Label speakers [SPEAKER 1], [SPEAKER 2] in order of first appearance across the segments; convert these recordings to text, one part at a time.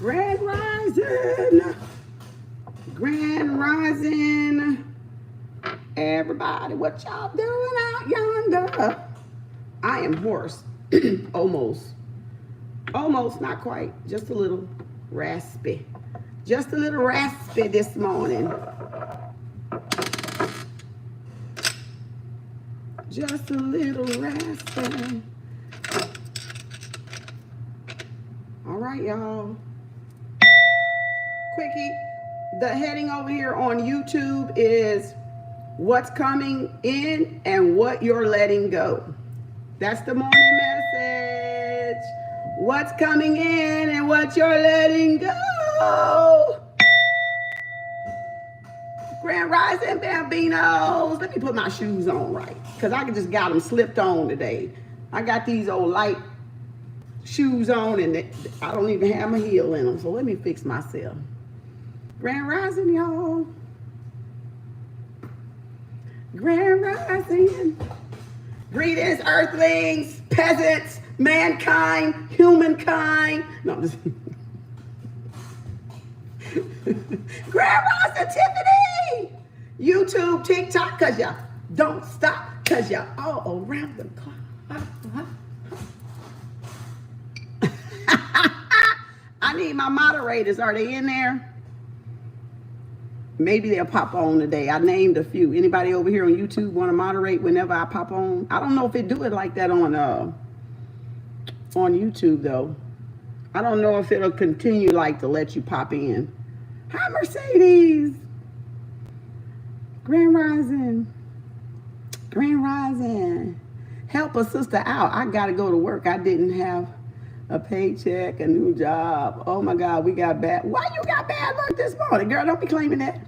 [SPEAKER 1] Grand Rising. Grand Rising. Everybody, what y'all doing out yonder? I am hoarse. Almost. Almost, not quite. Just a little raspy. Just a little raspy this morning. Just a little raspy. All right, y'all. Quickie, the heading over here on YouTube is what's coming in and what you're letting go. That's the morning message. What's coming in and what you're letting go. Grand Rising Bambinos. Let me put my shoes on right, because I just got them slipped on today. I got these old light shoes on and I don't even have my heel in them, so let me fix myself. Grand Rising, y'all. Grand Rising. Greetings, earthlings, peasants, mankind, humankind. No, I'm just Grand Rising Tiffany. YouTube, TikTok, cause y'all don't stop, cause y'all all around the clock. I need my moderators. Are they in there? Maybe they'll pop on today. I named a few. Anybody over here on YouTube want to moderate whenever I pop on? I don't know if they do it like that on YouTube though. I don't know if it'll continue like to let you pop in. Hi, Mercedes. Grand Rising. Grand Rising. Help a sister out. I got to go to work. I didn't have a paycheck, a new job. Oh my God, we got bad. Why you got bad luck this morning? Girl, don't be claiming that.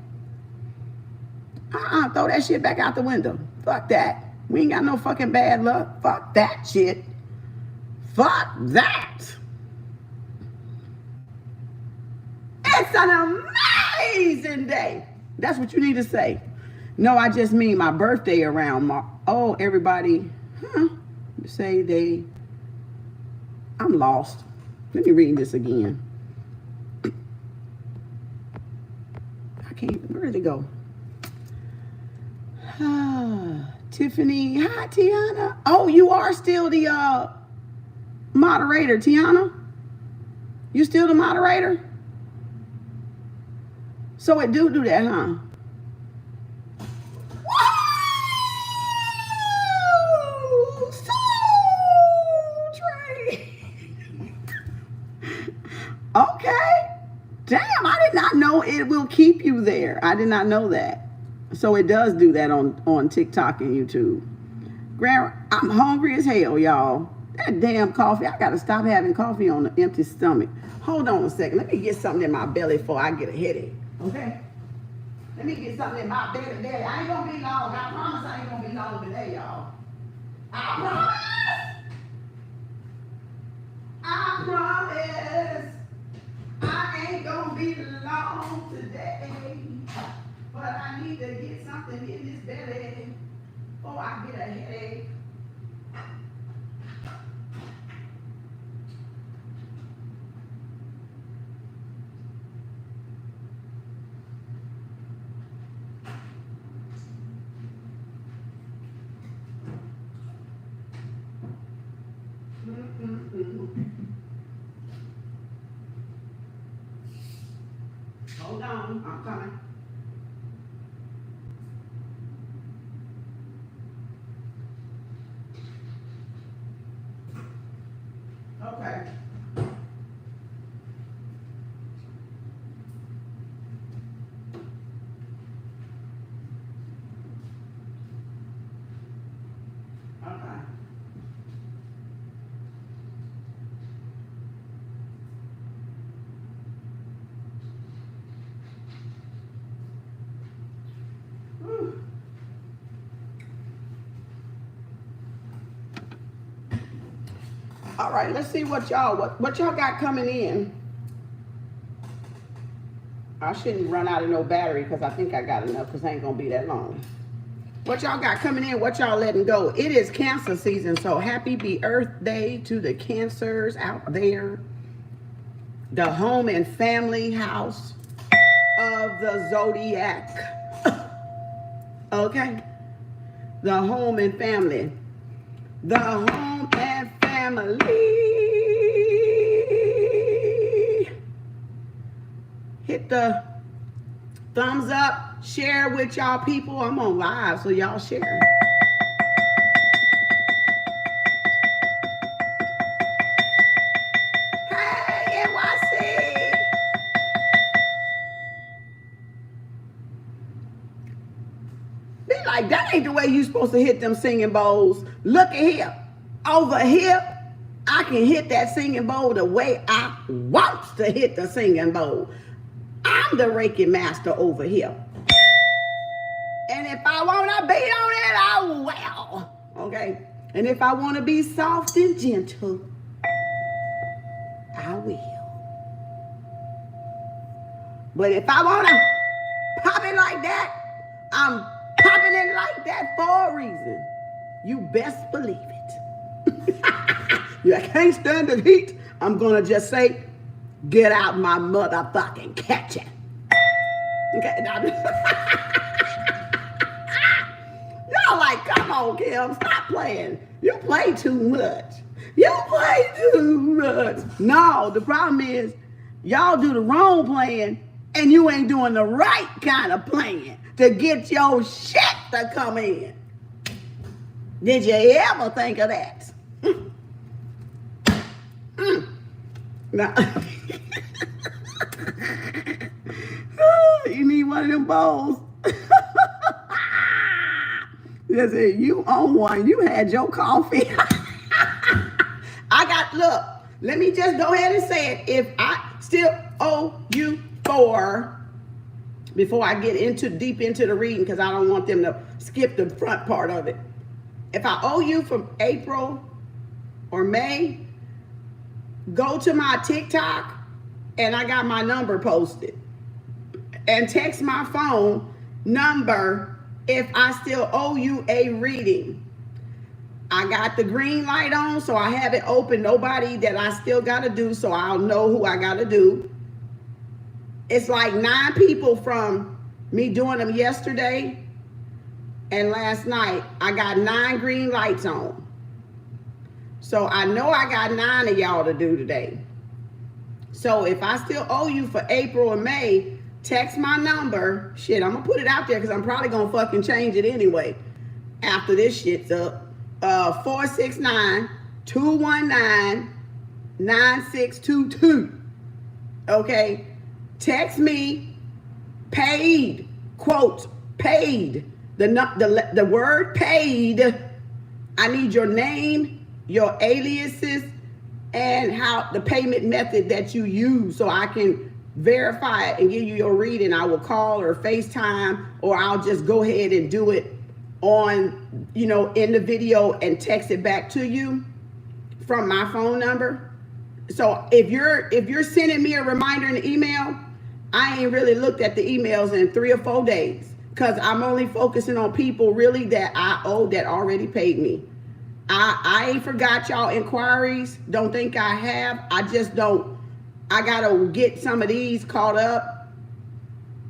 [SPEAKER 1] Throw that shit back out the window. Fuck that. We ain't got no fucking bad luck. Fuck that shit. Fuck that. It's an amazing day. That's what you need to say. No, I just mean my birthday around March. Oh, everybody, say they, I'm lost. Let me read this again. I can't, where did it go? Tiffany, hi, Tiana. Oh, you are still the moderator, Tiana? You still the moderator? So it do that, huh? Woo! Soul train. Okay. Damn, I did not know it will keep you there. I did not know that. So it does do that on TikTok and YouTube. I'm hungry as hell, y'all. That damn coffee. I got to stop having coffee on an empty stomach. Hold on a second. Let me get something in my belly before I get a headache. Okay? Let me get something in my belly. I ain't going to be long. I promise I ain't going to be long today, y'all. I promise. I promise. I ain't going to be long today. But I need to get something in this belly before I get a headache. Hold on, I'm coming. Okay. Okay. Whew. All right, let's see what y'all got coming in. I shouldn't run out of no battery because I think I got enough because it ain't gonna be that long. What y'all got coming in, what y'all letting go. It is Cancer season, so happy be Earth Day to the Cancers out there. the home and family house of the zodiac. Okay? The home and family. The home and family. Hit the thumbs up, share with y'all people. I'm on live, so y'all share. Hey, NYC. Be like, that ain't the way you supposed to hit them singing bowls. Look at here. Over here, I can hit that singing bowl the way I want to hit the singing bowl. I'm the Reiki master over here. And if I want to beat on it, I will. Okay? And if I want to be soft and gentle, I will. But if I want to pop it like that, I'm popping it like that for a reason. You best believe it. I can't stand the heat. I'm going to just say, get out my motherfucking kitchen. Okay, now, y'all like, come on, Kim, stop playing. You play too much. You play too much. No, the problem is, y'all do the wrong playing, and you ain't doing the right kind of playing to get your shit to come in. Did you ever think of that? Now, you need one of them bowls. That's it. You own one. You had your coffee. Look, let me just go ahead and say it. If I still owe you before I get deep into the reading, because I don't want them to skip the front part of it. If I owe you from April or May, go to my TikTok and I got my number posted. And text my phone number if I still owe you a reading. I got the green light on, so I have it open. Nobody that I still got to do, so I'll know who I got to do. It's like 9 people from me doing them yesterday and last night. I got 9 green lights on. So I know I got 9 of y'all to do today. So if I still owe you for April or May, text my number. Shit, I'm going to put it out there because I'm probably going to fucking change it anyway after this shit's up. 469-219-9622. Okay? Text me paid, quote, paid. The word paid. I need your name, your aliases, and how the payment method that you use so I can verify it and give you your reading. I will call or FaceTime, or I'll just go ahead and do it on, in the video and text it back to you from my phone number. So if you're sending me a reminder in the email, I ain't really looked at the emails in 3 or 4 days because I'm only focusing on people really that I owe that already paid me. I ain't forgot y'all inquiries. Don't think I have. I just don't. I gotta get some of these caught up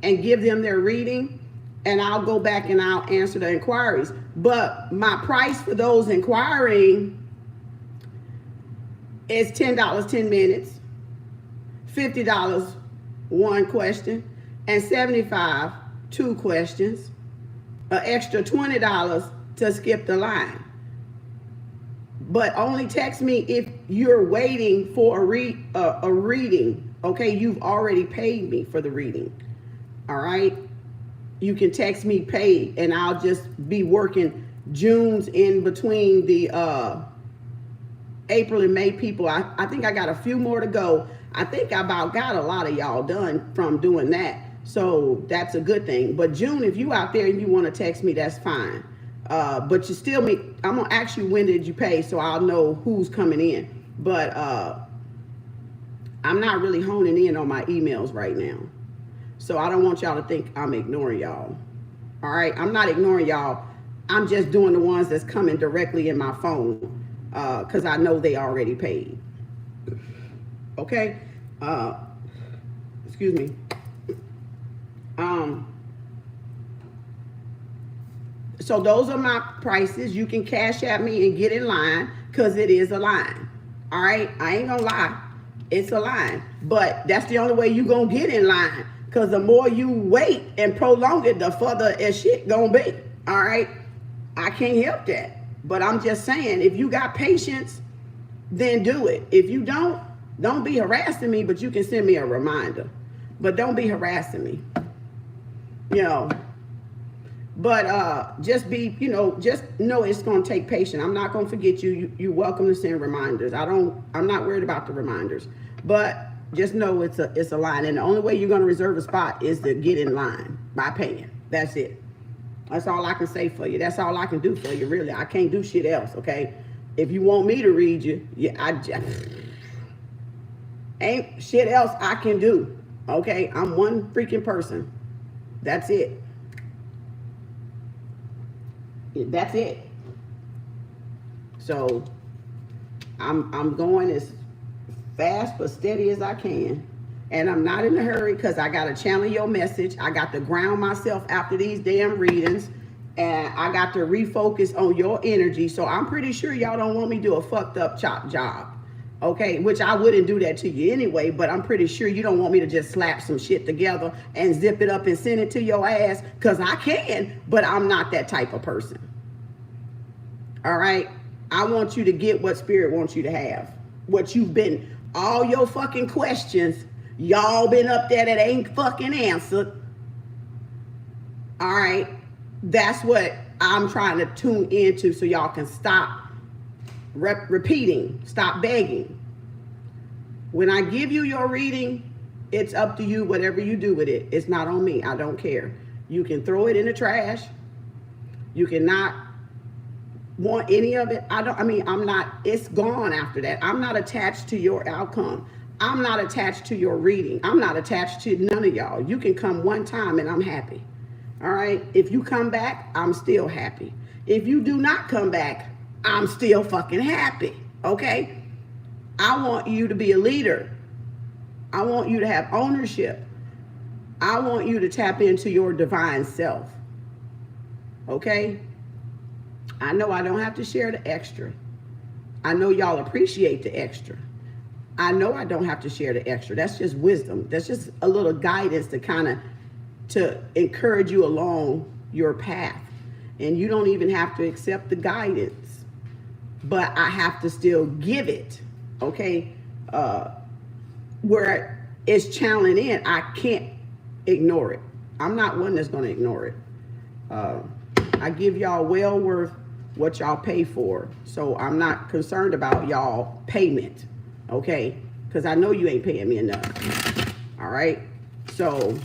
[SPEAKER 1] and give them their reading, and I'll go back and I'll answer the inquiries. But my price for those inquiring is $10, 10 minutes, $50, 1 question, and $75, 2 questions, an extra $20 to skip the line. But only text me if you're waiting for a reading. Okay, you've already paid me for the reading. All right, you can text me paid, and I'll just be working June's in between the April and May people. I think I got a few more to go. I think I about got a lot of y'all done from doing that, so that's a good thing. But June, if you out there and you want to text me, that's fine. But you still I'm gonna ask you when did you pay, so I'll know who's coming in. But I'm not really honing in on my emails right now, so I don't want y'all to think I'm ignoring y'all. All right, I'm not ignoring y'all. I'm just doing the ones that's coming directly in my phone because I know they already paid. Okay, excuse me. So those are my prices. You can cash at me and get in line, because it is a line. All right, I ain't gonna lie, it's a line. But that's the only way you gonna get in line, because the more you wait and prolong it, the further as shit gonna be. All right, I can't help that. But I'm just saying, if you got patience, then do it. If you don't be harassing me, but you can send me a reminder. But don't be harassing me, you know. But just be, you know, just know it's going to take patience. I'm not going to forget you. You're welcome to send reminders. I'm not worried about the reminders. But just know it's a line. And the only way you're going to reserve a spot is to get in line by paying. That's it. That's all I can say for you. That's all I can do for you, really. I can't do shit else, okay? If you want me to read you, ain't shit else I can do, okay? I'm one freaking person. That's it. That's it. So I'm going as fast but steady as I can. And I'm not in a hurry, because I got to channel your message. I got to ground myself after these damn readings. And I got to refocus on your energy. So I'm pretty sure y'all don't want me to do a fucked up chop job. Okay, which I wouldn't do that to you anyway, but I'm pretty sure you don't want me to just slap some shit together and zip it up and send it to your ass, because I can, but I'm not that type of person. All right, I want you to get what Spirit wants you to have. What you've been, all your fucking questions, y'all been up there that ain't fucking answered. All right, that's what I'm trying to tune into, so y'all can stop repeating, stop begging. When I give you your reading, it's up to you, whatever you do with it. It's not on me. I don't care. You can throw it in the trash. You cannot want any of it. I'm not, it's gone after that. I'm not attached to your outcome. I'm not attached to your reading. I'm not attached to none of y'all. You can come one time and I'm happy. All right. If you come back, I'm still happy. If you do not come back, I'm still fucking happy, okay? I want you to be a leader. I want you to have ownership. I want you to tap into your divine self, okay? I know I don't have to share the extra. I know y'all appreciate the extra. I know I don't have to share the extra. That's just wisdom. That's just a little guidance to encourage you along your path. And you don't even have to accept the guidance. But I have to still give it, okay? Where it's channeling in, I can't ignore it. I'm not one that's going to ignore it. I give y'all well worth what y'all pay for. So I'm not concerned about y'all payment, okay? Because I know you ain't paying me enough, all right? So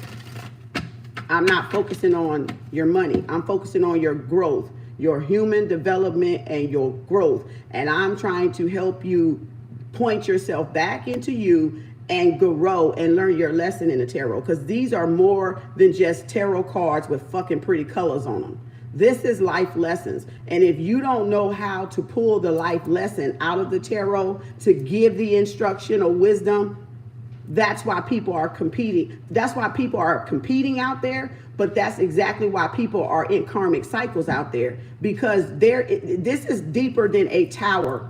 [SPEAKER 1] I'm not focusing on your money. I'm focusing on your growth, your human development and your growth. And I'm trying to help you point yourself back into you and grow and learn your lesson in the tarot. Because these are more than just tarot cards with fucking pretty colors on them. This is life lessons. And if you don't know how to pull the life lesson out of the tarot to give the instruction or wisdom, that's why people are competing. That's why people are competing out there. But that's exactly why people are in karmic cycles out there, because this is deeper than a tower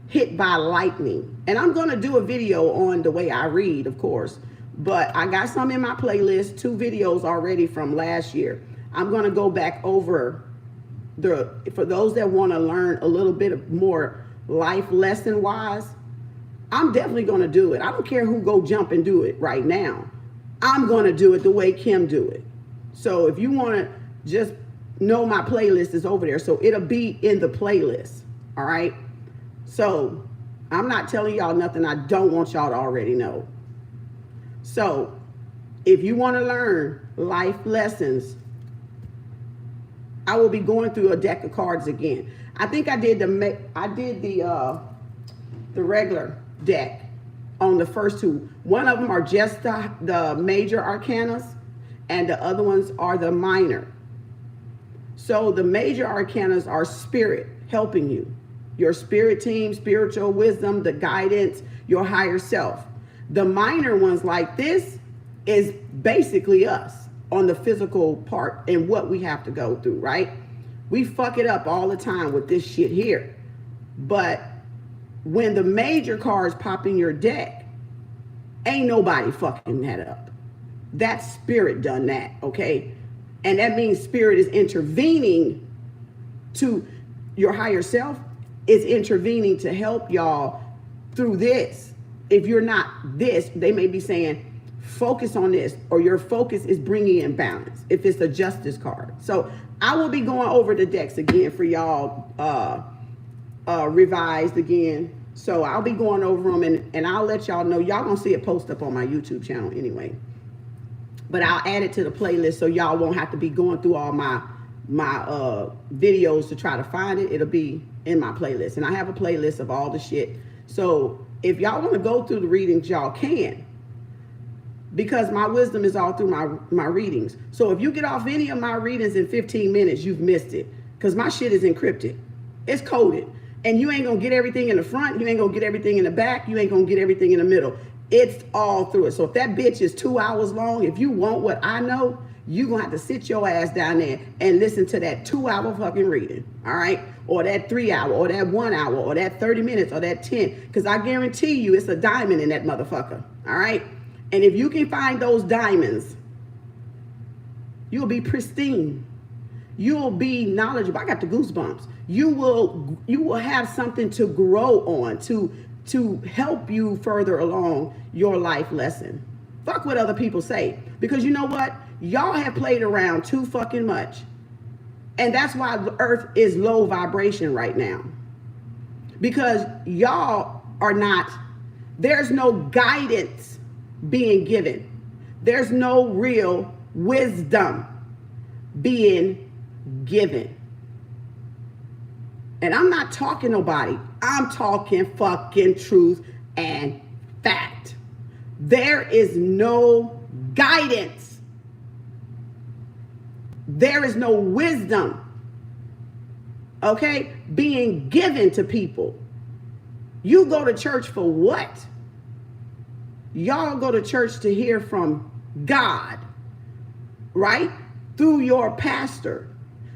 [SPEAKER 1] hit by lightning. And I'm going to do a video on the way I read, of course, but I got some in my playlist, 2 videos already from last year. I'm going to go back over for those that want to learn a little bit more life lesson wise. I'm definitely going to do it. I don't care who go jump and do it right now. I'm going to do it the way Kem do it. So if you want to just know, my playlist is over there. So it'll be in the playlist. All right. So I'm not telling y'all nothing I don't want y'all to already know. So if you want to learn life lessons, I will be going through a deck of cards again. I think I did the regular deck on the first 2. One of them are just the major arcanas, and the other ones are the minor. So the major arcanas are spirit helping you, your spirit team, spiritual wisdom, the guidance, your higher self. The minor ones like this is basically us on the physical part and what we have to go through, right? We fuck it up all the time with this shit here. But when the major cards pop in your deck, ain't nobody fucking that up. That spirit done that, okay? And that means spirit is intervening to your higher self, is intervening to help y'all through this. If you're not this, they may be saying, focus on this, or your focus is bringing in balance, if it's a justice card. So I will be going over the decks again for y'all, revised again. So I'll be going over them, and I'll let y'all know. Y'all gonna see it post up on my YouTube channel anyway. But I'll add it to the playlist so y'all won't have to be going through all my videos to try to find it. It'll be in my playlist. And I have a playlist of all the shit. So if y'all want to go through the readings, y'all can. Because my wisdom is all through my readings. So if you get off any of my readings in 15 minutes, you've missed it. Because my shit is encrypted. It's coded. And you ain't going to get everything in the front. You ain't going to get everything in the back. You ain't going to get everything in the middle. It's all through it. So if that bitch is 2 hours long, if you want what I know, you're going to have to sit your ass down there and listen to that 2 hour fucking reading. All right? Or that 3 hour, or that 1 hour, or that 30 minutes, or that 10. Because I guarantee you it's a diamond in that motherfucker. All right? And if you can find those diamonds, you'll be pristine. You'll be knowledgeable. I got the goosebumps. You will have something to grow on, to help you further along your life lesson. Fuck what other people say. Because you know what? Y'all have played around too fucking much. And that's why the earth is low vibration right now. Because y'all are not, there's no guidance being given. There's no real wisdom being given. And I'm not talking nobody. I'm talking fucking truth and fact. There is no guidance. There is no wisdom, okay, being given to people. You go to church for what? Y'all go to church to hear from God, right? Through your pastor.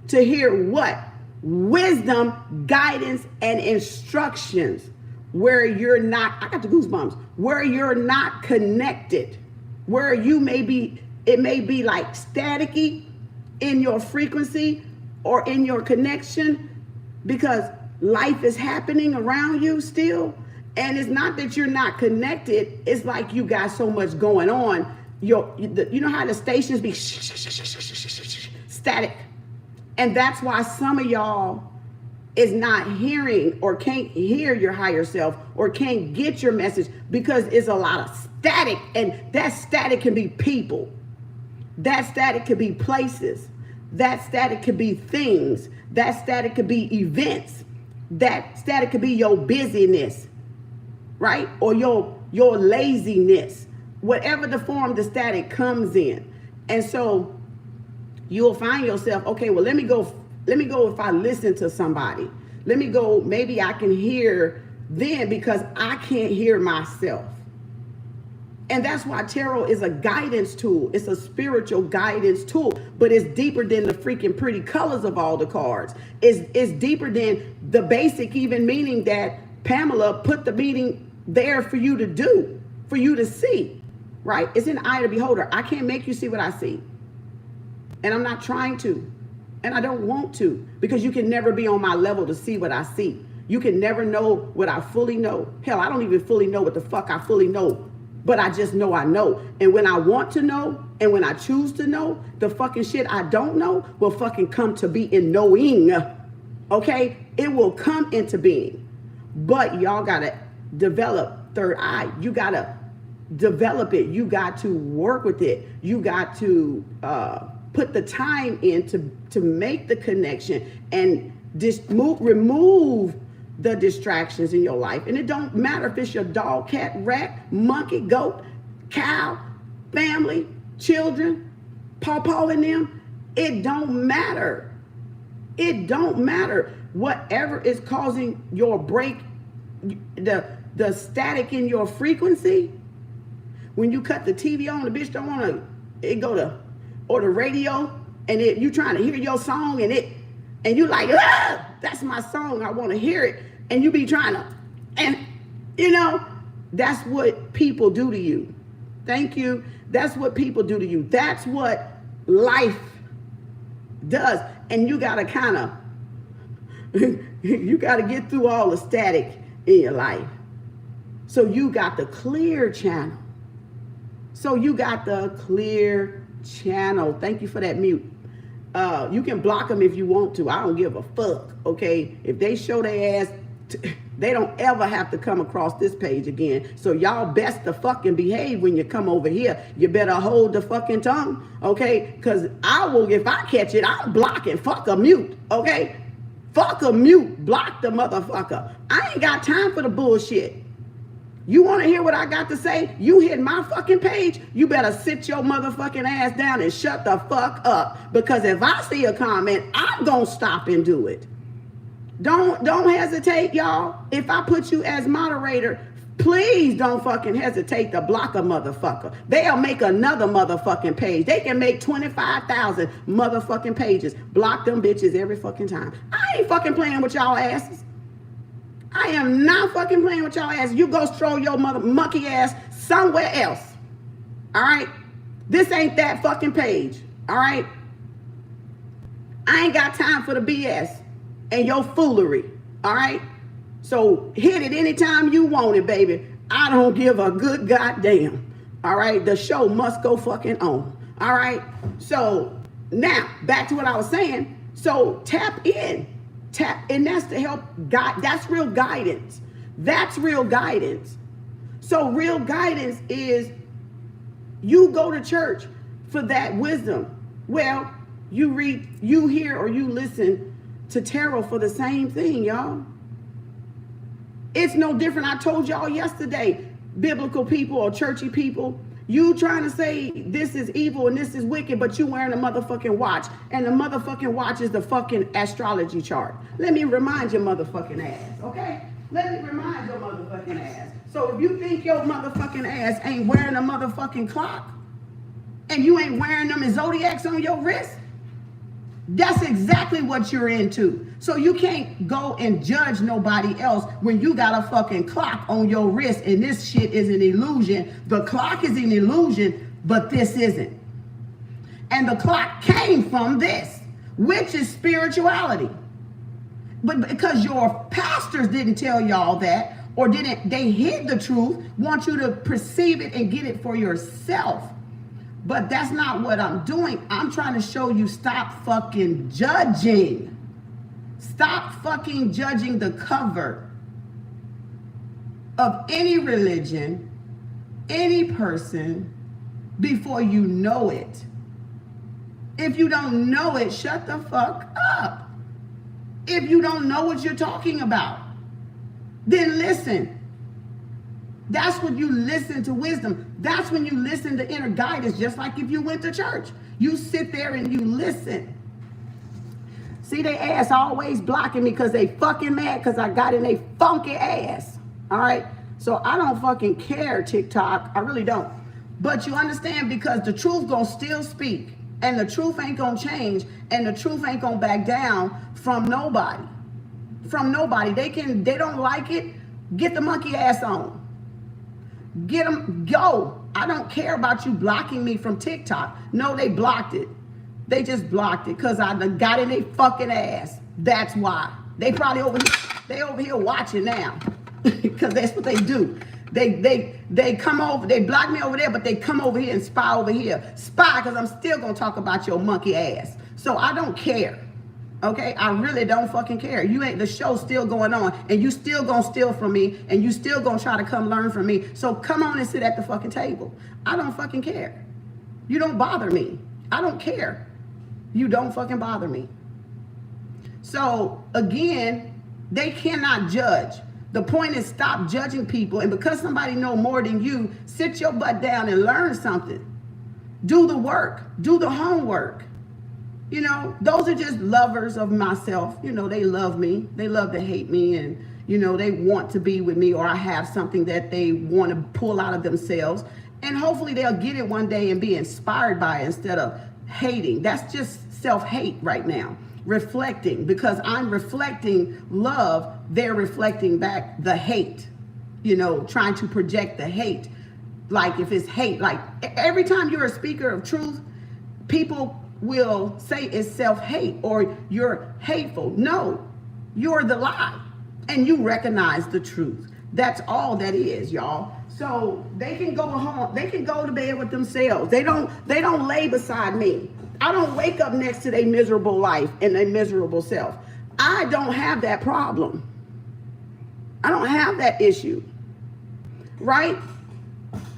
[SPEAKER 1] To hear what? Wisdom, guidance, and instructions. Where you're not, I got the goosebumps, where you're not connected. Where you may be, it may be like staticky in your frequency or in your connection, because life is happening around you still. And it's not that you're not connected. It's like you got so much going on. You know how the stations be static. And that's why some of y'all is not hearing or can't hear your higher self or can't get your message, because it's a lot of static. And that static can be people. That static could be places. That static could be things. That static could be events. That static could be your busyness, right? Or your laziness, whatever the form the static comes in. And so you'll find yourself, okay, well, let me go if I listen to somebody. Let me go, maybe I can hear them because I can't hear myself. And that's why tarot is a guidance tool. It's a spiritual guidance tool, but it's deeper than the freaking pretty colors of all the cards. It's deeper than the basic even meaning that Pamela put the meaning there for you to do, for you to see, right? It's in the eye of the beholder. I can't make you see what I see. And I'm not trying to. And I don't want to, because you can never be on my level to see what I see. You can never know what I fully know. Hell, I don't even fully know what the fuck I fully know. But I just know I know. And when I want to know, and when I choose to know, the fucking shit I don't know will fucking come to be in knowing. Okay? It will come into being. But y'all gotta develop third eye. You gotta develop it. You got to work with it. You got to put the time in to make the connection and remove the distractions in your life. And it don't matter if it's your dog, cat, rat, monkey, goat, cow, family, children, pawpaw in them. It don't matter. It don't matter. Whatever is causing your break, the static in your frequency, when you cut the TV on, the bitch don't want to, it go to, or the radio, and you trying to hear your song, and you like, ah, that's my song, I want to hear it, and you be trying to, and you know, that's what people do to you. Thank you. That's what people do to you. That's what life does. And you got to kind of, you got to get through all the static in your life. So you got the clear channel. Thank you for that mute. You can block them if you want to. I don't give a fuck, okay? If they show their ass, they don't ever have to come across this page again. So y'all best to fucking behave when you come over here. You better hold the fucking tongue, okay? Because I will, if I catch it, I'll block it. Fuck a mute, okay? Fuck a mute. Block the motherfucker. I ain't got time for the bullshit. You want to hear what I got to say? You hit my fucking page, you better sit your motherfucking ass down and shut the fuck up. Because if I see a comment, I'm going to stop and do it. Don't hesitate, y'all. If I put you as moderator, please don't fucking hesitate to block a motherfucker. They'll make another motherfucking page. They can make 25,000 motherfucking pages. Block them bitches every fucking time. I ain't fucking playing with y'all asses. I am not fucking playing with y'all asses. You go stroll your mother monkey ass somewhere else. All right? This ain't that fucking page. All right? I ain't got time for the BS and your foolery, all right? So hit it anytime you want it, baby. I don't give a good goddamn, all right? The show must go fucking on, all right? So now, back to what I was saying. So tap in, and that's to help guide. That's real guidance. That's real guidance. So real guidance is you go to church for that wisdom. Well, you read, you hear, or you listen to tarot for the same thing, y'all. It's no different. I told y'all yesterday, biblical people or churchy people, you trying to say this is evil and this is wicked, but you wearing a motherfucking watch, and the motherfucking watch is the fucking astrology chart. Let me remind your motherfucking ass, okay? Let me remind your motherfucking ass. So if you think your motherfucking ass ain't wearing a motherfucking clock, and you ain't wearing them zodiacs on your wrist, that's exactly what you're into. So you can't go and judge nobody else when you got a fucking clock on your wrist and this shit is an illusion. The clock is an illusion, but this isn't. And the clock came from this, which is spirituality. But because your pastors didn't tell y'all that, or they hid the truth, want you to perceive it and get it for yourself. But that's not what I'm doing. I'm trying to show you, stop fucking judging. Stop fucking judging the cover of any religion, any person, before you know it. If you don't know it, shut the fuck up. If you don't know what you're talking about, then listen. That's when you listen to wisdom. That's when you listen to inner guidance, just like if you went to church. You sit there and you listen. See, they ass always blocking me because they fucking mad because I got in a funky ass. All right? So I don't fucking care, TikTok. I really don't. But you understand, because the truth gonna still speak. And the truth ain't gonna change. And the truth ain't gonna back down from nobody. From nobody. They don't like it. Get the monkey ass on. Get them, go. I don't care about you blocking me from TikTok. No, they blocked it. They just blocked it because I got in their fucking ass. That's why. They probably over here watching now because that's what they do. They come over, they block me over there, but they come over here and spy over here. Spy, because I'm still going to talk about your monkey ass. So I don't care. Okay, I really don't fucking care. You ain't, the show's still going on, and you still gonna steal from me, and you still gonna try to come learn from me. So come on and sit at the fucking table. I don't fucking care. You don't bother me. I don't care. You don't fucking bother me. So again, they cannot judge. The point is, stop judging people, and because somebody know more than you, sit your butt down and learn something. Do the work. Do the homework. You know, those are just lovers of myself. You know, they love me. They love to hate me. And, you know, they want to be with me, or I have something that they want to pull out of themselves. And hopefully they'll get it one day and be inspired by it instead of hating. That's just self-hate right now. Reflecting, because I'm reflecting love, they're reflecting back the hate, you know, trying to project the hate. Like if it's hate, like every time you're a speaker of truth, people will say it's self-hate or you're hateful. No, you're the lie and you recognize the truth. That's all that is, y'all. So they can go home, they can go to bed with themselves. They don't lay beside me. I don't wake up next to their miserable life and their miserable self. I don't have that problem. I don't have that issue, right?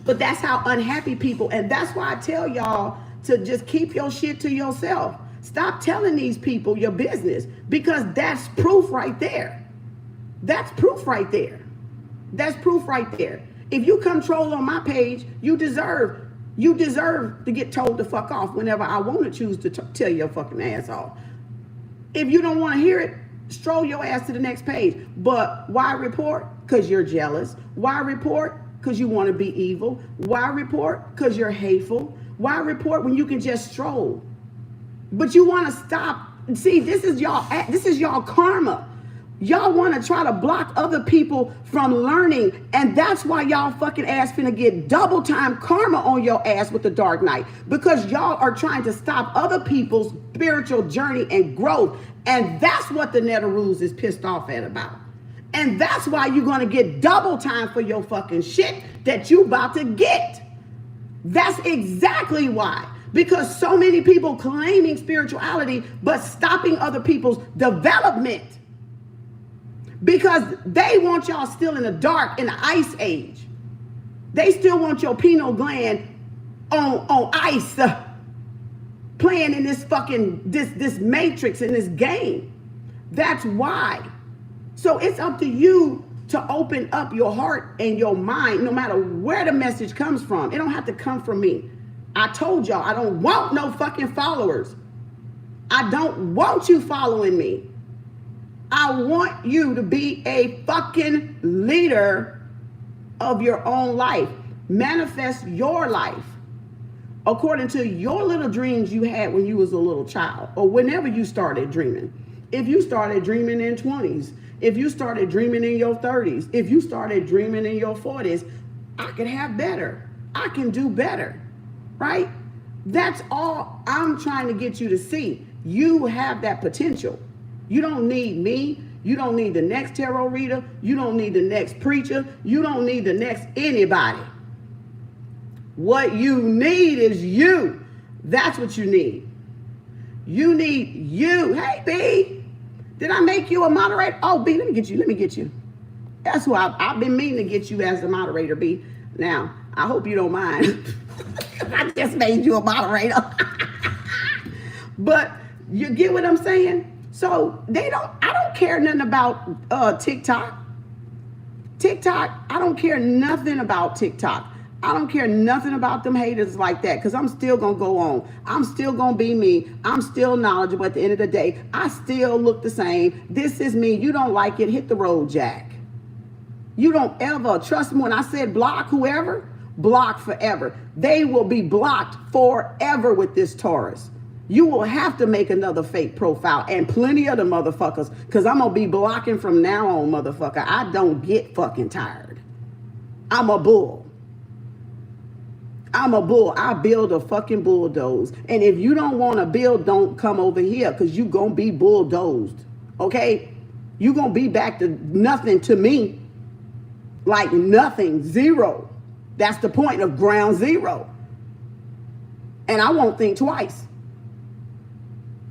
[SPEAKER 1] But that's how unhappy people, and that's why I tell y'all to just keep your shit to yourself. Stop telling these people your business, because that's proof right there. That's proof right there. That's proof right there. If you come troll on my page, you deserve to get told to fuck off whenever I want to choose to tell your fucking ass off. If you don't want to hear it, stroll your ass to the next page. But why report? Because you're jealous. Why report? Because you want to be evil. Why report? Because you're hateful. Why report when you can just stroll? But you want to stop. See, this is y'all karma. Y'all want to try to block other people from learning, and that's why y'all fucking ass finna get double time karma on your ass with the dark night, because y'all are trying to stop other people's spiritual journey and growth, and that's what the Netherus is pissed off at about. And that's why you're gonna get double time for your fucking shit that you about to get. That's exactly why. Because so many people claiming spirituality but stopping other people's development. Because they want y'all still in the dark, in the ice age. They still want your pineal gland on ice, playing in this fucking, this matrix, in this game. That's why. So it's up to you to open up your heart and your mind, no matter where the message comes from. It don't have to come from me. I told y'all, I don't want no fucking followers. I don't want you following me. I want you to be a fucking leader of your own life. Manifest your life according to your little dreams you had when you was a little child, or whenever you started dreaming. If you started dreaming in 20s, if you started dreaming in your 30s, if you started dreaming in your 40s, I can have better. I can do better, right? That's all I'm trying to get you to see. You have that potential. You don't need me. You don't need the next tarot reader. You don't need the next preacher. You don't need the next anybody. What you need is you. That's what you need. You need you. Hey, B, did I make you a moderator? Oh, B, let me get you. Let me get you. That's who I've been meaning to get you as a moderator, B. Now, I hope you don't mind. I just made you a moderator. But you get what I'm saying? So I don't care nothing about TikTok. I don't care nothing about TikTok. I don't care nothing about them haters like that, because I'm still going to go on. I'm still going to be me. I'm still knowledgeable at the end of the day. I still look the same. This is me. You don't like it, hit the road, Jack. You don't ever, trust me when I said block whoever, block forever. They will be blocked forever with this Taurus. You will have to make another fake profile, and plenty of the motherfuckers, because I'm going to be blocking from now on, motherfucker. I don't get fucking tired. I'm a bull. I'm a bull. I build a fucking bulldoze. And if you don't want to build, don't come over here, because you going to be bulldozed. Okay? You going to be back to nothing to me. Like nothing. Zero. That's the point of ground zero. And I won't think twice.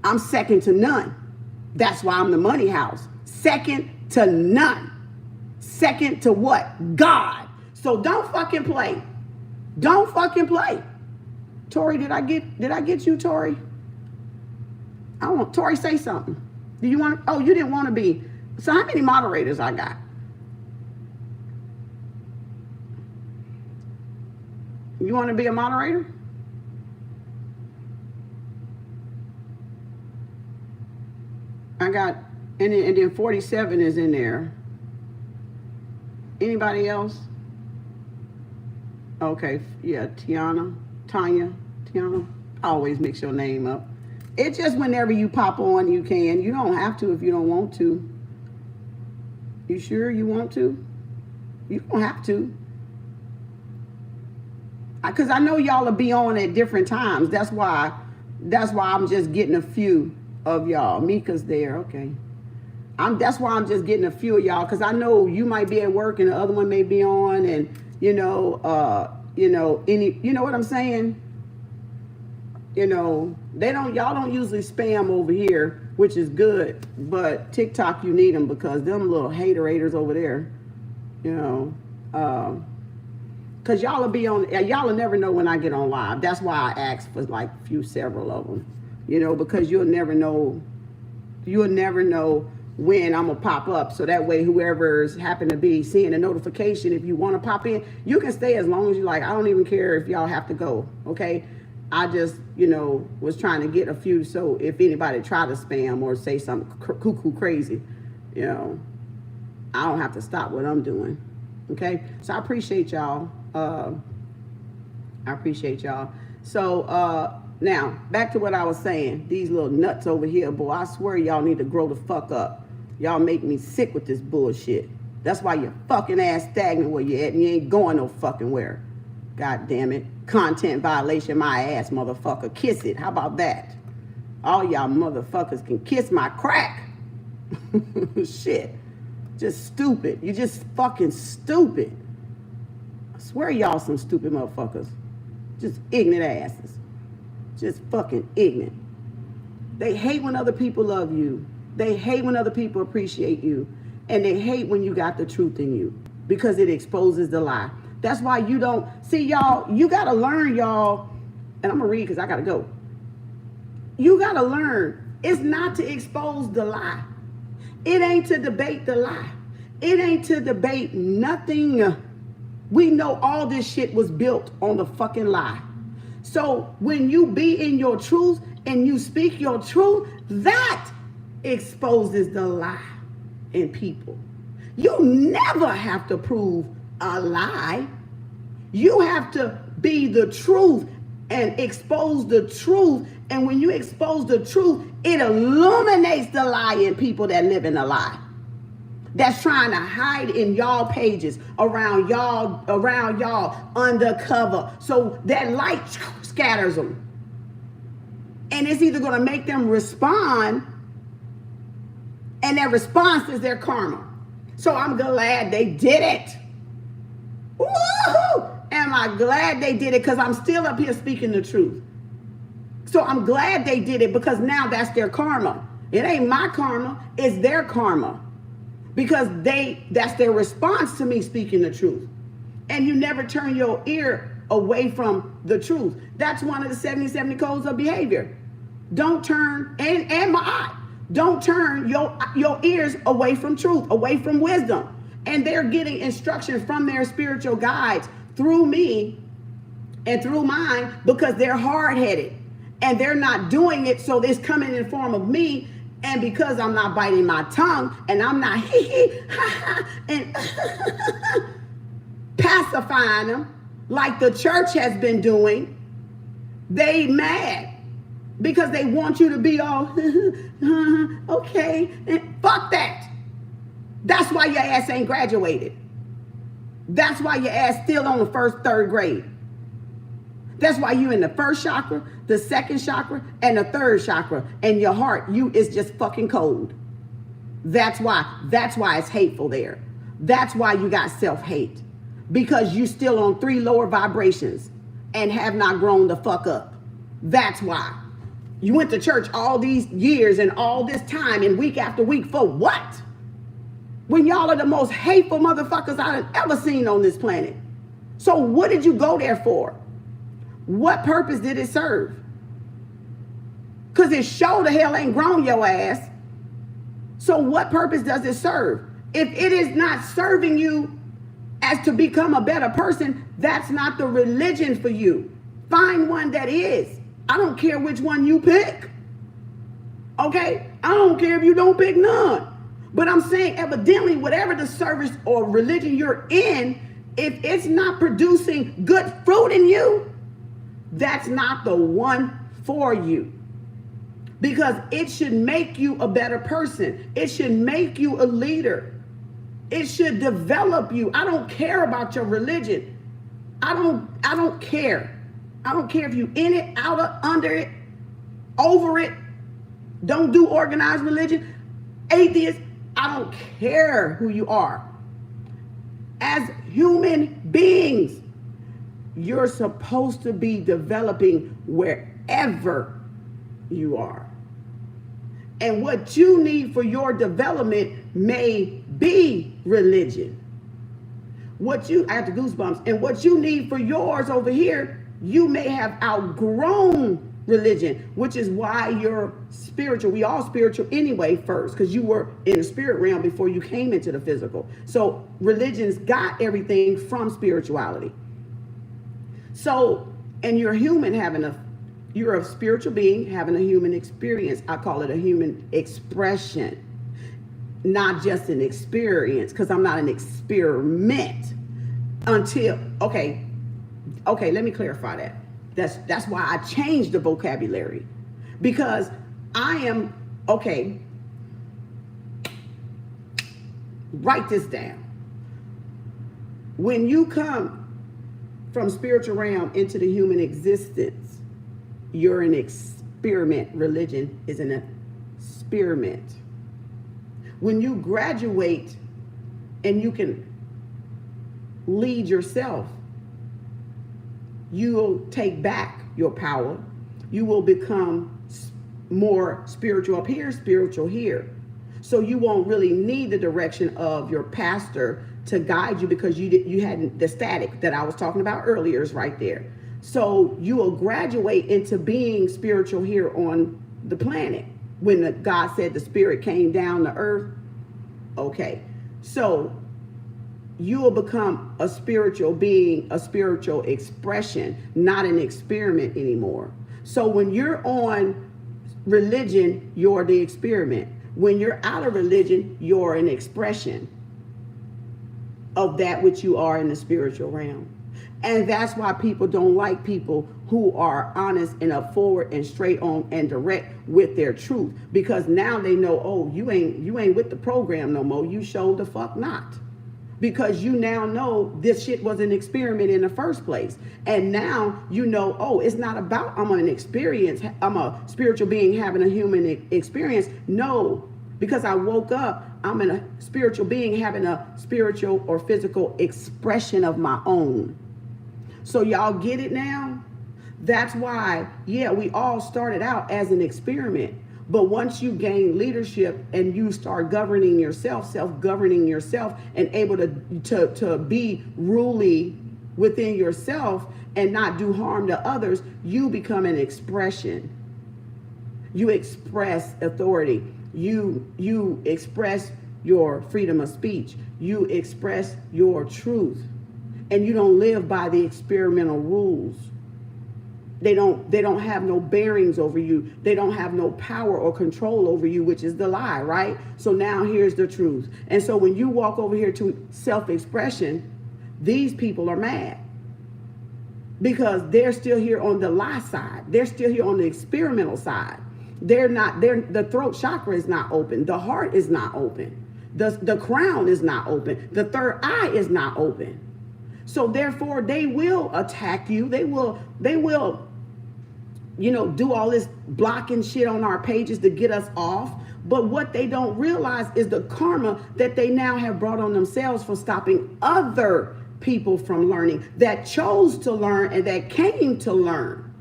[SPEAKER 1] I'm second to none. That's why I'm the money house. Second to none. Second to what? God. So don't fucking play. Don't fucking play. Tori, did I get you, Tori? I want Tori, say something. Do you want to? Oh, you didn't want to be. So how many moderators I got? You want to be a moderator? I got, and then 47 is in there. Anybody else? Okay, yeah, Tanya. I always mix your name up. It's just whenever you pop on, you can. You don't have to if you don't want to. You sure you want to? You don't have to. Because I know y'all will be on at different times. That's why I'm just getting a few of y'all. Mika's there, okay. That's why I'm just getting a few of y'all, because I know you might be at work and the other one may be on, and you know what I'm saying? Y'all don't usually spam over here, which is good, but TikTok you need them because them little haterators over there, because y'all will be on, y'all will never know when I get on live. That's why I asked for like several of them, because you'll never know when I'm gonna pop up. So that way, whoever's happen to be seeing a notification, if you want to pop in, you can stay as long as you like. I don't even care if y'all have to go, okay? I just, was trying to get a few, so if anybody try to spam or say something cuckoo crazy, I don't have to stop what I'm doing, okay? So I appreciate y'all. So now back to what I was saying. These little nuts over here, boy, I swear y'all need to grow the fuck up. Y'all make me sick with this bullshit. That's why your fucking ass stagnant where you at and you ain't going no fucking where. God damn it. Content violation my ass, motherfucker. Kiss it. How about that? All y'all motherfuckers can kiss my crack. Shit. Just stupid. You just fucking stupid. I swear y'all some stupid motherfuckers. Just ignorant asses. Just fucking ignorant. They hate when other people love you. They hate when other people appreciate you. And they hate when you got the truth in you, because it exposes the lie. That's why you don't see, y'all. You got to learn, y'all. And I'm going to read because I got to go. You got to learn. It's not to expose the lie. It ain't to debate the lie. It ain't to debate nothing. We know all this shit was built on the fucking lie. So when you be in your truth and you speak your truth, that exposes the lie in people. You never have to prove a lie. You have to be the truth and expose the truth. And when you expose the truth, it illuminates the lie in people that live in a lie. That's trying to hide in y'all pages, around y'all undercover. So that light scatters them. And it's either going to make them respond, and their response is their karma. So I'm glad they did it. Woo-hoo! Am I glad they did it? Because I'm still up here speaking the truth. So I'm glad they did it, because now that's their karma. It ain't my karma, it's their karma. Because that's their response to me speaking the truth. And you never turn your ear away from the truth. That's one of the 70 codes of behavior. Don't turn, and my eye, don't turn your ears away from truth, away from wisdom. And they're getting instruction from their spiritual guides through me and through mine, because they're hard-headed and they're not doing it. So it's coming in form of me. And because I'm not biting my tongue and I'm not and pacifying them like the church has been doing, they mad because they want you to be all okay. And fuck that. That's why your ass ain't graduated. That's why your ass still on the third grade. That's why you in the first chakra, the second chakra, and the third chakra. And your heart, is just fucking cold. That's why it's hateful there. That's why you got self-hate. Because you still on 3 lower vibrations and have not grown the fuck up. That's why. You went to church all these years and all this time and week after week for what? When y'all are the most hateful motherfuckers I've ever seen on this planet. So what did you go there for? What purpose did it serve? Because it sure the hell ain't grown your ass. So what purpose does it serve? If it is not serving you as to become a better person, that's not the religion for you. Find one that is. I don't care which one you pick. Okay? I don't care if you don't pick none. But I'm saying evidently whatever the service or religion you're in, If it's not producing good fruit in you, that's not the one for you. Because it should make you a better person. It should make you a leader. It should develop you. I don't care about your religion. I don't care. I don't care if you in it, out of, under it, over it. Don't do organized religion. Atheist. I don't care who you are. As human beings, you're supposed to be developing wherever you are. And what you need for your development may be religion. I have the goosebumps. And what you need for yours over here, you may have outgrown religion, which is why you're spiritual. We all spiritual anyway first, because you were in the spirit realm before you came into the physical. So religion's got everything from spirituality. So, and you're human you're a spiritual being having a human experience. I call it a human expression, not just an experience, because I'm not an experiment until, okay, let me clarify that. That's why I changed the vocabulary, because I am, write this down. When you come from spiritual realm into the human existence, you're an experiment. Religion is an experiment. When you graduate and you can lead yourself, you will take back your power. You will become more spiritual up here, spiritual here. So you won't really need the direction of your pastor to guide you, because you hadn't, the static that I was talking about earlier is right there. So you will graduate into being spiritual here on the planet. When God said the spirit came down to earth, so you will become a spiritual being, a spiritual expression, not an experiment anymore. So when you're on religion, you're the experiment. When you're out of religion, you're an expression of that which you are in the spiritual realm. And that's why people don't like people who are honest and up forward and straight on and direct with their truth, because now they know, oh, you ain't with the program no more. You showed the fuck not. Because you now know this shit was an experiment in the first place. And now you know, oh, it's not about I'm a spiritual being having a human experience. No, because I woke up, I'm a spiritual being having a spiritual or physical expression of my own. So y'all get it now? That's why, we all started out as an experiment. But once you gain leadership and you start governing yourself, self-governing yourself, and able to be ruly within yourself and not do harm to others, you become an expression. You express authority. You express your freedom of speech. You express your truth. And you don't live by the experimental rules. They don't have no bearings over you. They don't have no power or control over you, which is the lie, right? So now here's the truth. And so when you walk over here to self-expression, these people are mad, because they're still here on the lie side. They're still here on the experimental side. The throat chakra is not open. The heart is not open. The crown is not open. The third eye is not open. So therefore they will attack you. They will do all this blocking shit on our pages to get us off. But what they don't realize is the karma that they now have brought on themselves for stopping other people from learning, that chose to learn and that came to learn.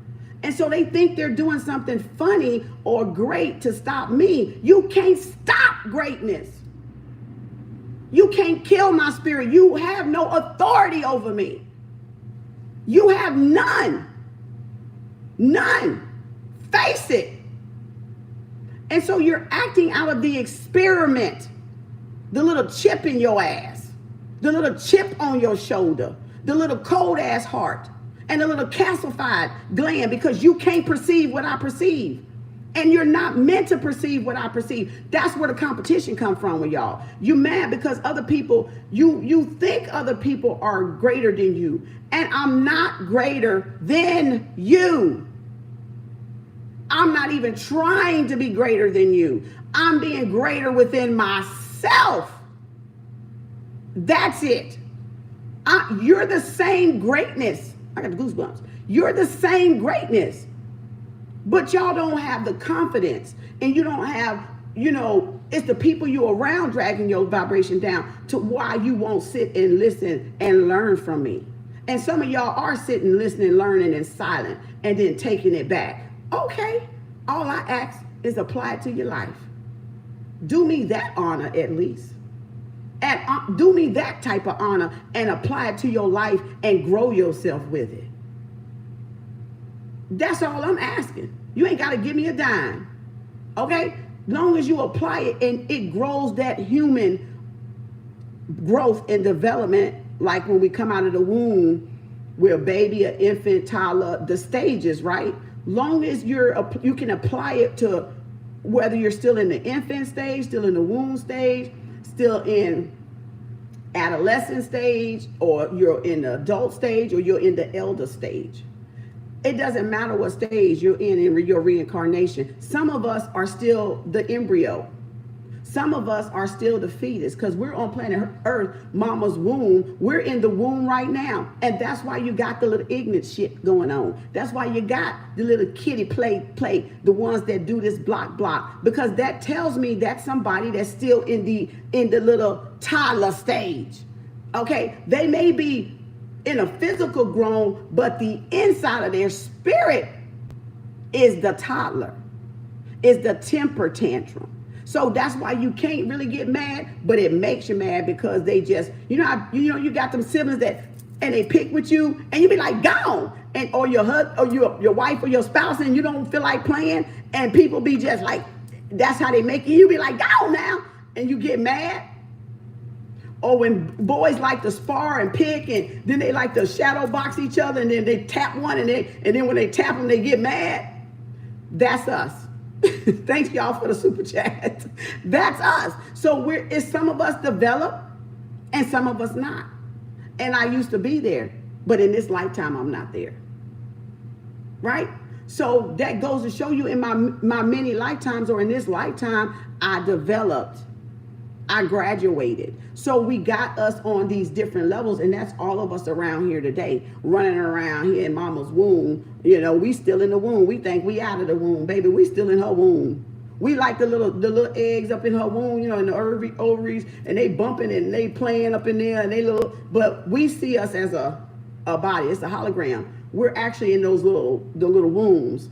[SPEAKER 1] And so they think they're doing something funny or great to stop me. You can't stop greatness. You can't kill my spirit. You have no authority over me. You have none. None. Face it. And so you're acting out of the experiment. The little chip in your ass. The little chip on your shoulder. The little cold ass heart. And the little calcified gland, because you can't perceive what I perceive. And you're not meant to perceive what I perceive. That's where the competition comes from with y'all. You mad because other people, you think other people are greater than you. And I'm not greater than you. I'm not even trying to be greater than you. I'm being greater within myself. That's it. You're the same greatness. I got the goosebumps. You're the same greatness. But y'all don't have the confidence, and you don't have, it's the people you're around dragging your vibration down to why you won't sit and listen and learn from me. And some of y'all are sitting, listening, learning in silent, and then taking it back. Okay, all I ask is apply it to your life. Do me that honor at least. And do me that type of honor and apply it to your life and grow yourself with it. That's all I'm asking. You ain't got to give me a dime. Okay? Long as you apply it and it grows that human growth and development, like when we come out of the womb, we're a baby, an infant, toddler, the stages, right? Long as you can apply it to whether you're still in the infant stage, still in the womb stage, still in adolescent stage, or you're in the adult stage, or you're in the elder stage. It doesn't matter what stage you're in your reincarnation. Some of us are still the embryo. Some of us are still the fetus because we're on planet Earth, mama's womb. We're in the womb right now. And that's why you got the little ignorant shit going on. That's why you got the little kiddie play, the ones that do this block, because that tells me that's somebody that's still in the little toddler stage. Okay, they may be in a physical grown, but the inside of their spirit is the toddler, is the temper tantrum. So that's why you can't really get mad, but it makes you mad because they just, you got them siblings that, and they pick with you, and you be like, gone, and or your husband, or your wife or your spouse, and you don't feel like playing, and people be just like, that's how they make you. You be like, gone now, and you get mad. Or when boys like to spar and pick, and then they like to shadow box each other, and then they tap one, and then when they tap them, they get mad. That's us. Thanks y'all for the super chat. That's us. So it's some of us develop, and some of us not. And I used to be there, but in this lifetime, I'm not there. Right? So that goes to show you in my many lifetimes, or in this lifetime, I developed. I graduated. So we got us on these different levels, and that's all of us around here today, running around here in mama's womb. We still in the womb. We think we out of the womb, baby. We still in her womb. We like the little eggs up in her womb, in the ovaries, and they bumping and they playing up in there, and but we see us as a body. It's a hologram. We're actually in the little wombs.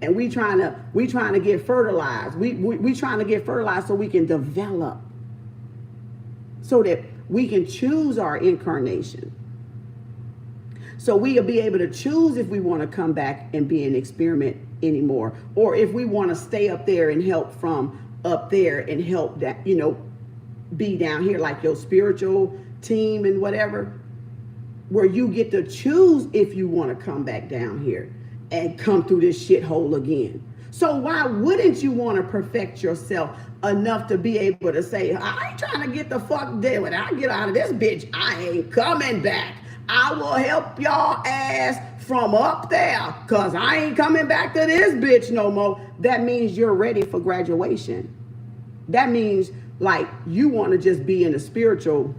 [SPEAKER 1] And we trying to get fertilized. We trying to get fertilized so we can develop, so that we can choose our incarnation. So we'll be able to choose if we want to come back and be an experiment anymore, or if we want to stay up there and help from up there and help that, be down here, like your spiritual team and whatever, where you get to choose if you want to come back down here and come through this shithole again. So why wouldn't you want to perfect yourself enough to be able to say, I ain't trying to get the fuck there. When I get out of this bitch, I ain't coming back. I will help y'all ass from up there, because I ain't coming back to this bitch no more. That means you're ready for graduation. That means like you want to just be in the spiritual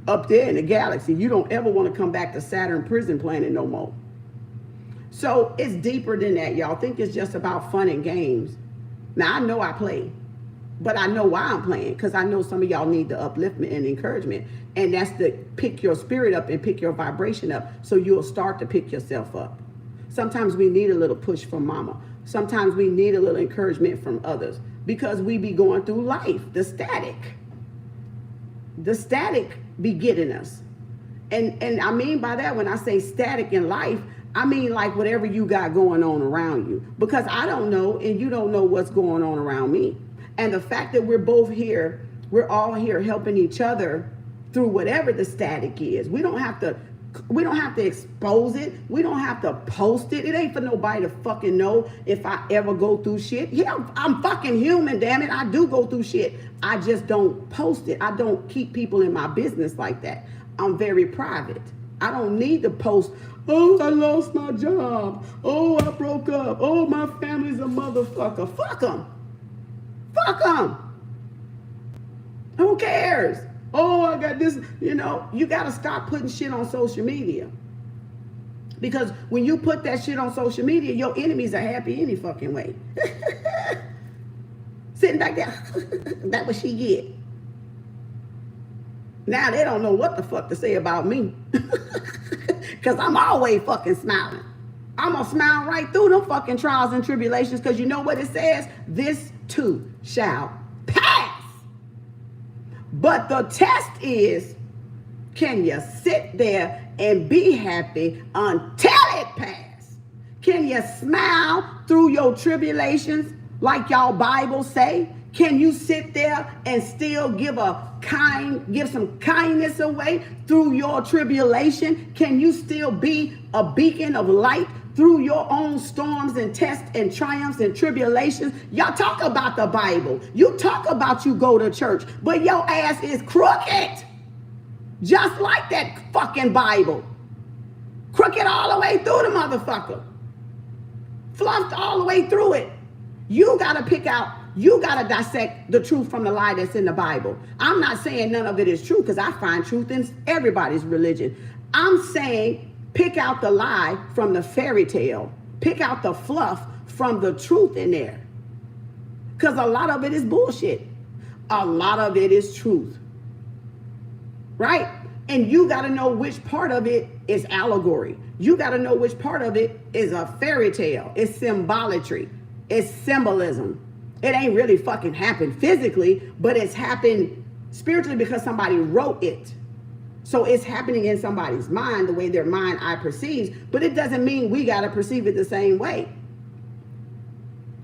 [SPEAKER 1] up there in the galaxy. You don't ever want to come back to Saturn prison planet no more. So it's deeper than that, y'all. Think it's just about fun and games. Now, I know I play, but I know why I'm playing, because I know some of y'all need the upliftment and encouragement. And that's to pick your spirit up and pick your vibration up, so you'll start to pick yourself up. Sometimes we need a little push from mama. Sometimes we need a little encouragement from others, because we be going through life, the static be getting us. And I mean by that, when I say static in life, I mean like whatever you got going on around you, because I don't know, and you don't know what's going on around me. And the fact that we're both here, we're all here helping each other through whatever the static is. We don't have to We don't have to expose it. We don't have to post it. It ain't for nobody to fucking know if I ever go through shit. Yeah, I'm fucking human, damn it. I do go through shit. I just don't post it. I don't keep people in my business like that. I'm very private. I don't need to post, oh, I lost my job. Oh, I broke up. Oh, my family's a motherfucker. Fuck them. Fuck them. Who cares? Oh, I got this. You know, you got to stop putting shit on social media. Because when you put that shit on social media, your enemies are happy any fucking way. Sitting back there, that's what she get. Now they don't know what the fuck to say about me. Because I'm always fucking smiling. I'm going to smile right through them fucking trials and tribulations, because you know what it says? This too shall pass. But the test is, can you sit there and be happy until it passes? Can you smile through your tribulations like y'all Bible say? Can you sit there and still give some kindness away through your tribulation? Can you still be a beacon of light through your own storms and tests and triumphs and tribulations? Y'all talk about the Bible. You talk about you go to church, but your ass is crooked. Just like that fucking Bible. Crooked all the way through the motherfucker. Fluffed all the way through it. You got to pick out. You got to dissect the truth from the lie that's in the Bible. I'm not saying none of it is true, because I find truth in everybody's religion. I'm saying pick out the lie from the fairy tale. Pick out the fluff from the truth in there. Because a lot of it is bullshit. A lot of it is truth. Right? And you got to know which part of it is allegory. You got to know which part of it is a fairy tale. It's symbolatry. It's symbolism. It ain't really fucking happened physically, but it's happened spiritually because somebody wrote it. So it's happening in somebody's mind, the way their mind eye perceives, but it doesn't mean we got to perceive it the same way.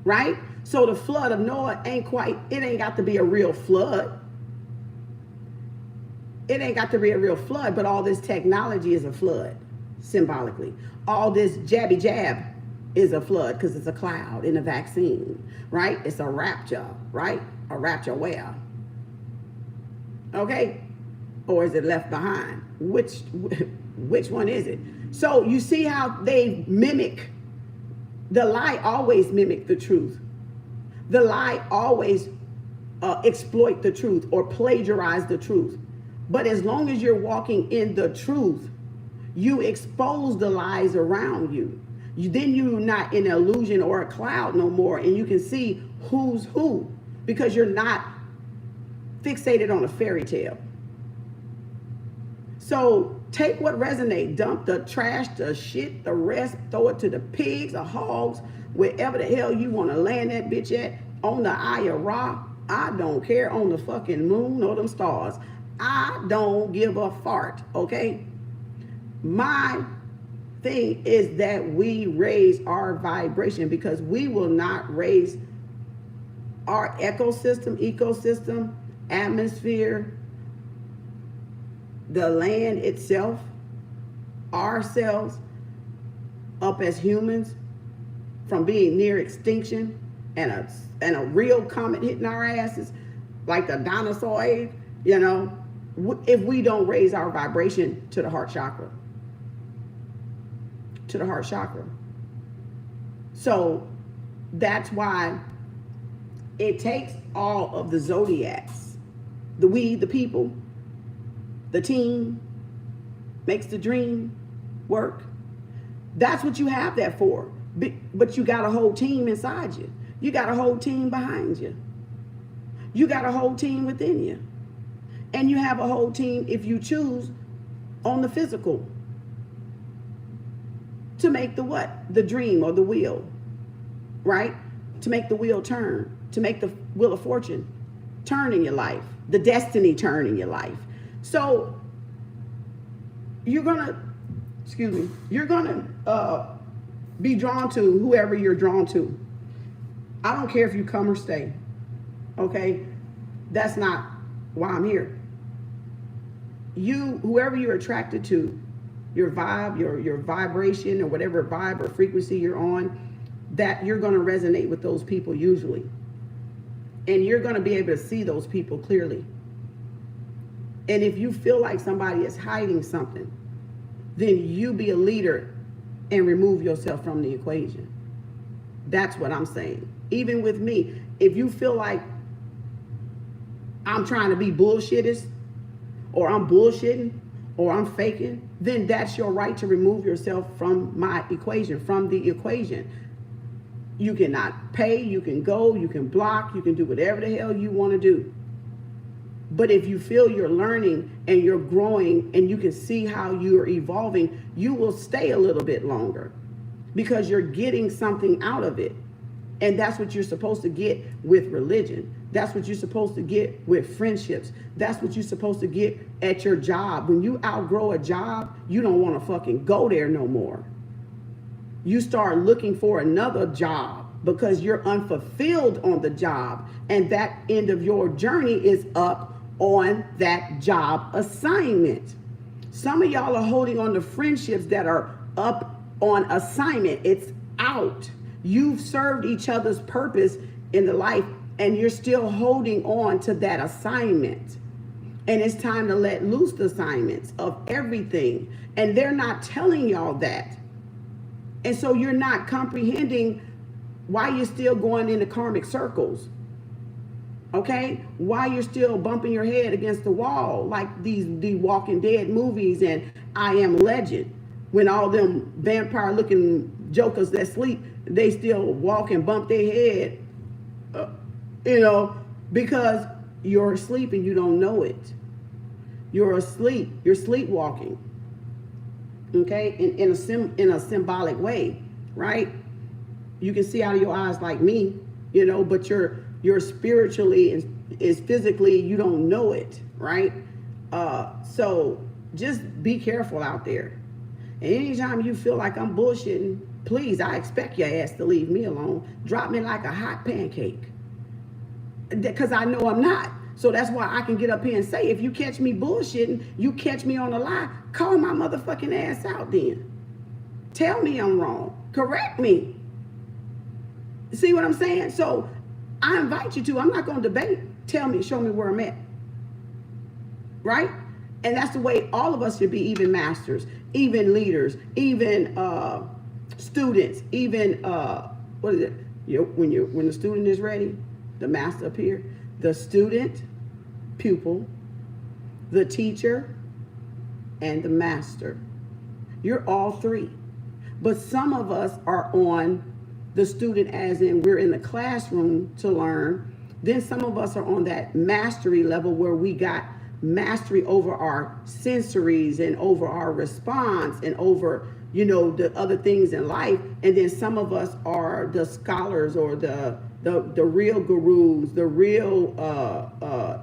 [SPEAKER 1] Right? So the flood of Noah ain't got to be a real flood. It ain't got to be a real flood, but all this technology is a flood, symbolically. All this jabby jab is a flood because it's a cloud in a vaccine, right? It's a rapture, right? A rapture where? Okay? Or is it left behind? Which one is it? So you see how they mimic, the lie always mimic the truth. The lie always exploit the truth or plagiarize the truth. But as long as you're walking in the truth, you expose the lies around you. Then you're not in an illusion or a cloud no more, and you can see who's who, because you're not fixated on a fairy tale. So take what resonates, dump the trash, the shit, the rest, throw it to the pigs, the hogs, wherever the hell you want to land that bitch at, on the eye of Ra. I don't care, on the fucking moon or them stars. I don't give a fart, okay? My thing is that we raise our vibration, because we will not raise our ecosystem, atmosphere, the land itself, ourselves up as humans from being near extinction and a real comet hitting our asses like the dinosaur age, you know, if we don't raise our vibration to the heart chakra. To the heart chakra. So that's why it takes all of the zodiacs, the we, the people, the team makes the dream work. That's what you have that for. But you got a whole team inside you. You got a whole team behind you. You got a whole team within you. And you have a whole team, if you choose, on the physical, to make the what? The dream or the wheel, right? To make the wheel turn, to make the wheel of fortune turn in your life, the destiny turn in your life. So you're gonna be drawn to whoever you're drawn to. I don't care if you come or stay, okay? That's not why I'm here. Whoever you're attracted to, vibe, your vibration, or whatever vibe or frequency you're on, that you're going to resonate with those people usually. And you're going to be able to see those people clearly. And if you feel like somebody is hiding something, then you be a leader and remove yourself from the equation. That's what I'm saying. Even with me, if you feel like I'm trying to be bullshitters, or I'm bullshitting, or I'm faking, then that's your right to remove yourself from my equation, from the equation. You cannot pay, you can go, you can block, you can do whatever the hell you want to do. But if you feel you're learning and you're growing and you can see how you're evolving, you will stay a little bit longer because you're getting something out of it. And that's what you're supposed to get with religion. That's what you're supposed to get with friendships. That's what you're supposed to get at your job. When you outgrow a job, you don't want to fucking go there no more. You start looking for another job because you're unfulfilled on the job. And that end of your journey is up on that job assignment. Some of y'all are holding on to friendships that are up on assignment. It's out. You've served each other's purpose in the life and you're still holding on to that assignment. And it's time to let loose the assignments of everything. And they're not telling y'all that. And so you're not comprehending why you're still going into karmic circles. Okay? Why you're still bumping your head against the wall like the Walking Dead movies and I Am Legend. When all them vampire looking jokers that sleep, they still walk and bump their head, because you're asleep and you don't know it. You're asleep. You're sleepwalking. Okay? In a symbolic way, right? You can see out of your eyes like me, but you're spiritually is physically, you don't know it, right? So just be careful out there. And anytime you feel like I'm bullshitting, please, I expect your ass to leave me alone. Drop me like a hot pancake. Because I know I'm not. So that's why I can get up here and say, if you catch me bullshitting, you catch me on a lie, call my motherfucking ass out then. Tell me I'm wrong. Correct me. See what I'm saying? So I invite you to. I'm not going to debate. Tell me, show me where I'm at. Right? And that's the way all of us should be, even masters, even leaders, even students, even, what is it? When the student is ready, the master up here, the student, pupil, the teacher, and the master. You're all three. But some of us are on the student as in we're in the classroom to learn. Then some of us are on that mastery level where we got mastery over our sensories and over our response and over, the other things in life. And then some of us are the scholars or the real gurus, the real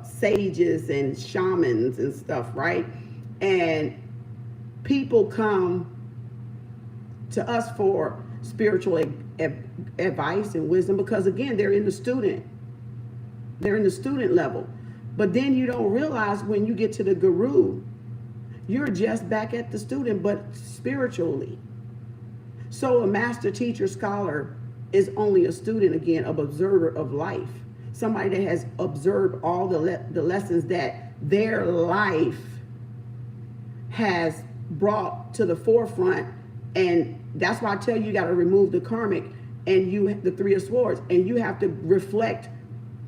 [SPEAKER 1] sages and shamans and stuff, right? And people come to us for spiritual advice and wisdom because, again, they're in the student level. But then you don't realize when you get to the guru, you're just back at the student, but spiritually. So a master teacher scholar is only a student, again, of observer of life. Somebody that has observed all the lessons that their life has brought to the forefront. And that's why I tell you got to remove the karmic and the Three of Swords. And you have to reflect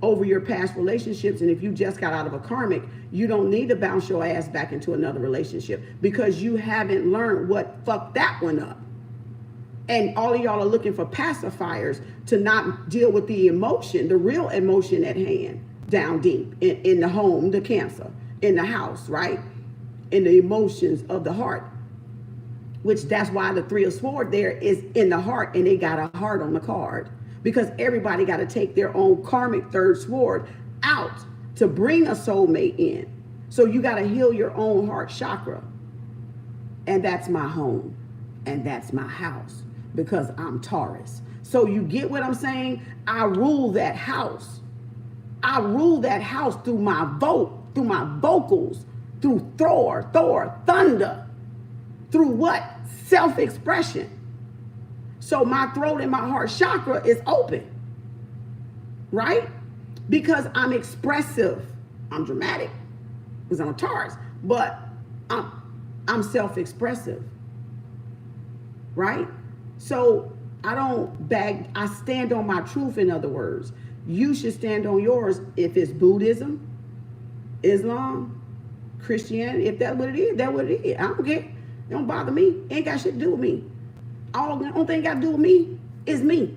[SPEAKER 1] over your past relationships. And if you just got out of a karmic, you don't need to bounce your ass back into another relationship because you haven't learned what fucked that one up. And all of y'all are looking for pacifiers to not deal with the emotion, the real emotion at hand, down deep in the home, the Cancer, in the house, right? In the emotions of the heart, which that's why the Three of Swords there is in the heart, and they got a heart on the card. Because everybody got to take their own karmic third sword out to bring a soulmate in. So you got to heal your own heart chakra. And that's my home. And that's my house. Because I'm Taurus. So you get what I'm saying? I rule that house. I rule that house through my vote, through my vocals, through Thor, thunder. Through what? Self-expression. So my throat and my heart chakra is open, right? Because I'm expressive. I'm dramatic because I'm a Taurus, but I'm self-expressive, right? So I don't beg, I stand on my truth, in other words. You should stand on yours if it's Buddhism, Islam, Christianity. If that's what it is, that's what it is. I don't care. It don't bother me. It ain't got shit to do with me. The only thing got to do with me is me.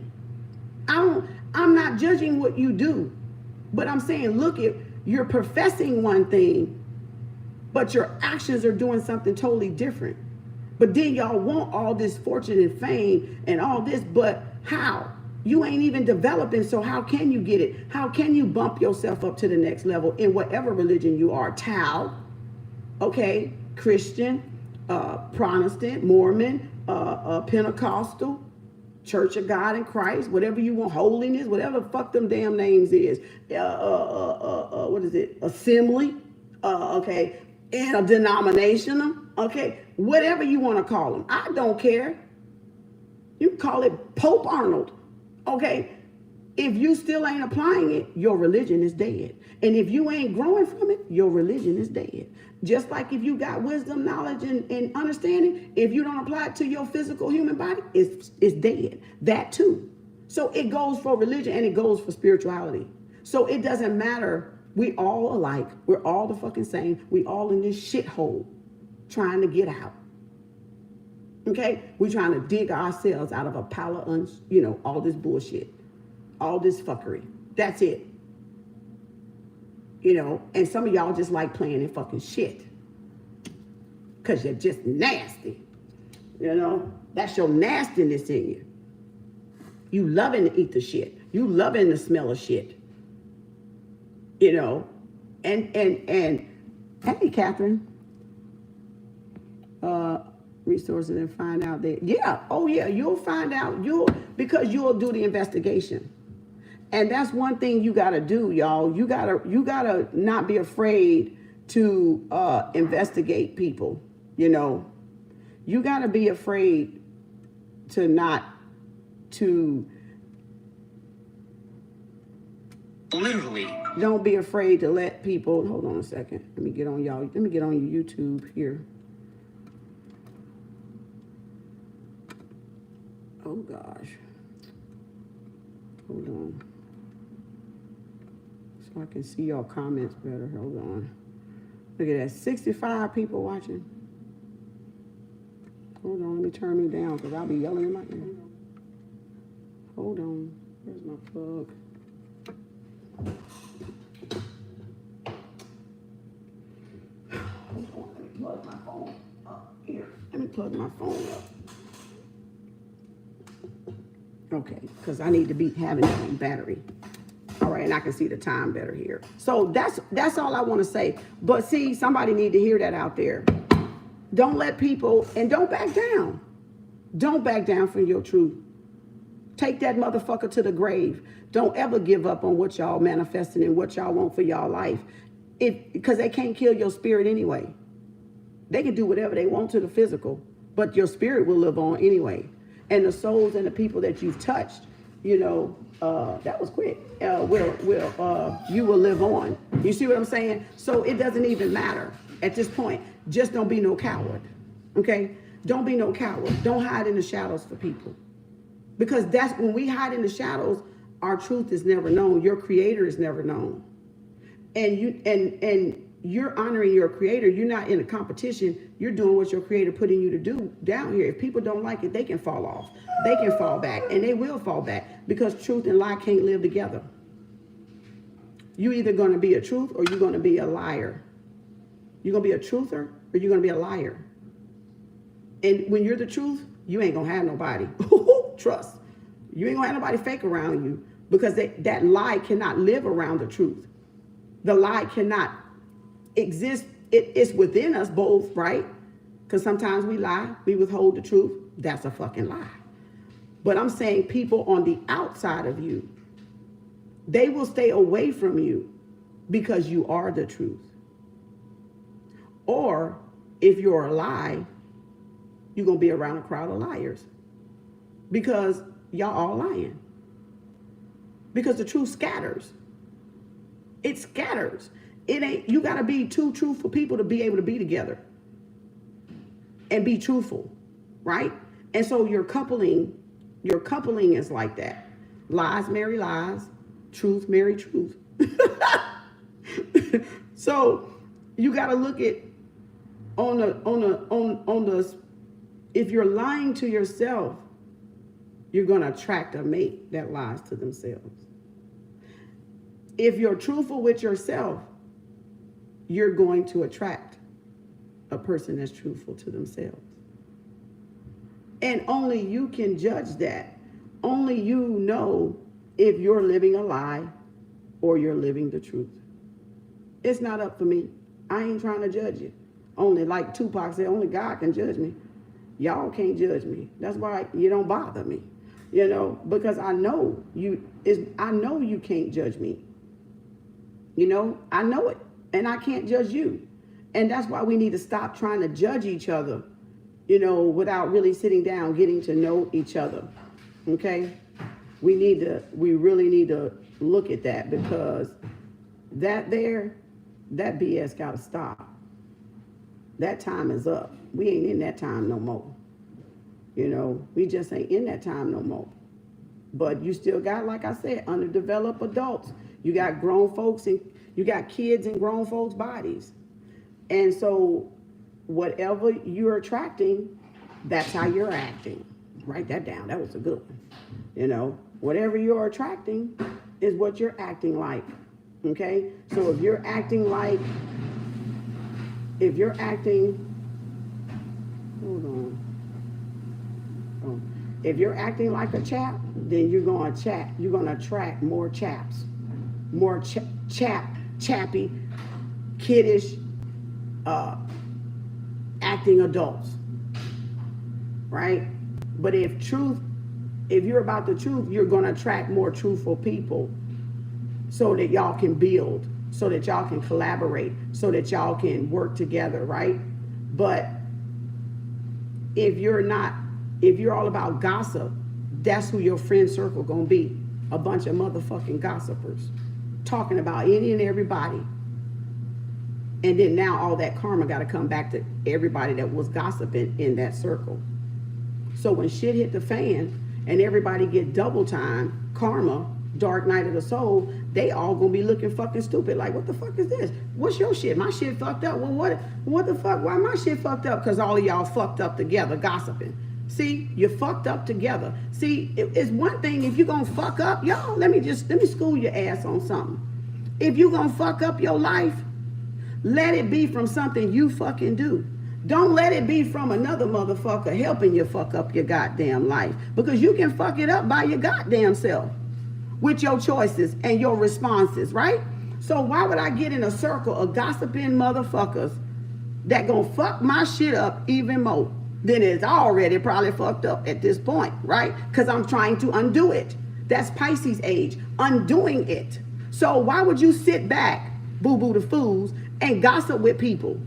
[SPEAKER 1] I'm not judging what you do, but I'm saying, look, if you're professing one thing, but your actions are doing something totally different. But then y'all want all this fortune and fame and all this, but how? You ain't even developing, so how can you get it? How can you bump yourself up to the next level in whatever religion you are? Tao, okay, Christian, Protestant, Mormon, Pentecostal, Church of God in Christ, whatever you want, holiness, whatever the fuck them damn names is. What is it? Assembly, okay, and a denominational, okay, whatever you want to call them. I don't care. You call it Pope Arnold, okay? If you still ain't applying it, your religion is dead. And if you ain't growing from it, your religion is dead. Just like if you got wisdom, knowledge, and understanding, if you don't apply it to your physical human body, it's dead. That too. So it goes for religion and it goes for spirituality. So it doesn't matter. We all alike. We're all the fucking same. We all in this shithole trying to get out. Okay? We're trying to dig ourselves out of a pile of, all this bullshit. All this fuckery. That's it. And some of y'all just like playing in fucking shit. Because you're just nasty. That's your nastiness in you. You loving to eat the shit. You loving the smell of shit. And hey, Catherine. Resources and find out that, you'll find out. Because you'll do the investigation. And that's one thing you gotta do, y'all. You gotta not be afraid to investigate people. You gotta be afraid to
[SPEAKER 2] literally.
[SPEAKER 1] Don't be afraid to let people. Hold on a second. Let me get on y'all. Let me get on your YouTube here. Oh gosh. Hold on. So I can see y'all comments better. Hold on. Look at that. 65 people watching. Hold on. Let me turn me down because I'll be yelling in my ear. Hold on. Where's my plug? Hold on. Let me plug my phone up here. Let me plug my phone up. Okay, because I need to be having it on battery. All right, and I can see the time better here. So that's all I want to say. But see, somebody need to hear that out there. Don't let people, and don't back down. Don't back down from your truth. Take that motherfucker to the grave. Don't ever give up on what y'all manifesting and what y'all want for y'all life. Because they can't kill your spirit anyway. They can do whatever they want to the physical, but your spirit will live on anyway. And the souls and the people that you've touched, that was quick, you will live on. You see what I'm saying? So it doesn't even matter at this point. Just don't be no coward, okay? Don't be no coward. Don't hide in the shadows for people. Because that's when we hide in the shadows, our truth is never known. Your creator is never known. And you're honoring your creator. You're not in a competition. You're doing what your creator put in you to do down here. If people don't like it, they can fall off. They can fall back, and they will fall back because truth and lie can't live together. You're either going to be a truth or you're going to be a liar. You're going to be a truther or you're going to be a liar. And when you're the truth, you ain't going to have nobody. Trust. You ain't going to have nobody fake around you because that lie cannot live around the truth. The lie cannot exist. It's within us both, right? Because sometimes we lie, we withhold the truth. That's a fucking lie. But I'm saying people on the outside of you, they will stay away from you because you are the truth. Or if you're a lie, you're going to be around a crowd of liars. Because y'all all lying. Because the truth scatters. It scatters. It ain't, you got to be two truthful people to be able to be together. And be truthful. Right? And so your coupling is like that. Lies marry lies. Truth marry truth. So you got to look at on the if you're lying to yourself, you're going to attract a mate that lies to themselves. If you're truthful with yourself, you're going to attract a person that's truthful to themselves. And only you can judge that. Only you know if you're living a lie or you're living the truth. It's not up for me. I ain't trying to judge you. Only, like Tupac said, only God can judge me. Y'all can't judge me. That's why you don't bother me. You know, because I know you can't judge me. You know, I know it. And I can't judge you. And that's why we need to stop trying to judge each other, you know, without really sitting down, getting to know each other. Okay? We really need to look at that, because that BS gotta stop. That time is up. We ain't in that time no more. You know, we just ain't in that time no more. But you still got, like I said, underdeveloped adults. You got grown folks and you got kids in grown folks' bodies. And so whatever you're attracting, that's how you're acting. Write that down. That was a good one. You know, whatever you're attracting is what you're acting like. Okay? So if you're acting, hold on. Oh. If you're acting like a chap, then you're going to attract more chaps. More chappy, kiddish, acting adults. Right? But if you're about the truth, you're going to attract more truthful people, so that y'all can build, so that y'all can collaborate, so that y'all can work together, right? But if you're all about gossip, that's who your friend circle gonna be. A bunch of motherfucking gossipers talking about any and everybody. And then now all that karma gotta come back to everybody that was gossiping in that circle. So when shit hit the fan and everybody get double time, karma, dark night of the soul, they all gonna be looking fucking stupid. Like, what the fuck is this? What's your shit? My shit fucked up. Well, what the fuck? Why my shit fucked up? Because all of y'all fucked up together, gossiping. See, you fucked up together. See, it's one thing if you gonna fuck up, y'all, let me school your ass on something. If you gonna fuck up your life, let it be from something you fucking do. Don't let it be from another motherfucker helping you fuck up your goddamn life. Because you can fuck it up by your goddamn self. With your choices and your responses, right? So why would I get in a circle of gossiping motherfuckers that gonna fuck my shit up even more than it's already probably fucked up at this point, right? Because I'm trying to undo it. That's Pisces age, undoing it. So why would you sit back, boo-boo the fools, and gossip with people?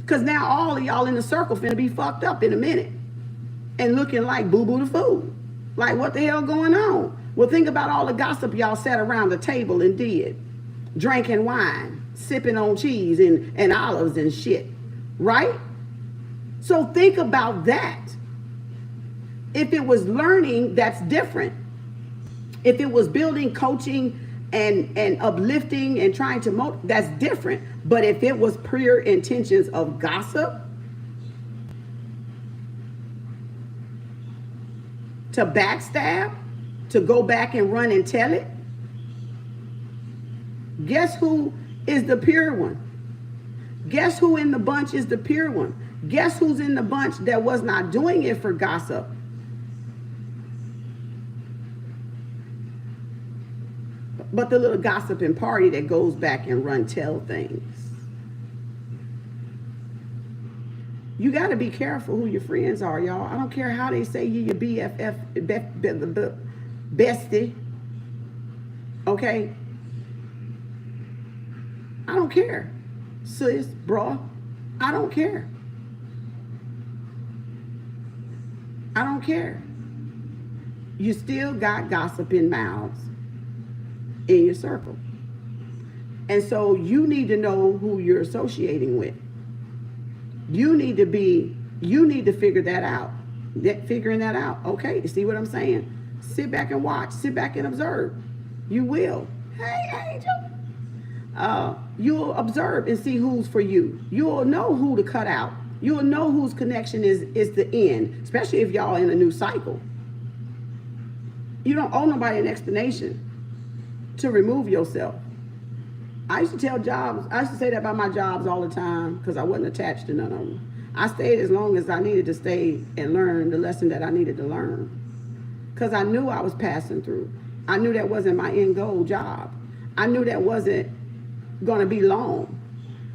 [SPEAKER 1] Because now all of y'all in the circle finna be fucked up in a minute and looking like boo-boo the fool. Like, what the hell going on? Well, think about all the gossip y'all sat around the table and did. Drinking wine, sipping on cheese and olives and shit. Right? So think about that. If it was learning, that's different. If it was building, coaching, and uplifting and trying to that's different. But if it was pure intentions of gossip, to backstab, to go back and run and tell it, guess who is the pure one? Guess who in the bunch is the pure one? Guess who's in the bunch that was not doing it for gossip? But the little gossiping party that goes back and tell things. You got to be careful who your friends are, y'all. I don't care how they say you your BFF, bestie. Okay? I don't care. Sis, bro, I don't care. I don't care. You still got gossiping mouths in your circle. And so you need to know who you're associating with. You need to figure that out. Figuring that out. Okay, you see what I'm saying? Sit back and watch. Sit back and observe. You will. Hey, Angel. You'll observe and see who's for you. You'll know who to cut out. You'll know whose connection is the end, especially if y'all in a new cycle. You don't owe nobody an explanation to remove yourself. I used to say that about my jobs all the time because I wasn't attached to none of them. I stayed as long as I needed to stay and learn the lesson that I needed to learn. Because I knew I was passing through. I knew that wasn't my end goal job. I knew that wasn't going to be long.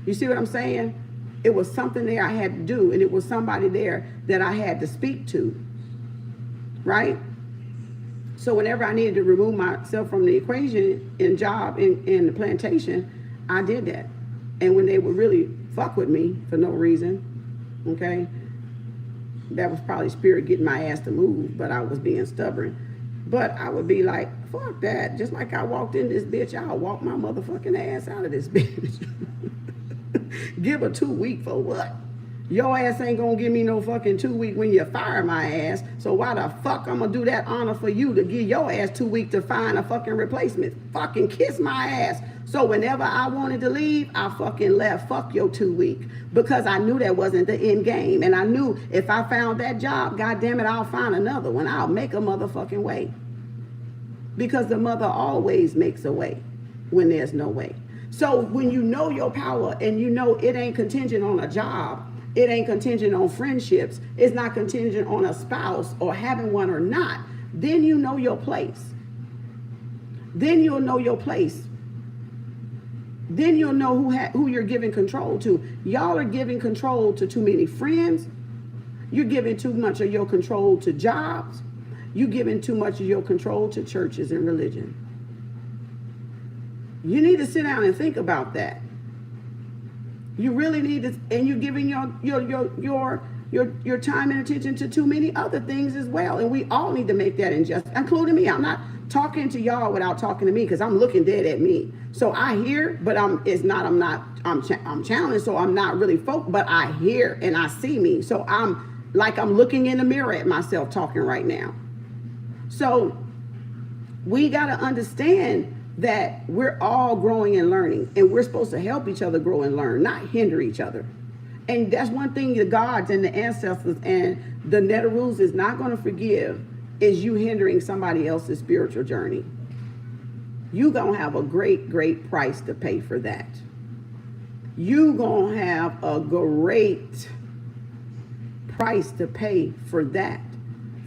[SPEAKER 1] You see what I'm saying? It was something there I had to do, and it was somebody there that I had to speak to. Right? So whenever I needed to remove myself from the equation in job in the plantation, I did that. And when they would really fuck with me for no reason, okay, that was probably spirit getting my ass to move, but I was being stubborn. But I would be like, fuck that. Just like I walked in this bitch, I'll walk my motherfucking ass out of this bitch. Give a 2 week for what? Your ass ain't gonna give me no fucking 2 week when you fire my ass. So why the fuck I'm gonna do that honor for you to give your ass 2 weeks to find a fucking replacement? Fucking kiss my ass. So whenever I wanted to leave, I fucking left. Fuck your 2 week. Because I knew that wasn't the end game. And I knew if I found that job, goddamn it, I'll find another one. I'll make a motherfucking way. Because the mother always makes a way when there's no way. So when you know your power and you know it ain't contingent on a job, it ain't contingent on friendships, it's not contingent on a spouse or having one or not, then you know your place. Then you'll know your place. Then you'll know who you're giving control to. Y'all are giving control to too many friends. You're giving too much of your control to jobs. You're giving too much of your control to churches and religion. You need to sit down and think about that. You really need to, and you're giving your time and attention to too many other things as well. And we all need to make that injustice, including me. I'm not talking to y'all without talking to me because I'm looking dead at me. So I hear, but I'm challenged. So I'm not really focused, but I hear and I see me. So I'm looking in the mirror at myself talking right now. So we got to understand that we're all growing and learning, and we're supposed to help each other grow and learn, not hinder each other. And that's one thing the gods and the ancestors and the Netarus is not going to forgive, is you hindering somebody else's spiritual journey. You going to have a great, great price to pay for that. You going to have a great price to pay for that,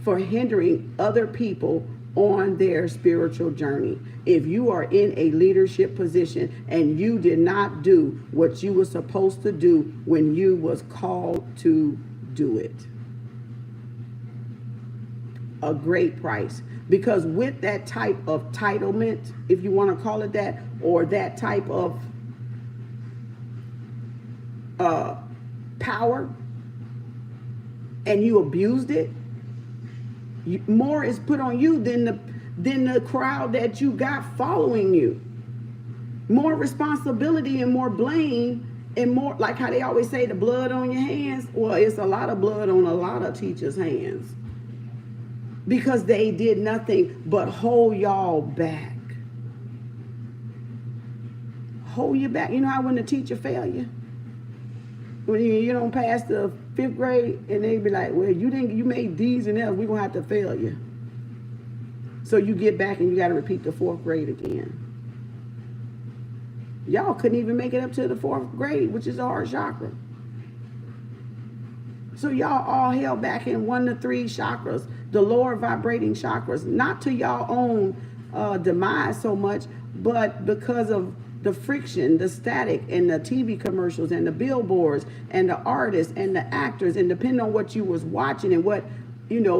[SPEAKER 1] for hindering other people on their spiritual journey. If you are in a leadership position and you did not do what you were supposed to do when you was called to do it. A great price. Because with that type of entitlement, if you want to call it that, or that type of power, and you abused it, more is put on you than the crowd that you got following you. More responsibility and more blame, and more, like how they always say, the blood on your hands. Well, it's a lot of blood on a lot of teachers' hands, because they did nothing but hold y'all back. Hold you back. You know how when the teacher fail you? When you don't pass the 5th grade, and they be like, well, you made D's and F's, we're going to have to fail you. So you get back and you got to repeat the 4th grade again. Y'all couldn't even make it up to the 4th grade, which is the heart chakra. So y'all all held back in 1 to 3 chakras, the lower vibrating chakras, not to y'all own demise so much, but because of the friction, the static, and the TV commercials, and the billboards, and the artists, and the actors, and depending on what you was watching and what,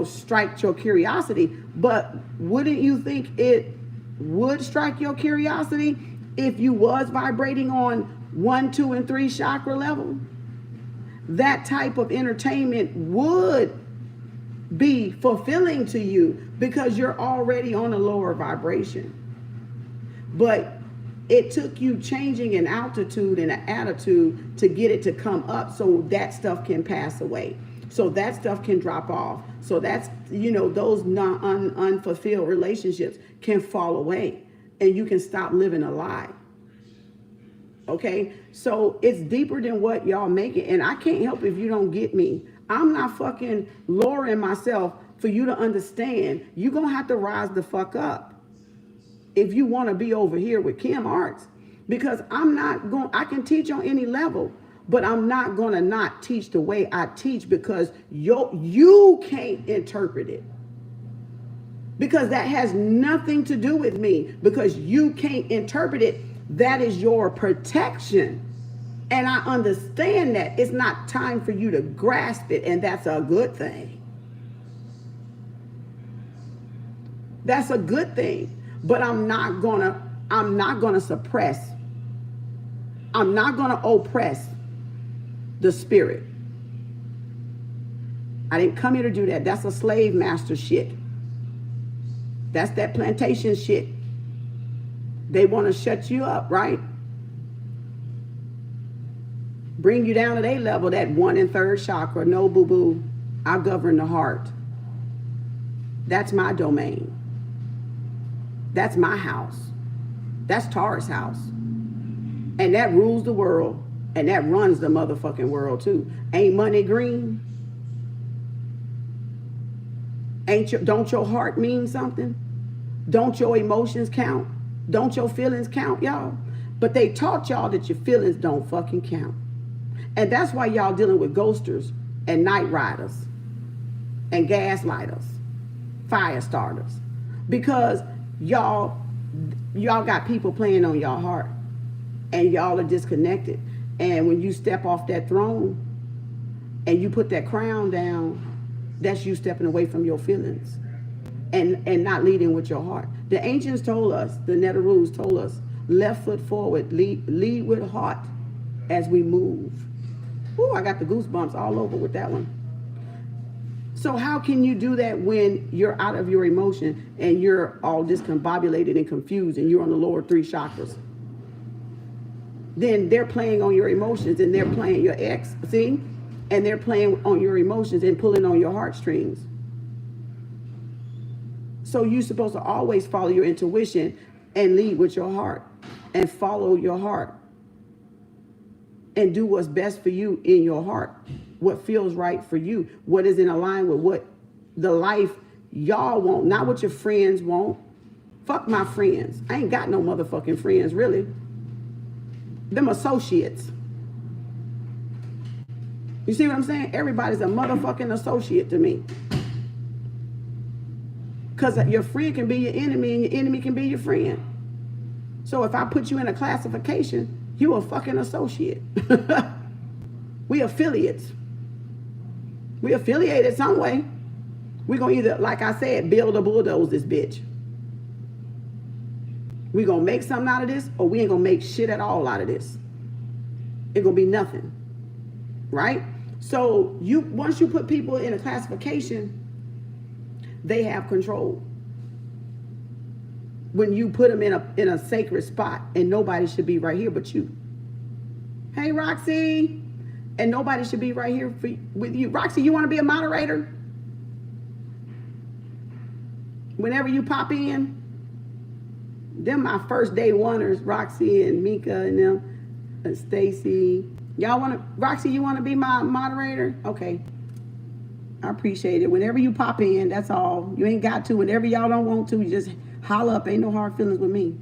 [SPEAKER 1] striked your curiosity. But wouldn't you think it would strike your curiosity if you was vibrating on 1, 2, and 3 chakra level? That type of entertainment would be fulfilling to you because you're already on a lower vibration. But it took you changing an altitude and an attitude to get it to come up so that stuff can pass away. So that stuff can drop off. So that's, those unfulfilled relationships can fall away and you can stop living a lie. Okay? So it's deeper than what y'all make it. And I can't help if you don't get me. I'm not fucking lowering myself for you to understand. You're going to have to rise the fuck up if you want to be over here with Kem Arts, because I can teach on any level, but I'm not going to not teach the way I teach because you can't interpret it. Because that has nothing to do with me, because you can't interpret it. That is your protection. And I understand that it's not time for you to grasp it, and that's a good thing. That's a good thing. But I'm not gonna suppress. I'm not gonna oppress the spirit. I didn't come here to do that. That's a slave master shit. That's that plantation shit. They want to shut you up, right? Bring you down to their level, that 1 and 3rd chakra. No, boo-boo. I govern the heart. That's my domain. That's my house. That's Taurus house. And that rules the world. And that runs the motherfucking world too. Ain't money green? Don't your heart mean something? Don't your emotions count? Don't your feelings count, y'all? But they taught y'all that your feelings don't fucking count. And that's why y'all dealing with ghosters and night riders and gaslighters, fire starters. Because y'all got people playing on your heart and y'all are disconnected. And when you step off that throne and you put that crown down, that's you stepping away from your feelings and not leading with your heart. The ancients told us, the Netherus told us, left foot forward, lead with heart as we move. Ooh, I got the goosebumps all over with that one. So how can you do that when you're out of your emotion and you're all discombobulated and confused and you're on the lower 3 chakras? Then they're playing on your emotions and they're playing your ex, see? And they're playing on your emotions and pulling on your heartstrings. So you're supposed to always follow your intuition and lead with your heart and follow your heart and do what's best for you in your heart. What feels right for you, what is in line with what the life y'all want, not what your friends want. Fuck my friends. I ain't got no motherfucking friends, really. Them associates. You see what I'm saying? Everybody's a motherfucking associate to me. Because your friend can be your enemy and your enemy can be your friend. So if I put you in a classification, you a fucking associate. We affiliates. We affiliated some way. We're going to either, like I said, build or bulldoze this bitch. We're going to make something out of this, or we ain't going to make shit at all out of this. It's going to be nothing. Right? So once you put people in a classification, they have control. When you put them in a sacred spot, and nobody should be right here but you. Hey, Roxy. And nobody should be right here with you. Roxy, you want to be a moderator? Whenever you pop in, them my first day oneers, Roxy and Mika and them, and Stacy. Y'all want to, Roxy, you want to be my moderator? Okay. I appreciate it. Whenever you pop in, that's all. You ain't got to. Whenever y'all don't want to, you just holler up. Ain't no hard feelings with me.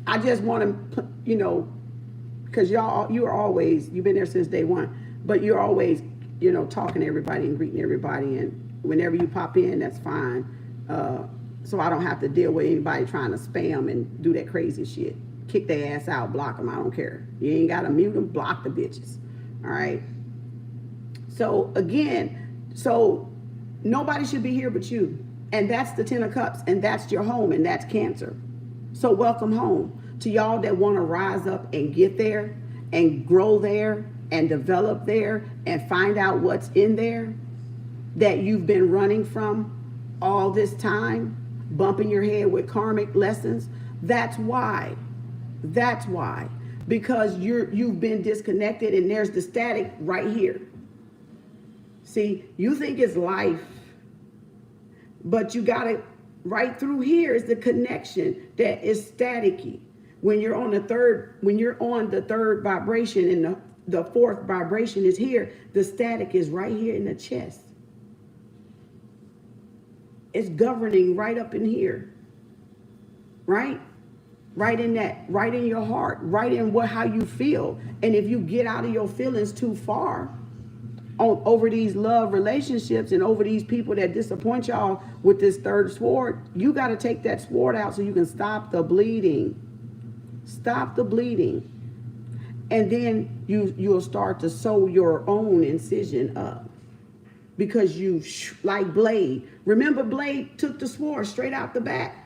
[SPEAKER 1] I just want to, because you've been there since day one, but you're always, talking to everybody and greeting everybody. And whenever you pop in, that's fine. So I don't have to deal with anybody trying to spam and do that crazy shit. Kick their ass out, block them. I don't care. You ain't got to mute them, block the bitches. All right. So again, nobody should be here but you. And that's the 10 of Cups, and that's your home, and that's Cancer. So welcome home. To y'all that want to rise up and get there and grow there and develop there and find out what's in there, that you've been running from all this time, bumping your head with karmic lessons. That's why. That's why. Because you've been disconnected, and there's the static right here. See, you think it's life, but you got it right through here is the connection that is staticky. When you're on the third vibration, and the fourth vibration is here, the static is right here in the chest. It's governing right up in here. Right? Right in that, right in your heart, right in how you feel. And if you get out of your feelings too far over these love relationships and over these people that disappoint y'all with this third sword, you got to take that sword out so you can stop the bleeding. Stop the bleeding. And then you'll start to sew your own incision up. Because you, like Blade. Remember Blade took the sword straight out the back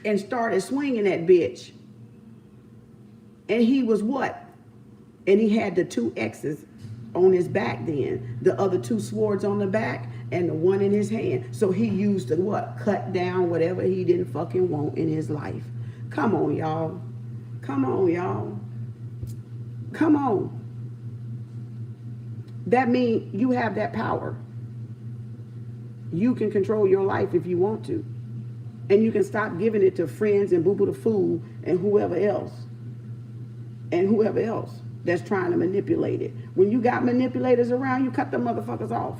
[SPEAKER 1] and started swinging that bitch. And he was what? And he had the 2 X's on his back then. The other 2 swords on the back and the one in his hand. So he used to what? Cut down whatever he didn't fucking want in his life. Come on, y'all. Come on, y'all. Come on. That means you have that power. You can control your life if you want to. And you can stop giving it to friends and boo-boo the fool and whoever else. And whoever else that's trying to manipulate it. When you got manipulators around, you cut them motherfuckers off.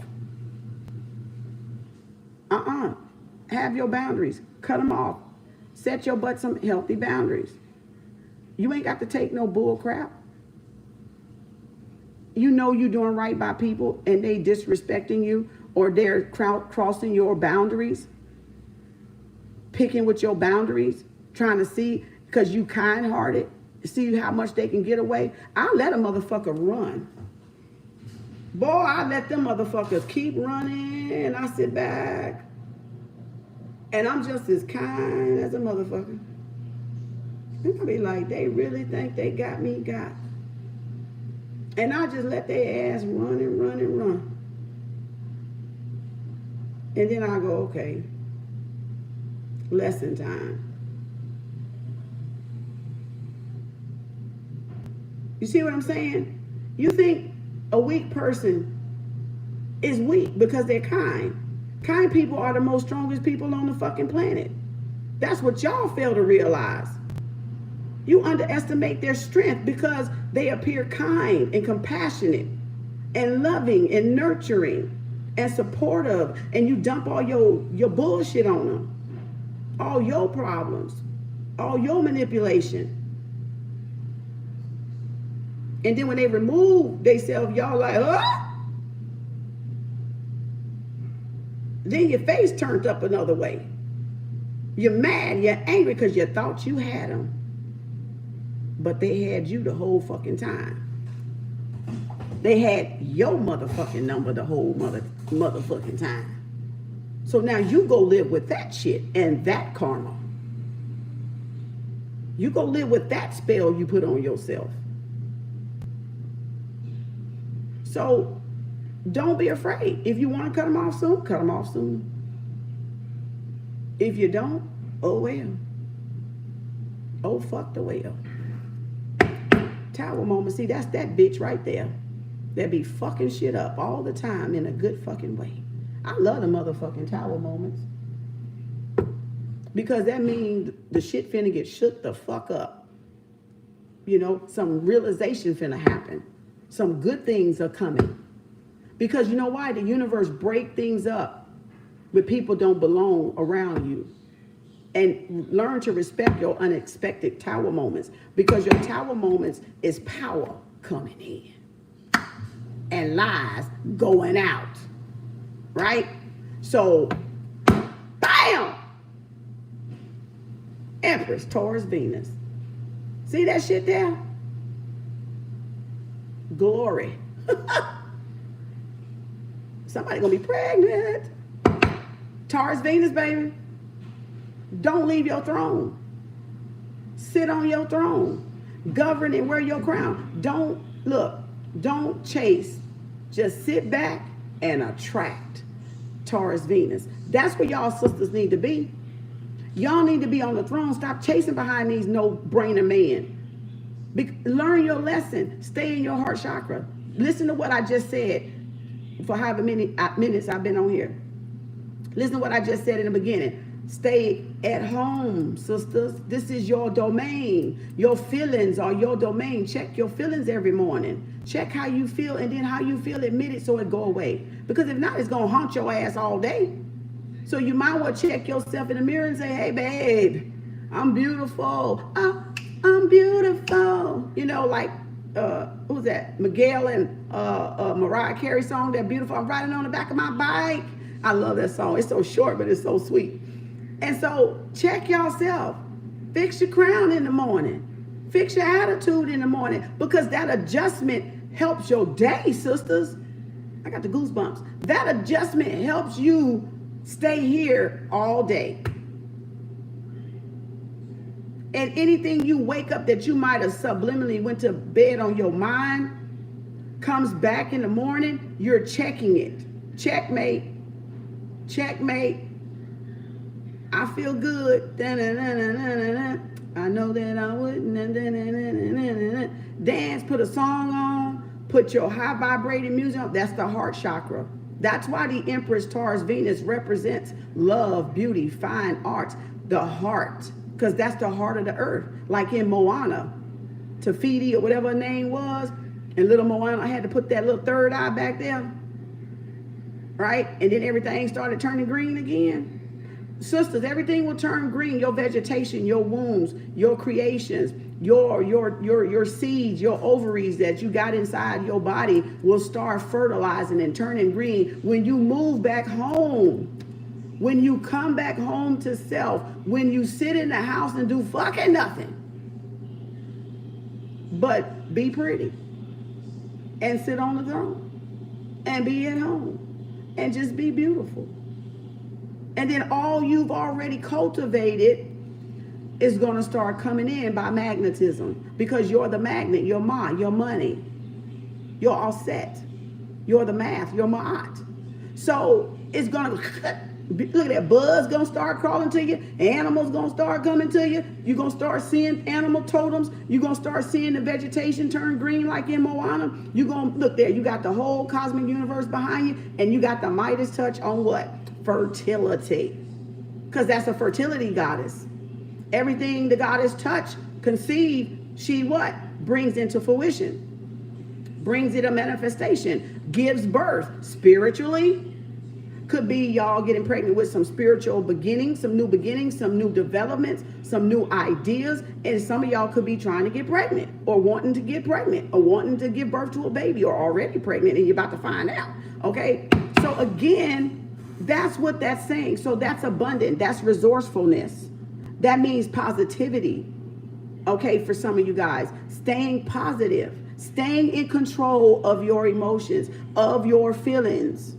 [SPEAKER 1] Have your boundaries. Cut them off. Set your butt some healthy boundaries. You ain't got to take no bull crap. You know you're doing right by people and they disrespecting you, or they're crossing your boundaries, picking with your boundaries, trying to see, because you kind-hearted, see how much they can get away. I let a motherfucker run. Boy, I let them motherfuckers keep running, and I sit back, and I'm just as kind as a motherfucker. And I be like, they really think they got me got. And I just let their ass run and run and run. And then I go, okay, lesson time. You see what I'm saying? You think a weak person is weak because they're kind. Kind people are the most strongest people on the fucking planet. That's what y'all fail to realize. You underestimate their strength because they appear kind and compassionate and loving and nurturing and supportive, and you dump all your bullshit on them, all your problems, all your manipulation. And then when they remove themselves, y'all like, huh? Then your face turned up another way. You're mad, you're angry because you thought you had them. But they had you the whole fucking time. They had your motherfucking number the whole motherfucking time. So now you go live with that shit and that karma. You go live with that spell you put on yourself. So don't be afraid. If you want to cut them off soon, cut them off soon. If you don't, oh well. Oh fuck the well. Tower moment. See, that's that bitch right there. That be fucking shit up all the time in a good fucking way. I love the motherfucking tower moments. Because that means the shit finna get shook the fuck up. You know, some realization finna happen. Some good things are coming. Because you know why? The universe break things up when people don't belong around you. And learn to respect your unexpected tower moments. Because your tower moments is power coming in. And lies going out. Right? So, bam! Empress, Taurus, Venus. See that shit there? Glory. Somebody gonna be pregnant. Taurus, Venus, baby. Don't leave your throne. Sit on your throne. Govern and wear your crown. Don't chase. Just sit back and attract Taurus Venus. That's where y'all sisters need to be. Y'all need to be on the throne. Stop chasing behind these no-brainer men. Learn your lesson. Stay in your heart chakra. Listen to what I just said for however many minutes I've been on here. Listen to what I just said in the beginning. Stay at home, sisters. This is your domain. Your feelings are your domain. Check your feelings every morning. Check how you feel, and then how you feel, admit it so it go away. Because if not, it's going to haunt your ass all day. So you might well check yourself in the mirror and say, hey, babe, I'm beautiful. I'm beautiful. You know, like, who's that? Miguel and Mariah Carey song, that beautiful. I'm riding on the back of my bike. I love that song. It's so short, but it's so sweet. And so check yourself. Fix your crown in the morning. Fix your attitude in the morning, because that adjustment helps your day, sisters. I got the goosebumps. That adjustment helps you stay here all day. And anything you wake up that you might have subliminally went to bed on your mind comes back in the morning, you're checking it. Checkmate. Checkmate. I feel good. I know that I wouldn't. Dance, put a song on, put your high vibrating music on. That's the heart chakra. That's why the Empress Taurus Venus represents love, beauty, fine arts, the heart, because that's the heart of the earth. Like in Moana, Tafiti or whatever her name was, and little Moana had to put that little third eye back there, right? And then everything started turning green again. Sisters, everything will turn green. Your vegetation, your wombs, your creations, your seeds, your ovaries that you got inside your body will start fertilizing and turning green when you move back home. When you come back home to self, when you sit in the house and do fucking nothing but be pretty and sit on the throne and be at home and just be beautiful. And then all you've already cultivated is going to start coming in by magnetism, because you're the magnet, your money, you're all set. You're the math, you're ma'at. So it's going to, look at that, bugs going to start crawling to you, animals going to start coming to you, you're going to start seeing animal totems, you're going to start seeing the vegetation turn green like in Moana. You're going to, look there, you got the whole cosmic universe behind you, and you got the Midas touch on what? Fertility, because that's a fertility goddess. Everything the goddess touch, conceive, she what? Brings into fruition, brings it a manifestation, gives birth spiritually. Could be y'all getting pregnant with some spiritual beginnings, some new developments, some new ideas. And some of y'all could be trying to get pregnant, or wanting to get pregnant, or wanting to give birth to a baby, or already pregnant and you're about to find out. Okay, so again, that's what that's saying. So that's abundant. That's resourcefulness. That means positivity. Okay, for some of you guys, staying positive, staying in control of your emotions, of your feelings,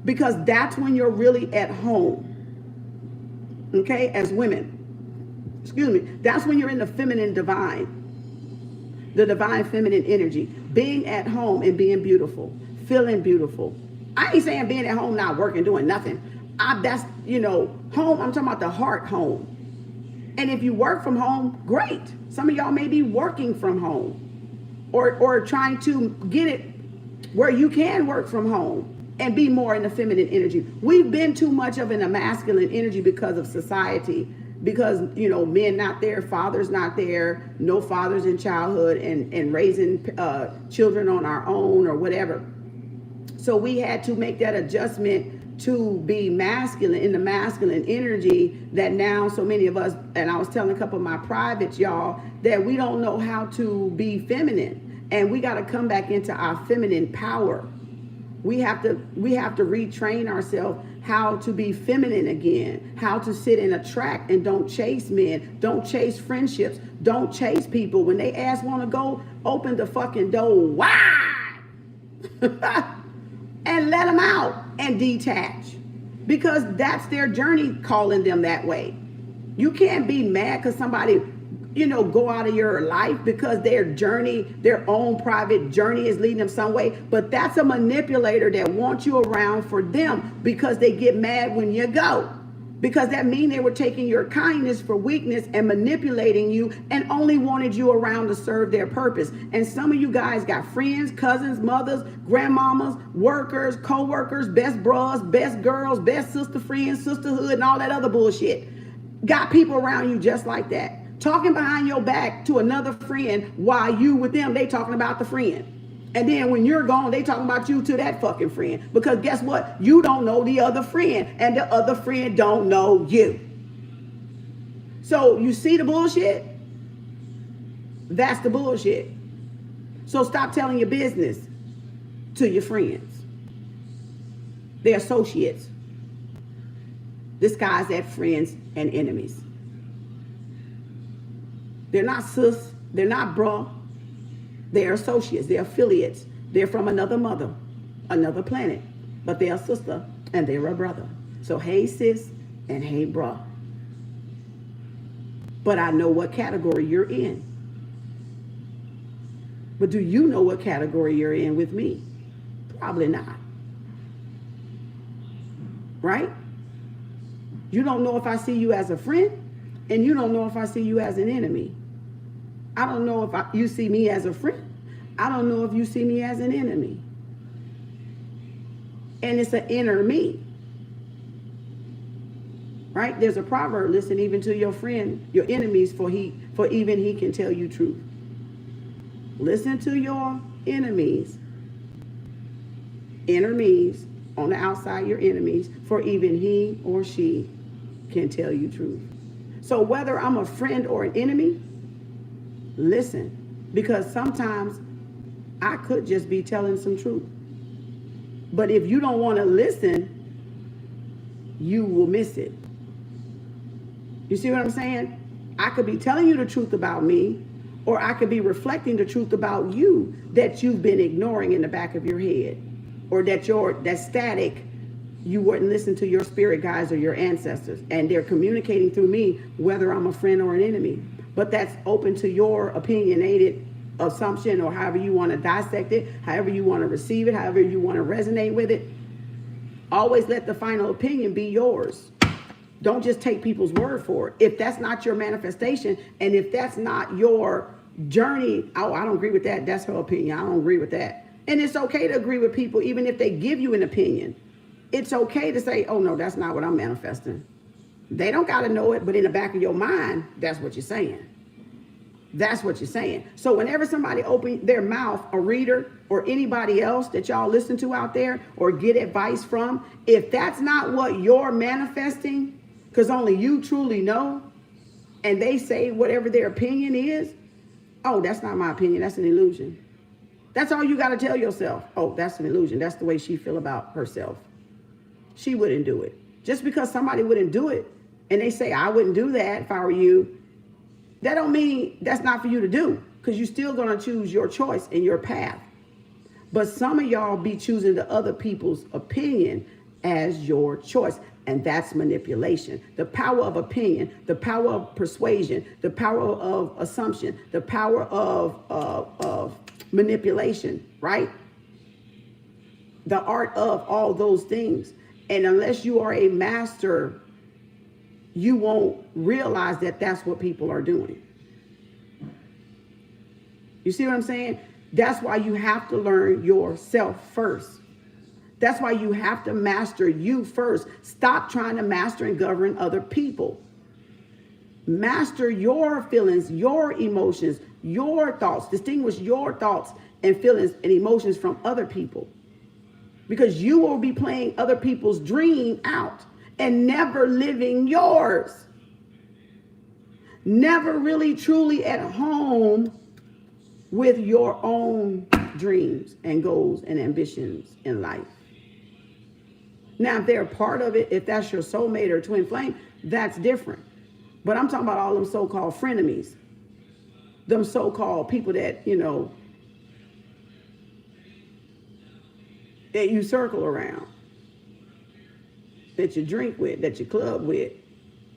[SPEAKER 1] because that's when you're really at home. Okay, as women, excuse me, that's when you're in the feminine divine, the divine feminine energy, being at home and being beautiful, feeling beautiful. I ain't saying being at home, not working, doing nothing. That's, you know, home, I'm talking about the heart home. And if you work from home, great. Some of y'all may be working from home, or trying to get it where you can work from home and be more in the feminine energy. We've been too much of in a masculine energy because of society, because, you know, men not there, fathers not there, no fathers in childhood, and raising children on our own or whatever. So we had to make that adjustment to be masculine, in the masculine energy, that now so many of us, and I was telling a couple of my privates, y'all, that we don't know how to be feminine, and we got to come back into our feminine power. We have to retrain ourselves how to be feminine again, how to sit and attract, and don't chase men, don't chase friendships, don't chase people. When they ask want to go, open the fucking door wide. And let them out and detach, because that's their journey calling them that way. You can't be mad because somebody go out of your life because their journey, their own private journey is leading them some way. But that's a manipulator that wants you around for them because they get mad when you go. Because that means they were taking your kindness for weakness and manipulating you and only wanted you around to serve their purpose. And some of you guys got friends, cousins, mothers, grandmamas, workers, co-workers, best bros, best girls, best sister friends, sisterhood, and all that other bullshit. Got people around you just like that. Talking behind your back to another friend while you with them, they talking about the friend. And then when you're gone, they talking about you to that fucking friend. Because guess what? You don't know the other friend. And the other friend don't know you. So you see the bullshit? That's the bullshit. So stop telling your business to your friends. They're associates. Disguised as friends and enemies. They're not sis. They're not bruh. They're associates. They're affiliates. They're from another mother, another planet. But they're a sister and they're a brother. So hey sis and hey bruh. But I know what category you're in. But do you know what category you're in with me? Probably not. Right? You don't know if I see you as a friend, and you don't know if I see you as an enemy. I don't know if you see me as a friend. I don't know if you see me as an enemy. And it's an inner me. Right? There's a proverb, listen even to your friend, your enemies, for even he can tell you truth. Listen to your enemies. Enemies, on the outside, your enemies, for even he or she can tell you truth. So whether I'm a friend or an enemy, listen, because sometimes I could just be telling some truth. But if you don't want to listen, you will miss it. You see what I'm saying? I could be telling you the truth about me, or I could be reflecting the truth about you that you've been ignoring in the back of your head, or that static, you wouldn't listen to your spirit guides or your ancestors, and they're communicating through me, whether I'm a friend or an enemy. But that's open to your opinionated assumption, or however you want to dissect it, however you want to receive it, however you want to resonate with it. Always let the final opinion be yours. Don't just take people's word for it. If that's not your manifestation, and if that's not your journey, oh, I don't agree with that. That's her opinion. I don't agree with that. And it's okay to agree with people, even if they give you an opinion. It's okay to say, oh, no, that's not what I'm manifesting. They don't got to know it, but in the back of your mind, that's what you're saying. That's what you're saying. So whenever somebody opens their mouth, a reader or anybody else that y'all listen to out there or get advice from, if that's not what you're manifesting, because only you truly know, and they say whatever their opinion is, oh, that's not my opinion. That's an illusion. That's all you got to tell yourself. Oh, that's an illusion. That's the way she feel about herself. She wouldn't do it. Just because somebody wouldn't do it and they say, I wouldn't do that if I were you, that don't mean that's not for you to do, because you're still going to choose your choice and your path. But some of y'all be choosing the other people's opinion as your choice. And that's manipulation. The power of opinion, the power of persuasion, the power of assumption, the power of manipulation, right? The art of all those things. And unless you are a master, you won't realize that that's what people are doing. You see what I'm saying? That's why you have to learn yourself first. That's why you have to master you first. Stop trying to master and govern other people. Master your feelings, your emotions, your thoughts. Distinguish your thoughts and feelings and emotions from other people. Because you will be playing other people's dream out and never living yours. Never really truly at home with your own dreams and goals and ambitions in life. Now, if they're a part of it, if that's your soulmate or twin flame, that's different. But I'm talking about all them so-called frenemies. Them so-called people that, that you circle around. That you drink with, that you club with,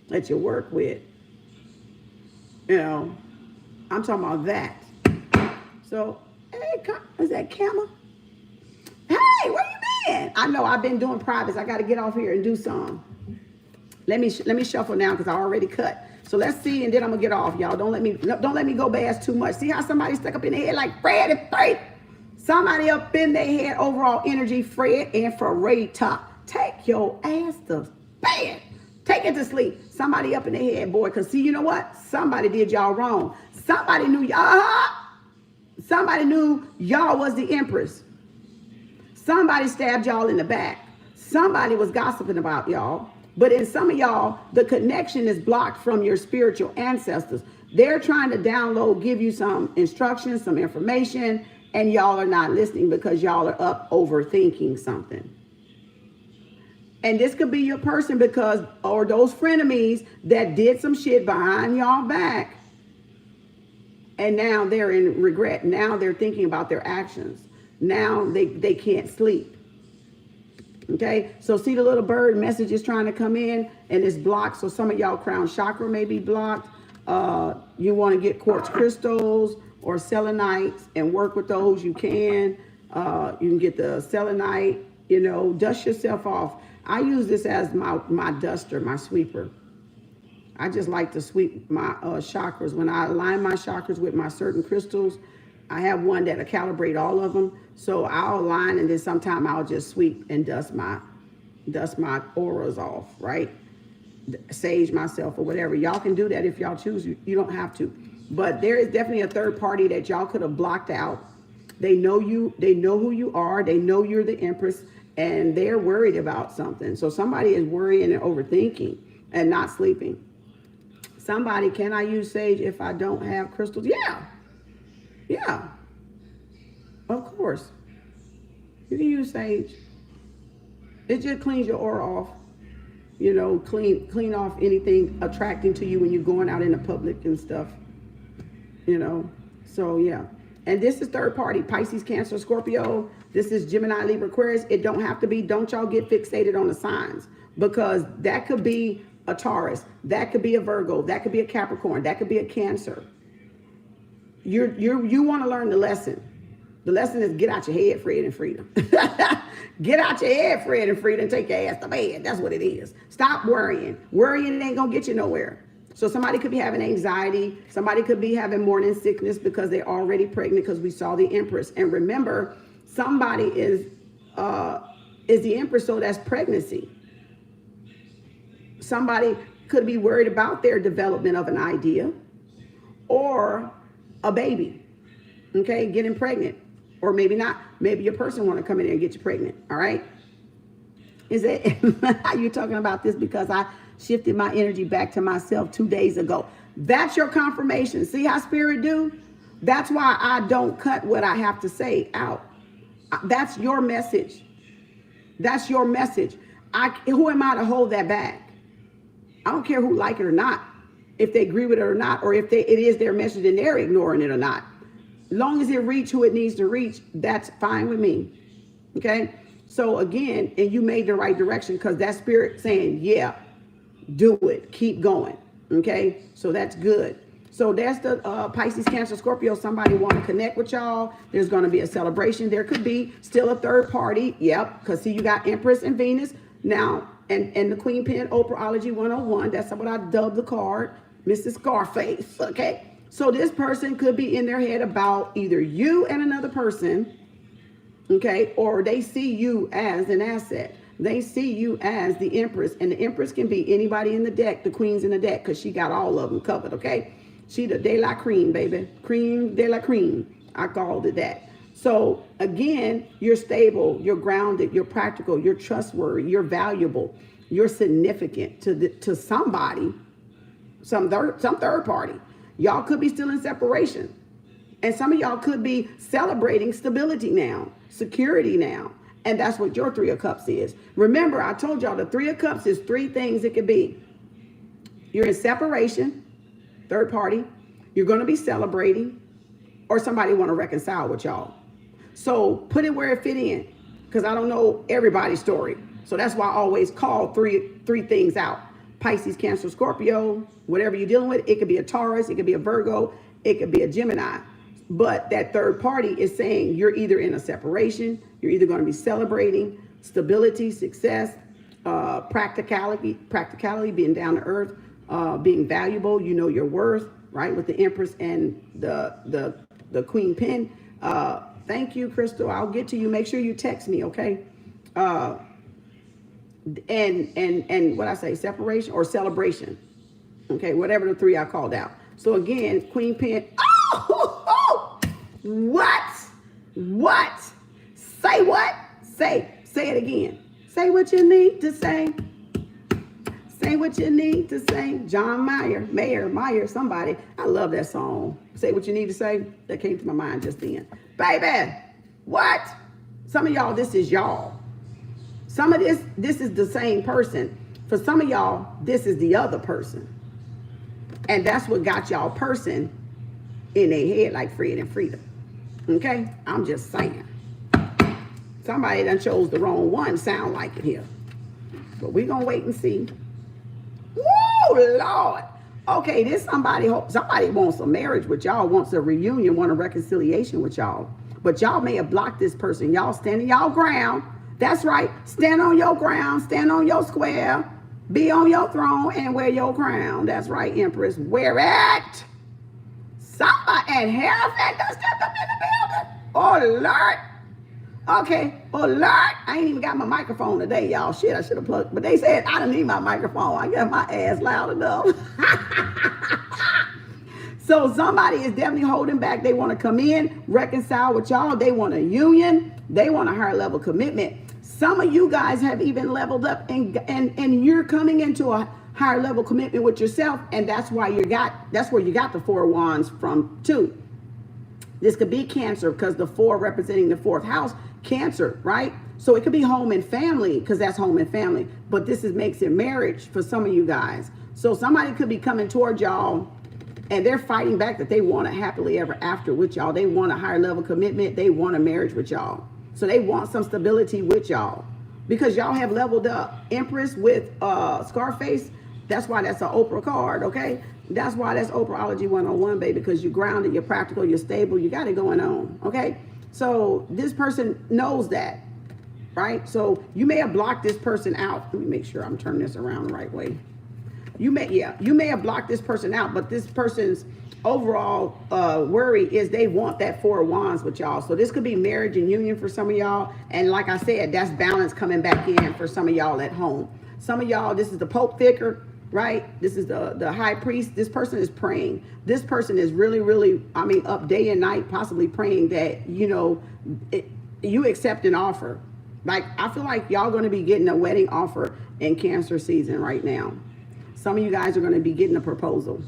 [SPEAKER 1] that you work with. I'm talking about that. So, hey, is that Kem? Hey, where you been? I know I've been doing privates. I got to get off here and do some. Let me shuffle now because I already cut. So let's see, and then I'm gonna get off, y'all. Don't let me go bass too much. See how somebody stuck up in the head like Fred and Fred? Somebody up in their head, overall energy, Fred and Ferrata. Take your ass to bed. Take it to sleep. Somebody up in their head, boy. Because see, you know what? Somebody did y'all wrong. Somebody knew y'all. Somebody knew y'all was the Empress. Somebody stabbed y'all in the back. Somebody was gossiping about y'all. But in some of y'all, the connection is blocked from your spiritual ancestors. They're trying to download, give you some instructions, some information, and y'all are not listening because y'all are up overthinking something. And this could be your person because, or those frenemies that did some shit behind y'all back. And now they're in regret. Now they're thinking about their actions. Now they can't sleep. Okay, so see the little bird message is trying to come in and it's blocked. So some of y'all crown chakra may be blocked. You want to get quartz crystals or selenites and work with those. You can get the selenite, dust yourself off. I use this as my duster, my sweeper. I just like to sweep my chakras. When I align my chakras with my certain crystals, I have one that'll calibrate all of them. So I'll align and then sometime I'll just sweep and dust my auras off, right? Sage myself or whatever. Y'all can do that if y'all choose. You don't have to. But there is definitely a third party that y'all could have blocked out. They know you. They know who you are. They know you're the Empress and they're worried about something. So somebody is worrying and overthinking and not sleeping. Somebody, can I use sage if I don't have crystals? Yeah. Yeah, of course. You can use sage. It just cleans your aura off. Clean off anything attracting to you when you're going out in the public and stuff. So yeah. And this is third party, Pisces, Cancer, Scorpio. This is Gemini, Libra, Aquarius. It don't have to be. Don't y'all get fixated on the signs because that could be a Taurus. That could be a Virgo. That could be a Capricorn. That could be a Cancer. You want to learn the lesson. The lesson is get out your head, Fred and Freedom. Get out your head, Fred and Freedom, and take your ass to bed. That's what it is. Stop worrying. Worrying ain't going to get you nowhere. So somebody could be having anxiety. Somebody could be having morning sickness because they're already pregnant because we saw the Empress. And remember, somebody is the Empress, so that's pregnancy. Somebody could be worried about their development of an idea or a baby, okay, getting pregnant, or maybe not. Maybe your person want to come in there and get you pregnant. All right. Is it? You're talking about this because I shifted my energy back to myself 2 days ago. That's your confirmation. See how spirit do? That's why I don't cut what I have to say out. That's your message. That's your message. Who am I to hold that back? I don't care who like it or not. If they agree with it or not, or if it is their message and they're ignoring it or not. As long as it reach who it needs to reach, that's fine with me. Okay? So again, and you made the right direction because that spirit saying, yeah, do it. Keep going. Okay? So that's good. So that's the Pisces, Cancer, Scorpio. Somebody want to connect with y'all. There's going to be a celebration. There could be still a third party. Yep. Because see, you got Empress and Venus. Now, and the Queen Pen, Oprahology 101. That's what I dubbed the card. Mrs. Scarface, okay? So this person could be in their head about either you and another person, okay? Or they see you as an asset. They see you as the Empress, and the Empress can be anybody in the deck, the Queen's in the deck, because she got all of them covered, okay? She the de la cream, baby. Cream de la cream. I called it that. So again, you're stable, you're grounded, you're practical, you're trustworthy, you're valuable, you're significant to somebody. Some third party. Y'all could be still in separation. And some of y'all could be celebrating stability now, security now. And that's what your Three of Cups is. Remember, I told y'all the Three of Cups is three things it could be. You're in separation, third party. You're going to be celebrating, or somebody want to reconcile with y'all. So put it where it fit in, because I don't know everybody's story. So that's why I always call three things out. Pisces, Cancer, Scorpio, whatever you're dealing with. It could be a Taurus. It could be a Virgo. It could be a Gemini. But that third party is saying you're either in a separation, you're either going to be celebrating stability, success, practicality, being down to earth, being valuable, you know your worth, right? With the Empress and the Queen Pen. Thank you, Crystal. I'll get to you. Make sure you text me, okay? And what I say, separation or celebration. Okay, whatever the three I called out. So again, Queen Pen. Oh, what? What? Say what? Say it again. Say what you need to say. Say what you need to say. John Mayer, somebody. I love that song. Say what you need to say. That came to my mind just then. Baby, what? Some of y'all, this is y'all. Some of this is the same person. For some of y'all, this is the other person. And that's what got y'all person in their head like Fred and Frida. Okay? I'm just saying. Somebody done chose the wrong one, sound like it here. But we're going to wait and see. Woo, Lord. Okay, this somebody wants a marriage with y'all, wants a reunion, want a reconciliation with y'all. But y'all may have blocked this person. Y'all standing y'all ground. That's right. Stand on your ground. Stand on your square. Be on your throne and wear your crown. That's right, Empress. Wear it. Somebody and Hierophant done stepped up in the building. Oh, Lord. Okay. Oh, Lord. I ain't even got my microphone today, y'all. Shit, I should have plugged. But they said I didn't need my microphone. I got my ass loud enough. So somebody is definitely holding back. They want to come in, reconcile with y'all. They want a union. They want a higher level commitment. Some of you guys have even leveled up and you're coming into a higher level commitment with yourself. And that's why that's where you got the 4 of Wands from too. This could be Cancer because the 4 representing the 4th house, Cancer, right? So it could be home and family because that's home and family. But this makes it marriage for some of you guys. So somebody could be coming toward y'all and they're fighting back that they want a happily ever after with y'all. They want a higher level commitment. They want a marriage with y'all. So they want some stability with y'all because y'all have leveled up. Empress with Scarface, that's why that's an Oprah card, okay? That's why that's Oprahology 101, baby, because you're grounded, you're practical, you're stable, you got it going on, okay? So this person knows that, right? So you may have blocked this person out. Let me make sure I'm turning this around the right way. You may have blocked this person out, but this person's overall worry is they want that 4 of Wands with y'all. So this could be marriage and union for some of y'all. And like I said, that's balance coming back in for some of y'all at home. Some of y'all, this is the Pope Vicar, right? This is the High Priest. This person is praying. This person is really, really, up day and night, possibly praying that, you accept an offer. Like, I feel like y'all going to be getting a wedding offer in Cancer season right now. Some of you guys are going to be getting a proposal.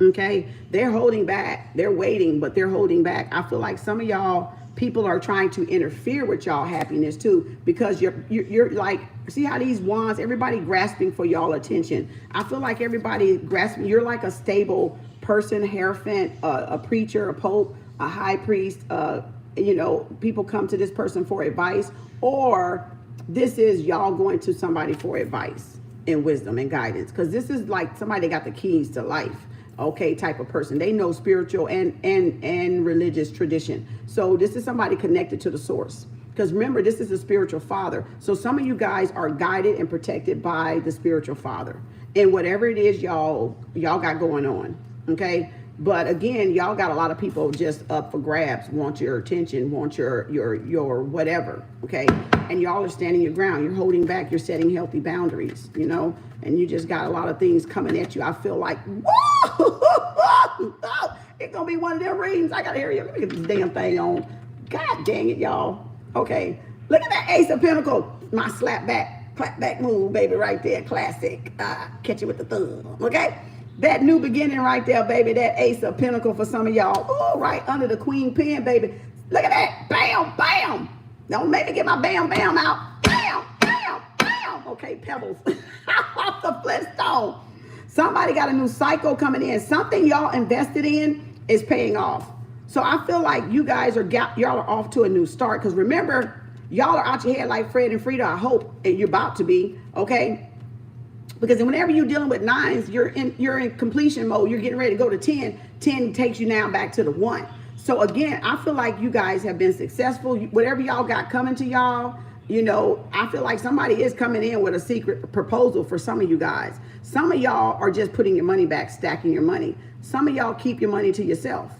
[SPEAKER 1] Okay, they're holding back. They're waiting, but they're holding back. I feel like some of y'all people are trying to interfere with y'all happiness too, because you're like, see how these wands, everybody grasping for y'all attention. I feel like everybody grasping. You're like a stable person, Hierophant, a preacher, a pope, a high priest. People come to this person for advice, or this is y'all going to somebody for advice and wisdom and guidance, because this is like somebody that got the keys to life. Okay, type of person. They know spiritual and religious tradition. So this is somebody connected to the source. Because remember, this is a spiritual father. So some of you guys are guided and protected by the spiritual father. And whatever it is y'all got going on. Okay. But again, y'all got a lot of people just up for grabs, want your attention, want your whatever. Okay. And y'all are standing your ground. You're holding back. You're setting healthy boundaries, and you just got a lot of things coming at you. I feel like, whoa, it's going to be one of them readings. I got to hear you. Let me get this damn thing on. God dang it, y'all. Okay. Look at that Ace of Pentacles. My clap back move, baby, right there. Classic. Catch you with the thumb. Okay. That new beginning right there, baby. That Ace of Pentacles for some of y'all. Oh, right under the Queen Pen, baby. Look at that. Bam, bam. Don't make me get my bam, bam out. Bam, bam, bam. Okay, pebbles. Off the Flintstone. Somebody got a new cycle coming in. Something y'all invested in is paying off. So I feel like you guys y'all are off to a new start. Because remember, y'all are out your head like Fred and Frida, I hope, and you're about to be, okay? Because whenever you're dealing with 9s, you're in completion mode. You're getting ready to go to 10. 10 takes you now back to the 1. So again, I feel like you guys have been successful. Whatever y'all got coming to y'all, you know, I feel like somebody is coming in with a secret proposal for some of you guys. Some of y'all are just putting your money back, stacking your money. Some of y'all keep your money to yourself.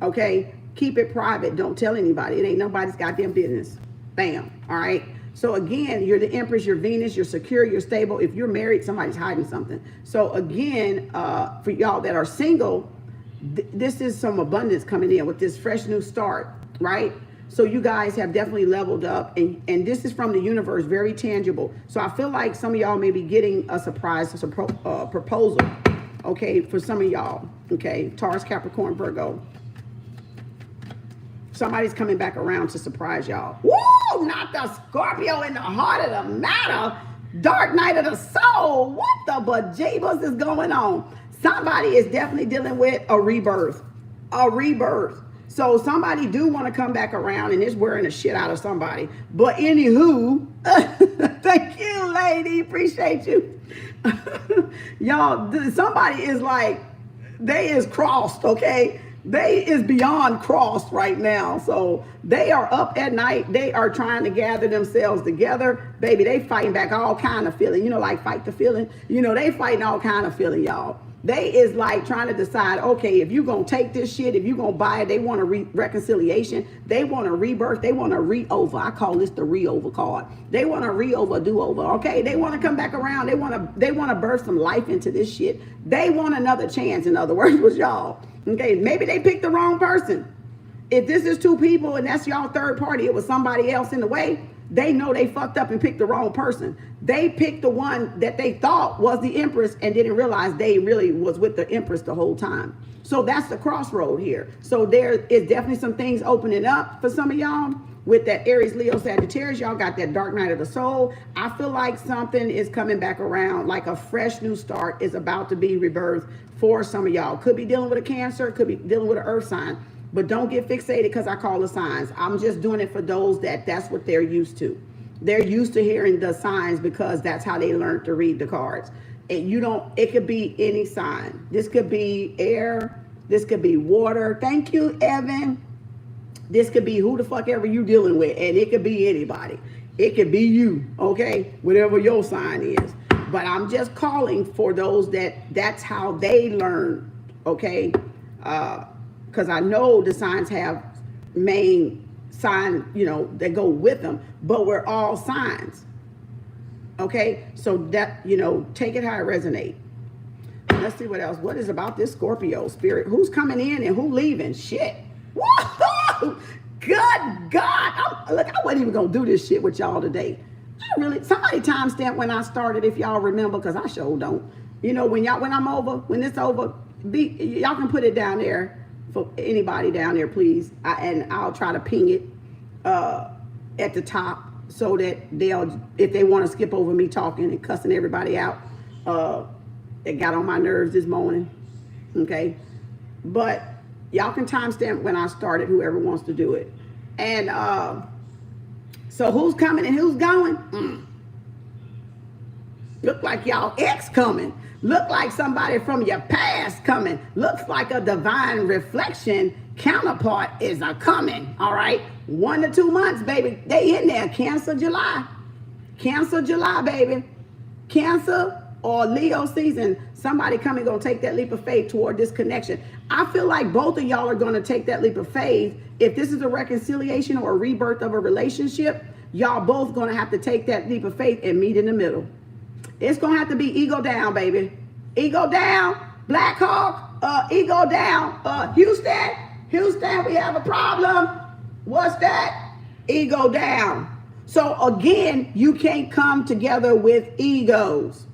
[SPEAKER 1] Okay? Keep it private. Don't tell anybody. It ain't nobody's goddamn business. Bam. All right? So again, you're the Empress, you're Venus, you're secure, you're stable. If you're married, somebody's hiding something. So again, for y'all that are single, this is some abundance coming in with this fresh new start, right? So you guys have definitely leveled up, and this is from the universe, very tangible. So I feel like some of y'all may be getting a surprise proposal, okay, for some of y'all, okay? Taurus, Capricorn, Virgo. Somebody's coming back around to surprise y'all. Woo! Not the Scorpio in the heart of the matter. Dark night of the soul. What the bejeebus is going on? Somebody is definitely dealing with a rebirth. A rebirth. So somebody do want to come back around and is wearing the shit out of somebody. But anywho, thank you, lady. Appreciate you. Y'all, somebody is like, they is crossed, okay? They is beyond crossed right now. So they are up at night. They are trying to gather themselves together. Baby, they fighting back all kind of feeling. You know, like fight the feeling. You know, they fighting all kind of feeling, y'all. They is like trying to decide, okay, if you going to take this shit, if you going to buy it, they want a reconciliation. They want a rebirth. They want a re-over. I call this the re-over card. They want a re-over, do-over, okay? They want to come back around. They want to birth some life into this shit. They want another chance, in other words, with y'all. Okay, maybe they picked the wrong person. If this is 2 people and that's y'all third party, it was somebody else in the way, they know they fucked up and picked the wrong person. They picked the one that they thought was the Empress and didn't realize they really was with the Empress the whole time. So that's the crossroad here. So there is definitely some things opening up for some of y'all with that Aries, Leo, Sagittarius. Y'all got that dark night of the soul. I feel like something is coming back around, like a fresh new start is about to be rebirthed for some of y'all. Could be dealing with a Cancer, could be dealing with an earth sign. But don't get fixated because I call the signs. I'm just doing it for those that's what they're used to. They're used to hearing the signs because that's how they learned to read the cards. And it could be any sign. This could be air. This could be water. Thank you, Evan. This could be who the fuck ever you dealing with. And it could be anybody. It could be you, okay? Whatever your sign is. But I'm just calling for those that's how they learn, okay? Because I know the signs have main sign, you know, that go with them, but we're all signs. Okay, so that, you know, take it how it resonates. Let's see what else. What is about this Scorpio spirit? Who's coming in and who leaving? Shit. Whoa! Good God. Look, I wasn't even gonna do this shit with y'all today. Somebody timestamp when I started, if y'all remember, because I sure don't. You know, when it's over, y'all can put it down there. For anybody down there, please, and I'll try to ping it at the top so that if they want to skip over me talking and cussing everybody out, it got on my nerves this morning, okay? But y'all can timestamp when I started, whoever wants to do it. And so who's coming and who's going? Look like y'all ex coming. Look like somebody from your past coming. Looks like a divine reflection counterpart is a coming, all right? 1 to 2 months, baby. They in there. Cancer, July. Cancer, July, baby. Cancer or Leo season. Somebody coming gonna take that leap of faith toward this connection. I feel like both of y'all are gonna take that leap of faith. If this is a reconciliation or a rebirth of a relationship, y'all both gonna have to take that leap of faith and meet in the middle. It's going to have to be ego down, baby. Ego down. Black Hawk, ego down. Houston, we have a problem. What's that? Ego down. So again, you can't come together with egos.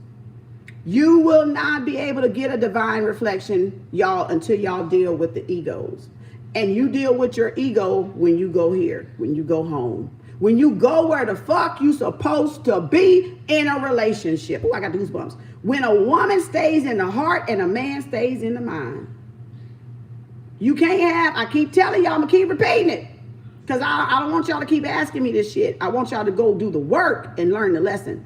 [SPEAKER 1] You will not be able to get a divine reflection, y'all, until y'all deal with the egos. And you deal with your ego when you go here, when you go home. When you go where the fuck you supposed to be in a relationship. Oh, I got goosebumps. When a woman stays in the heart and a man stays in the mind. You can't have, I keep telling y'all, I'm going to keep repeating it. Because I don't want y'all to keep asking me this shit. I want y'all to go do the work and learn the lesson.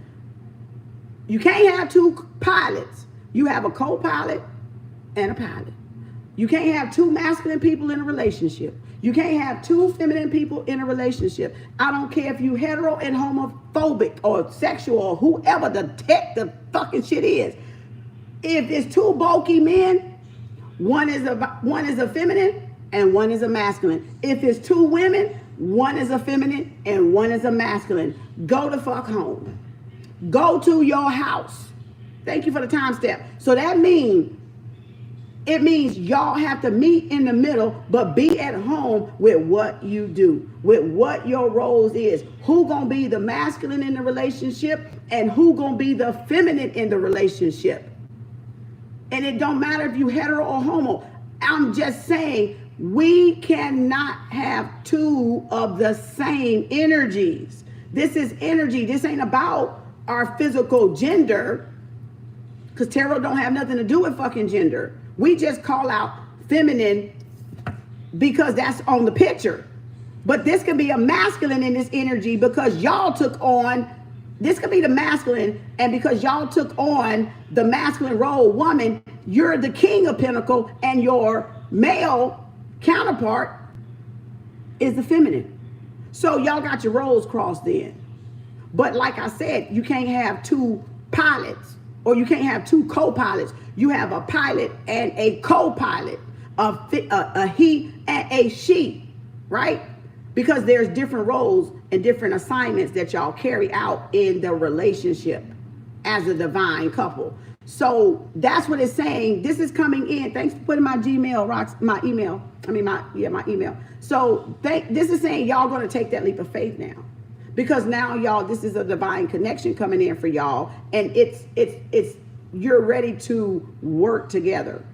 [SPEAKER 1] You can't have 2 pilots. You have a co-pilot and a pilot. You can't have two masculine people in a relationship. You can't have two feminine people in a relationship. I don't care if you hetero and homophobic or sexual or whoever the fucking shit is. If it's two bulky men, one is a feminine and one is a masculine. If it's two women, one is a feminine and one is a masculine. Go the fuck home. Go to your house. Thank you for the time step. So that means, it means y'all have to meet in the middle, but be at home with what you do, with what your roles is. Who gonna be the masculine in the relationship and who gonna be the feminine in the relationship. And it don't matter if you hetero or homo. I'm just saying we cannot have two of the same energies. This is energy. This ain't about our physical gender, because tarot don't have nothing to do with fucking gender. We just call out feminine because that's on the picture. But this could be a masculine in this energy because y'all took on, this could be the masculine, and because y'all took on the masculine role, woman, you're the king of pentacle and your male counterpart is the feminine. So y'all got your roles crossed in. But like I said, you can't have two pilots or you can't have two co-pilots. You have a pilot and a co-pilot, a he and a she, right? Because there's different roles and different assignments that y'all carry out in the relationship as a divine couple. So that's what it's saying. This is coming in. Thanks for putting my Gmail, my email. My email. So this is saying y'all going to take that leap of faith now. Because now y'all, this is a divine connection coming in for y'all. And it's you're ready to work together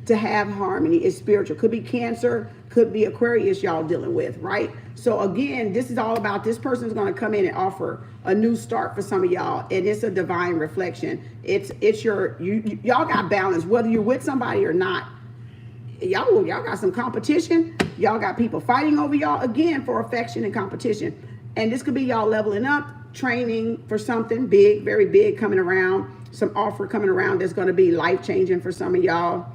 [SPEAKER 1] to have harmony. It's spiritual. Could be Cancer, could be Aquarius y'all dealing with, right? So again, this is all about this person's going to come in and offer a new start for some of y'all, and it's a divine reflection. It's your y'all got balance whether you're with somebody or not. Y'all got some competition. Y'all got people fighting over y'all again for affection and competition. And this could be y'all leveling up, training for something big, very big coming around. Some offer coming around that's going to be life-changing for some of y'all.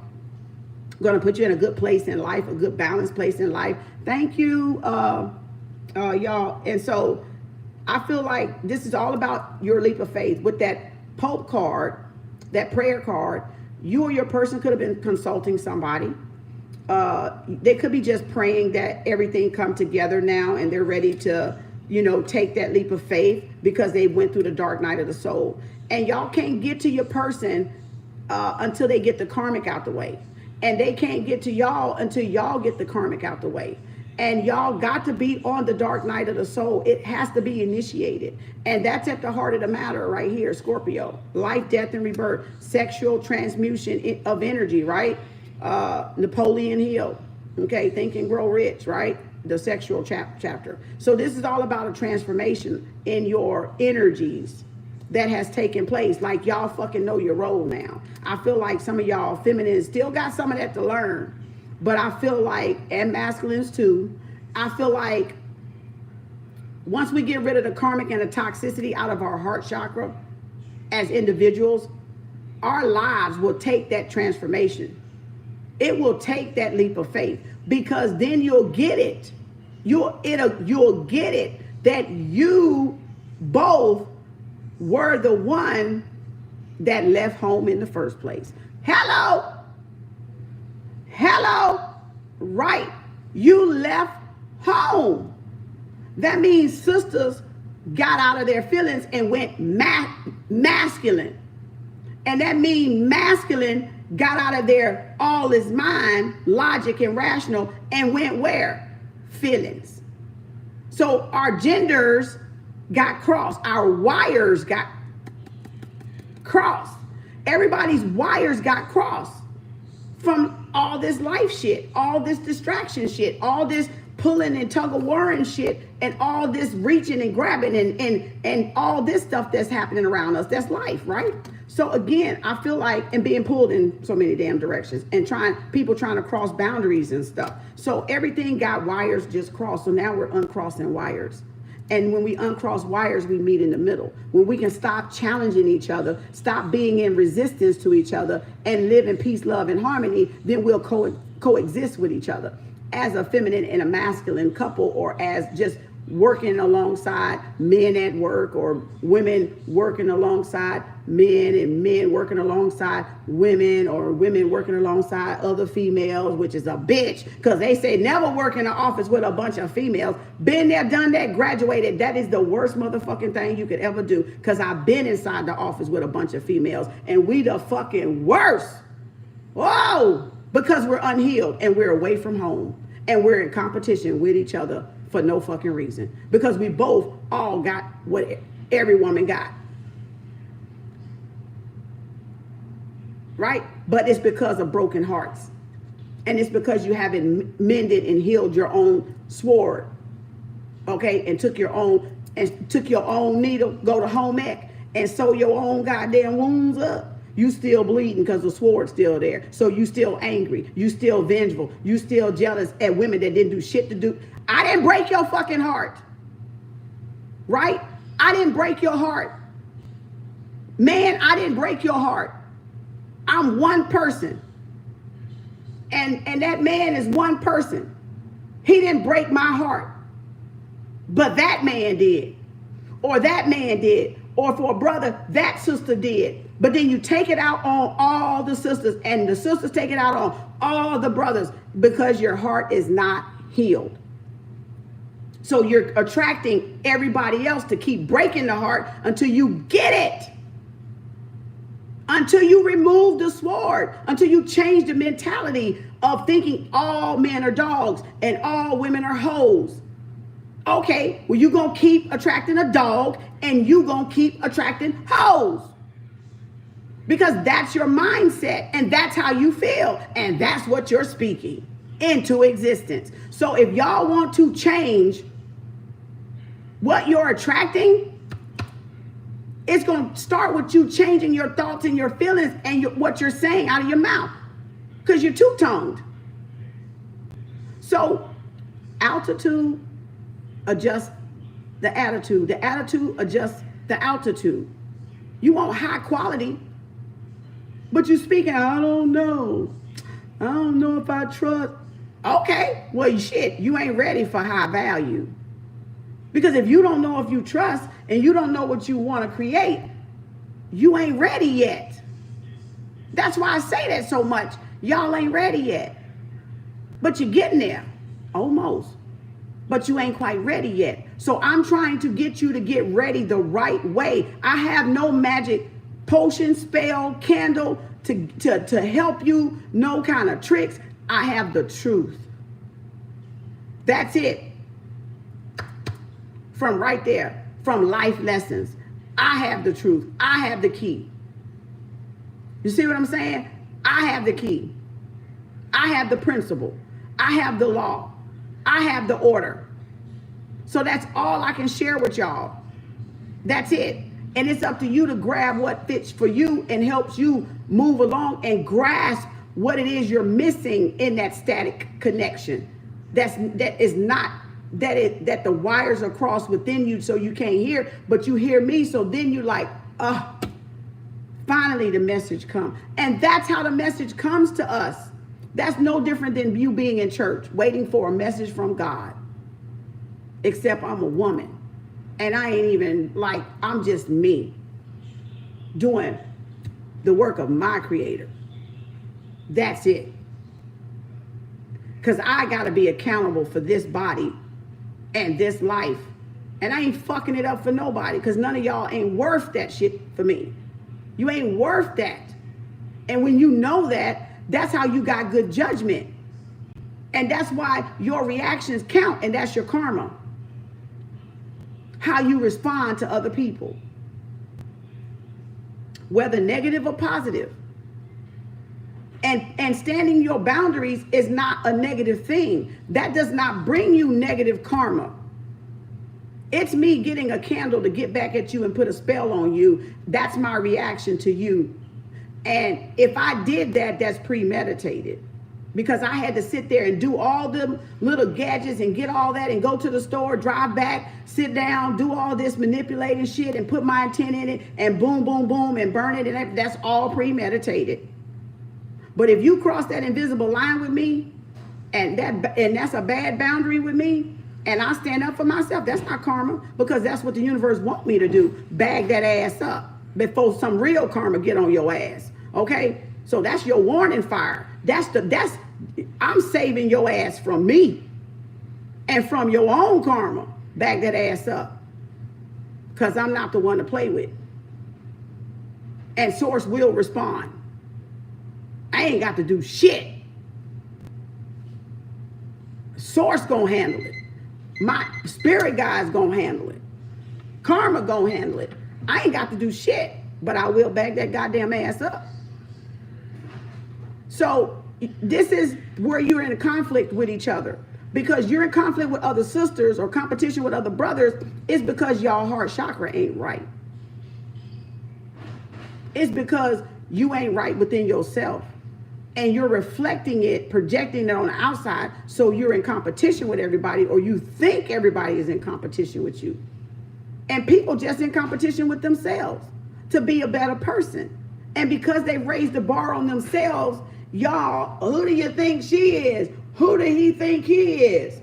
[SPEAKER 1] Going to put you in a good place in life, a good balanced place in life. Thank you, y'all. And so I feel like this is all about your leap of faith. With that Pope card, that prayer card, you or your person could have been consulting somebody. They could be just praying that everything come together now and they're ready to, take that leap of faith because they went through the dark night of the soul. And y'all can't get to your person until they get the karmic out the way. And they can't get to y'all until y'all get the karmic out the way. And y'all got to be on the dark night of the soul. It has to be initiated. And that's at the heart of the matter right here, Scorpio. Life, death, and rebirth. Sexual transmutation of energy, right? Napoleon Hill. Okay, Think and Grow Rich, right? The sexual chapter. So this is all about a transformation in your energies that has taken place. Like y'all fucking know your role now. I feel like some of y'all feminines still got some of that to learn. But I feel like, and masculines too, I feel like once we get rid of the karmic and the toxicity out of our heart chakra as individuals, our lives will take that transformation. It will take that leap of faith because then you'll get it. You'll get it that you both were the one that left home in the first place. Hello. Right. You left home. That means sisters got out of their feelings and went masculine. And that means masculine got out of their all is mine, logic and rational, and went where? Feelings. So our genders got crossed. Our wires got crossed. Everybody's wires got crossed from all this life shit, all this distraction shit, all this pulling and tug of warring shit, and all this reaching and grabbing and all this stuff that's happening around us. That's life, right? So again, I feel like, and being pulled in so many damn directions and people trying to cross boundaries and stuff. So everything got wires just crossed. So now we're uncrossing wires. And when we uncross wires, we meet in the middle. When we can stop challenging each other, stop being in resistance to each other, and live in peace, love, and harmony, then we'll coexist with each other as a feminine and a masculine couple, or as just working alongside men at work, or women working alongside men, and men working alongside women, or women working alongside other females, which is a bitch, because they say never work in an office with a bunch of females. Been there, done that, graduated. That is the worst motherfucking thing you could ever do, because I've been inside the office with a bunch of females, and we the fucking worst. Whoa! Because we're unhealed, and we're away from home, and we're in competition with each other for no fucking reason, because we both all got what every woman got, right? But it's because of broken hearts, and it's because you haven't mended and healed your own sword, okay? And took your own needle, go to home ec, and sew your own goddamn wounds up. You still bleeding because the sword's still there. So you still angry. You still vengeful. You still jealous at women that didn't do shit to do. I didn't break your fucking heart. Right? I didn't break your heart. Man, I didn't break your heart. I'm one person. And that man is one person. He didn't break my heart. But that man did. Or that man did. Or for a brother, that sister did. But then you take it out on all the sisters, and the sisters take it out on all the brothers, because your heart is not healed. So you're attracting everybody else to keep breaking the heart until you get it. Until you remove the sword, until you change the mentality of thinking all men are dogs and all women are hoes. Okay, well, you're going to keep attracting a dog, and you're going to keep attracting hoes. Because that's your mindset, and that's how you feel, and that's what you're speaking into existence. So if y'all want to change what you're attracting, it's going to start with you changing your thoughts and your feelings and what you're saying out of your mouth, because you're two-tongued. So altitude adjusts the attitude. The attitude adjusts the altitude. You want high quality, but you speaking, I don't know. I don't know if I trust. Okay, well, shit, you ain't ready for high value. Because if you don't know if you trust, and you don't know what you want to create, you ain't ready yet. That's why I say that so much. Y'all ain't ready yet. But you're getting there, almost. But you ain't quite ready yet. So I'm trying to get you to get ready the right way. I have no magic potion, spell, candle to help you, no kind of tricks. I have the truth. That's it. From right there, from life lessons. I have the truth. I have the key. You see what I'm saying? I have the key. I have the principle. I have the law. I have the order. So that's all I can share with y'all. That's it. And it's up to you to grab what fits for you and helps you move along and grasp what it is you're missing in that static connection. That the wires are crossed within you so you can't hear, but you hear me, so then you're like, finally the message comes. And that's how the message comes to us. That's no different than you being in church, waiting for a message from God. Except I'm a woman. And I ain't even like, I'm just me doing the work of my creator. That's it. Because I got to be accountable for this body and this life. And I ain't fucking it up for nobody, because none of y'all ain't worth that shit for me. You ain't worth that. And when you know that, that's how you got good judgment. And that's why your reactions count, and that's your karma. How you respond to other people, whether negative or positive. And standing your boundaries is not a negative thing. That does not bring you negative karma. It's me getting a candle to get back at you and put a spell on you. That's my reaction to you. And if I did that, that's premeditated. because I had to sit there and do all the little gadgets and get all that and go to the store, drive back, sit down, do all this manipulating shit and put my intent in it and boom, boom, boom and burn it. And that's all premeditated. But if you cross that invisible line with me and that's a bad boundary with me, and I stand up for myself, that's not karma, because that's what the universe wants me to do. Bag that ass up before some real karma get on your ass. Okay? So that's your warning fire. I'm saving your ass from me and from your own karma. Bag that ass up. Because I'm not the one to play with. And source will respond. I ain't got to do shit. Source gonna handle it. My spirit guide's gonna handle it. Karma gonna handle it. I ain't got to do shit, but I will bag that goddamn ass up. So this is where you're in a conflict with each other. Because you're in conflict with other sisters or competition with other brothers, it's because y'all heart chakra ain't right. It's because you ain't right within yourself. And you're reflecting it, projecting it on the outside, so you're in competition with everybody, or you think everybody is in competition with you. And people just in competition with themselves to be a better person. And because they raised the bar on themselves, y'all, who do you think she is? Who do he think he is?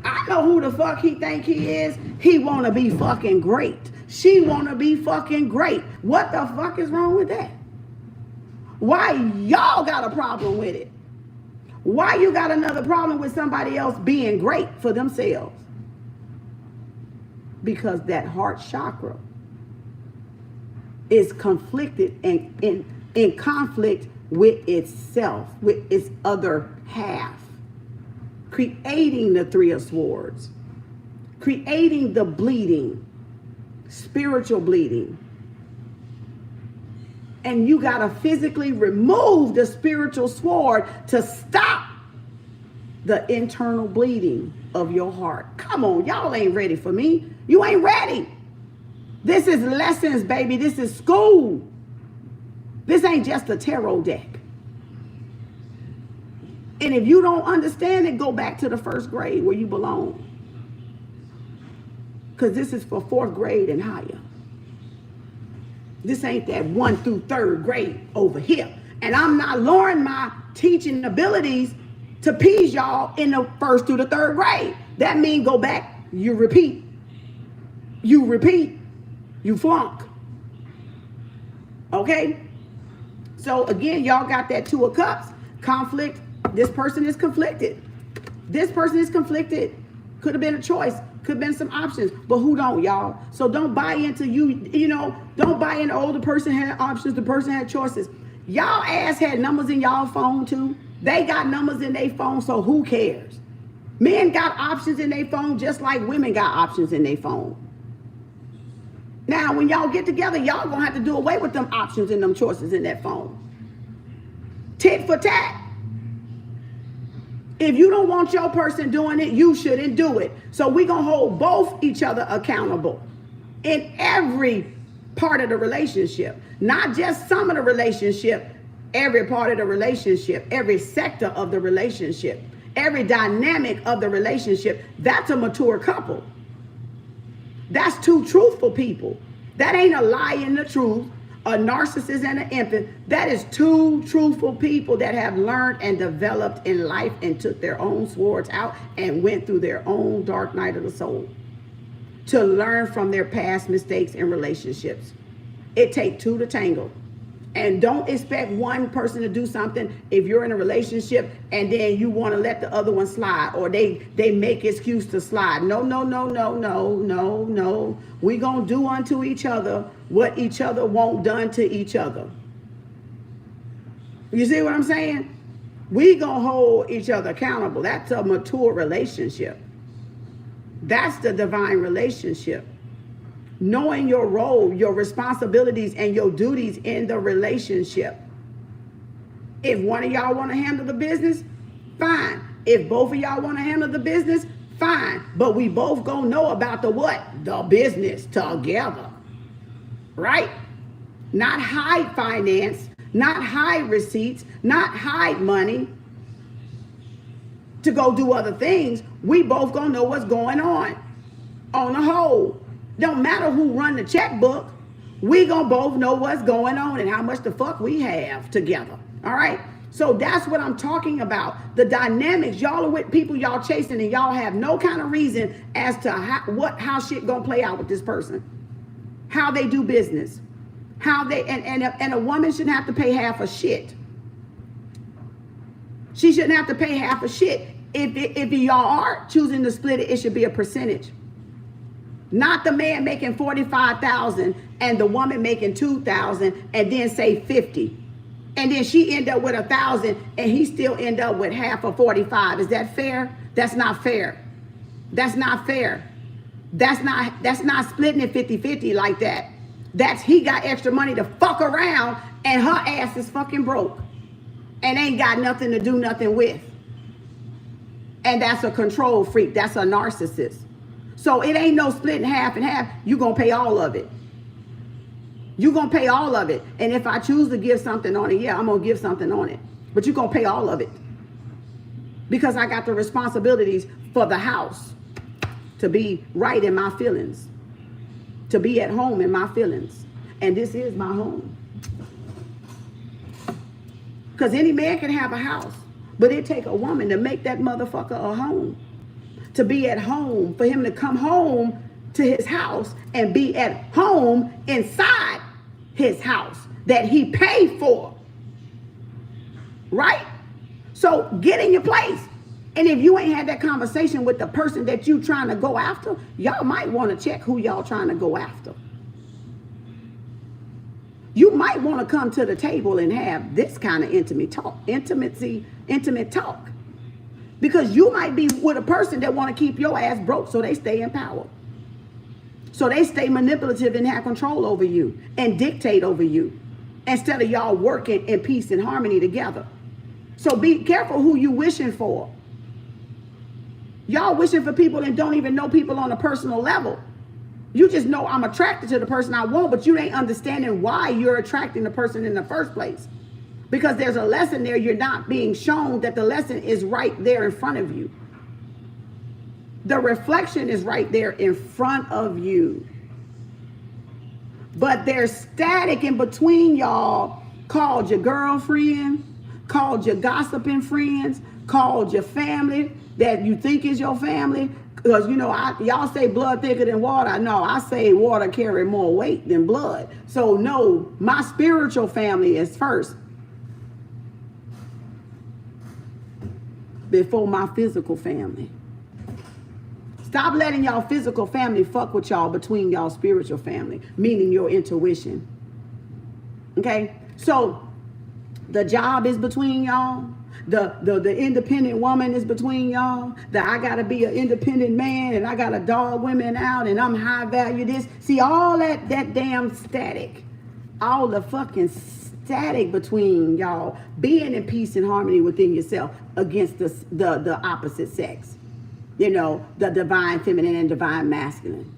[SPEAKER 1] I know who the fuck he think he is. He wanna be fucking great. She wanna be fucking great. What the fuck is wrong with that? Why y'all got a problem with it? Why you got another problem with somebody else being great for themselves? Because that heart chakra is conflicted and in conflict with itself, with its other half, creating the Three of Swords, creating the bleeding, spiritual bleeding. And you got to physically remove the spiritual sword to stop the internal bleeding of your heart. Come on, y'all ain't ready for me. You ain't ready. This is lessons, baby. This is school. This ain't just a tarot deck. And if you don't understand it, go back to the first grade where you belong. Because this is for fourth grade and higher. This ain't that 1 through 3rd grade over here. And I'm not lowering my teaching abilities to appease y'all in the 1st through the 3rd grade. That means go back, you repeat. You repeat, you flunk. Okay? So again, y'all got that 2 of Cups, conflict. This person is conflicted. This person is conflicted. Could have been a choice. Could have been some options, but who don't, y'all? So don't buy into don't buy into, oh, the person had options, the person had choices. Y'all ass had numbers in y'all phone too. They got numbers in their phone, so who cares? Men got options in their phone just like women got options in their phone. Now, when y'all get together, y'all gonna have to do away with them options and them choices in that phone. Tit for tat. If you don't want your person doing it, you shouldn't do it. So we're going to hold both each other accountable in every part of the relationship. Not just some of the relationship, every part of the relationship, every sector of the relationship, every dynamic of the relationship. That's a mature couple. That's 2 truthful people. That ain't a lie in the truth, a narcissist and an empath. That is 2 truthful people that have learned and developed in life and took their own swords out and went through their own dark night of the soul to learn from their past mistakes in relationships. It takes 2 to tangle. And don't expect one person to do something if you're in a relationship and then you want to let the other one slide, or they make excuse to slide. No. We gonna do unto each other what each other won't done to each other. You see what I'm saying? We gonna hold each other accountable. That's a mature relationship. That's the divine relationship. Knowing your role, your responsibilities, and your duties in the relationship. If one of y'all want to handle the business, fine. If both of y'all want to handle the business, fine. But we both gonna know about the what? The business together. Right? Not hide finance, not hide receipts, not hide money. to go do other things, we both gonna know what's going on the whole. Don't matter who run the checkbook, we gonna both know what's going on and how much the fuck we have together. All right. So that's what I'm talking about. The dynamics. Y'all are with people y'all chasing and y'all have no kind of reason as to how shit gonna play out with this person. How they do business. How they, and a woman shouldn't have to pay half a shit. She shouldn't have to pay half a shit. If y'all are choosing to split it, it should be a percentage. Not the man making $45,000 and the woman making $2,000 and then say 50. And then she end up with $1,000 and he still end up with half of 45. Is that fair? That's not fair. That's not fair. That's not splitting it 50-50 like that. That's he got extra money to fuck around and her ass is fucking broke and ain't got nothing to do nothing with. And that's a control freak. That's a narcissist. So it ain't no splitting half and half. You gonna pay all of it. You gonna pay all of it. And if I choose to give something on it, yeah, I'm gonna give something on it. But you gonna pay all of it. Because I got the responsibilities for the house. To be right in my feelings. To be at home in my feelings. And this is my home. Because any man can have a house. But it take a woman to make that motherfucker a home. To be at home. For him to come home to his house and be at home inside his house that he paid for. Right? So get in your place. And if you ain't had that conversation with the person that you trying to go after, y'all might want to check who y'all trying to go after. You might want to come to the table and have this kind of intimate talk. Because you might be with a person that want to keep your ass broke so they stay in power. So they stay manipulative and have control over you and dictate over you instead of y'all working in peace and harmony together. So be careful who you wishing for. Y'all wishing for people and don't even know people on a personal level. You just know I'm attracted to the person I want, but you ain't understanding why you're attracting the person in the first place. Because there's a lesson there you're not being shown that the lesson is right there in front of you. The reflection is right there in front of you. But there's static in between y'all called your girlfriend, called your gossiping friends, called your family that you think is your family. Because, you know, y'all say blood thicker than water. No, I say water carry more weight than blood. So, no, my spiritual family is first before my physical family. Stop letting y'all physical family fuck with y'all between y'all spiritual family, meaning your intuition. Okay? So, the job is between y'all. The independent woman is between y'all. I gotta be an independent man and I gotta dog women out and I'm high value this. See, all that damn static, all the fucking static between y'all being in peace and harmony within yourself against the opposite sex. You know, the divine feminine and divine masculine.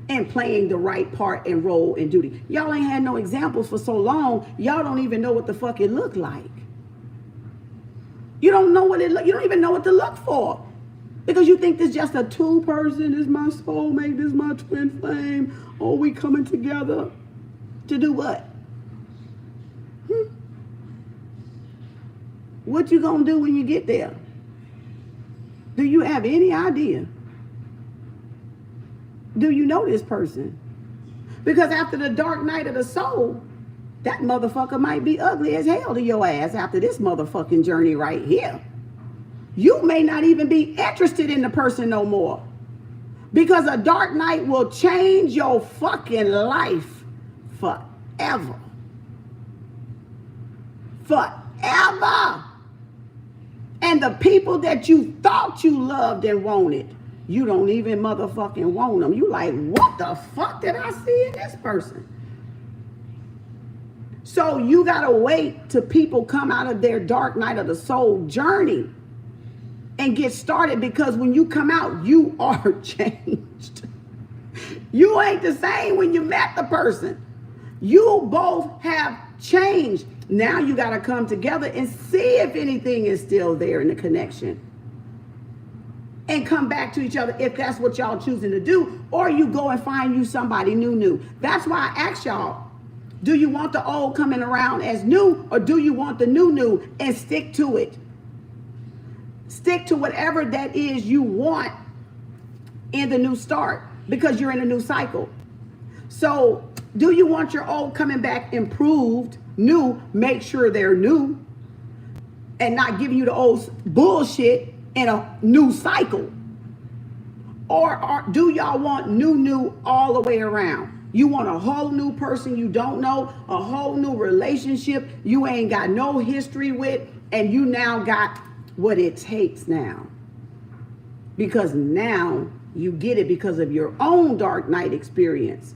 [SPEAKER 1] And playing the right part and role and duty. Y'all ain't had no examples for so long, y'all don't even know what the fuck it look like. You don't know what you don't even know what to look for. Because you think this just a two-person, this is my soulmate, this is my twin flame. Oh, we coming together to do what? What you gonna do when you get there? Do you have any idea? Do you know this person? Because after the dark night of the soul, that motherfucker might be ugly as hell to your ass after this motherfucking journey right here. You may not even be interested in the person no more. Because a dark night will change your fucking life forever. Forever. And the people that you thought you loved and wanted, you don't even motherfucking want them. You like, what the fuck did I see in this person? So you gotta wait till people come out of their dark night of the soul journey and get started, because when you come out, you are changed. You ain't the same when you met the person. You both have changed. Now you gotta come together and see if anything is still there in the connection. and come back to each other if that's what y'all choosing to do, or you go and find you somebody new. That's why I ask y'all, do you want the old coming around as new, or do you want the new and stick to it? Stick to whatever that is you want in the new start, because you're in a new cycle. So do you want your old coming back improved, new? Make sure they're new and not giving you the old bullshit in a new cycle. Or do y'all want new all the way around? You want a whole new person you don't know, a whole new relationship you ain't got no history with, and you now got what it takes now. Because now you get it because of your own dark night experience.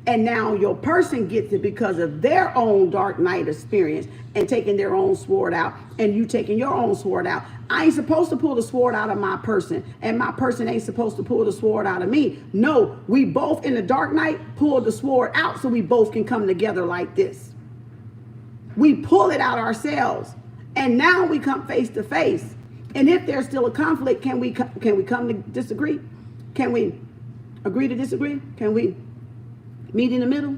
[SPEAKER 1] And now your person gets it because of their own dark night experience and taking their own sword out, and you taking your own sword out. I ain't supposed to pull the sword out of my person, and my person ain't supposed to pull the sword out of me. No, we both in the dark night pull the sword out so we both can come together like this. We pull it out ourselves, and now we come face to face. And if there's still a conflict, can we come to disagree? Can we agree to disagree? Can we meet in the middle?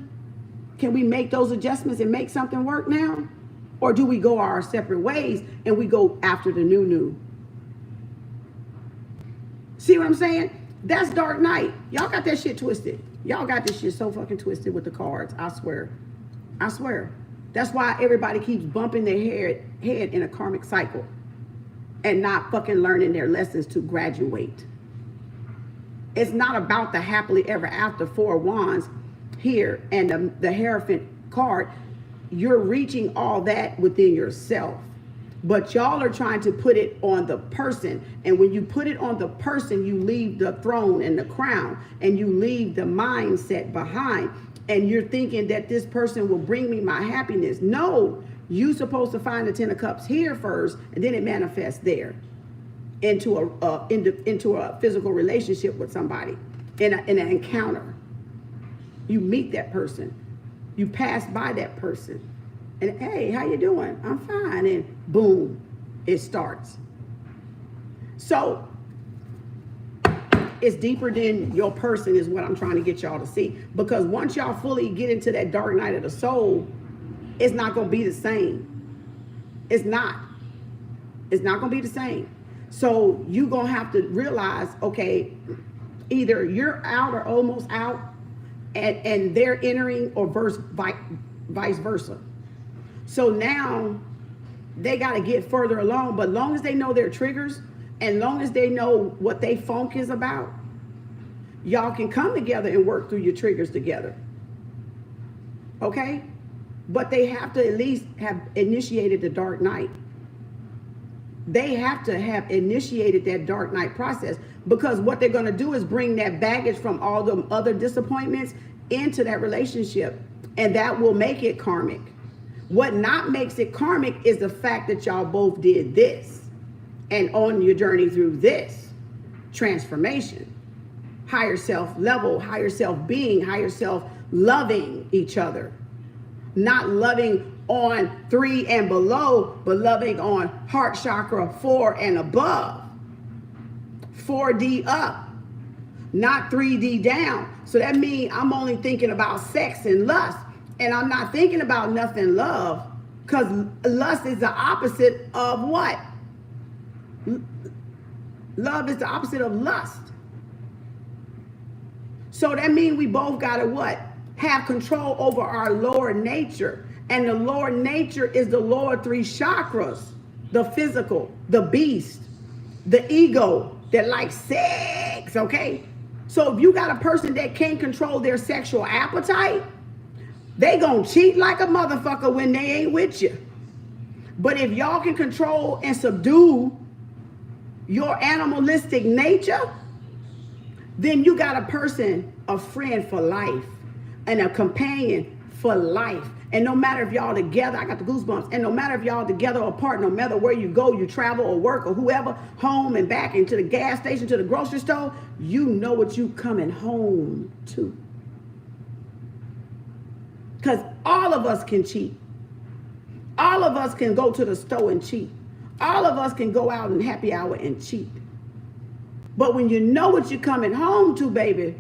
[SPEAKER 1] Can we make those adjustments and make something work now? Or do we go our separate ways and we go after the new? See what I'm saying? That's dark night. Y'all got that shit twisted. Y'all got this shit so fucking twisted with the cards. I swear. I swear. That's why everybody keeps bumping their head in a karmic cycle and not fucking learning their lessons to graduate. It's not about the happily ever after 4 wands here and the Hierophant card. You're reaching all that within yourself, but y'all are trying to put it on the person. And when you put it on the person, you leave the throne and the crown, and you leave the mindset behind, and you're thinking that this person will bring me my happiness. No, you're supposed to find the 10 of Cups here first, and then it manifests there into a physical relationship with somebody, in an encounter. You meet that person, you pass by that person, and hey, how you doing? I'm fine. And boom, it starts. So it's deeper than your person is what I'm trying to get y'all to see. Because once y'all fully get into that dark night of the soul, it's not going to be the same. It's not. It's not going to be the same. So you're going to have to realize, okay, either you're out or almost out, and they're entering, or vice versa. So now they got to get further along, but long as they know their triggers, and long as they know what they funk is about, y'all can come together and work through your triggers together. Okay? But they have to at least have initiated the dark night. They have to have initiated that dark night process, because what they're going to do is bring that baggage from all the other disappointments into that relationship, and that will make it karmic. What not makes it karmic is the fact that y'all both did this, and on your journey through this transformation, higher self level, higher self being, higher self loving each other, not loving on 3 and below, but loving on heart chakra 4 and above, 4D up, not 3D down. So that means I'm only thinking about sex and lust, and I'm not thinking about nothing love, because lust is the opposite of what? Love is the opposite of lust. So that means we both gotta what? Have control over our lower nature. And the lower nature is the lower 3 chakras, the physical, the beast, the ego that likes sex, okay? So if you got a person that can't control their sexual appetite, they gonna cheat like a motherfucker when they ain't with you. But if y'all can control and subdue your animalistic nature, then you got a person, a friend for life, and a companion for life. And no matter if y'all together, I got the goosebumps, and no matter if y'all together or apart, no matter where you go, you travel or work or whoever, home and back into the gas station, to the grocery store, you know what you coming home to. Because all of us can cheat. All of us can go to the store and cheat. All of us can go out and happy hour and cheat. But when you know what you're coming home to, baby,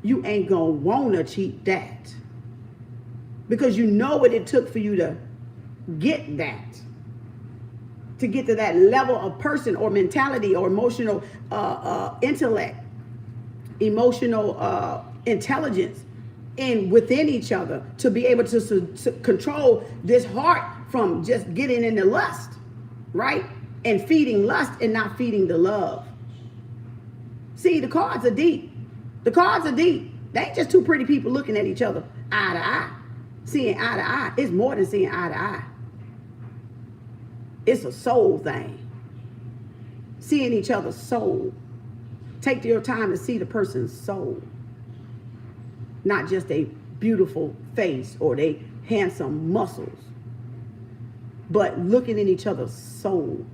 [SPEAKER 1] you ain't gonna wanna cheat that. Because you know what it took for you to get that. To get to that level of person or mentality or emotional intellect, emotional intelligence within each other, to be able to control this heart from just getting into lust, right? And feeding lust and not feeding the love. See, the cards are deep. The cards are deep. They ain't just two pretty people looking at each other eye to eye. Seeing eye to eye. It's more than seeing eye to eye. It's a soul thing. Seeing each other's soul. Take your time to see the person's soul. Not just a beautiful face or they handsome muscles. But looking in each other's soul.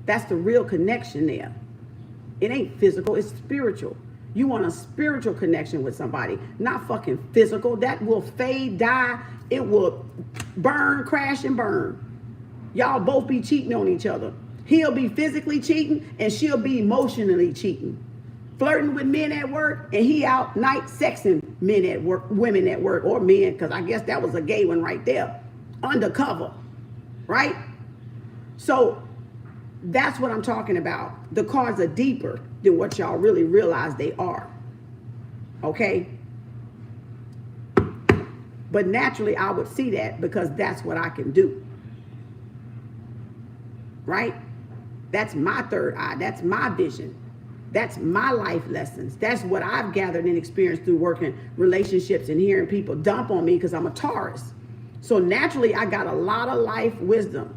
[SPEAKER 1] That's the real connection there. It ain't physical, it's spiritual. You want a spiritual connection with somebody, not fucking physical. That will fade, die. It will burn, crash, and burn. Y'all both be cheating on each other. He'll be physically cheating and she'll be emotionally cheating. Flirting with men at work and he out night sexing men at work, women at work, or men, because I guess that was a gay one right there. Undercover, right? So that's what I'm talking about. The cards are deeper than what y'all really realize they are. Okay? But naturally, I would see that because that's what I can do. Right? That's my third eye. That's my vision. That's my life lessons. That's what I've gathered and experienced through working relationships and hearing people dump on me because I'm a Taurus. So naturally, I got a lot of life wisdom.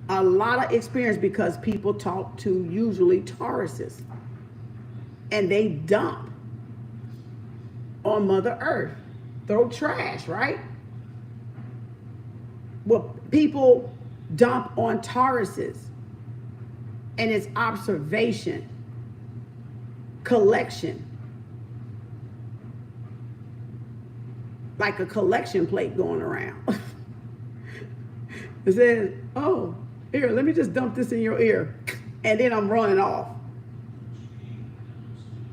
[SPEAKER 1] A lot of experience because people talk to usually Tauruses. And they dump on Mother Earth. Throw trash, right? Well, people dump on Tauruses. And it's observation, collection. Like a collection plate going around. It says, oh, here, let me just dump this in your ear. And then I'm running off.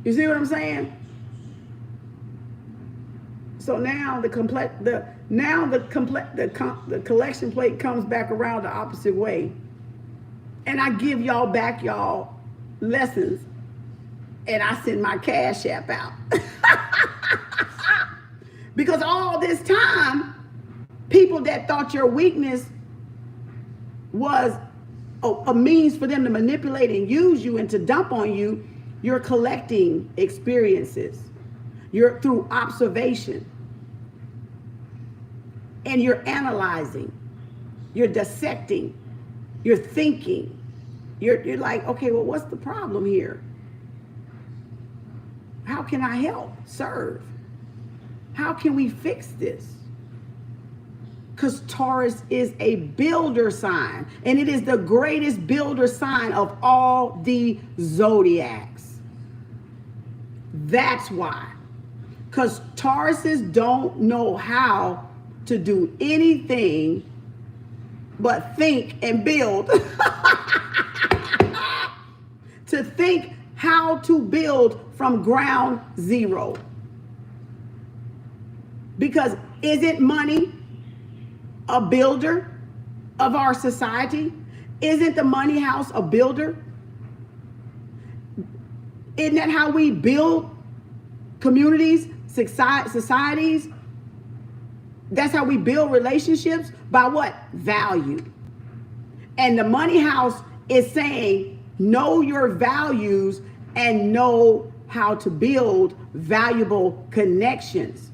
[SPEAKER 1] You see what I'm saying? So now the collection plate comes back around the opposite way. And I give y'all back y'all lessons. And I send my Cash App out. Because all this time, people that thought your weakness was a means for them to manipulate and use you and to dump on you, you're collecting experiences. You're through observation. And you're analyzing. You're dissecting. You're thinking. You're like, okay, well, what's the problem here? How can I help, serve? How can we fix this? Because Taurus is a builder sign, and it is the greatest builder sign of all the zodiacs. That's why. Because Tauruses don't know how to do anything but think and build. To think how to build from ground zero. Because isn't money a builder of our society? Isn't the money house a builder? Isn't that how we build communities, societies? That's how we build relationships. By what? Value. And the money house is saying, know your values and know how to build valuable connections.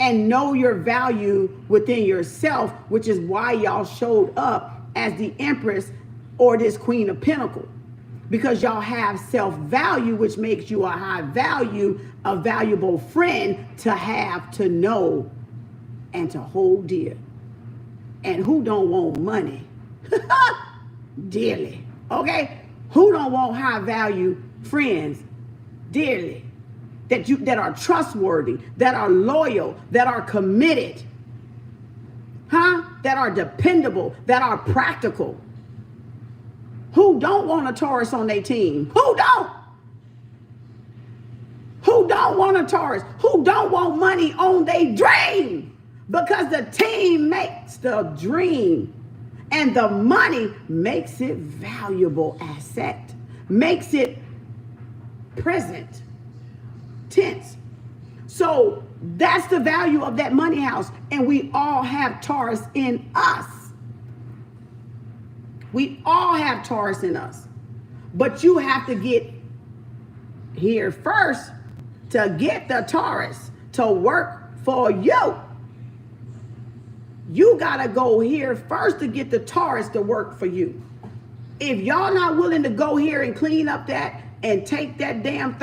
[SPEAKER 1] And know your value within yourself, which is why y'all showed up as the Empress or this Queen of Pentacles. Because y'all have self-value, which makes you a high value, a valuable friend to have, to know, and to hold dear. And who don't want money? Dearly. Okay? Who don't want high value friends dearly? That are trustworthy, that are loyal, that are committed, that are dependable, that are practical. Who don't want a Taurus on their team? Who don't? Who don't want a Taurus? Who don't want money on their dream? Because the team makes the dream. And the money makes it valuable asset. Makes it present tense. So that's the value of that money house. And we all have Taurus in us. We all have Taurus in us. But you have to get here first to get the Taurus to work for you. You got to go here first to get the Taurus to work for you. If y'all not willing to go here and clean up that and take that damn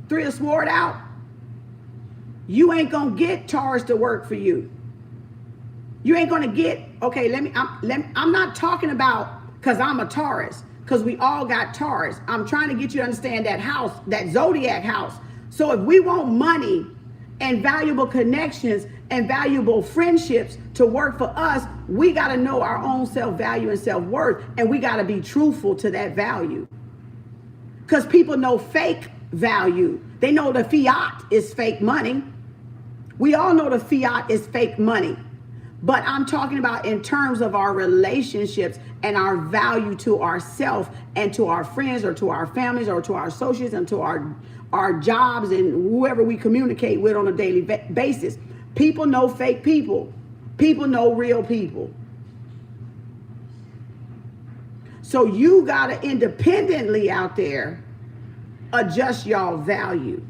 [SPEAKER 1] three of sword out, you ain't gonna get Taurus to work for you. You ain't gonna get, okay, I'm not talking about because I'm a Taurus, because we all got Taurus. I'm trying to get you to understand that house, that zodiac house. So if we want money and valuable connections and valuable friendships to work for us, we got to know our own self-value and self-worth, and we got to be truthful to that value. Because people know fake value. They know the fiat is fake money. We all know the fiat is fake money. But I'm talking about in terms of our relationships and our value to ourselves and to our friends or to our families or to our associates and to our jobs and whoever we communicate with on a daily basis. People know fake people. People know real people. So you got to independently out there adjust y'all value.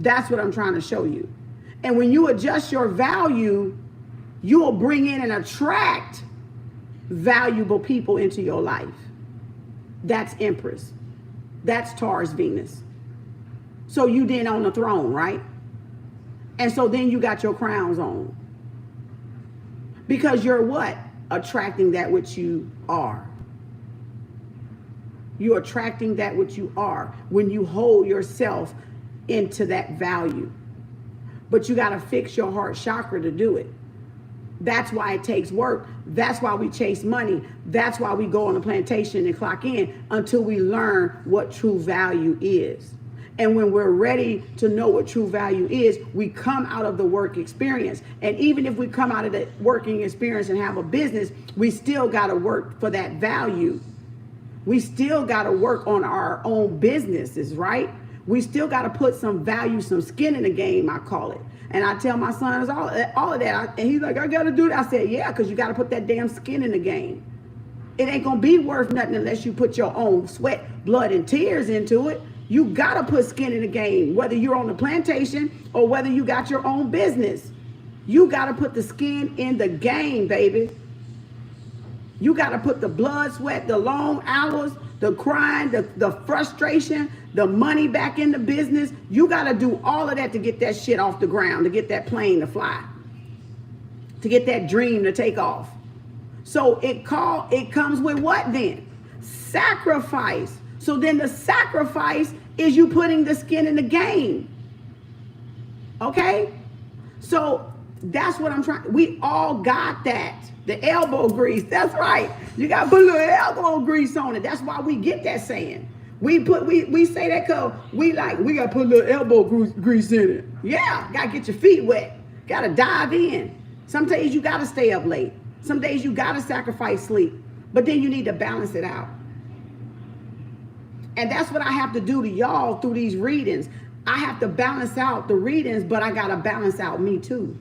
[SPEAKER 1] That's what I'm trying to show you. And when you adjust your value, you will bring in and attract valuable people into your life. That's Empress. That's Taurus Venus. So you then on the throne, right? And so then you got your crowns on. Because you're what? Attracting that which you are. You're attracting that which you are when you hold yourself into that value. But you got to fix your heart chakra to do it. That's why it takes work. That's why we chase money. That's why we go on a plantation and clock in until we learn what true value is. And when we're ready to know what true value is, we come out of the work experience. And even if we come out of the working experience and have a business, we still got to work for that value. We still got to work on our own businesses, right? We still got to put some value, some skin in the game, I call it. And I tell my sons all of that. And he's like, I got to do that. I said, yeah, because you got to put that damn skin in the game. It ain't going to be worth nothing unless you put your own sweat, blood, and tears into it. You got to put skin in the game, whether you're on the plantation or whether you got your own business. You got to put the skin in the game, baby. You got to put the blood, sweat, the long hours, the crying, the frustration, the money back in the business. You got to do all of that to get that shit off the ground, to get that plane to fly, to get that dream to take off. So it comes with what then? Sacrifice. So then the sacrifice is you putting the skin in the game. Okay? So that's what I'm trying. We all got that. The elbow grease. That's right. You got to put a little elbow grease on it. That's why we get that saying. We say that because we got to put a little elbow grease in it. Yeah. Got to get your feet wet. Got to dive in. Some days you got to stay up late. Some days you got to sacrifice sleep. But then you need to balance it out. And that's what I have to do to y'all through these readings. I have to balance out the readings, but I got to balance out me too.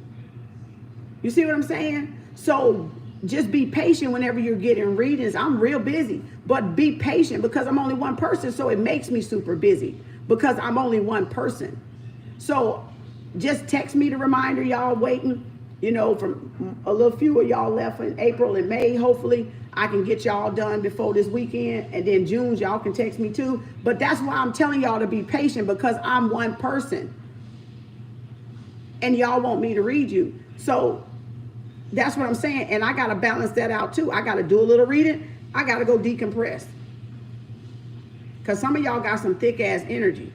[SPEAKER 1] You see what I'm saying? So just be patient whenever you're getting readings. I'm real busy, but be patient because I'm only one person. So it makes me super busy because I'm only one person. So just text me the reminder, y'all waiting, from a little few of y'all left in April and May. Hopefully I can get y'all done before this weekend. And then June, y'all can text me too. But that's why I'm telling y'all to be patient because I'm one person. And y'all want me to read you. So that's what I'm saying. And I got to balance that out too. I got to do a little reading. I got to go decompress. Because some of y'all got some thick ass energy.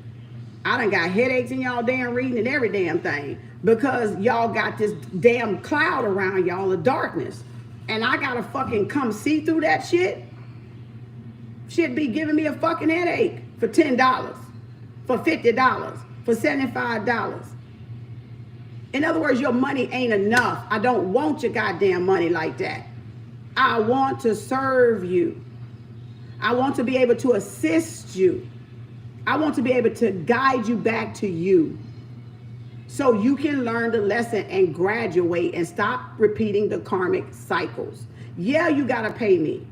[SPEAKER 1] I done got headaches in y'all damn reading and every damn thing. Because y'all got this damn cloud around y'all of darkness. and I gotta fucking come see through that shit, shit be giving me a fucking headache for $10, for $50, for $75. In other words, your money ain't enough. I don't want your goddamn money like that. I want to serve you. I want to be able to assist you. I want to be able to guide you back to you so you can learn the lesson and graduate and stop repeating the karmic cycles. Yeah, you got to pay me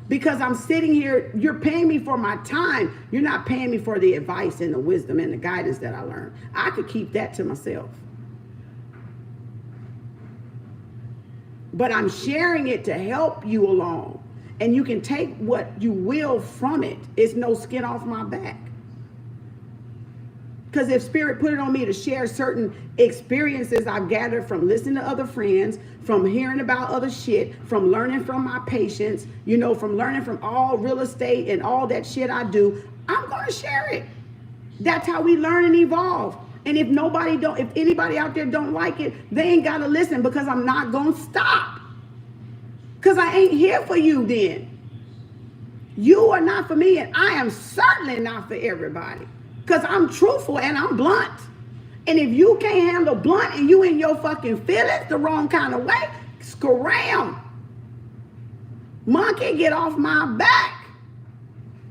[SPEAKER 1] because I'm sitting here. You're paying me for my time. You're not paying me for the advice and the wisdom and the guidance that I learned. I could keep that to myself. But I'm sharing it to help you along. And you can take what you will from it. It's no skin off my back. Because if Spirit put it on me to share certain experiences I've gathered from listening to other friends, from hearing about other shit, from learning from my patients, you know, from learning from all real estate and all that shit I do, I'm going to share it. That's how we learn and evolve. And if anybody out there don't like it, they ain't got to listen because I'm not going to stop. Because I ain't here for you then. You are not for me, and I am certainly not for everybody. Because I'm truthful and I'm blunt. And if you can't handle blunt and you in your fucking feelings the wrong kind of way, scram. Monkey, get off my back.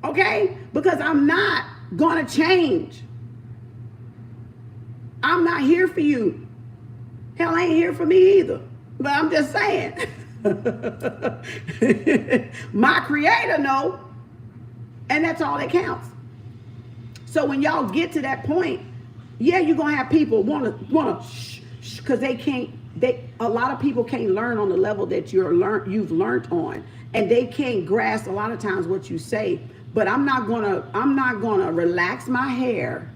[SPEAKER 1] Okay? Because I'm not going to change. I'm not here for you. Hell, ain't here for me either. But I'm just saying. My creator know. And that's all that counts. So when y'all get to that point, yeah, you're gonna have people wanna because a lot of people can't learn on the level that you've learned on, and they can't grasp a lot of times what you say. But I'm not gonna relax my hair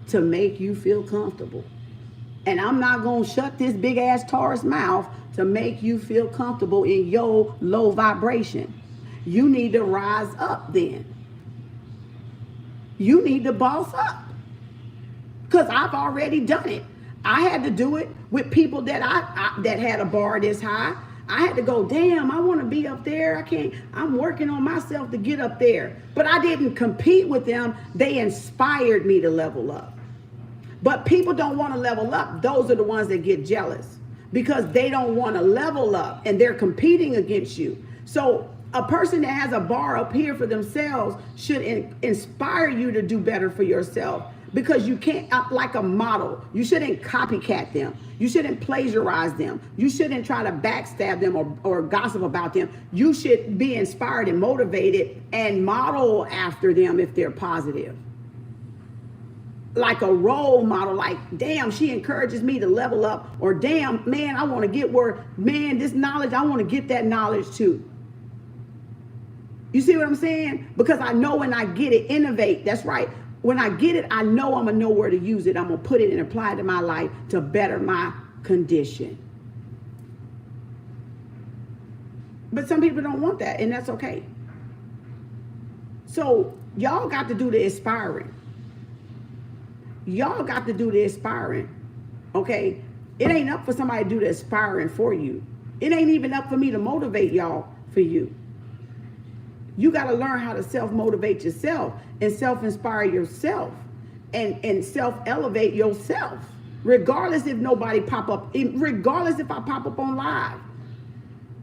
[SPEAKER 1] to make you feel comfortable. And I'm not gonna shut this big ass Taurus mouth to make you feel comfortable in your low vibration. You need to rise up then. You need to boss up. Because I've already done it. I had to do it with people that that had a bar this high. I had to go, damn, I want to be up there. I can't, I'm working on myself to get up there. But I didn't compete with them. They inspired me to level up. But people don't want to level up. Those are the ones that get jealous because they don't want to level up and they're competing against you. So a person that has a bar up here for themselves should inspire you to do better for yourself, because you can't, like a model, you shouldn't copycat them. You shouldn't plagiarize them. You shouldn't try to backstab them or gossip about them. You should be inspired and motivated and model after them if they're positive. Like a role model, like, damn, she encourages me to level up, or damn, man, I want to get where, man, this knowledge, I want to get that knowledge too. You see what I'm saying? Because I know when I get it, innovate. That's right. When I get it, I know I'm going to know where to use it. I'm going to put it and apply it to my life to better my condition. But some people don't want that, and that's okay. So y'all got to do the aspiring. Y'all got to do the aspiring, okay? It ain't up for somebody to do the aspiring for you. It ain't even up for me to motivate y'all for you. You got to learn how to self-motivate yourself and self-inspire yourself and self-elevate yourself, regardless if nobody pop up, regardless if I pop up on live.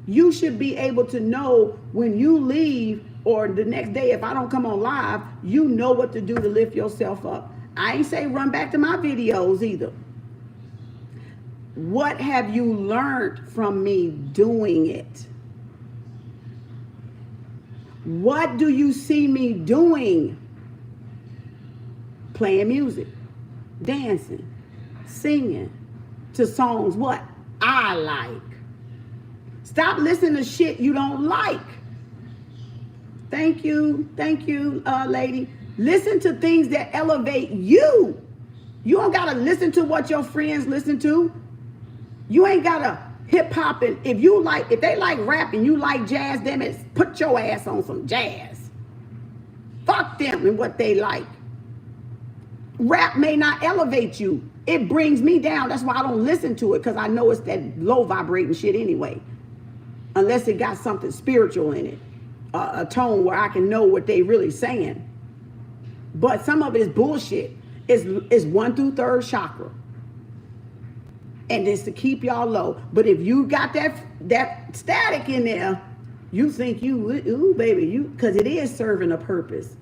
[SPEAKER 1] You should be able to know when you leave or the next day, if I don't come on live, you know what to do to lift yourself up. I ain't say run back to my videos either. What have you learned from me doing it? What do you see me doing? Playing music, dancing, singing to songs what I like. Stop listening to shit you don't like. Thank you, lady. Listen to things that elevate you. You don't gotta listen to what your friends listen to. You ain't gotta hip hop, and if they like rap and you like jazz, damn it, put your ass on some jazz. Fuck them and what they like. Rap may not elevate you. It brings me down. That's why I don't listen to it, because I know it's that low vibrating shit anyway. unless it got something spiritual in it, a tone where I can know what they really saying. But some of it is bullshit. It's 1 through 3rd chakra. And it's to keep y'all low. But if you got that static in there, you think ooh, baby, because it is serving a purpose.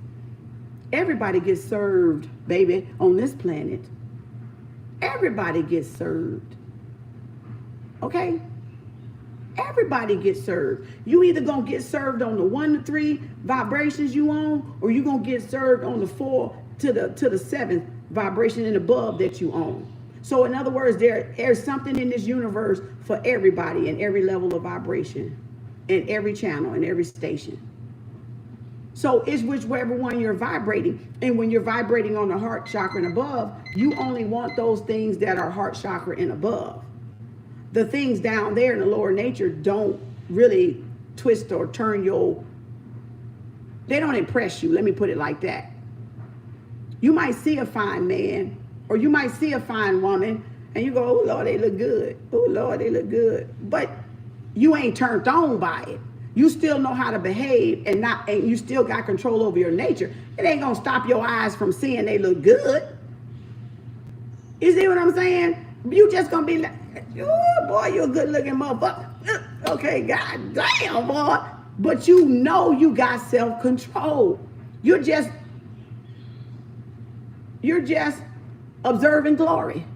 [SPEAKER 1] Everybody gets served, baby, on this planet. Everybody gets served. Okay? Everybody gets served. You either gonna get served on the 1 to 3 vibrations you own, or you gonna get served on the 4 to the 7th vibration and above that you own. So in other words, there's something in this universe for everybody in every level of vibration, in every channel, in every station. So it's whichever one you're vibrating. And when you're vibrating on the heart chakra and above, you only want those things that are heart chakra and above. The things down there in the lower nature don't really twist or turn they don't impress you. Let me put it like that. You might see a fine man, or you might see a fine woman, and you go, oh Lord, they look good. Oh Lord, they look good. But you ain't turned on by it. You still know how to behave, and you still got control over your nature. It ain't gonna stop your eyes from seeing they look good. You see what I'm saying? You just gonna be like, oh boy, you're a good looking motherfucker. Okay, god damn, boy. But you know you got self-control. You're just observing glory.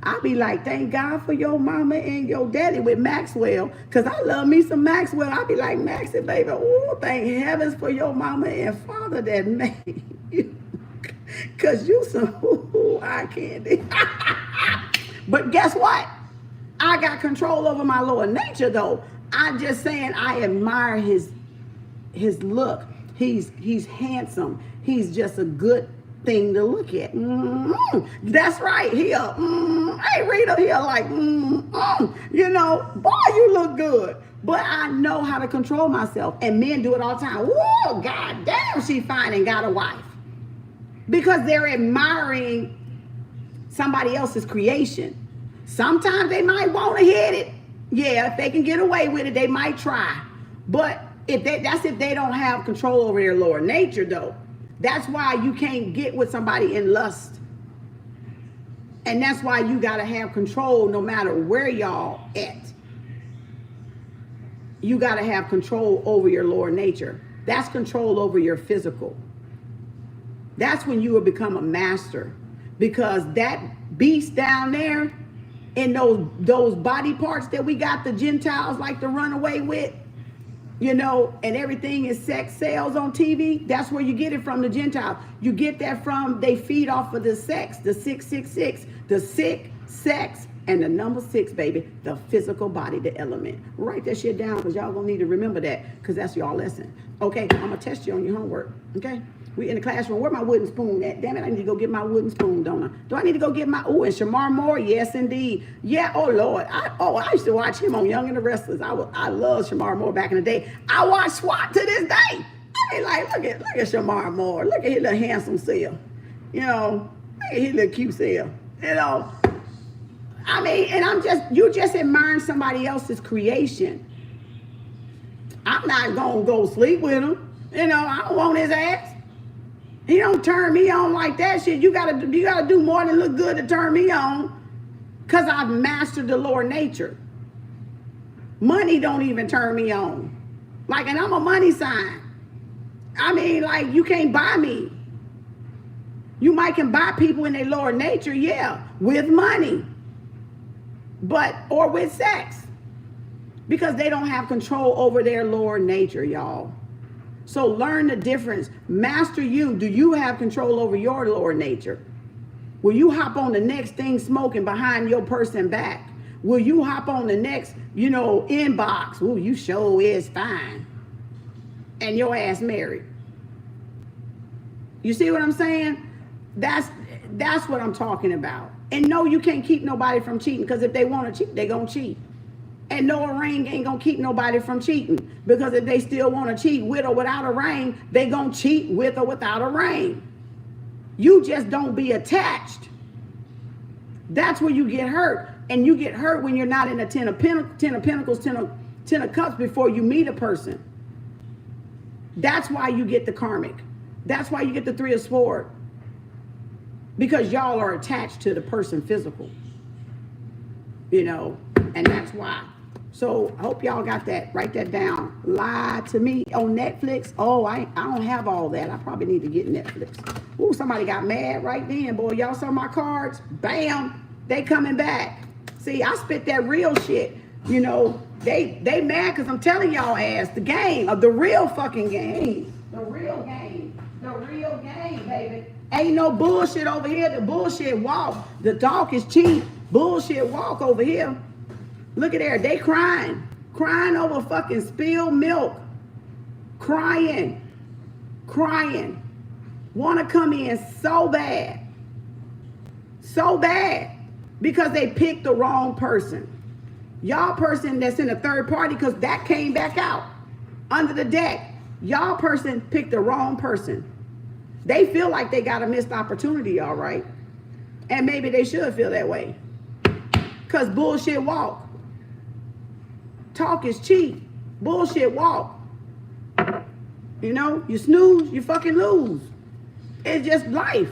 [SPEAKER 1] I be like, thank God for your mama and your daddy with Maxwell, because I love me some Maxwell. I be like, Maxie, baby, oh, thank heavens for your mama and father that made you. Because you some eye candy. But guess what? I got control over my lower nature, though. I'm just saying I admire his look. He's handsome. He's just a good thing to look at. That's right. Hey Rita, like, you know, boy, you look good. But I know how to control myself, and men do it all the time. Whoa, god damn, she fine and got a wife, because they're admiring somebody else's creation. Sometimes they might want to hit it. Yeah, if they can get away with it, they might try. But if they don't have control over their lower nature, though. That's why you can't get with somebody in lust. And that's why you got to have control no matter where y'all at. You got to have control over your lower nature. That's control over your physical. That's when you will become a master. Because that beast down there in those body parts that we got the Gentiles like to run away with, you know, and everything is sex sales on TV. That's where you get it from, the Gentiles. You get that from, they feed off of the sex, the 666, the sick, sex, and the number 6, baby, the physical body, the element. Write that shit down, because y'all gonna need to remember that, because that's y'all lesson. Okay, I'm gonna test you on your homework, okay? We in the classroom. Where my wooden spoon at? Damn it, I need to go get my wooden spoon, don't I? Do I need to go get my, and Shamar Moore? Yes, indeed. Yeah, oh Lord. I used to watch him on Young and the Restless. I love Shamar Moore back in the day. I watch SWAT to this day. I be like, look at Shamar Moore. Look at his little handsome self. You know, look at his little cute self. You know, I mean, and you just admiring somebody else's creation. I'm not gonna go sleep with him. You know, I don't want his ass. He don't turn me on like that shit. You gotta do more than look good to turn me on, because I've mastered the lower nature. Money don't even turn me on. Like, and I'm a money sign. I mean, like, you can't buy me. You might can buy people in their lower nature, yeah, with money, or with sex, because they don't have control over their lower nature, y'all. So learn the difference. Master you. Do you have control over your lower nature? Will you hop on the next thing smoking behind your person back? Will you hop on the next, inbox? Ooh, you sure is fine. And your ass married. You see what I'm saying? That's what I'm talking about. And no, you can't keep nobody from cheating, because if they want to cheat, they gonna cheat. And no ring ain't gonna keep nobody from cheating, because if they still want to cheat with or without a ring, they gonna cheat with or without a ring. You just don't be attached. That's where you get hurt. And you get hurt when you're not in a 10 of Pentacles, 10 Ten of Cups before you meet a person. That's why you get the karmic. That's why you get the Three of Swords. Because y'all are attached to the person physical. You know, and that's why. So I hope y'all got that. Write that down. Lie to me on Netflix. Oh, I don't have all that. I probably need to get Netflix. Ooh, somebody got mad right then, boy. Y'all saw my cards? Bam. They coming back. See, I spit that real shit. You know, they mad because I'm telling y'all ass the game of the real fucking game. The real game. The real game, baby. Ain't no bullshit over here. The bullshit walk. The talk is cheap. Bullshit walk over here. Look at there. They crying. Crying over fucking spilled milk. Crying. Crying. Want to come in so bad. So bad. Because they picked the wrong person. Y'all person that's in a third party, because that came back out under the deck. Y'all person picked the wrong person. They feel like they got a missed opportunity, all right. And maybe they should feel that way. Because bullshit walk. Talk is cheap. Bullshit walk. You know, you snooze, you fucking lose. It's just life.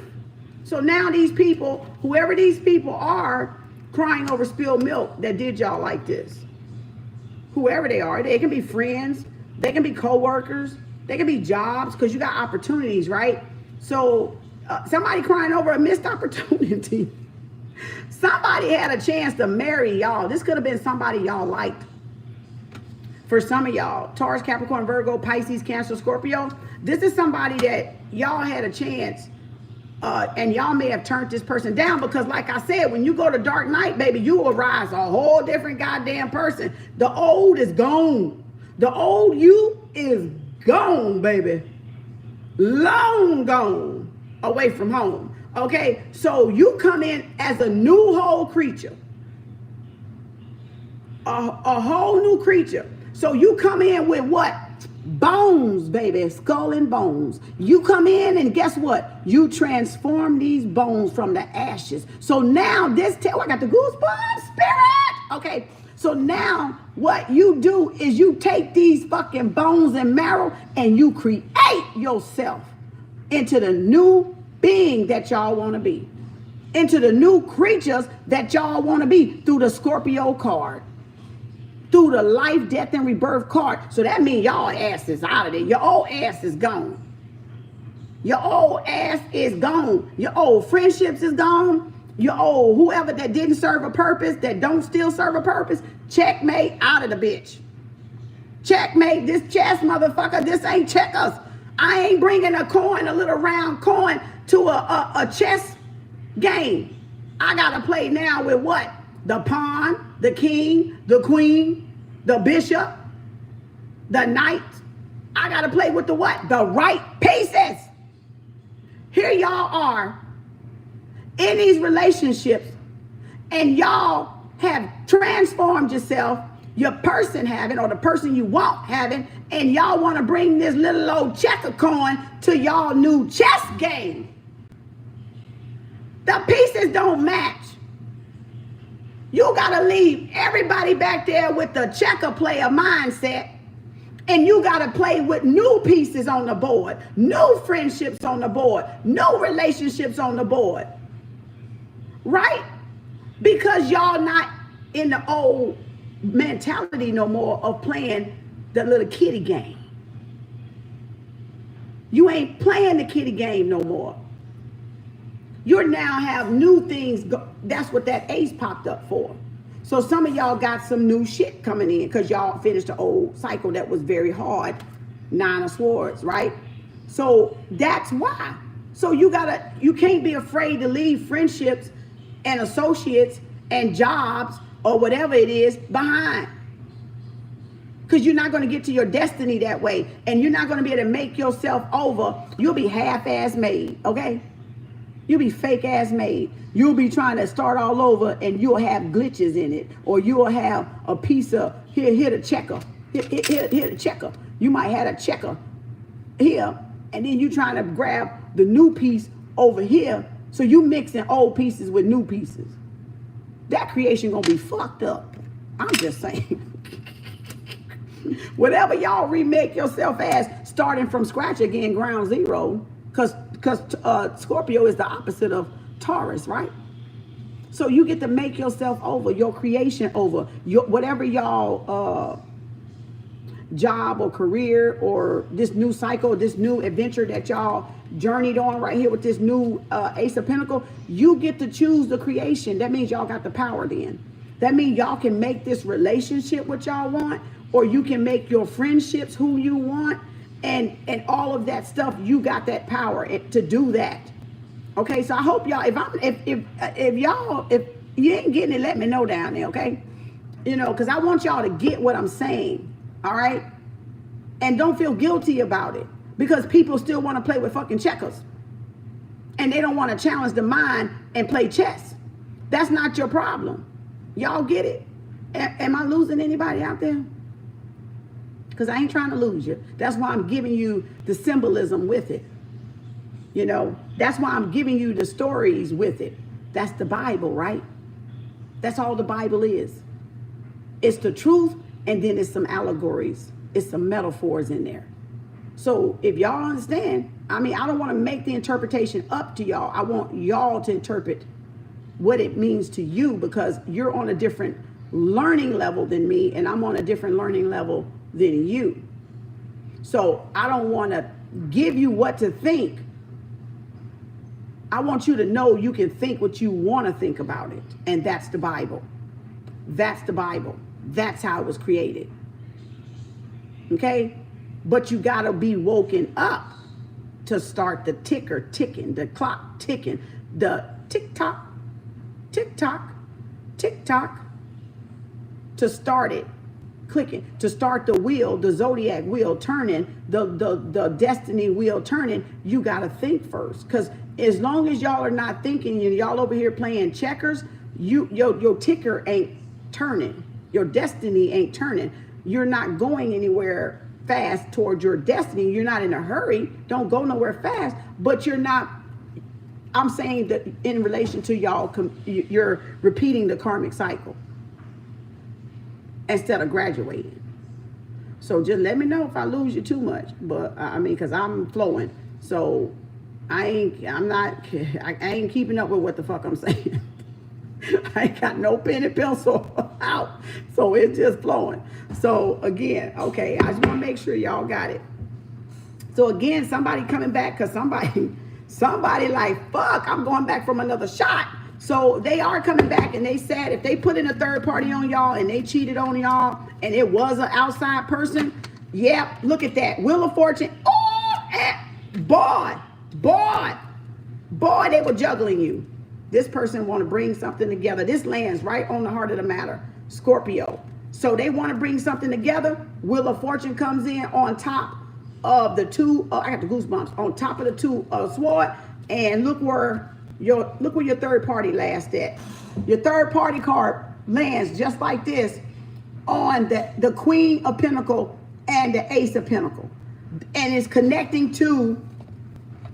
[SPEAKER 1] So now these people, whoever these people are, crying over spilled milk that did y'all like this. Whoever they are, they can be friends, they can be co-workers, they can be jobs, because you got opportunities, right? So somebody crying over a missed opportunity. Somebody had a chance to marry y'all. This could have been somebody y'all liked. For some of y'all, Taurus, Capricorn, Virgo, Pisces, Cancer, Scorpio, this is somebody that y'all had a chance and y'all may have turned this person down, because like I said, when you go to dark night, baby, you will rise a whole different goddamn person. The old is gone. The old you is gone, baby. Long gone away from home. Okay, so you come in as a new whole creature. A whole new creature. So you come in with what? Bones, baby, skull and bones. You come in and guess what? You transform these bones from the ashes. So now this, I got the goosebumps, spirit. Okay, so now what you do is you take these fucking bones and marrow and you create yourself into the new being that y'all want to be. Into the new creatures that y'all want to be through the Scorpio card. Through the life, death, and rebirth card. So that means y'all ass is out of there. Your old ass is gone. Your old ass is gone. Your old friendships is gone. Your old whoever that didn't serve a purpose, that don't still serve a purpose, checkmate, out of the bitch. Checkmate, this chess motherfucker, this ain't checkers. I ain't bringing a coin, a little round coin, to a chess game. I gotta play now with what? The pawn, the king, the queen, the bishop, the knight. I got to play with the what? The right pieces. Here y'all are in these relationships and y'all have transformed yourself, your person having, or the person you want having, and y'all want to bring this little old checker coin to y'all new chess game. The pieces don't match. You got to leave everybody back there with the checker player mindset, and you got to play with new pieces on the board, new friendships on the board, new relationships on the board, right? Because y'all not in the old mentality no more of playing the little kitty game. You ain't playing the kitty game no more. You now have new things. That's what that ace popped up for. So some of y'all got some new shit coming in because y'all finished the old cycle that was very hard. Nine of Swords, right? So that's why. So you can't be afraid to leave friendships and associates and jobs or whatever it is behind. Because you're not going to get to your destiny that way. And you're not going to be able to make yourself over. You'll be half-ass made, okay? You'll be fake-ass made. You'll be trying to start all over and you'll have glitches in it. Or you'll have a piece of, here the checker. Here the checker. You might have a checker here. And then you trying to grab the new piece over here. So you mixing old pieces with new pieces. That creation going to be fucked up. I'm just saying. Whatever y'all remake yourself as, starting from scratch again, ground zero, because Scorpio is the opposite of Taurus, right? So you get to make yourself over, your creation over, whatever y'all job or career or this new cycle, this new adventure that y'all journeyed on right here with this new Ace of Pentacles. You get to choose the creation. That means y'all got the power then. That means y'all can make this relationship what y'all want, or you can make your friendships who you want, and all of that stuff. You got that power to do that. Okay, so I hope y'all, if you ain't getting it, let me know down there, okay? You know, because I want y'all to get what I'm saying, all right? And don't feel guilty about it, because people still want to play with fucking checkers. And they don't want to challenge the mind and play chess. That's not your problem. Y'all get it? Am I losing anybody out there? Because I ain't trying to lose you. That's why I'm giving you the symbolism with it. You know, that's why I'm giving you the stories with it. That's the Bible, right? That's all the Bible is. It's the truth, and then it's some allegories. It's some metaphors in there. So if y'all understand, I mean, I don't want to make the interpretation up to y'all. I want y'all to interpret what it means to you, because you're on a different learning level than me, and I'm on a different learning level than you. So I don't want to give you what to think. I want you to know you can think what you want to think about it. And that's the Bible. That's the Bible. That's how it was created. Okay? But you got to be woken up to start the ticker ticking, the clock ticking, the tick-tock, tick-tock, tick-tock, to start it clicking, to start the wheel, the zodiac wheel turning, the destiny wheel turning. You got to think first, because as long as y'all are not thinking, y'all over here playing checkers, your ticker ain't turning, your destiny ain't turning. You're not going anywhere fast towards your destiny. You're not in a hurry. Don't go nowhere fast, but you're not. I'm saying that in relation to y'all, you're repeating the karmic cycle instead of graduating. So just let me know if I lose you too much. But I mean, because I'm flowing. So I ain't keeping up with what the fuck I'm saying. I ain't got no pen and pencil out. So it's just flowing. So again, okay, I just want to make sure y'all got it. So again, somebody coming back, because somebody like, fuck, I'm going back from another shot. So they are coming back, and they said if they put in a third party on y'all and they cheated on y'all and it was an outside person, yep, look at that. Wheel of Fortune. Oh, boy, they were juggling you. This person want to bring something together. This lands right on the heart of the matter, Scorpio. So they want to bring something together. Wheel of Fortune comes in on top of the two. I got the goosebumps on top of the two sword, and look where your third party lands at. Your third party card lands just like this on the Queen of Pentacles and the Ace of Pentacles, and it's connecting to.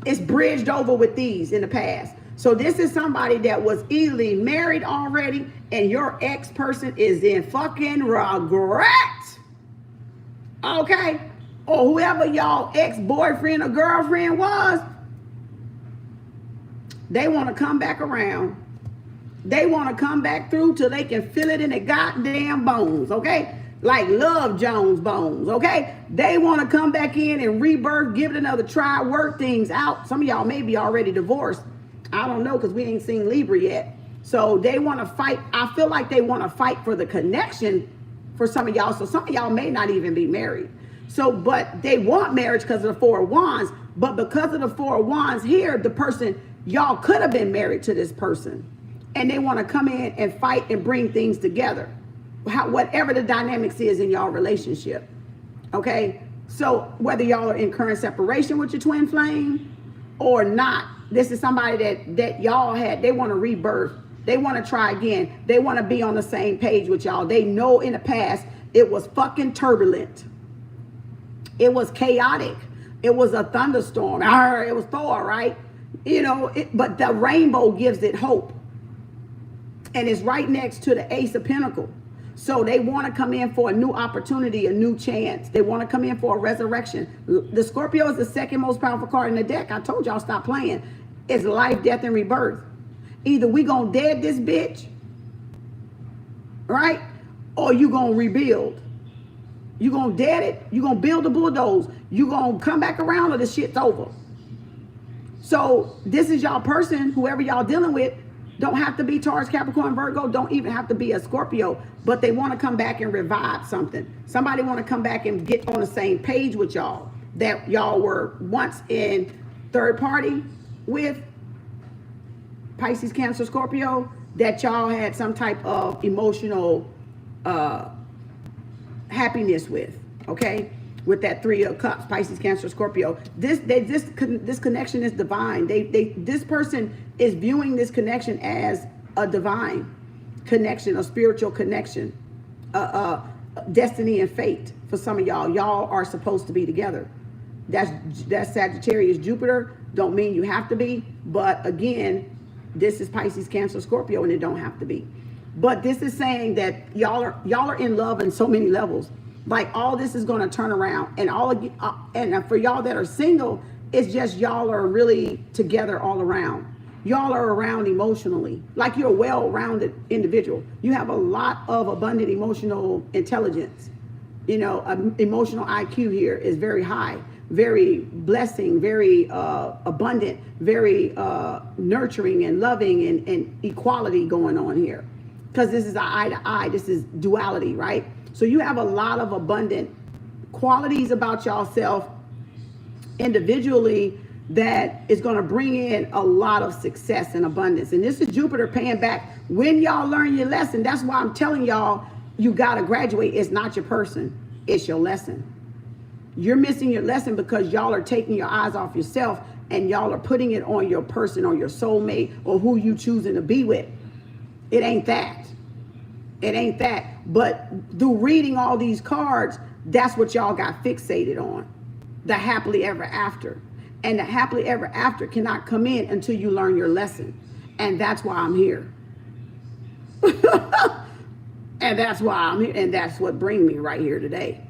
[SPEAKER 1] It's bridged over with these in the past. So this is somebody that was either married already and your ex-person is in fucking regret. Okay? Or whoever y'all ex-boyfriend or girlfriend was, they want to come back around. They want to come back through till they can feel it in their goddamn bones, okay? Like Love Jones bones, okay? They want to come back in and rebirth, give it another try, work things out. Some of y'all may be already divorced. I don't know, because we ain't seen Libra yet. So they want to fight. I feel like they want to fight for the connection for some of y'all. So some of y'all may not even be married. So, but they want marriage because of the Four of Wands. But because of the Four of Wands here, the person, y'all could have been married to this person. And they want to come in and fight and bring things together. Whatever the dynamics is in y'all relationship. Okay? So whether y'all are in current separation with your twin flame or not, this is somebody that y'all had, they want to rebirth. They want to try again. They want to be on the same page with y'all. They know in the past it was fucking turbulent. It was chaotic. It was a thunderstorm. It was Thor, right? You know, but the rainbow gives it hope. And it's right next to the Ace of Pentacles. So they want to come in for a new opportunity, a new chance. They want to come in for a resurrection. The Scorpio is the second most powerful card in the deck. I told y'all stop playing. It's life, death, and rebirth. Either we gonna dead this bitch, right? Or you gonna rebuild. You gonna dead it, you gonna build a bulldoze. You gonna come back around or the shit's over. So this is y'all person, whoever y'all dealing with. Don't have to be Taurus, Capricorn, Virgo. Don't even have to be a Scorpio. But they want to come back and revive something. Somebody want to come back and get on the same page with y'all. That y'all were once in third party with. Pisces, Cancer, Scorpio. That y'all had some type of emotional happiness with. Okay? With that 3 of Cups, Pisces, Cancer, Scorpio. This connection is divine. This person is viewing this connection as a divine connection, a spiritual connection, destiny and fate. For some of y'all, y'all are supposed to be together. That's Sagittarius, Jupiter. Don't mean you have to be, but again, this is Pisces, Cancer, Scorpio, and it don't have to be. But this is saying that y'all are in love in so many levels. Like all this is going to turn around, and for y'all that are single, it's just y'all are really together all around. Y'all are around emotionally, like you're a well-rounded individual. You have a lot of abundant emotional intelligence. You know, emotional IQ here is very high, very blessing, very abundant, very nurturing and loving and equality going on here. Because this is eye to eye, this is duality, right? So you have a lot of abundant qualities about yourself individually that is going to bring in a lot of success and abundance. And this is Jupiter paying back. When y'all learn your lesson, that's why I'm telling y'all, you got to graduate. It's not your person. It's your lesson. You're missing your lesson because y'all are taking your eyes off yourself and y'all are putting it on your person or your soulmate or who you choosing to be with. It ain't that. It ain't that. But through reading all these cards, that's what y'all got fixated on. The happily ever after. And the happily ever after cannot come in until you learn your lesson. And that's why I'm here. And that's why I'm here. And that's what brings me right here today.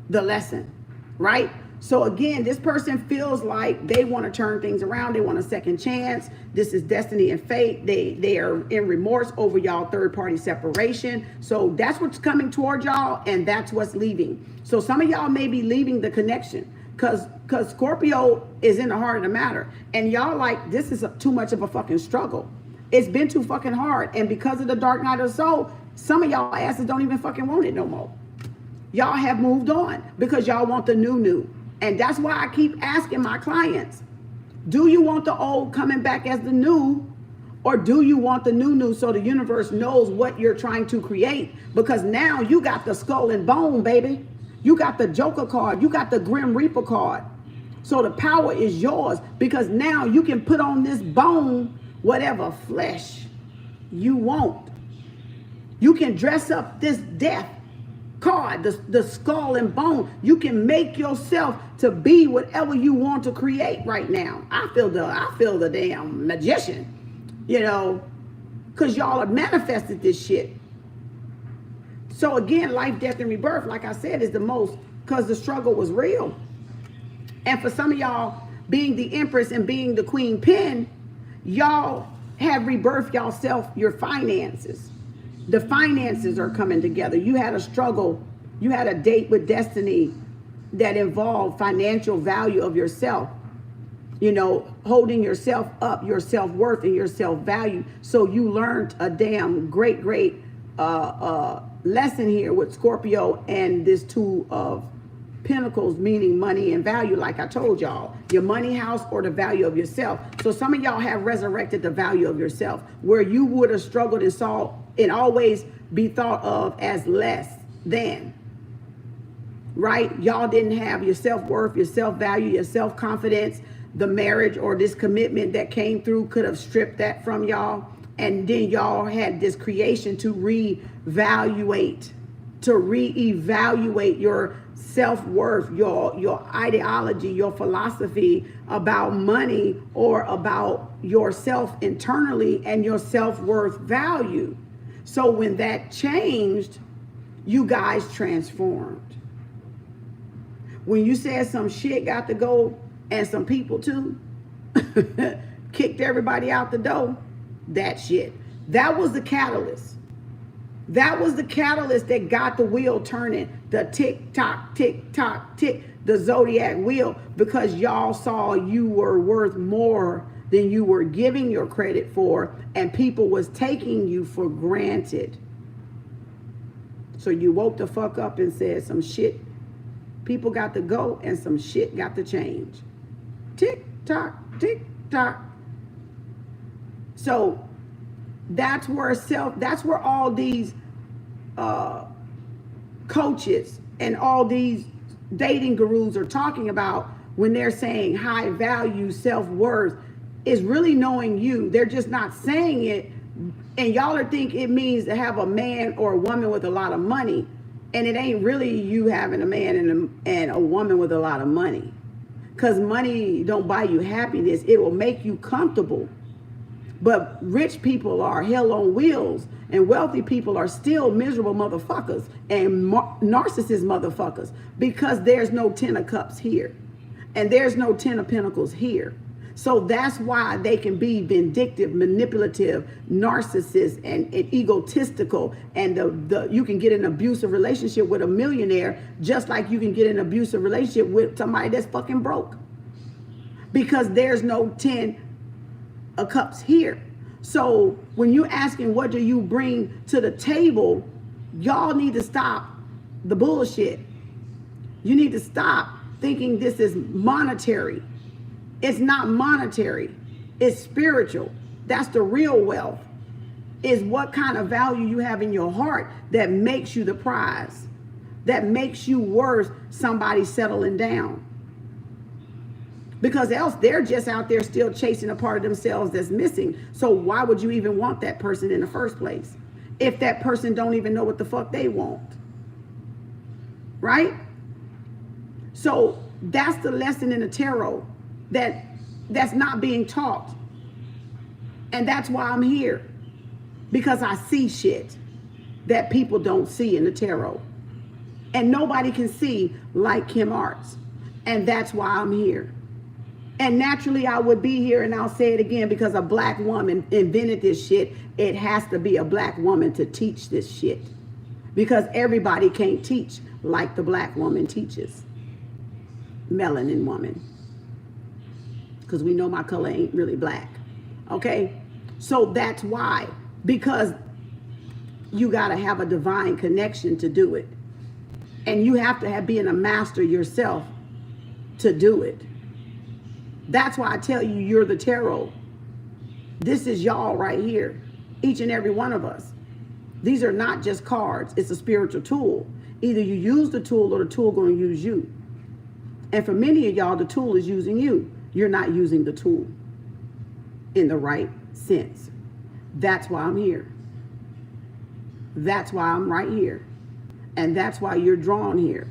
[SPEAKER 1] The lesson, right? So again, this person feels like they want to turn things around. They want a second chance. This is destiny and fate. They are in remorse over y'all third party separation. So that's what's coming toward y'all, and that's what's leaving. So some of y'all may be leaving the connection because Scorpio is in the heart of the matter. And y'all like, this is too much of a fucking struggle. It's been too fucking hard. And because of the dark night of the soul, some of y'all asses don't even fucking want it no more. Y'all have moved on because y'all want the new. And that's why I keep asking my clients, do you want the old coming back as the new, or do you want the new so the universe knows what you're trying to create? Because now you got the skull and bone, baby. You got the Joker card. You got the Grim Reaper card. So the power is yours because now you can put on this bone whatever flesh you want. You can dress up this death card, the skull and bone. You can make yourself to be whatever you want to create right now. I feel the damn magician, you know, because y'all have manifested this shit. So again, life, death, and rebirth, like I said, is the most, because the struggle was real. And for some of y'all, being the Empress and being the Queen Pen, y'all have rebirthed yourself, your finances. The finances are coming together. You had a struggle. You had a date with destiny that involved financial value of yourself. You know, holding yourself up, your self-worth and your self-value. So you learned a damn great lesson here with Scorpio and this 2 of Pentacles, meaning money and value, like I told y'all. Your money house or the value of yourself. So some of y'all have resurrected the value of yourself, where you would have struggled and saw it always be thought of as less than. Right? Y'all didn't have your self-worth, your self-value, your self-confidence. The marriage or this commitment that came through could have stripped that from y'all. And then y'all had this creation to reevaluate your self-worth, your ideology, your philosophy about money or about yourself internally and your self-worth value. So when that changed, you guys transformed. When you said some shit got to go and some people too, kicked everybody out the door, that shit. That was the catalyst. That was the catalyst that got the wheel turning, the tick tock, tick tock, tick, the zodiac wheel, because y'all saw you were worth more than you were giving your credit for, and people was taking you for granted. So you woke the fuck up and said some shit, people got to go and some shit got to change. Tick tock, tick tock. So that's where all these coaches and all these dating gurus are talking about when they're saying high value, self-worth is really knowing you. They're just not saying it, and y'all are think it means to have a man or a woman with a lot of money, and it ain't really you having a man and a woman with a lot of money, because money don't buy you happiness. It will make you comfortable. But rich people are hell on wheels, and wealthy people are still miserable motherfuckers and narcissist motherfuckers, because there's no 10 of cups here and there's no 10 of pentacles here. So that's why they can be vindictive, manipulative, narcissist, and egotistical. And you can get an abusive relationship with a millionaire, just like you can get an abusive relationship with somebody that's fucking broke, because there's no 10 of cups here. So when you're asking what do you bring to the table, y'all need to stop the bullshit. You need to stop thinking this is monetary. It's not monetary. It's spiritual. That's the real wealth. Is what kind of value you have in your heart that makes you the prize, that makes you worth somebody settling down. Because else they're just out there still chasing a part of themselves that's missing. So why would you even want that person in the first place if that person don't even know what the fuck they want? Right? So that's the lesson in the tarot that's not being taught. And that's why I'm here, because I see shit that people don't see in the tarot, and nobody can see like KemArts. And that's why I'm here. And naturally I would be here, and I'll say it again, because a black woman invented this shit. It has to be a black woman to teach this shit, because everybody can't teach like the black woman teaches. Melanin woman. Because we know my color ain't really black. Okay? So that's why. Because you got to have a divine connection to do it. And you have to being a master yourself to do it. That's why I tell you, you're the tarot. This is y'all right here. Each and every one of us. These are not just cards. It's a spiritual tool. Either you use the tool or the tool going to use you. And for many of y'all, the tool is using you. You're not using the tool in the right sense. That's why I'm here. That's why I'm right here. And that's why you're drawn here.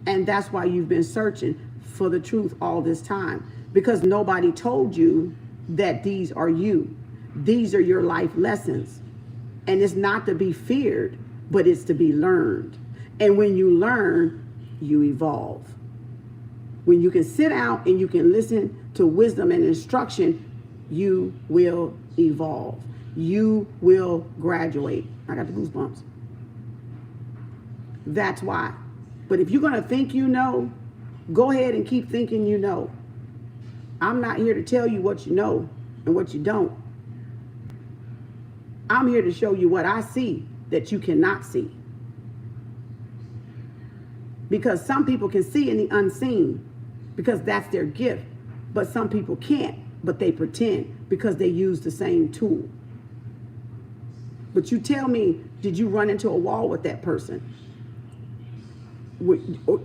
[SPEAKER 1] And that's why you've been searching for the truth all this time. Because nobody told you that these are you. These are your life lessons. And it's not to be feared, but it's to be learned. And when you learn, you evolve. When you can sit out and you can listen to wisdom and instruction, you will evolve. You will graduate. I got the goosebumps. That's why. But if you're going to think you know, go ahead and keep thinking you know. I'm not here to tell you what you know and what you don't. I'm here to show you what I see that you cannot see. Because some people can see in the unseen, because that's their gift. But some people can't, but they pretend because they use the same tool. But you tell me, did you run into a wall with that person?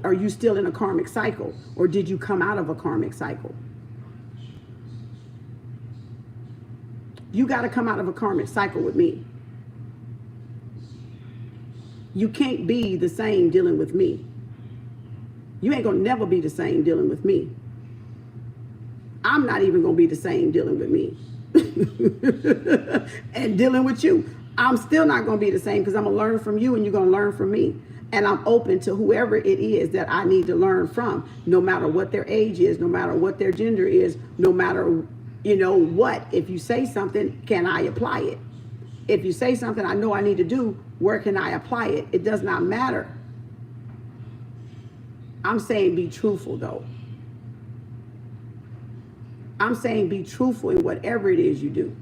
[SPEAKER 1] Are you still in a karmic cycle? Or did you come out of a karmic cycle? You got to come out of a karmic cycle with me. You can't be the same dealing with me. You ain't going to never be the same dealing with me. I'm not even going to be the same dealing with me. And dealing with you. I'm still not going to be the same because I'm going to learn from you and you're going to learn from me. And I'm open to whoever it is that I need to learn from, no matter what their age is, no matter what their gender is, no matter, you know what. If you say something, can I apply it? If you say something I know I need to do, where can I apply it? It does not matter. I'm saying be truthful, though. I'm saying be truthful in whatever it is you do.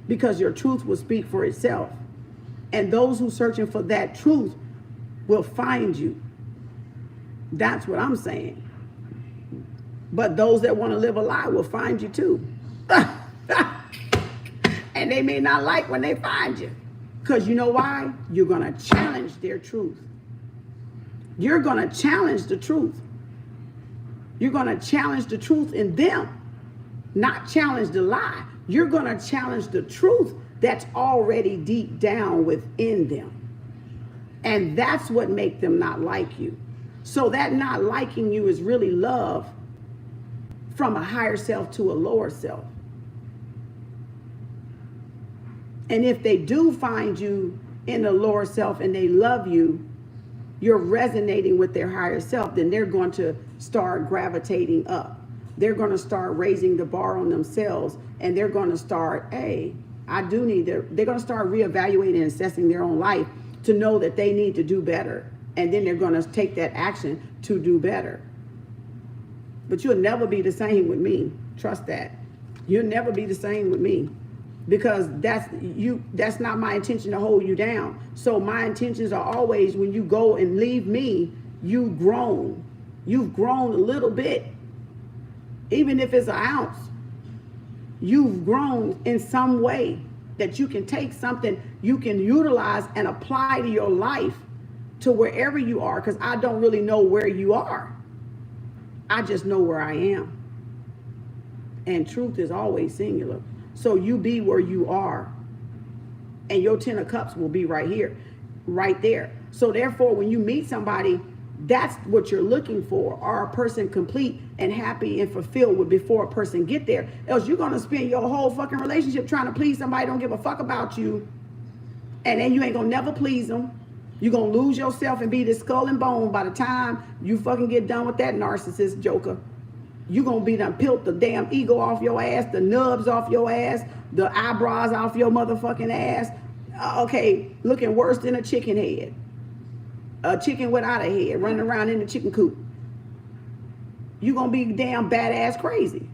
[SPEAKER 1] Because your truth will speak for itself. And those who are searching for that truth will find you. That's what I'm saying. But those that want to live a lie will find you too. And they may not like when they find you. Because you know why? You're going to challenge their truth. You're going to challenge the truth. You're going to challenge the truth in them, not challenge the lie. You're going to challenge the truth that's already deep down within them. And that's what makes them not like you. So that not liking you is really love from a higher self to a lower self. And if they do find you in the lower self and they love you, you're resonating with their higher self, then they're going to start gravitating up. They're going to start raising the bar on themselves, and they're going to start, hey, I do need to, they're going to start reevaluating and assessing their own life to know that they need to do better. And then they're going to take that action to do better. But you'll never be the same with me. Trust that. You'll never be the same with me. Because that's not my intention to hold you down. So my intentions are always, when you go and leave me, you've grown. You've grown a little bit. Even if it's an ounce. You've grown in some way that you can take something you can utilize and apply to your life to wherever you are. Because I don't really know where you are. I just know where I am. And truth is always singular. So you be where you are. And your 10 of Cups will be right here, right there. So therefore, when you meet somebody, that's what you're looking for. Are a person complete and happy and fulfilled with before a person get there? Else you're going to spend your whole fucking relationship trying to please somebody who don't give a fuck about you. And then you ain't going to never please them. You're going to lose yourself and be this skull and bone by the time you fucking get done with that narcissist joker. You're going to be done pilt the damn ego off your ass, the nubs off your ass, the eyebrows off your motherfucking ass. Okay, looking worse than a chicken head. A chicken without a head running around in the chicken coop. You're going to be damn badass crazy.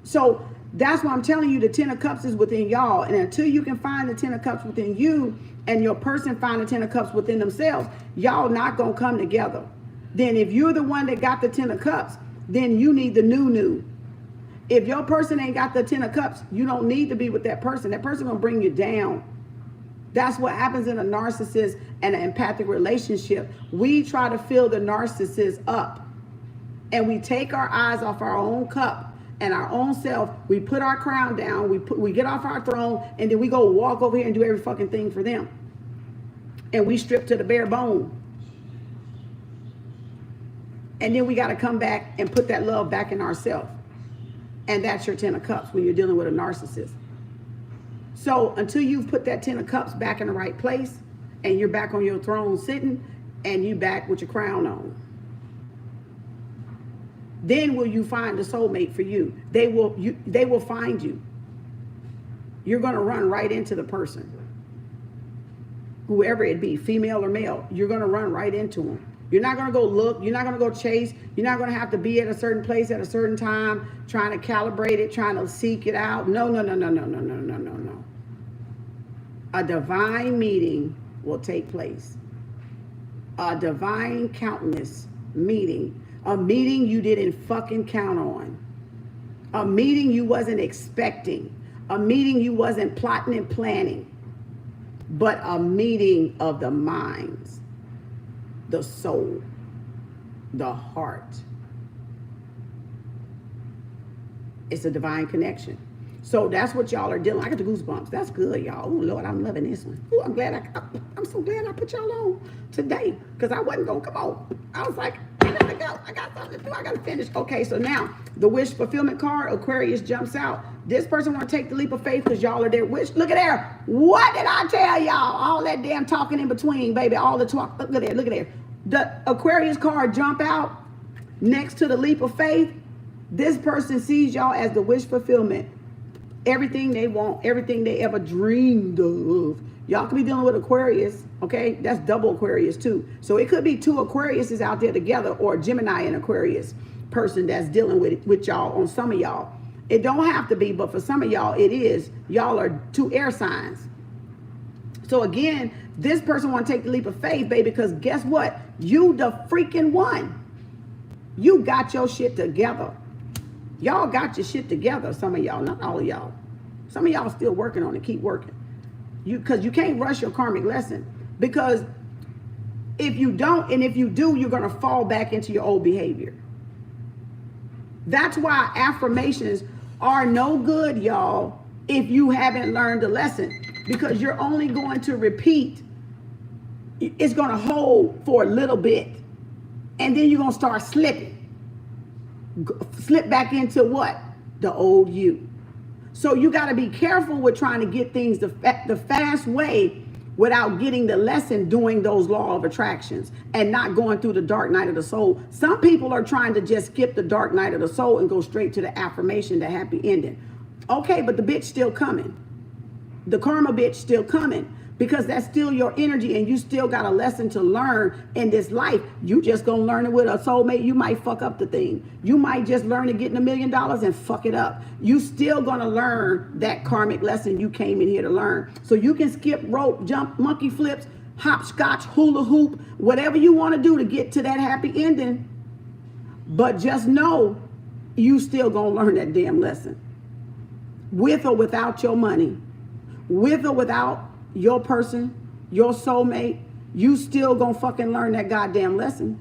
[SPEAKER 1] So that's why I'm telling you the 10 of Cups is within y'all. And until you can find the 10 of Cups within you and your person find the 10 of Cups within themselves, y'all not going to come together. Then if you're the one that got the 10 of Cups, then you need the new. If your person ain't got the 10 of Cups, you don't need to be with that person. That person gonna bring you down. That's what happens in a narcissist and an empathic relationship. We try to fill the narcissist up. And we take our eyes off our own cup and our own self. We put our crown down, we get off our throne, and then we go walk over here and do every fucking thing for them. And we strip to the bare bone. And then we got to come back and put that love back in ourselves. And that's your 10 of Cups when you're dealing with a narcissist. So until you've put that 10 of Cups back in the right place and you're back on your throne sitting and you back with your crown on, then will you find a soulmate for you. They will find you. You're going to run right into the person. Whoever it be, female or male, you're going to run right into them. You're not going to go look. You're not going to go chase. You're not going to have to be at a certain place at a certain time, trying to calibrate it, trying to seek it out. No. A divine meeting will take place. A divine countenance meeting. A meeting you didn't fucking count on. A meeting you wasn't expecting. A meeting you wasn't plotting and planning. But a meeting of the minds. The soul, the heart. It's a divine connection. So that's what y'all are dealing. I got the goosebumps. That's good, y'all. Oh Lord, I'm loving this one. Ooh, I'm so glad I put y'all on today because I wasn't gonna come on. I was like, gotta go. I got something to do. I gotta finish. Okay, so now the wish fulfillment card, Aquarius jumps out. This person want to take the leap of faith because y'all are their wish. Look at there. What did I tell y'all? All that damn talking in between, baby. All the talk. Look at there. Look at there. The Aquarius card jump out next to the leap of faith. This person sees y'all as the wish fulfillment. Everything they want, everything they ever dreamed of. Y'all could be dealing with Aquarius, okay? That's double Aquarius too. So it could be two Aquariuses out there together, or Gemini and Aquarius person that's dealing with y'all on some of y'all. It don't have to be, but for some of y'all, it is. Y'all are two air signs. So again, this person want to take the leap of faith, baby, because guess what? You the freaking one. You got your shit together. Y'all got your shit together. Some of y'all, not all of y'all. Some of y'all still working on it. Keep working. Because you can't rush your karmic lesson. Because if you don't, and if you do, you're going to fall back into your old behavior. That's why affirmations are no good, y'all, if you haven't learned the lesson. Because you're only going to repeat. It's going to hold for a little bit. And then you're going to start slipping. Slip back into what? The old you. So you got to be careful with trying to get things the fast way without getting the lesson, doing those law of attractions and not going through the dark night of the soul. Some people are trying to just skip the dark night of the soul and go straight to the affirmation, the happy ending. Okay, but the bitch still coming. The karma bitch still coming. Because that's still your energy, and you still got a lesson to learn in this life. You just gonna learn it with a soulmate. You might fuck up the thing. You might just learn it getting $1 million and fuck it up. You still gonna learn that karmic lesson you came in here to learn. So you can skip rope, jump, monkey flips, hopscotch, hula hoop, whatever you want to do to get to that happy ending. But just know you still gonna learn that damn lesson. With or without your money, with or without your person, your soulmate, you still gonna fucking learn that goddamn lesson.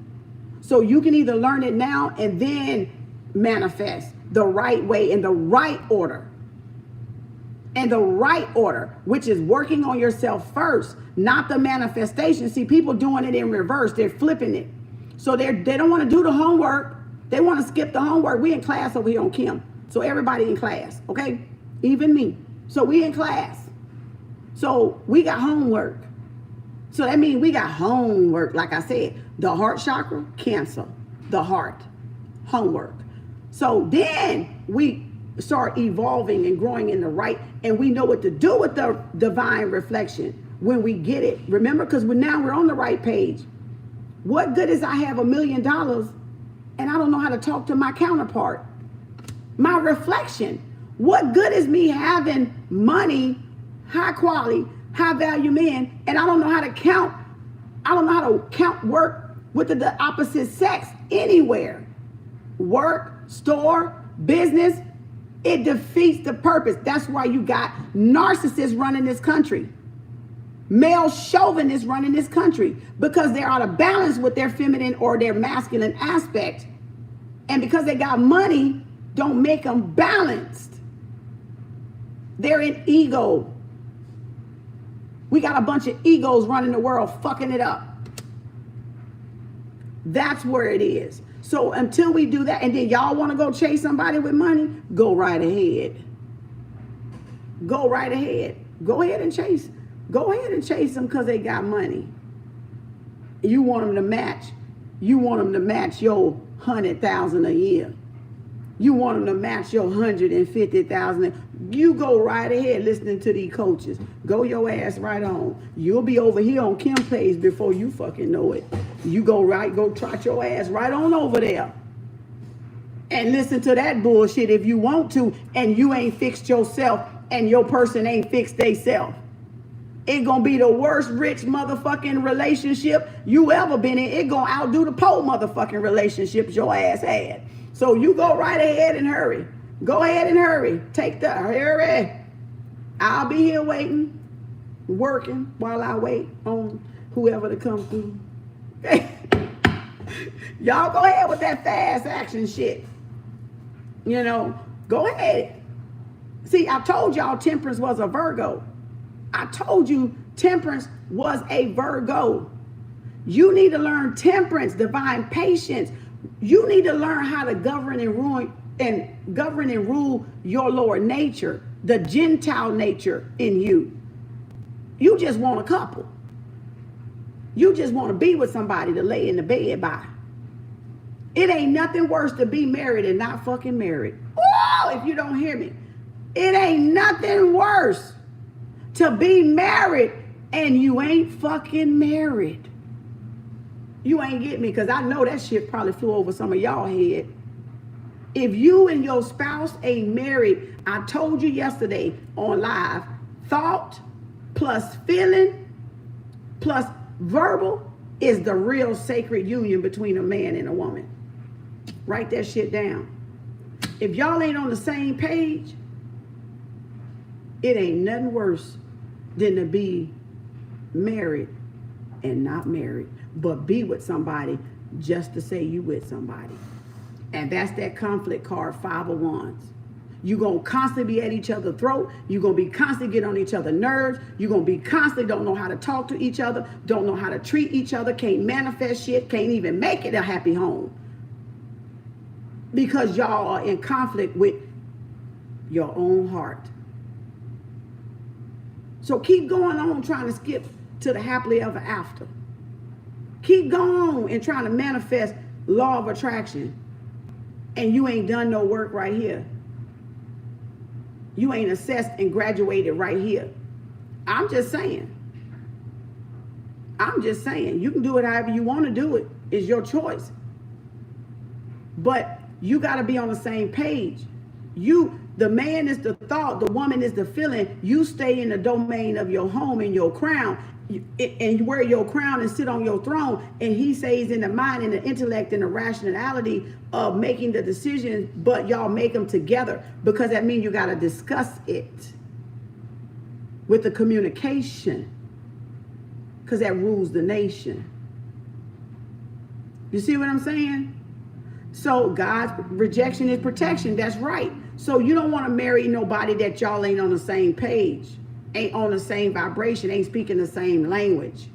[SPEAKER 1] So you can either learn it now and then manifest the right way in the right order. And the right order, which is working on yourself first, not the manifestation. See, people doing it in reverse. They're flipping it. So they don't want to do the homework. They want to skip the homework. We in class over here on Kem. So everybody in class, okay? Even me. So we in class. So we got homework. So that means we got homework. Like I said, the heart chakra, Cancer, the heart, homework. So then we start evolving and growing in the right, and we know what to do with the divine reflection when we get it. Remember, because now we're on the right page. What good is I have $1 million and I don't know how to talk to my counterpart? My reflection. What good is me having money, high quality, high value men, and I don't know how to count. I don't know how to count work with the opposite sex anywhere. Work, store, business, it defeats the purpose. That's why you got narcissists running this country. Male chauvinists running this country because they're out of balance with their feminine or their masculine aspect. And because they got money, don't make them balanced. They're in ego. We got a bunch of egos running the world, fucking it up. That's where it is. So until we do that, and then y'all want to go chase somebody with money, go right ahead. Go right ahead. Go ahead and chase. Go ahead and chase them because they got money. You want them to match. You want them to match your 100,000 a year. You want them to match your 150,000. You go right ahead listening to these coaches. Go your ass right on. You'll be over here on Kem page before you fucking know it. You go trot your ass right on over there. And listen to that bullshit if you want to, and you ain't fixed yourself and your person ain't fixed theyself. It gonna be the worst rich motherfucking relationship you ever been in. It gonna outdo the poor motherfucking relationships your ass had. So you go right ahead and hurry. Go ahead and hurry. Take the hurry. I'll be here waiting, working while I wait on whoever to come through. Y'all go ahead with that fast action shit. You know, go ahead. See, I told y'all Temperance was a Virgo. I told you Temperance was a Virgo. You need to learn temperance, divine patience. You need to learn how to govern and rule your lower nature, the Gentile nature in you. You just want a couple. You just want to be with somebody to lay in the bed by. It ain't nothing worse to be married and not fucking married. Oh, if you don't hear me. It ain't nothing worse to be married and you ain't fucking married. You ain't get me, because I know that shit probably flew over some of y'all head. If you and your spouse ain't married, I told you yesterday on live, thought plus feeling plus verbal is the real sacred union between a man and a woman. Write that shit down. If y'all ain't on the same page, it ain't nothing worse than to be married and not married, but be with somebody just to say you with somebody. And that's that conflict card, 5 of Wands. You're going to constantly be at each other's throat. You're going to be constantly get on each other's nerves. You're going to be constantly don't know how to talk to each other, don't know how to treat each other, can't manifest shit, can't even make it a happy home. Because y'all are in conflict with your own heart. So keep going on trying to skip to the happily ever after. Keep going on and trying to manifest law of attraction. And you ain't done no work right here. You ain't assessed and graduated right here. I'm just saying. I'm just saying. You can do it however you want to do it. It's your choice. But you got to be on the same page. The man is the thought, the woman is the feeling. You stay in the domain of your home and your crown. And wear your crown and sit on your throne, and he says in the mind and the intellect and the rationality of making the decisions, but y'all make them together, because that means you got to discuss it with the communication, because that rules the nation. You see what I'm saying? So God's rejection is protection. That's right. So you don't want to marry nobody that y'all ain't on the same page, ain't on the same vibration, ain't speaking the same language,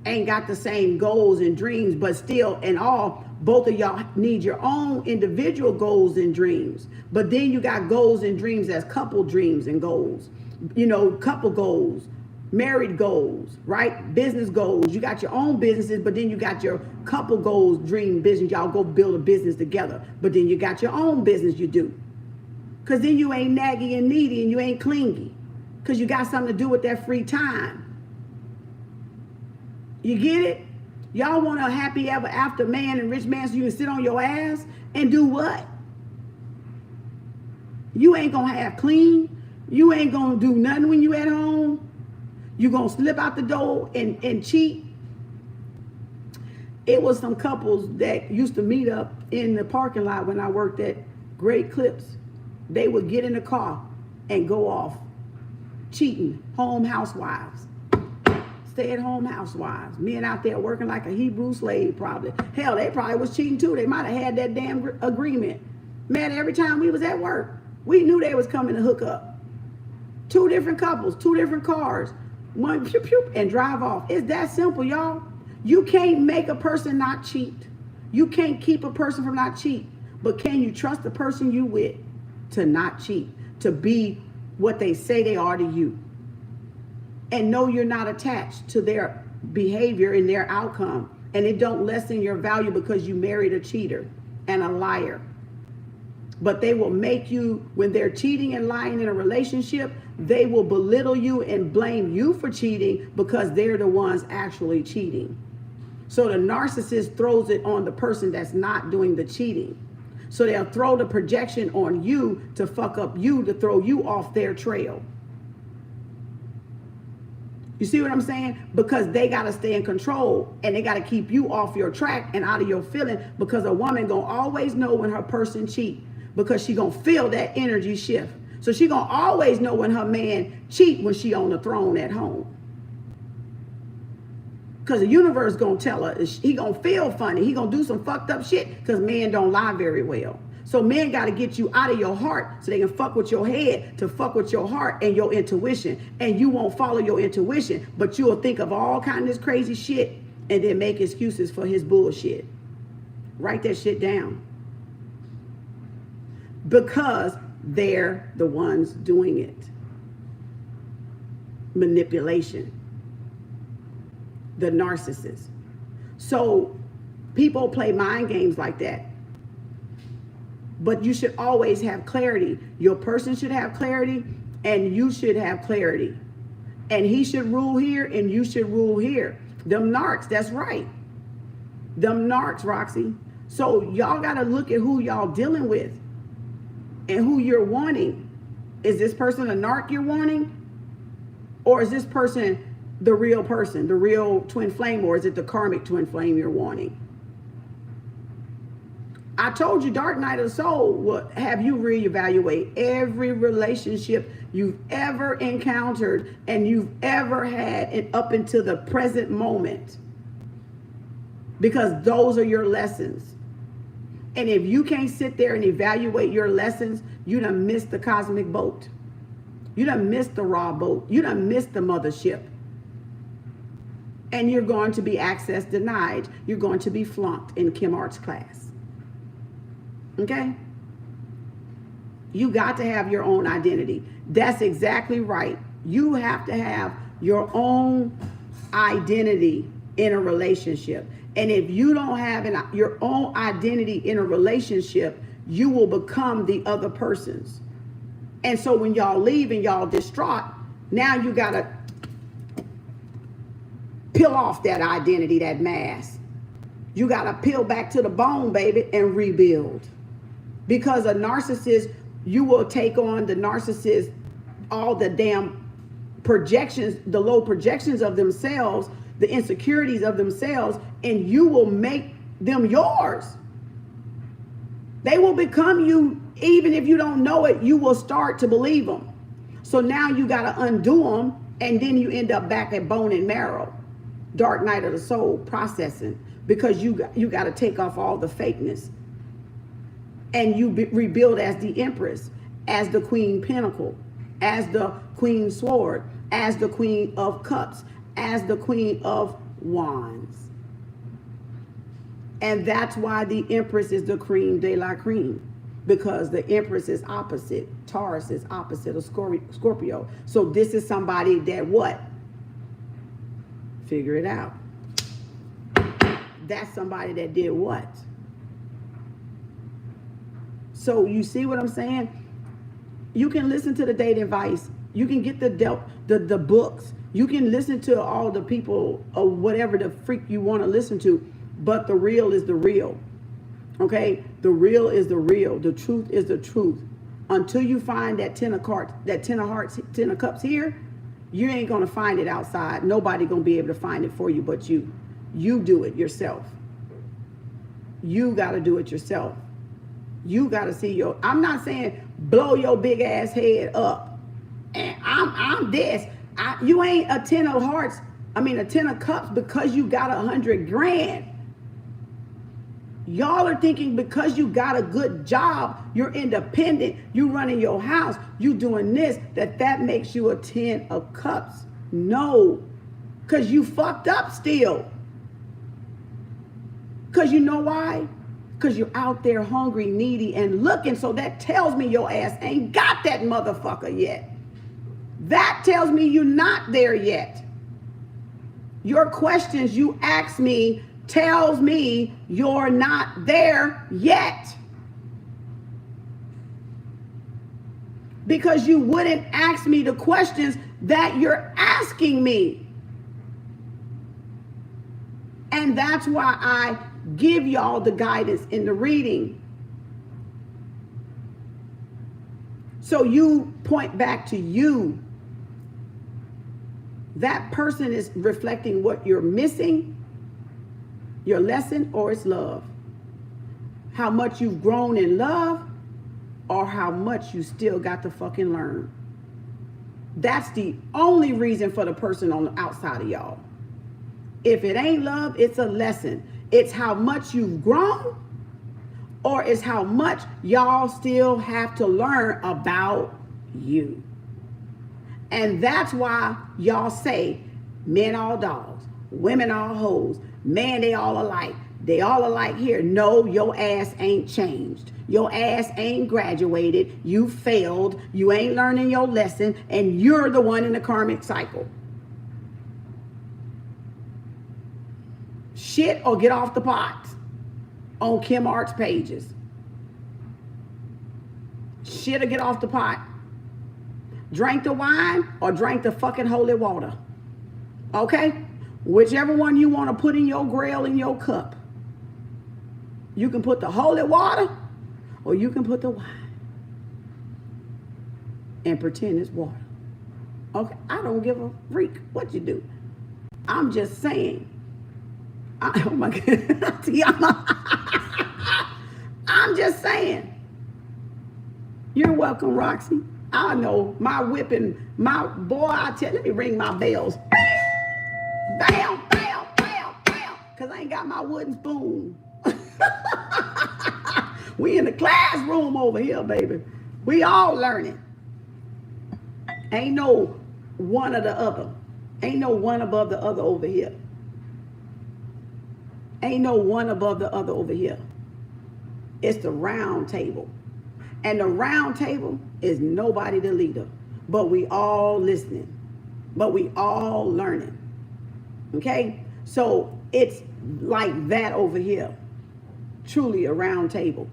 [SPEAKER 1] ain't got the same goals and dreams, but still and all, both of y'all need your own individual goals and dreams. But then you got goals and dreams as couple dreams and goals, couple goals, married goals, right? Business goals. You got your own businesses, but then you got your couple goals, dream business. Y'all go build a business together, but then you got your own business you do. Because then you ain't naggy and needy and you ain't clingy. Because you got something to do with that free time. You get it? Y'all want a happy ever after man and rich man so you can sit on your ass and do what? You ain't going to have clean. You ain't going to do nothing when you at home. You going to slip out the door and cheat. It was some couples that used to meet up in the parking lot when I worked at Great Clips. They would get in the car and go off cheating. Home housewives. Stay-at-home housewives. Men out there working like a Hebrew slave probably. Hell, they probably was cheating too. They might have had that damn agreement. Man, every time we was at work, we knew they was coming to hook up. 2 different couples, 2 different cars. One pew pew and drive off. It's that simple, y'all. You can't make a person not cheat. You can't keep a person from not cheat. But can you trust the person you with to not cheat? To be what they say they are to you? And know you're not attached to their behavior and their outcome. And it don't lessen your value because you married a cheater and a liar. But they will make you, when they're cheating and lying in a relationship, they will belittle you and blame you for cheating because they're the ones actually cheating. So the narcissist throws it on the person that's not doing the cheating. So they'll throw the projection on you to fuck up you, to throw you off their trail. You see what I'm saying? Because they got to stay in control and they got to keep you off your track and out of your feeling, because a woman going to always know when her person cheat, because she going to feel that energy shift. So she going to always know when her man cheat when she on the throne at home. Because the universe going to tell her, he going to feel funny. He going to do some fucked up shit because men don't lie very well. So men got to get you out of your heart so they can fuck with your head to fuck with your heart and your intuition. And you won't follow your intuition, but you will think of all kinds of this crazy shit and then make excuses for his bullshit. Write that shit down. Because they're the ones doing it. Manipulation. The narcissist. So people play mind games like that. But you should always have clarity. Your person should have clarity, and you should have clarity. And he should rule here, and you should rule here. Them narcs, that's right. Them narcs, Roxy. So y'all got to look at who y'all dealing with and who you're wanting. Is this person a narc you're wanting? Or is this person the real person, the real twin flame, or is it the karmic twin flame you're wanting? I told you Dark Night of the Soul will have you reevaluate every relationship you've ever encountered and you've ever had, and up until the present moment. Because those are your lessons. And if you can't sit there and evaluate your lessons, you done missed the cosmic boat. You done missed the raw boat. You done missed the mothership. And you're going to be access denied. You're going to be flunked in KemArts class. Okay? You got to have your own identity. That's exactly right. You have to have your own identity in a relationship. And if you don't have your own identity in a relationship, you will become the other person's. And so when y'all leave and y'all distraught, now you got to peel off that identity, that mask. You got to peel back to the bone, baby, and rebuild. Because a narcissist, you will take on the narcissist, all the damn projections, the low projections of themselves, the insecurities of themselves, and you will make them yours. They will become you. Even if you don't know it, you will start to believe them. So now you got to undo them, and then you end up back at bone and marrow. Dark Night of the Soul processing, because you got to take off all the fakeness. And you rebuild as the Empress, as the Queen Pentacle, as the Queen Sword, as the Queen of Cups, as the Queen of Wands. And that's why the Empress is the cream de la cream, because the Empress is opposite. Taurus is opposite of Scorpio. So this is somebody that what? Figure it out. That's somebody that did what? So you see what I'm saying? You can listen to the dating advice. You can get the books. You can listen to all the people or whatever the freak you want to listen to. But the real is the real. Okay? The real is the real. The truth is the truth. Until you find that 10 of hearts, that 10 of hearts, 10 of cups here, you ain't going to find it outside. Nobody going to be able to find it for you but you. You do it yourself. You got to do it yourself. You got to see I'm not saying blow your big ass head up. And I'm this. You ain't a 10 of hearts. I mean, a 10 of cups because you got 100 grand. Y'all are thinking because you got a good job, you're independent, you running your house, you doing this, that makes you a 10 of cups. No, because you fucked up still. Because you know why? Because you're out there hungry, needy, and looking. So that tells me your ass ain't got that motherfucker yet. That tells me you're not there yet. Your questions you ask me tells me you're not there yet. Because you wouldn't ask me the questions that you're asking me. And that's why I give y'all the guidance in the reading. So you point back to you. That person is reflecting what you're missing, your lesson, or it's love. How much you've grown in love, or how much you still got to fucking learn. That's the only reason for the person on the outside of y'all. If it ain't love, it's a lesson. It's how much you've grown, or it's how much y'all still have to learn about you. And that's why y'all say men all dogs, women all hoes, Man, they all alike. They all alike here. No, your ass ain't changed. Your ass ain't graduated. You failed. You ain't learning your lesson. And you're the one in the karmic cycle. Shit or get off the pot on KemArts pages. Shit or get off the pot. Drink the wine or drink the fucking holy water. Okay? Whichever one you want to put in your grail in your cup. You can put the holy water or you can put the wine and pretend it's water. Okay? I don't give a freak what you do. I'm just saying. Oh my God. I'm just saying. You're welcome, Roxy. I know my whipping, my boy, let me ring my bells. Bam, bam, bam, bam. Because I ain't got my wooden spoon. We in the classroom over here, baby. We all learning. Ain't no one or the other. Ain't no one above the other over here. Ain't no one above the other over here. It's the round table. And the round table is nobody the leader. But we all listening. But we all learning. Okay? So it's like that over here. Truly a round table.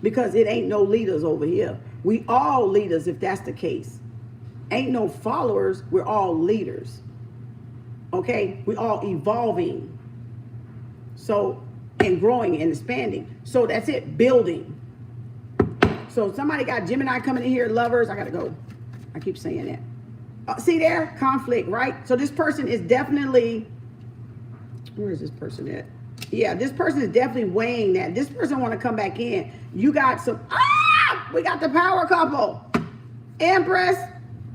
[SPEAKER 1] Because it ain't no leaders over here. We all leaders if that's the case. Ain't no followers. We're all leaders. Okay? We all evolving. So, and growing and expanding. So that's it. Building. So somebody got Gemini coming in here. Lovers. I got to go. I keep saying that. See there? Conflict, right? So this person is definitely, where is this person at? Yeah, this person is definitely weighing that. This person want to come back in. You got some, we got the power couple. Empress,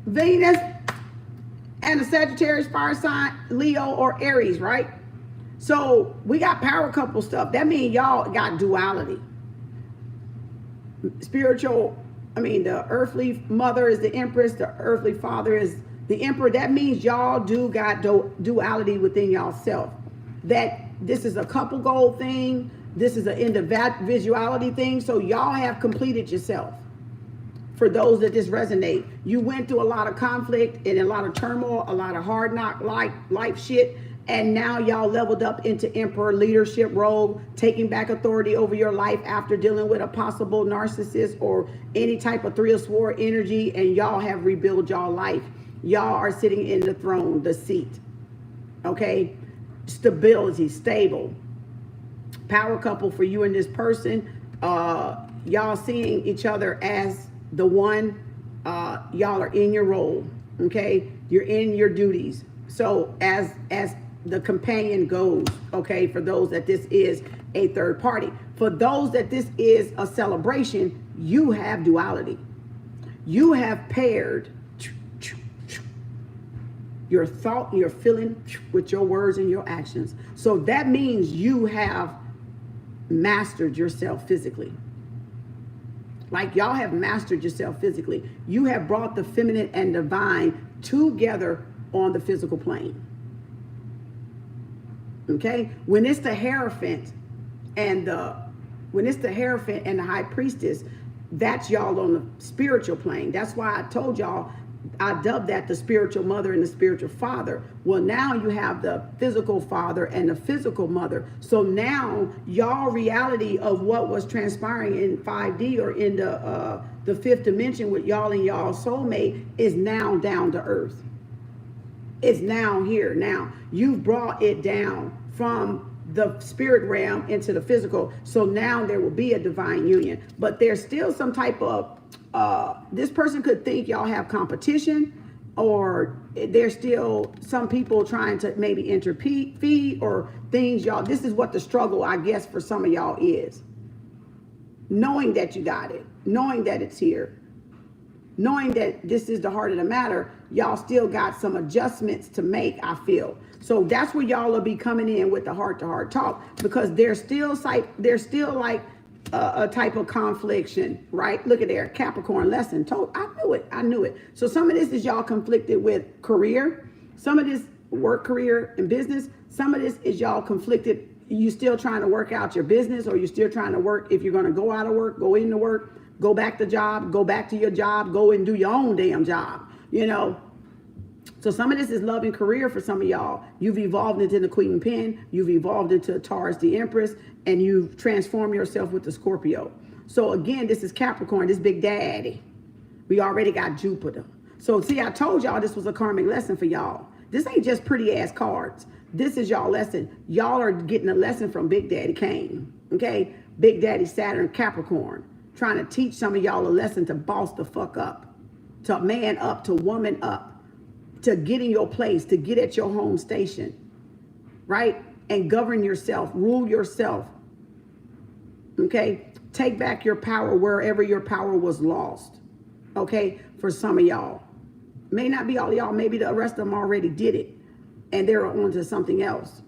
[SPEAKER 1] Venus, and the Sagittarius fire sign, Leo or Aries, right? So we got power couple stuff. That means y'all got duality. Spiritual, the earthly mother is the Empress, the earthly father is the Emperor. That means y'all do got duality within y'all self. That this is a couple goal thing. This is an individuality thing. So y'all have completed yourself. For those that this resonate, you went through a lot of conflict and a lot of turmoil, a lot of hard knock life shit. And now y'all leveled up into Emperor leadership role, taking back authority over your life after dealing with a possible narcissist or any type of Three of Swords energy. And y'all have rebuilt y'all life. Y'all are sitting in the throne, the seat. Okay? Stability, stable. Power couple for you and this person. Y'all seeing each other as the one. Y'all are in your role. Okay? You're in your duties. So as the companion goes, okay, for those that this is a third party. For those that this is a celebration, you have duality. You have paired your thought, your feeling with your words and your actions. So that means you have mastered yourself physically. Like y'all have mastered yourself physically. You have brought the feminine and divine together on the physical plane. Okay? When it's the Hierophant and the High Priestess, that's y'all on the spiritual plane. That's why I told y'all I dubbed that the spiritual mother and the spiritual father. Well, now you have the physical father and the physical mother. So now y'all reality of what was transpiring in 5D or in the fifth dimension with y'all and y'all soulmate is now down to earth. It's now here. Now you've brought it down from the spirit realm into the physical. So now there will be a divine union, but there's still some type of, this person could think y'all have competition, or there's still some people trying to maybe interfere or things y'all, this is what the struggle, I guess, for some of y'all is. Knowing that you got it, knowing that it's here, knowing that this is the heart of the matter, y'all still got some adjustments to make, I feel. So that's where y'all will be coming in with the heart-to-heart talk, because there's still like a type of confliction, right? Look at there, Capricorn lesson. I knew it. So some of this is y'all conflicted with career. Some of this work, career, and business. Some of this is y'all conflicted. You still trying to work out your business, or you still trying to work. If you're going to go out of work, go into work, go back to job, go back to your job, go and do your own damn job, you know. So some of this is love and career for some of y'all. You've evolved into the Queen Pen. You've evolved into Taurus, the Empress, and you've transformed yourself with the Scorpio. So again, this is Capricorn, this big daddy. We already got Jupiter. So see, I told y'all this was a karmic lesson for y'all. This ain't just pretty ass cards. This is y'all lesson. Y'all are getting a lesson from Big Daddy Cain. Okay? Big Daddy Saturn, Capricorn. Trying to teach some of y'all a lesson to boss the fuck up. To man up, to woman up. To get in your place, to get at your home station, right? And govern yourself, rule yourself, okay? Take back your power wherever your power was lost, okay? For some of y'all. May not be all y'all, maybe the rest of them already did it, and they're on to something else.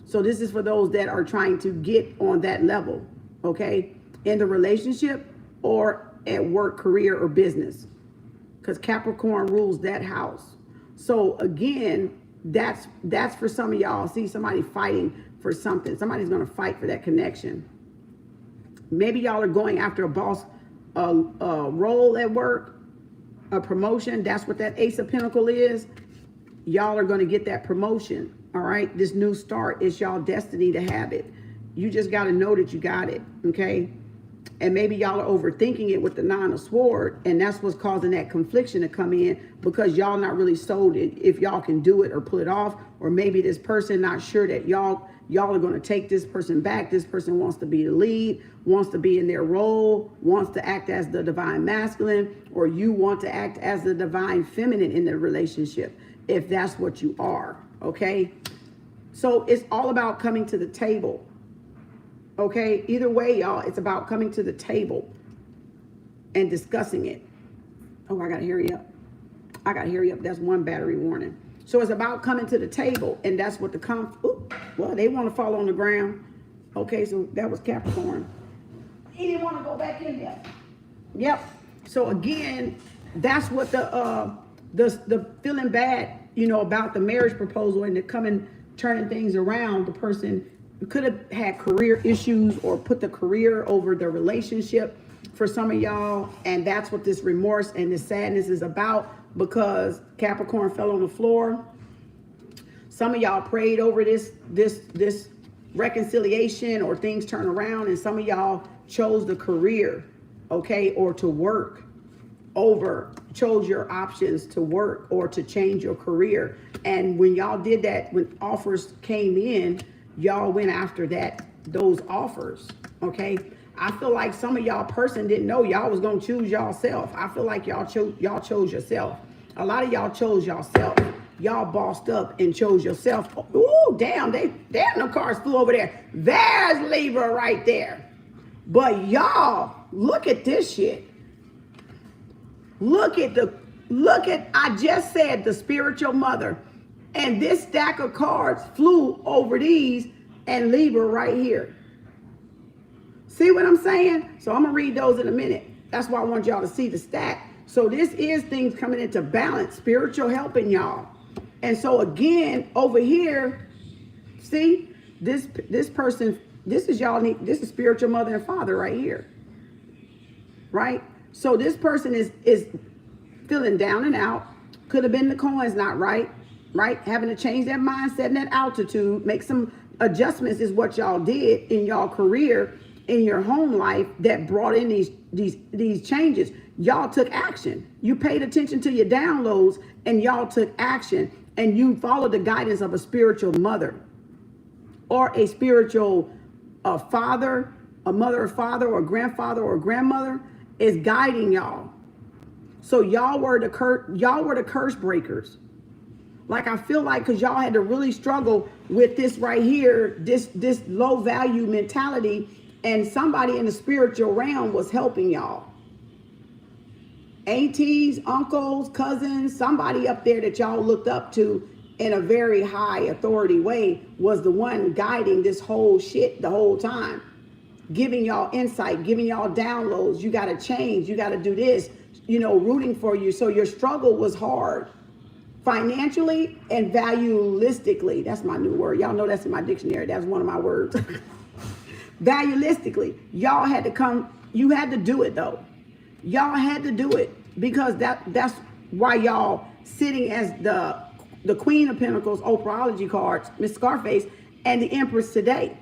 [SPEAKER 1] So this is for those that are trying to get on that level, okay? In the relationship or at work, career, or business. Because Capricorn rules that house. So again, that's for some of y'all. See somebody fighting for something. Somebody's going to fight for that connection. Maybe y'all are going after a boss role at work, a promotion. That's what that Ace of Pentacles is. Y'all are going to get that promotion. All right. This new start is y'all destiny to have it. You just got to know that you got it. Okay. And maybe y'all are overthinking it with the Nine of Swords, and that's what's causing that confliction to come in, because y'all not really sold it if y'all can do it or pull it off. Or maybe this person not sure that y'all are going to take this person back. This person wants to be the lead, wants to be in their role, wants to act as the divine masculine, or you want to act as the divine feminine in the relationship, if that's what you are. Okay. So it's all about coming to the table. Okay, either way, y'all, it's about coming to the table and discussing it. Oh, I gotta hurry up. I gotta hurry up. That's one battery warning. So it's about coming to the table, and that's what well, they want to fall on the ground. Okay, so that was Capricorn. He didn't want to go back in there. Yep. So again, that's what the feeling bad, you know, about the marriage proposal and the turning things around. The person could have had career issues or put the career over the relationship for some of y'all. And that's what this remorse and this sadness is about, because Capricorn fell on the floor. Some of y'all prayed over this reconciliation or things turn around, and some of y'all chose the career, okay, or to work chose your options to work or to change your career. And when y'all did that, when offers came in, y'all went after those offers, okay? I feel like some of y'all person didn't know y'all was gonna choose yourself. I feel like y'all chose yourself. A lot of y'all chose yourself. Y'all bossed up and chose yourself. Ooh, damn, no cars flew over there. There's Libra right there. But y'all, look at this shit. Look at I just said the spiritual mother. And this stack of cards flew over these and Libra right here. See what I'm saying? So I'm going to read those in a minute. That's why I want y'all to see the stack. So this is things coming into balance, spiritual helping y'all. And so again, over here, see, this person, this is spiritual mother and father right here. Right? So this person is feeling down and out. Could have been the coins not right? Having to change that mindset and that altitude, make some adjustments is what y'all did in y'all career, in your home life, that brought in these changes. Y'all took action. You paid attention to your downloads and y'all took action, and you followed the guidance of a spiritual mother or a spiritual father, a mother or father or grandfather or grandmother is guiding y'all. So y'all were the curse breakers. Like, I feel like, because y'all had to really struggle with this right here, this low value mentality, and somebody in the spiritual realm was helping y'all. Aunties, uncles, cousins, somebody up there that y'all looked up to in a very high authority way was the one guiding this whole shit the whole time. Giving y'all insight, giving y'all downloads. You got to change. You got to do this, rooting for you. So your struggle was hard. Financially and valuelistically. That's my new word. Y'all know that's in my dictionary. That's one of my words. Valuelistically, y'all had to come. You had to do it though. Y'all had to do it because that's why y'all sitting as the Queen of Pentacles, Oprahology cards, Miss Scarface, and the Empress today.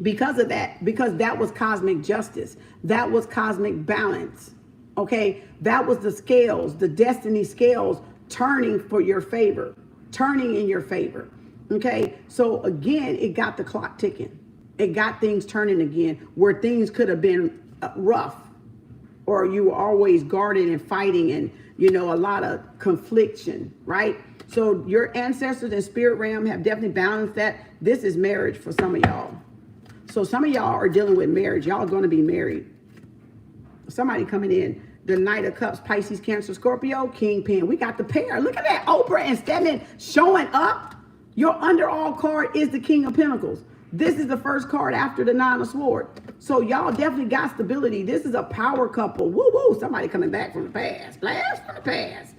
[SPEAKER 1] Because of that, because that was cosmic justice. That was cosmic balance. Okay, that was the scales, the destiny scales turning for your favor, turning in your favor. Okay, so again, it got the clock ticking. It got things turning again where things could have been rough, or you were always guarded and fighting and, you know, a lot of confliction, right? So your ancestors and spirit realm have definitely balanced that. This is marriage for some of y'all. So some of y'all are dealing with marriage. Y'all are going to be married. Somebody coming in. The Knight of Cups, Pisces, Cancer, Scorpio, Kingpin. We got the pair. Look at that. Oprah and Stedman showing up. Your underall card is the King of Pentacles. This is the first card after the Nine of Swords. So y'all definitely got stability. This is a power couple. Woo woo. Somebody coming back from the past. Blast from the past.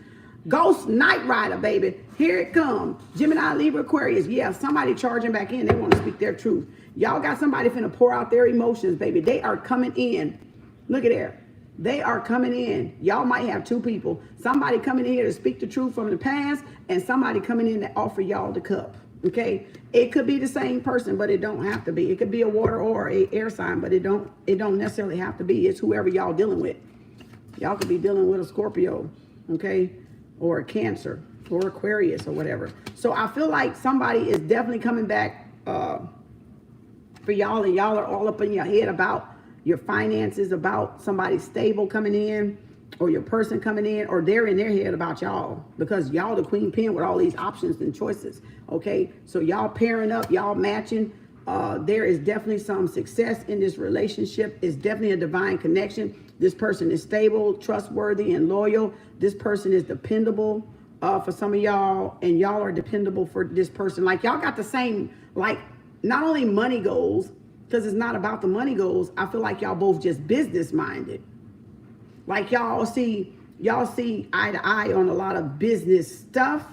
[SPEAKER 1] Ghost Knight Rider, baby. Here it comes. Gemini, Libra, Aquarius. Yeah, somebody charging back in. They want to speak their truth. Y'all got somebody finna pour out their emotions, baby. They are coming in. Look at there. They are coming in. Y'all might have two people. Somebody coming in here to speak the truth from the past, and somebody coming in to offer y'all the cup. Okay? It could be the same person, but it don't have to be. It could be a water or a air sign, but it don't necessarily have to be. It's whoever y'all dealing with. Y'all could be dealing with a Scorpio, okay? Or a Cancer, or Aquarius, or whatever. So I feel like somebody is definitely coming back for y'all, and y'all are all up in your head about your finances, about somebody stable coming in, or your person coming in, or they're in their head about y'all, because y'all the queen pin with all these options and choices. Okay, so y'all pairing up, y'all matching. There is definitely some success in this relationship. It's definitely a divine connection. This person is stable, trustworthy, and loyal. This person is dependable for some of y'all, and y'all are dependable for this person. Like y'all got the same, like not only money goals, because it's not about the money goals. I feel like y'all both just business minded. Like y'all see eye to eye on a lot of business stuff.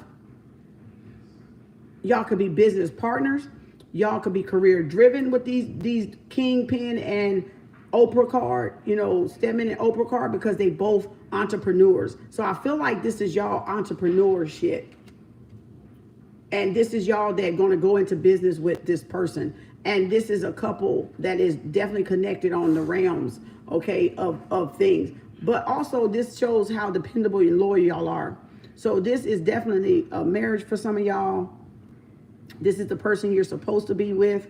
[SPEAKER 1] Y'all could be business partners. Y'all could be career driven with these Kingpin and Oprah card, you know, Stedman and Oprah card, because they both entrepreneurs. So I feel like this is y'all entrepreneur shit. And this is y'all that going to go into business with this person. And this is a couple that is definitely connected on the realms, okay, of things. But also this shows how dependable and loyal y'all are. So this is definitely a marriage for some of y'all. This is the person you're supposed to be with,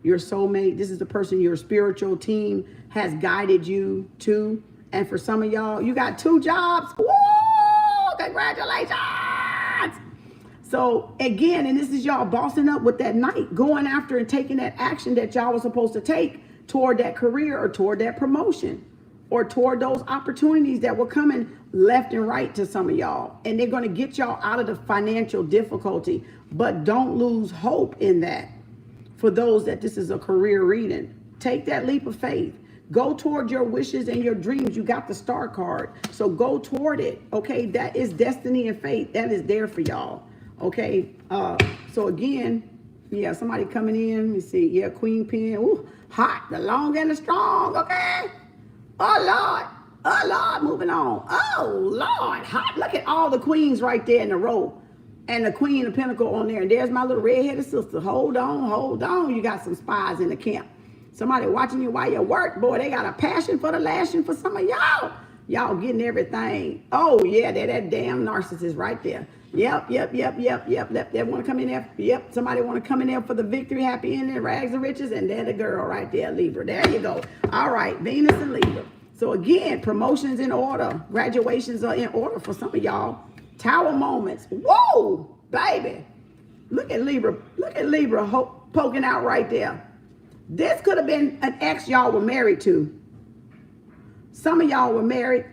[SPEAKER 1] your soulmate. This is the person your spiritual team has guided you to. And for some of y'all, you got 2 jobs. Woo! Congratulations! So again, and this is y'all bossing up with that Knight, going after and taking that action that y'all was supposed to take toward that career or toward that promotion or toward those opportunities that were coming left and right to some of y'all. And they're going to get y'all out of the financial difficulty, but don't lose hope in that. For those that this is a career reading, take that leap of faith. Go toward your wishes and your dreams. You got the star card. So go toward it. Okay. That is destiny and fate. That is there for y'all. Okay. So again, yeah, somebody coming in. Let me see. Yeah, Queen Pin. Ooh, hot, the long and the strong. Okay. Oh Lord. Oh Lord. Moving on. Oh Lord. Hot. Look at all the queens right there in a row. And the Queen of Pentacles on there. And there's my little redheaded sister. Hold on, hold on. You got some spies in the camp. Somebody watching you while you work. Boy, they got a passion for the lashing for some of y'all. Y'all getting everything. Oh, yeah, they're that damn narcissist right there. Yep. They want to come in there. Yep, somebody want to come in there for the victory, happy ending, rags and riches. And they're the girl right there, Libra. There you go. All right, Venus and Libra. So again, promotions in order. Graduations are in order for some of y'all. Tower moments. Whoa, baby. Look at Libra. Look at Libra poking out right there. This could have been an ex y'all were married to. Some of y'all were married.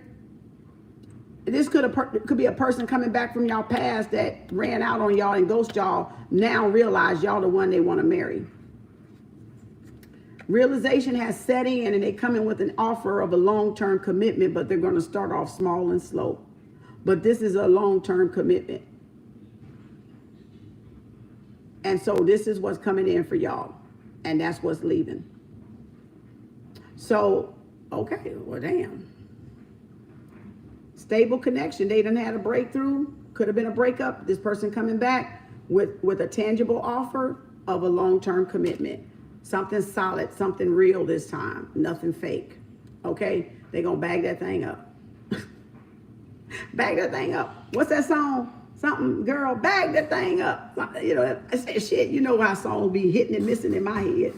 [SPEAKER 1] This could be a person coming back from y'all past that ran out on y'all and ghost y'all. Now realize y'all the one they want to marry. Realization has set in, and they come in with an offer of a long-term commitment, but they're going to start off small and slow. But this is a long-term commitment. And so this is what's coming in for y'all. And that's what's leaving. So, okay, well, damn. Stable connection. They done had a breakthrough. Could have been a breakup. This person coming back with a tangible offer of a long-term commitment. Something solid, something real this time. Nothing fake. Okay? They gonna bag that thing up. Bag that thing up. What's that song? Something, girl, bag that thing up. You know, I say shit, you know how songs be hitting and missing in my head.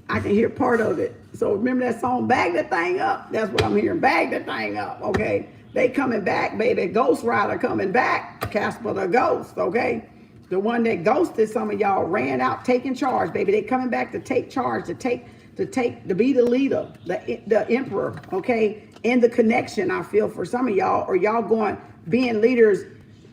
[SPEAKER 1] I can hear part of it. So remember that song, bag that thing up. That's what I'm hearing, bag that thing up, okay? They coming back, baby. Ghost Rider coming back. Casper the Ghost, okay? The one that ghosted some of y'all ran out taking charge, baby. They coming back to take charge, to be the leader, the emperor, okay? In the connection, I feel for some of y'all, or y'all being leaders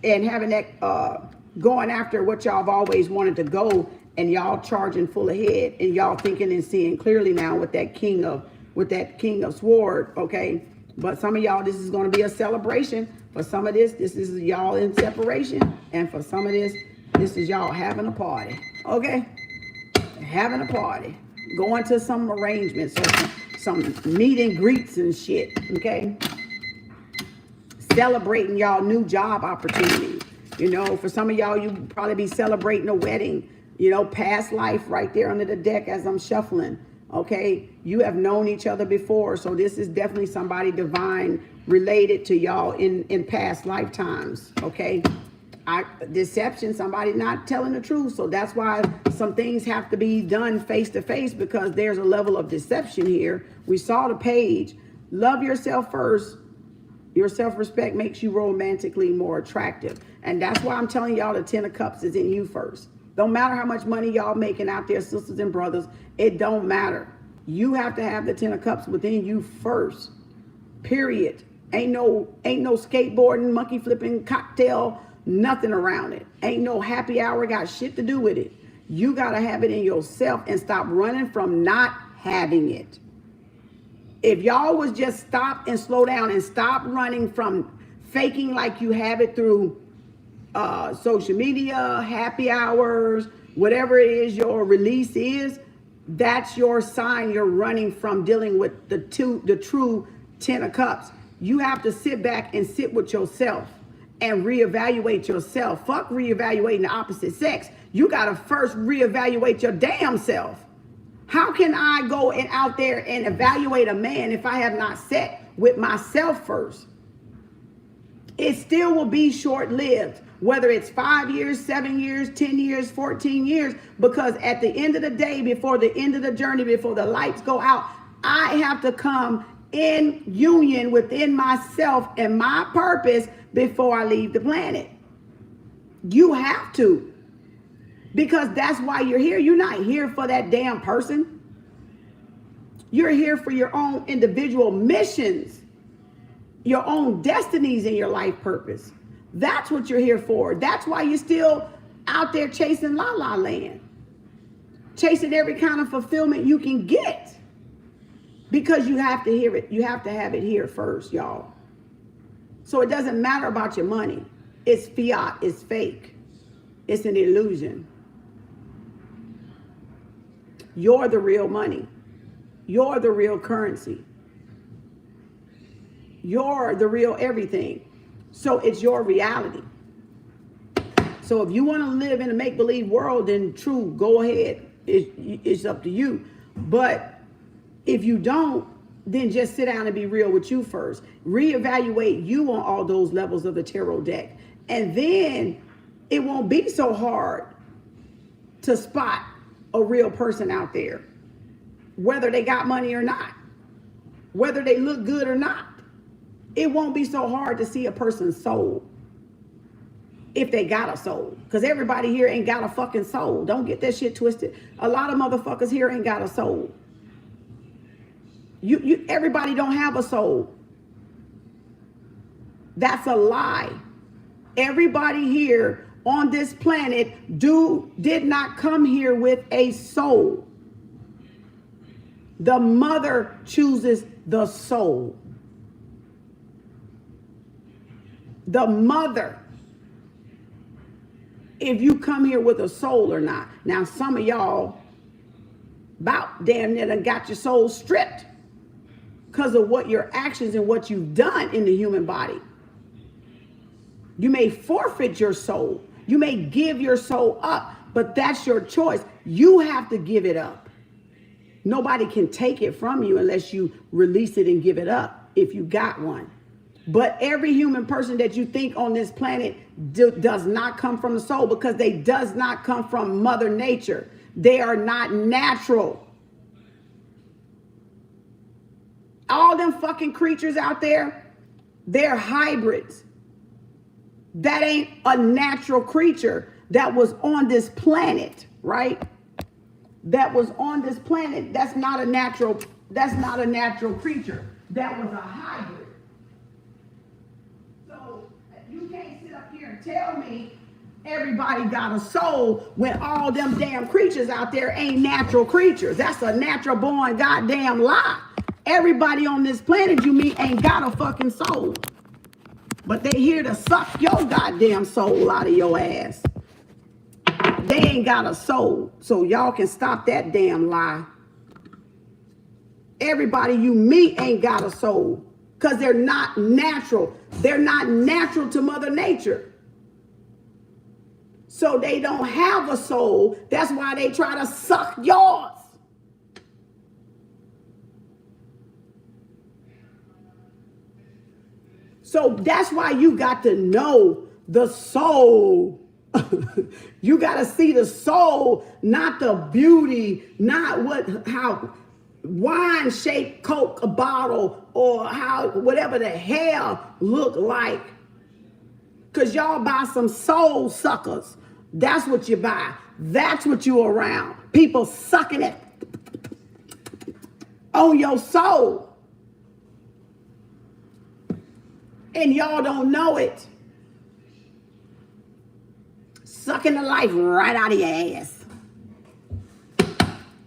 [SPEAKER 1] and having that, going after what y'all have always wanted to go, and y'all charging full ahead, and y'all thinking and seeing clearly now with that king of sword, okay? But some of y'all, this is going to be a celebration. For some of this is y'all in separation, and for some of this is y'all having a party, okay? Having a party, going to some arrangements, or some meet and greets and shit, okay? Celebrating y'all new job opportunities. You know, for some of y'all, you probably be celebrating a wedding, you know, past life right there under the deck as I'm shuffling. Okay, you have known each other before, so this is definitely somebody divine related to y'all in past lifetimes. Okay, deception, somebody not telling the truth, so that's why some things have to be done face to face, because there's a level of deception here. We saw the page. Love yourself first. Your self-respect makes you romantically more attractive, and that's why I'm telling y'all the 10 of Cups is in you first. Don't matter how much money y'all making out there, sisters and brothers. It don't matter. You have to have the 10 of Cups within you first. Period. Ain't no skateboarding, monkey flipping, cocktail, nothing around it. Ain't no happy hour got shit to do with it. You got to have it in yourself and stop running from not having it. If y'all was just stop and slow down and stop running from faking like you have it through social media, happy hours, whatever it is your release is, that's your sign you're running from dealing with the true 10 of Cups. You have to sit back and sit with yourself and reevaluate yourself. Fuck reevaluating the opposite sex. You got to first reevaluate your damn self. How can I go out there and evaluate a man if I have not sat with myself first? It still will be short-lived, whether it's 5 years, 7 years, 10 years, 14 years, because at the end of the day, before the end of the journey, before the lights go out, I have to come in union within myself and my purpose before I leave the planet. You have to, because that's why you're here. You're not here for that damn person. You're here for your own individual missions, your own destinies and your life purpose. That's what you're here for. That's why you're still out there chasing la la land, chasing every kind of fulfillment you can get, because you have to hear it. You have to have it here first, y'all. So it doesn't matter about your money. It's fiat. It's fake. It's an illusion. You're the real money. You're the real currency. You're the real everything. So it's your reality. So if you want to live in a make-believe world, then true, go ahead. It's up to you. But if you don't, then just sit down and be real with you first. Reevaluate you on all those levels of the tarot deck. And then it won't be so hard to spot a real person out there, whether they got money or not, whether they look good or not. It won't be so hard to see a person's soul, if they got a soul, because everybody here ain't got a fucking soul. Don't get that shit twisted. A lot of motherfuckers here ain't got a soul. Everybody don't have a soul. That's a lie. Everybody here on this planet did not come here with a soul. The mother chooses the soul. The mother. if you come here with a soul or not. Now, some of y'all about damn near done got your soul stripped because of what your actions and what you've done in the human body. You may forfeit your soul. You may give your soul up, but that's your choice. You have to give it up. Nobody can take it from you unless you release it and give it up if you got one. But every human person that you think on this planet does not come from the soul, because they does not come from Mother Nature. They are not natural. All them fucking creatures out there, they're hybrids. That ain't a natural creature that was on this planet, right? That was on this planet. That's not a natural creature. That was a hybrid. So you can't sit up here and tell me everybody got a soul when all them damn creatures out there ain't natural creatures. That's a natural born goddamn lie. Everybody on this planet you meet ain't got a fucking soul. But they here to suck your goddamn soul out of your ass. They ain't got a soul. So y'all can stop that damn lie. Everybody you meet ain't got a soul. Because they're not natural. They're not natural to Mother Nature. So they don't have a soul. That's why they try to suck yours. So that's why you got to know the soul. You got to see the soul, not the beauty, not how wine shaped Coke a bottle or how whatever the hell look like. Because y'all buy some soul suckers. That's what you buy. That's what you around. People sucking it on your soul. And y'all don't know it. Sucking the life right out of your ass.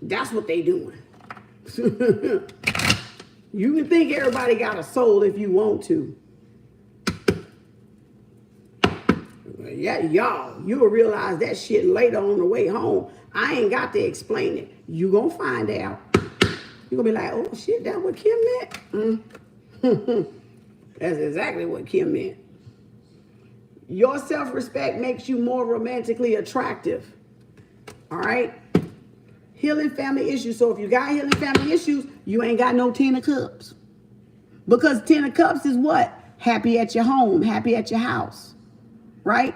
[SPEAKER 1] That's what they doing. You can think everybody got a soul if you want to. Yeah, y'all, you'll realize that shit later on the way home. I ain't got to explain it. You gonna find out. You gonna be like, oh shit, that's what Kem meant? That's exactly what Kem meant. Your self-respect makes you more romantically attractive. All right? Healing family issues. So if you got healing family issues, you ain't got no 10 of cups. Because 10 of cups is what? Happy at your home, happy at your house. Right?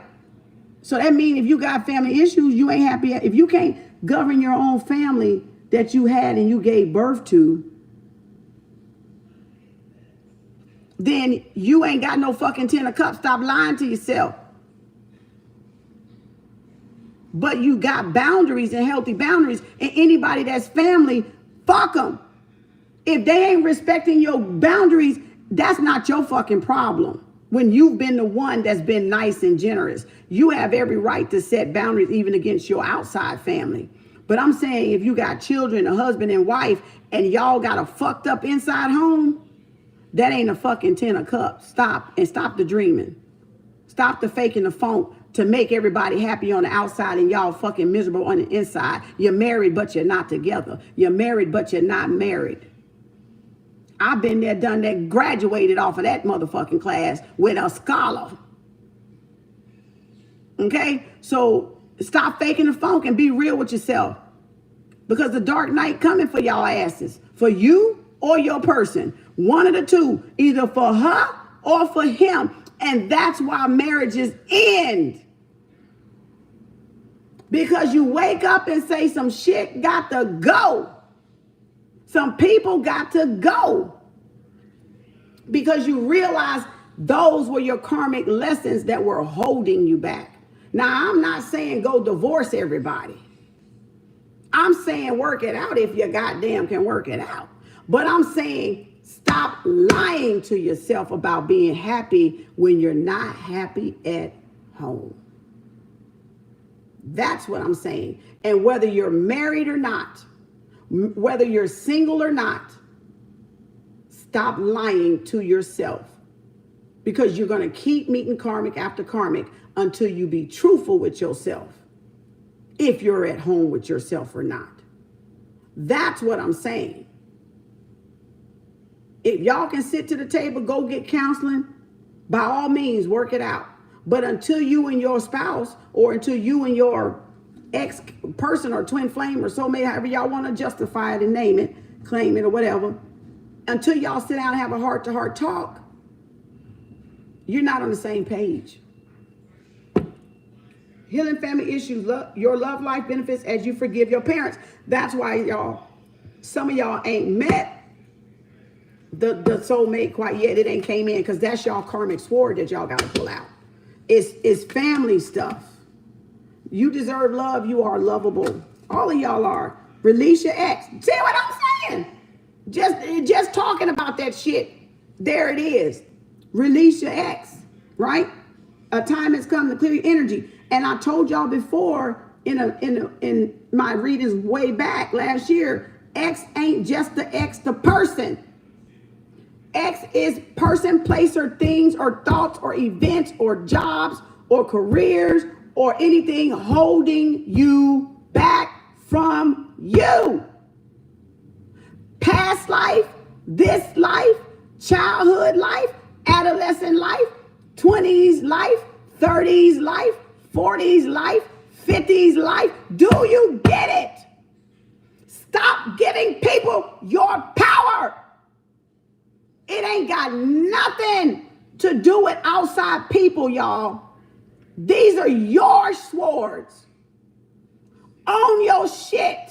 [SPEAKER 1] So that means if you got family issues, you ain't happy. If you can't govern your own family that you had and you gave birth to, then you ain't got no fucking 10 of cups. Stop lying to yourself. But you got boundaries and healthy boundaries. And anybody that's family, fuck them. If they ain't respecting your boundaries, that's not your fucking problem. When you've been the one that's been nice and generous, you have every right to set boundaries even against your outside family. But I'm saying if you got children, a husband and wife, and y'all got a fucked up inside home, that ain't a fucking 10 of cups. Stop and stop the dreaming. Stop the faking the funk to make everybody happy on the outside and y'all fucking miserable on the inside. You're married, but you're not together. You're married, but you're not married. I've been there, done that, graduated off of that motherfucking class with a scholar. Okay? So stop faking the funk and be real with yourself. Because the dark night coming for y'all asses. For you or your person. One of the two. Either for her or for him. And that's why marriages end. Because you wake up and say some shit got to go. Some people got to go. Because you realize those were your karmic lessons that were holding you back. Now, I'm not saying go divorce everybody. I'm saying work it out if you goddamn can work it out. But I'm saying stop lying to yourself about being happy when you're not happy at home. That's what I'm saying. And whether you're married or not, whether you're single or not, stop lying to yourself. Because you're going to keep meeting karmic after karmic until you be truthful with yourself, if you're at home with yourself or not. That's what I'm saying. If y'all can sit to the table, go get counseling, by all means, work it out. But until you and your spouse, or until you and your ex person or twin flame or soulmate, however y'all want to justify it and name it, claim it or whatever, until y'all sit down and have a heart-to-heart talk, you're not on the same page. Healing family issues, your love life benefits as you forgive your parents. That's why y'all, some of y'all ain't met the soulmate quite yet. It ain't came in, because that's y'all karmic sword that y'all got to pull out. It's family stuff. You deserve love. You are lovable. All of y'all are. Release your ex. See what I'm saying? Just talking about that shit. There it is. Release your ex, right? A time has come to clear your energy. And I told y'all before in my readings way back last year, X ain't just the X, the person. X is person, place, or things, or thoughts, or events, or jobs, or careers, or anything holding you back from you. Past life, this life, childhood life, adolescent life, 20s life, 30s life, 40s life, 50s life. Do you get it? Stop giving people your power. It ain't got nothing to do with outside people, y'all. These are your swords. Own your shit.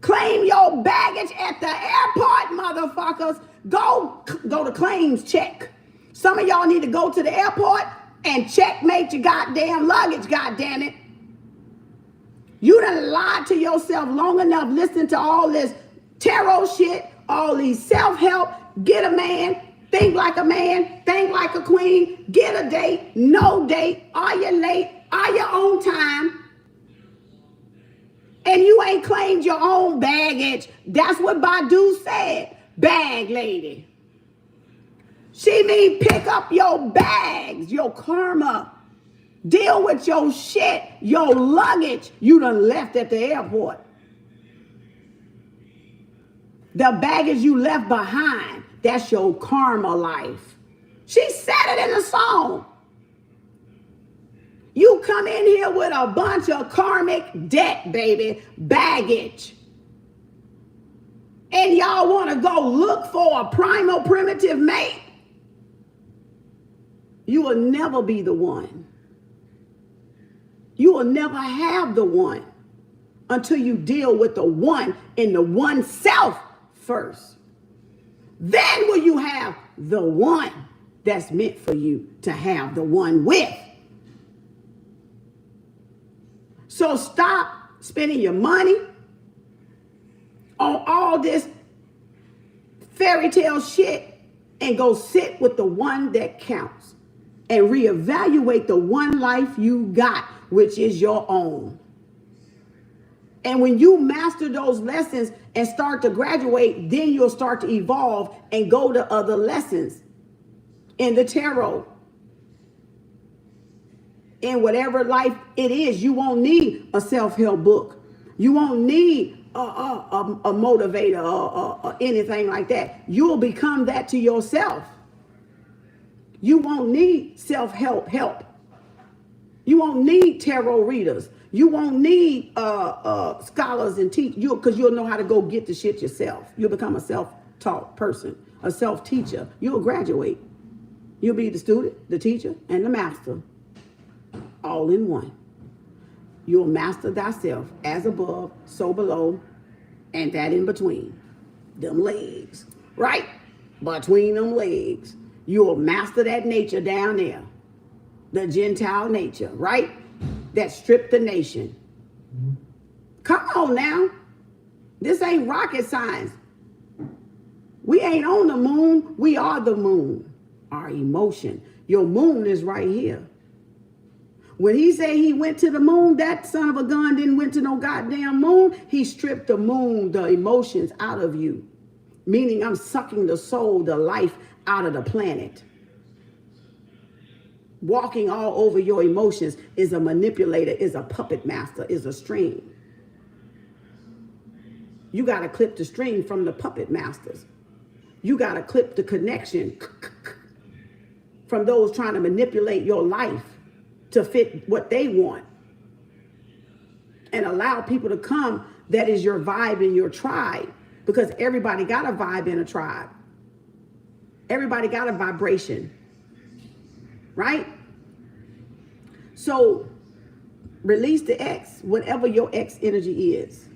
[SPEAKER 1] Claim your baggage at the airport, motherfuckers. Go to claims check. Some of y'all need to go to the airport and checkmate your goddamn luggage, goddamn it. You done lied to yourself long enough listening to all this tarot shit, all these self-help, get a man, think like a man, think like a queen, get a date, no date, are you late, are you on time? And you ain't claimed your own baggage. That's what Badu said, bag lady. She mean pick up your bags, your karma. Deal with your shit, your luggage you done left at the airport. The baggage you left behind, that's your karma life. She said it in the song. You come in here with a bunch of karmic debt, baby, baggage. And y'all want to go look for a primal primitive mate? You will never be the one. You will never have the one until you deal with the one in the one self first. Then will you have the one that's meant for you to have the one with. So stop spending your money on all this fairy tale shit and go sit with the one that counts and reevaluate the one life you got, which is your own. And when you master those lessons and start to graduate, then you'll start to evolve and go to other lessons in the tarot. In whatever life it is, you won't need a self-help book. You won't need a motivator or anything like that. You'll become that to yourself. You won't need self-help help. You won't need tarot readers. You won't need scholars and teach you, because you'll know how to go get the shit yourself. You'll become a self-taught person, a self-teacher. You'll graduate. You'll be the student, the teacher, and the master, all in one. You'll master thyself as above, so below, and that in between. Them legs, right? Between them legs. You'll master that nature down there. The Gentile nature, right? That stripped the nation. Come on now. This ain't rocket science. We ain't on the moon. We are the moon. Our emotion. Your moon is right here. When he said he went to the moon, that son of a gun didn't went to no goddamn moon. He stripped the moon, the emotions out of you. Meaning I'm sucking the soul, the life out of the planet. walking all over your emotions, is a manipulator, is a puppet master, is a string. You got to clip the string from the puppet masters. You got to clip the connection from those trying to manipulate your life to fit what they want. And allow people to come that is your vibe in your tribe. Because everybody got a vibe in a tribe. Everybody got a vibration. Right? So release the X, whatever your X energy is.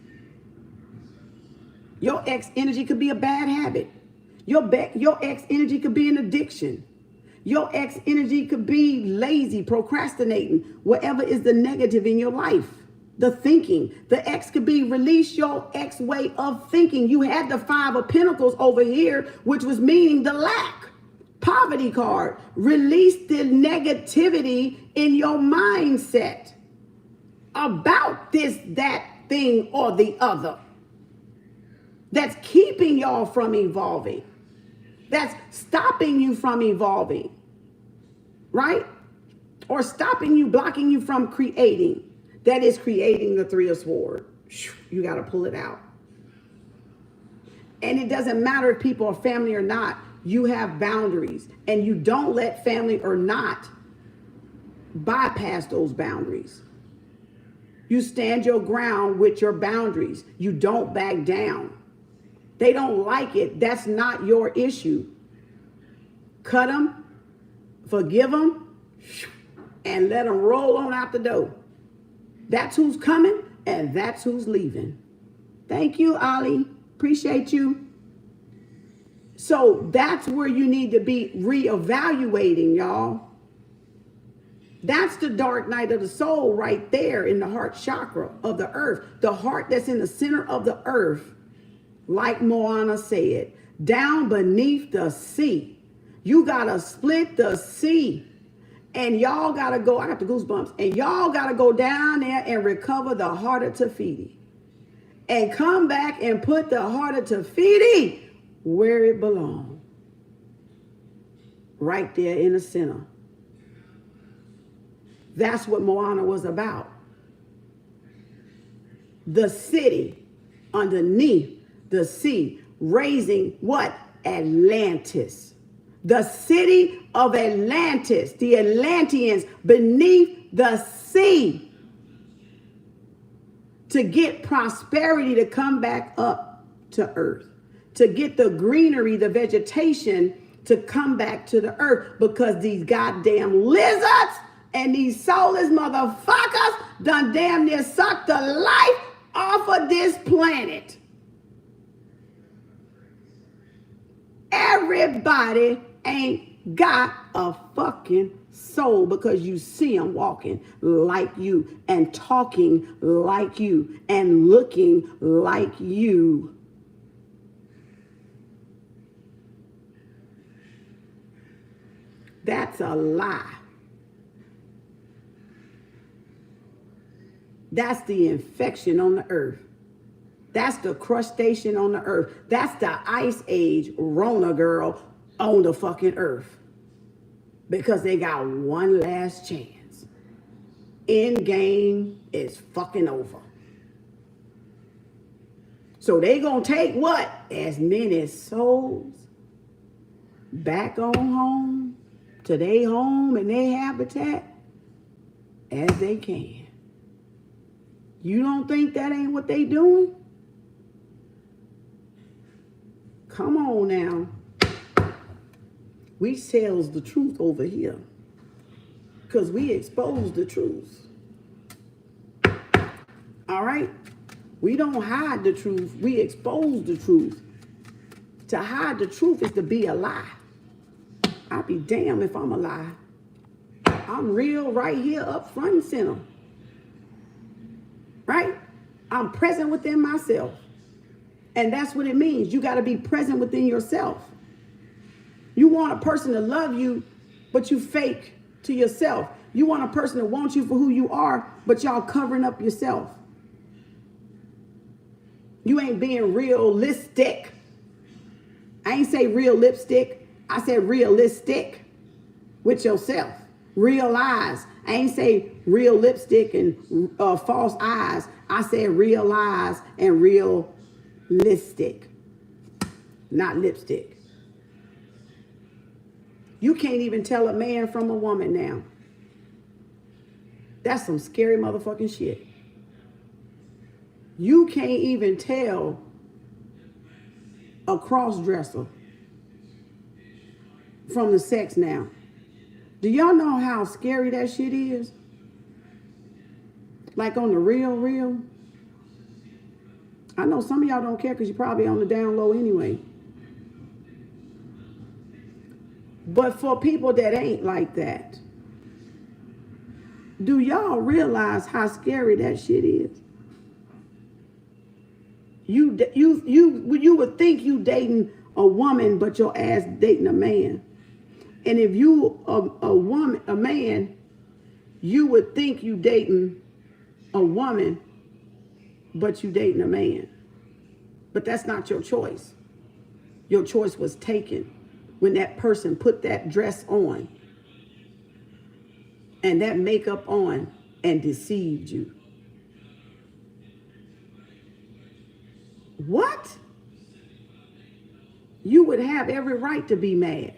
[SPEAKER 1] Your X energy could be a bad habit. Your X energy could be an addiction. Your X energy could be lazy, procrastinating, whatever is the negative in your life. The thinking. The X could be release your X way of thinking. You had the 5 of Pentacles over here, which was meaning the lack. Poverty card. Release the negativity in your mindset about this, that thing, or the other. That's keeping y'all from evolving. That's stopping you from evolving. Right? Or stopping you, blocking you from creating. That is creating the 3 of Swords. You got to pull it out. And it doesn't matter if people are family or not. You have boundaries. And you don't let family or not bypass those boundaries. You stand your ground with your boundaries. You don't back down. They don't like it. That's not your issue. Cut them, forgive them, and let them roll on out the door. That's who's coming, and that's who's leaving. Thank you, Ali. Appreciate you. So that's where you need to be reevaluating, y'all. That's the dark night of the soul right there in the heart chakra of the earth. The heart that's in the center of the earth, like Moana said, down beneath the sea. You got to split the sea. And y'all got to go, I got the goosebumps, and y'all got to go down there and recover the heart of Tafiti. And come back and put the heart of Tafiti where it belongs. Right there in the center. That's what Moana was about. The city underneath the sea, raising what? Atlantis. The city of Atlantis, the Atlanteans beneath the sea, to get prosperity to come back up to earth, to get the greenery, the vegetation to come back to the earth, because these goddamn lizards and these soulless motherfuckers done damn near sucked the life off of this planet. Everybody ain't got a fucking soul, because you see them walking like you and talking like you and looking like you. That's a lie. That's the infection on the earth. That's the crustacean on the earth. That's the ice age Rona girl on the fucking earth. Because they got one last chance. End game is fucking over. So they gonna take what? As many souls back on home, to their home and their habitat as they can. You don't think that ain't what they doing? Come on now. We tells the truth over here, because we expose the truth. All right? We don't hide the truth. We expose the truth. To hide the truth is to be a lie. I'll be damned if I'm a lie. I'm real right here up front and center. Right? I'm present within myself. And that's what it means. You got to be present within yourself. You want a person to love you, but you fake to yourself. You want a person to want you for who you are, but y'all covering up yourself. You ain't being realistic. I ain't say real lipstick. I said realistic with yourself. Real eyes. I ain't say real lipstick and false eyes. I said real eyes and realistic, not lipstick. You can't even tell a man from a woman now. That's some scary motherfucking shit. You can't even tell a cross-dresser from the sex now. Do y'all know how scary that shit is? Like on the real. I know some of y'all don't care because you're probably on the down low anyway. But for people that ain't like that, do y'all realize how scary that shit is? You would think you dating a woman, but your ass dating a man. And if you a man, you would think you dating a woman, but you dating a man. But that's not your choice. Your choice was taken when that person put that dress on and that makeup on and deceived you. What? You would have every right to be mad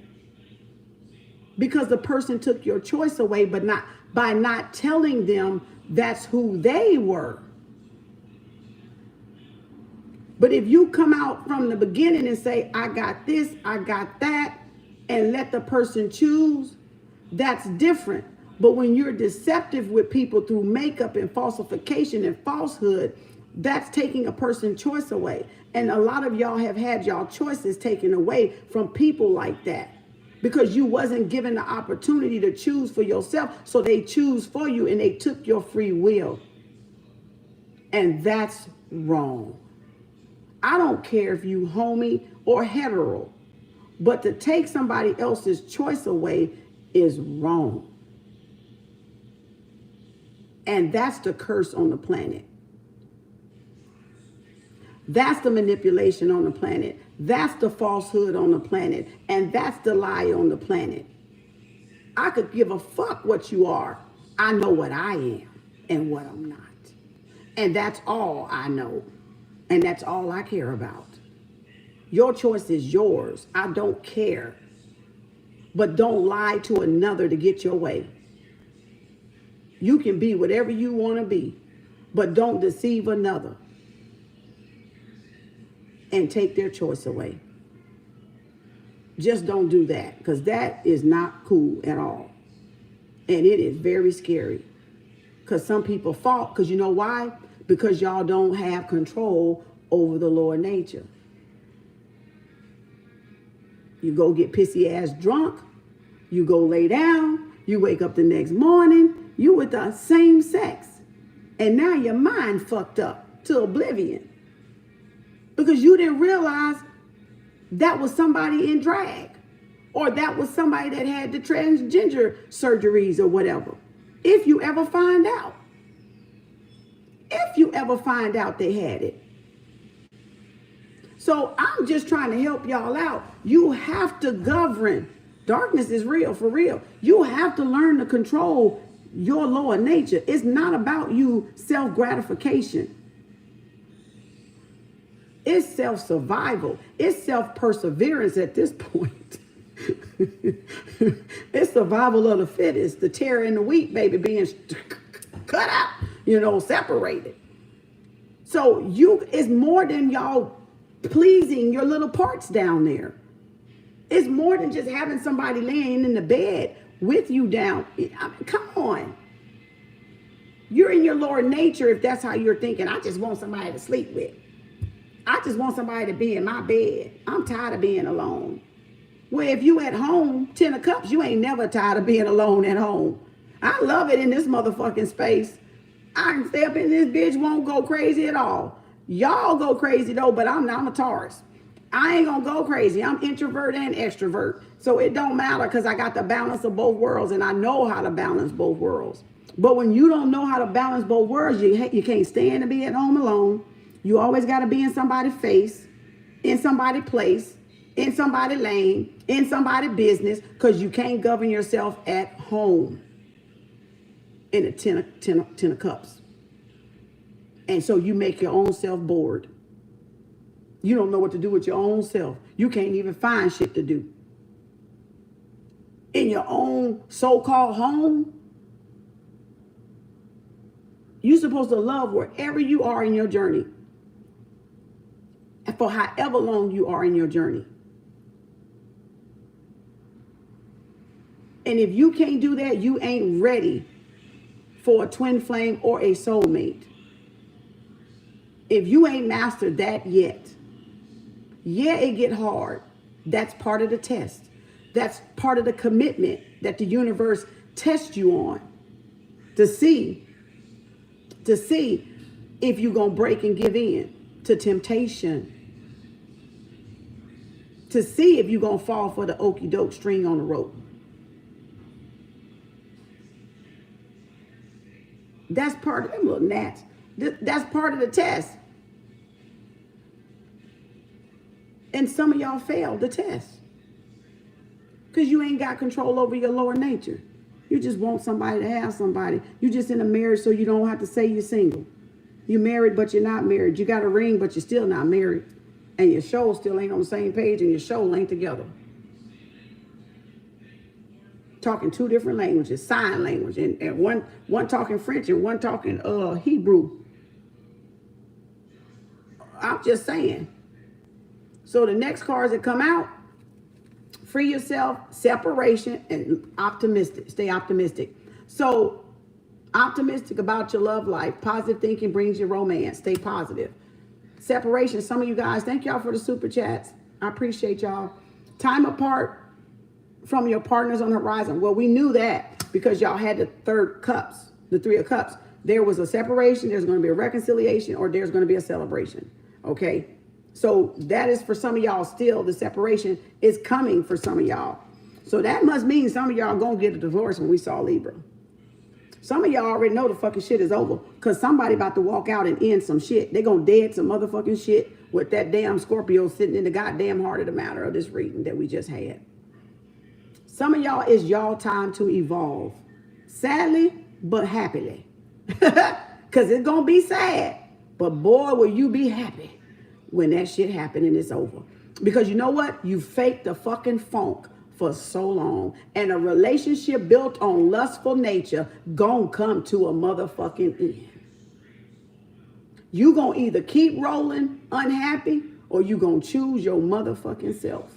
[SPEAKER 1] because the person took your choice away, but not by not telling them that's who they were. But if you come out from the beginning and say, I got this, I got that, and let the person choose, that's different. But when you're deceptive with people through makeup and falsification and falsehood, that's taking a person's choice away. And a lot of y'all have had y'all choices taken away from people like that because you wasn't given the opportunity to choose for yourself. So they choose for you and they took your free will. And that's wrong. I don't care if you homie or hetero, but to take somebody else's choice away is wrong. And that's the curse on the planet. That's the manipulation on the planet. That's the falsehood on the planet. And that's the lie on the planet. I could give a fuck what you are. I know what I am and what I'm not. And that's all I know. And that's all I care about. Your choice is yours. I don't care. But don't lie to another to get your way. You can be whatever you want to be, but don't deceive another and take their choice away. Just don't do that, because that is not cool at all. And it is very scary, because some people fall, because you know why? Because y'all don't have control over the lower nature. You go get pissy ass drunk, you go lay down, you wake up the next morning, you with the same sex. And now your mind fucked up to oblivion. Because you didn't realize that was somebody in drag. Or that was somebody that had the transgender surgeries or whatever. If you ever find out. If you ever find out they had it. So I'm just trying to help y'all out. You have to govern. Darkness is real, for real. You have to learn to control your lower nature. It's not about you self-gratification. It's self-survival. It's self-perseverance at this point. It's survival of the fittest. The tear in the wheat, baby, being cut out, separated. So it's more than y'all pleasing your little parts down there. It's more than just having somebody laying in the bed with you down. I mean, come on. You're in your lower nature if that's how you're thinking. I just want somebody to sleep with. I just want somebody to be in my bed. I'm tired of being alone. Well, if you at home, 10 of cups, you ain't never tired of being alone at home. I love it in this motherfucking space. I can stay up in this bitch, won't go crazy at all. Y'all go crazy though, but I'm a Taurus. I ain't gonna go crazy. I'm introvert and extrovert. So it don't matter because I got the balance of both worlds and I know how to balance both worlds. But when you don't know how to balance both worlds, you can't stand to be at home alone. You always got to be in somebody's face, in somebody's place, in somebody's lane, in somebody's business, because you can't govern yourself at home. in a ten of cups. And so you make your own self bored. You don't know what to do with your own self. You can't even find shit to do. In your own so-called home, you're supposed to love wherever you are in your journey. And for however long you are in your journey. And if you can't do that, you ain't ready for a twin flame or a soulmate. If you ain't mastered that yet, yeah, it get hard. That's part of the test. That's part of the commitment that the universe tests you on to see if you're going to break and give in to temptation, to see if you're going to fall for the okie doke string on the rope. That's part of them little gnats. That's part of the test. And some of y'all failed the test because you ain't got control over your lower nature. You just want somebody to have somebody. You just in a marriage so you don't have to say you're single. You're married, but you're not married. You got a ring, but you're still not married. And your show still ain't on the same page and your show ain't together. Talking two different languages, sign language, and one talking French and one talking Hebrew. I'm just saying. So the next cards that come out, free yourself, separation, and optimistic. Stay optimistic. So optimistic about your love life. Positive thinking brings you romance. Stay positive. Separation. Some of you guys, thank y'all for the super chats. I appreciate y'all. Time apart from your partners on the horizon. Well, we knew that because y'all had the three of cups. There was a separation, there's going to be a reconciliation, or there's going to be a celebration. Okay? So that is for some of y'all still, the separation is coming for some of y'all. So that must mean some of y'all going to get a divorce when we saw Libra. Some of y'all already know the fucking shit is over because somebody about to walk out and end some shit. They going to dead some motherfucking shit with that damn Scorpio sitting in the goddamn heart of the matter of this reading that we just had. Some of y'all, it's y'all time to evolve. Sadly, but happily. Because it's going to be sad. But boy, will you be happy when that shit happened and it's over. Because you know what? You faked the fucking funk for so long. And a relationship built on lustful nature gonna come to a motherfucking end. You gonna either keep rolling unhappy or you gonna choose your motherfucking self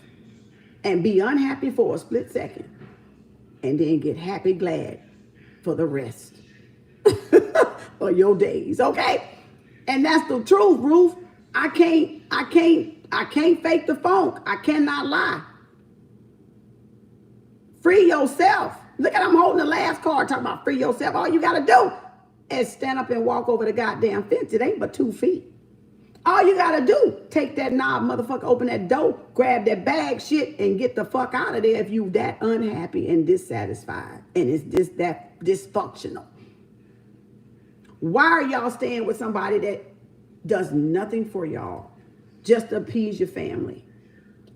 [SPEAKER 1] and be unhappy for a split second and then get happy glad for the rest of your days, okay? And that's the truth, Ruth. I can't fake the funk. I cannot lie. Free yourself. Look at, I'm holding the last card talking about free yourself. All you got to do is stand up and walk over the goddamn fence. It ain't but 2 feet. All you got to do, take that knob, motherfucker, open that door, grab that bag shit, and get the fuck out of there if you that unhappy and dissatisfied. And it's that dysfunctional. Why are y'all staying with somebody that does nothing for y'all just to appease your family?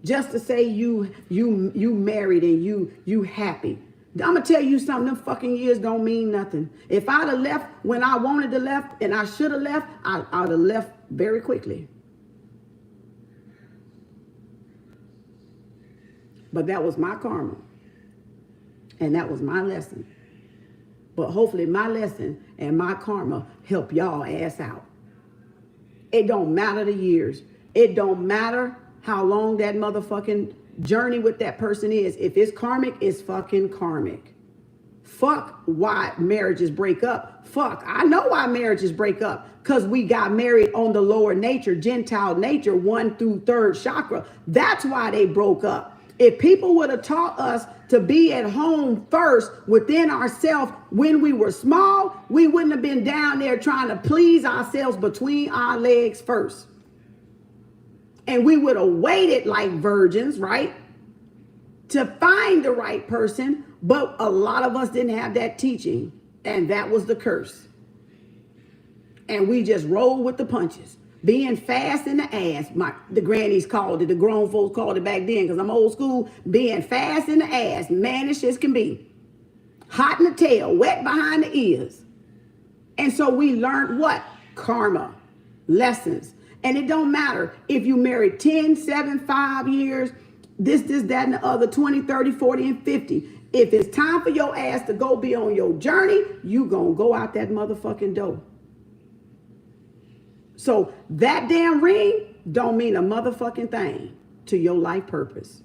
[SPEAKER 1] Just to say you married and you happy. I'm gonna tell you something, them fucking years don't mean nothing. If I'd have left when I wanted to left and I should have left, I'd have left very quickly. But that was my karma. And that was my lesson. But hopefully my lesson and my karma help y'all ass out. It don't matter the years. It don't matter how long that motherfucking journey with that person is. If it's karmic, it's fucking karmic. Fuck why marriages break up. Fuck, I know why marriages break up. Because we got married on the lower nature, Gentile nature, 1 through 3rd chakra. That's why they broke up. If people would have taught us to be at home first within ourselves when we were small, we wouldn't have been down there trying to please ourselves between our legs first. And we would have waited like virgins, right? To find the right person. But a lot of us didn't have that teaching. And that was the curse. And we just rolled with the punches. Being fast in the ass. The grannies called it. The grown folks called it back then because I'm old school. Being fast in the ass. Mannish as can be. hot in the tail, wet behind the ears. And so we learned what? Karma, lessons. And it don't matter if you married 10, 7, 5 years, this, that, and the other, 20, 30, 40, and 50. If it's time for your ass to go be on your journey, you gonna go out that motherfucking door. So that damn ring don't mean a motherfucking thing to your life purpose.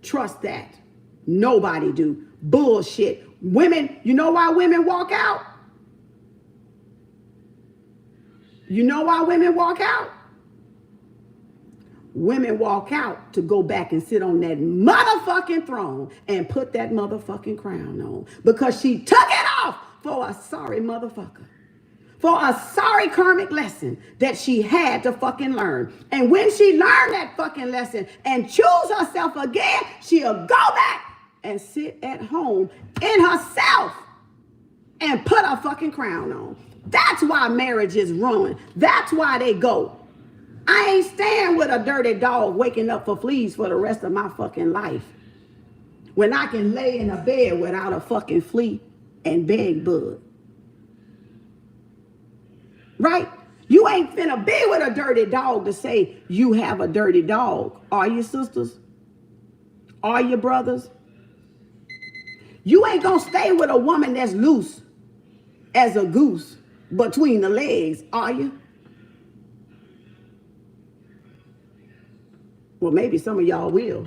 [SPEAKER 1] Trust that. Nobody do. Bullshit. Women, you know why women walk out? You know why women walk out? Women walk out to go back and sit on that motherfucking throne and put that motherfucking crown on because she took it off for a sorry motherfucker. For a sorry karmic lesson that she had to fucking learn. And when she learned that fucking lesson and choose herself again, she'll go back and sit at home in herself and put her fucking crown on. That's why marriage is ruined. That's why they go. I ain't staying with a dirty dog waking up for fleas for the rest of my fucking life. When I can lay in a bed without a fucking flea and bed bug. Right? You ain't finna be with a dirty dog to say you have a dirty dog. Are you, sisters? Are you, brothers? You ain't gonna stay with a woman that's loose as a goose between the legs, are you? Well, maybe some of y'all will.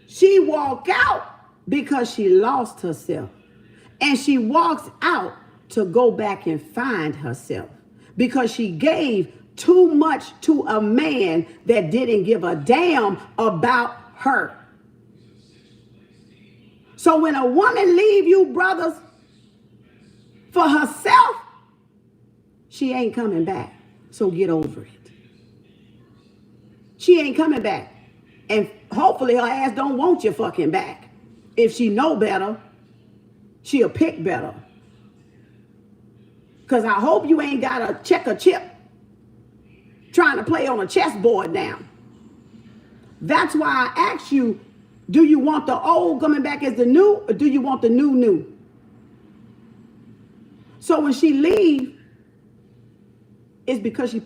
[SPEAKER 1] She walked out because she lost herself. And she walks out to go back and find herself because she gave too much to a man that didn't give a damn about her. So when a woman leave you, brothers, for herself, she ain't coming back. So get over it. She ain't coming back. And hopefully her ass don't want you fucking back. If she know better, she'll pick better. Because I hope you ain't got a checker chip trying to play on a chessboard now. That's why I asked you, do you want the old coming back as the new, or do you want the new? So when she leave, it's because she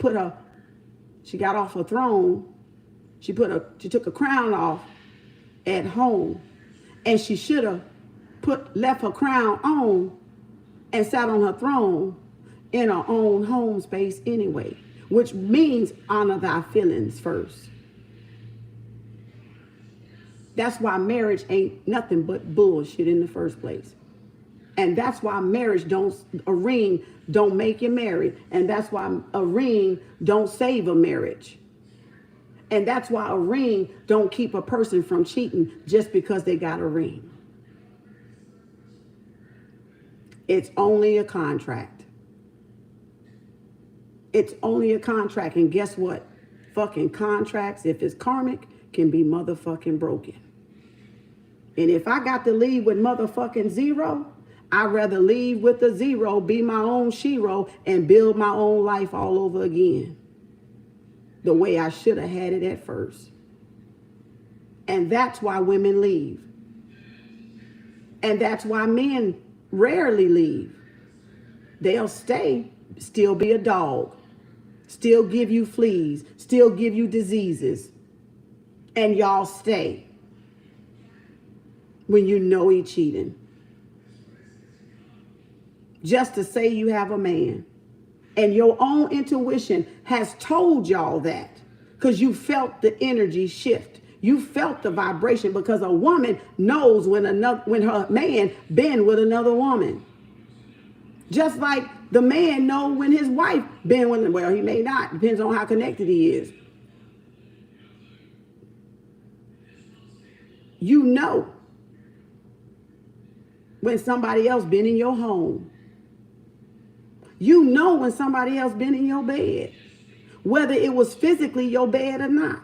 [SPEAKER 1] got off her throne. She took a crown off at home, and she should have left her crown on and sat on her throne in her own home space anyway, which means honor thy feelings first. That's why marriage ain't nothing but bullshit in the first place. And that's why a ring don't make you married. And that's why a ring don't save a marriage. And that's why a ring don't keep a person from cheating just because they got a ring. It's only a contract. It's only a contract. And guess what? Fucking contracts, if it's karmic, can be motherfucking broken. And if I got to leave with motherfucking zero, I'd rather leave with a zero, be my own shero, and build my own life all over again. The way I should have had it at first. And that's why women leave. And that's why men rarely leave. They'll stay, still be a dog, still give you fleas, still give you diseases, and y'all stay when you know he cheating. Just to say you have a man. And your own intuition has told y'all that because you felt the energy shift. You felt the vibration because a woman knows when her man been with another woman. Just like the man know when his wife been with, well, he may not, depends on how connected he is. You know when somebody else been in your home. You know when somebody else been in your bed, whether it was physically your bed or not.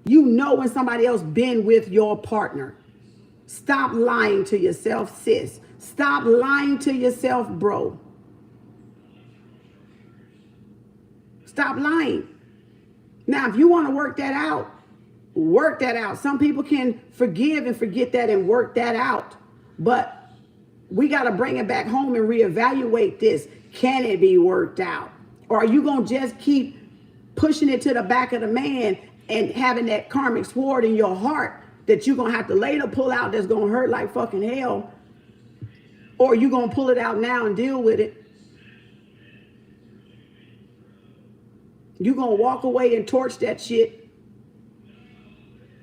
[SPEAKER 1] You know when somebody else been with your partner. Stop lying to yourself, sis. Stop lying to yourself, bro. Stop lying. Now, if you want to work that out, work that out. Some people can forgive and forget that and work that out. But we got to bring it back home and reevaluate this. Can it be worked out? Or are you going to just keep pushing it to the back of the man and having that karmic sword in your heart that you're going to have to later pull out that's going to hurt like fucking hell? Or you going to pull it out now and deal with it? You're going to walk away and torch that shit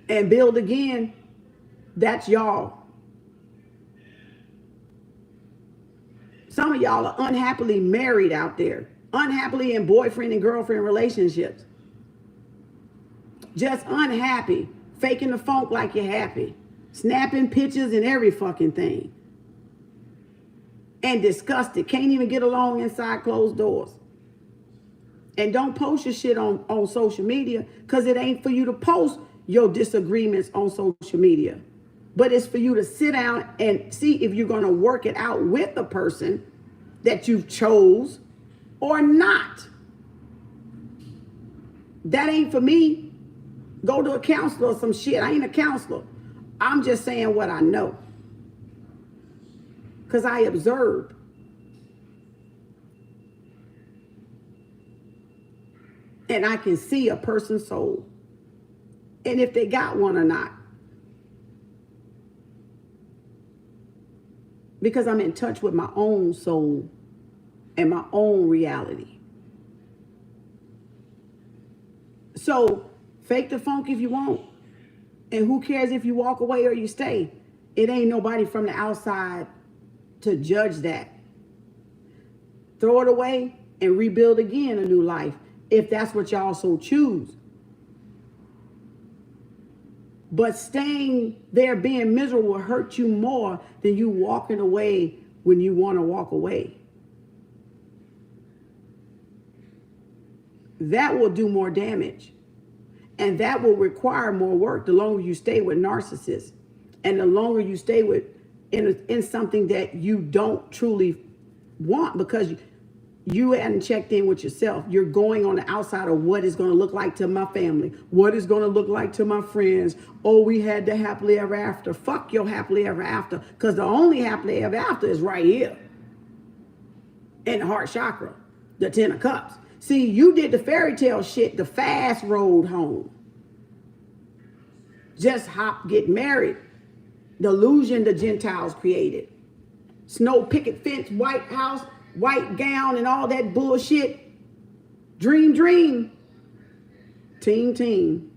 [SPEAKER 1] and build again. That's y'all. Some of y'all are unhappily married out there. Unhappily in boyfriend and girlfriend relationships. Just unhappy. Faking the funk like you're happy. Snapping pictures and every fucking thing. And disgusted. Can't even get along inside closed doors. And don't post your shit on social media, because it ain't for you to post your disagreements on social media. But it's for you to sit down and see if you're going to work it out with the person that you've chose or not. That ain't for me. Go to a counselor or some shit. I ain't a counselor. I'm just saying what I know. Because I observed. And I can see a person's soul. And if they got one or not. Because I'm in touch with my own soul and my own reality. So fake the funk if you want. And who cares if you walk away or you stay? It ain't nobody from the outside to judge that. Throw it away and rebuild again a new life, if that's what y'all so choose. But staying there being miserable will hurt you more than you walking away when you want to walk away. That will do more damage. And that will require more work the longer you stay with narcissists. And the longer you stay with in something that you don't truly want, because you hadn't checked in with yourself. You're going on the outside of what is going to look like to my family. What is going to look like to my friends. Oh, we had the happily ever after. Fuck your happily ever after. Because the only happily ever after is right here. In the heart chakra. The 10 of cups. See, you did the fairy tale shit the fast road home. Just hop, get married. The illusion the Gentiles created. Snow picket fence, White House, white gown and all that bullshit. Dream, dream. Team, team.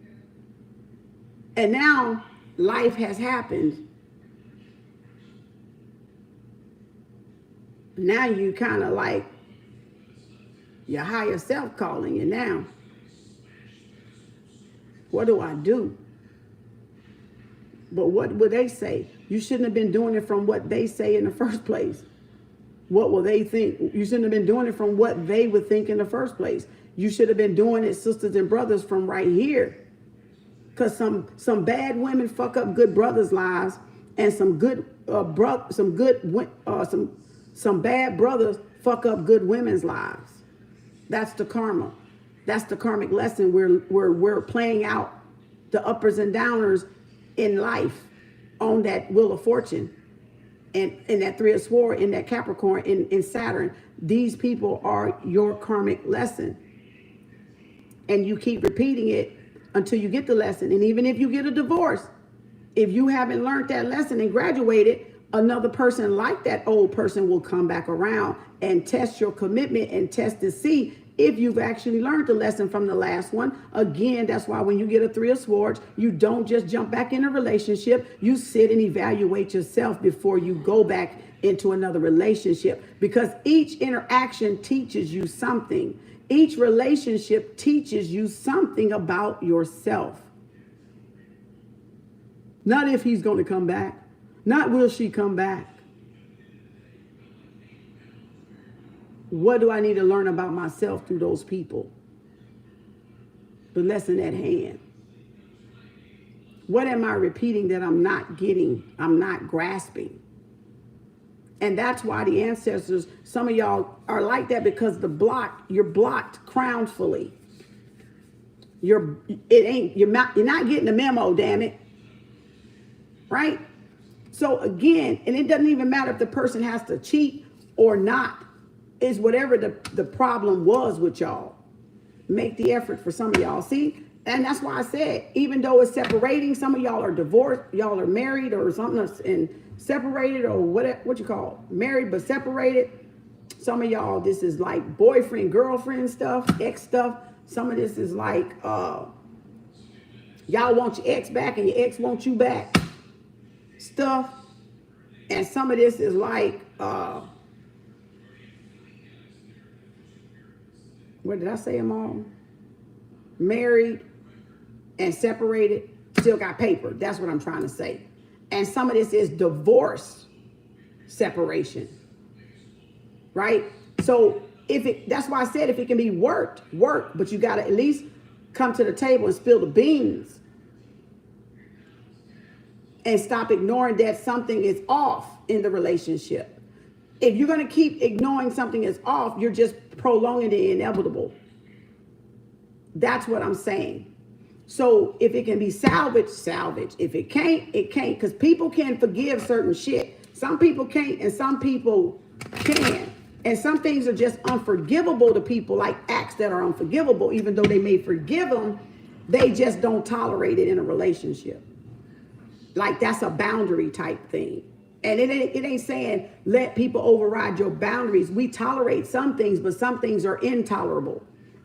[SPEAKER 1] And now life has happened. Now you kind of like your higher self calling you now. What do I do? But what would they say? You shouldn't have been doing it from what they say in the first place. What will they think? You shouldn't have been doing it from what they would think in the first place. You should have been doing it, sisters and brothers, from right here. Because some bad women fuck up good brothers' lives, and some bad brothers fuck up good women's lives. That's the karma. That's the karmic lesson. We're playing out the uppers and downers in life on that Wheel of Fortune. And in that 3 of Swords, in that Capricorn, in Saturn. These people are your karmic lesson. And you keep repeating it until you get the lesson. And even if you get a divorce, if you haven't learned that lesson and graduated, another person like that old person will come back around and test your commitment and test to see if you've actually learned the lesson from the last one. Again, that's why when you get a 3 of Swords, you don't just jump back in a relationship. You sit and evaluate yourself before you go back into another relationship, because each interaction teaches you something. Each relationship teaches you something about yourself. Not if he's going to come back. Not will she come back. What do I need to learn about myself through those people? The lesson at hand. What am I repeating that I'm not getting, I'm not grasping? And that's why the ancestors, some of y'all are like that, because you're blocked crownfully. You're not getting the memo, damn it. Right? So again, and it doesn't even matter if the person has to cheat or not. It's whatever the problem was with y'all. Make the effort for some of y'all. See? And that's why I said, even though it's separating, some of y'all are divorced, y'all are married or something else, and separated, or what you call it, married but separated. Some of y'all, this is like boyfriend, girlfriend stuff, ex stuff. Some of this is like y'all want your ex back and your ex wants you back stuff. And some of this is like what did I say them all? Married and separated, still got paper. That's what I'm trying to say. And some of this is divorce, separation. Right? So that's why I said if it can be work, but you got to at least come to the table and spill the beans and stop ignoring that something is off in the relationship. If you're going to keep ignoring something is off, you're just prolonging the inevitable. That's what I'm saying. So if it can be salvaged, salvage. If it can't, it can't. Because people can forgive certain shit. Some people can't and some people can. And some things are just unforgivable to people, like acts that are unforgivable. Even though they may forgive them, they just don't tolerate it in a relationship. Like that's a boundary type thing. And it ain't saying let people override your boundaries. We tolerate some things, but some things are intolerable.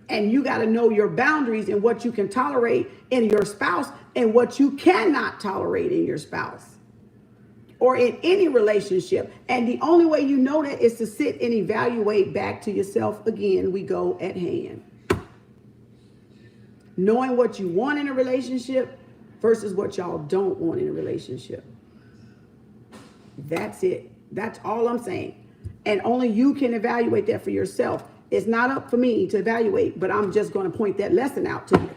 [SPEAKER 1] And you got to know your boundaries and what you can tolerate in your spouse and what you cannot tolerate in your spouse or in any relationship. And the only way you know that is to sit and evaluate back to yourself. Again, we go at hand. Knowing what you want in a relationship versus what y'all don't want in a relationship. That's it. That's all I'm saying. And only you can evaluate that for yourself. It's not up for me to evaluate, but I'm just going to point that lesson out to you.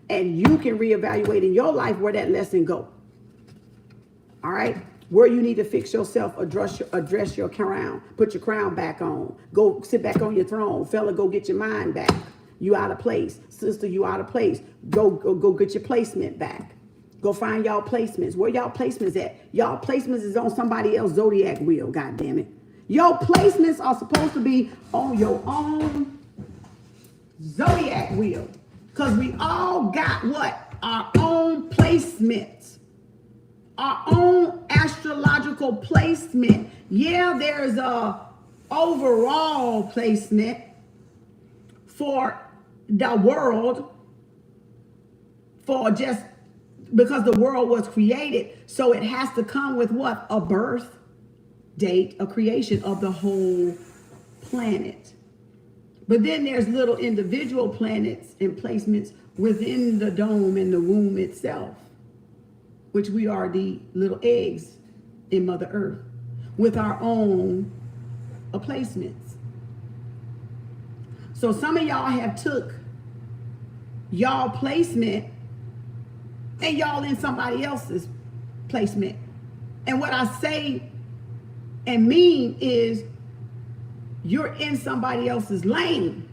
[SPEAKER 1] And you can reevaluate in your life where that lesson go. All right? Where you need to fix yourself, address your crown. Put your crown back on. Go sit back on your throne. Fella, go get your mind back. You out of place. Sister, you out of place. Go get your placement back. Go find y'all placements. Where y'all placements at? Y'all placements is on somebody else's zodiac wheel, God damn it. Your placements are supposed to be on your own zodiac wheel. Because we all got what? Our own placements. Our own astrological placement. Yeah, there's a overall placement for the world. For just because the world was created. So it has to come with what? A birth date, a creation of the whole planet. But then there's little individual planets and placements within the dome and the womb itself, which we are the little eggs in Mother Earth with our own placements. So some of y'all have took y'all placement and y'all in somebody else's placement. And what I say and mean is you're in somebody else's lane.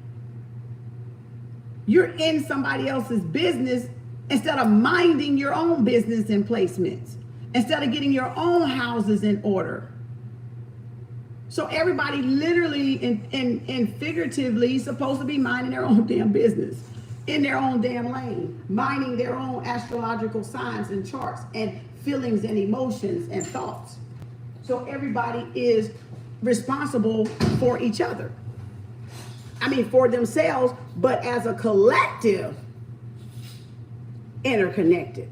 [SPEAKER 1] You're in somebody else's business instead of minding your own business and placements. Instead of getting your own houses in order. So everybody literally and figuratively is supposed to be minding their own damn business. In their own damn lane. Minding their own astrological signs and charts and feelings and emotions and thoughts. So everybody is responsible for each other. I mean, for themselves, but as a collective, interconnected.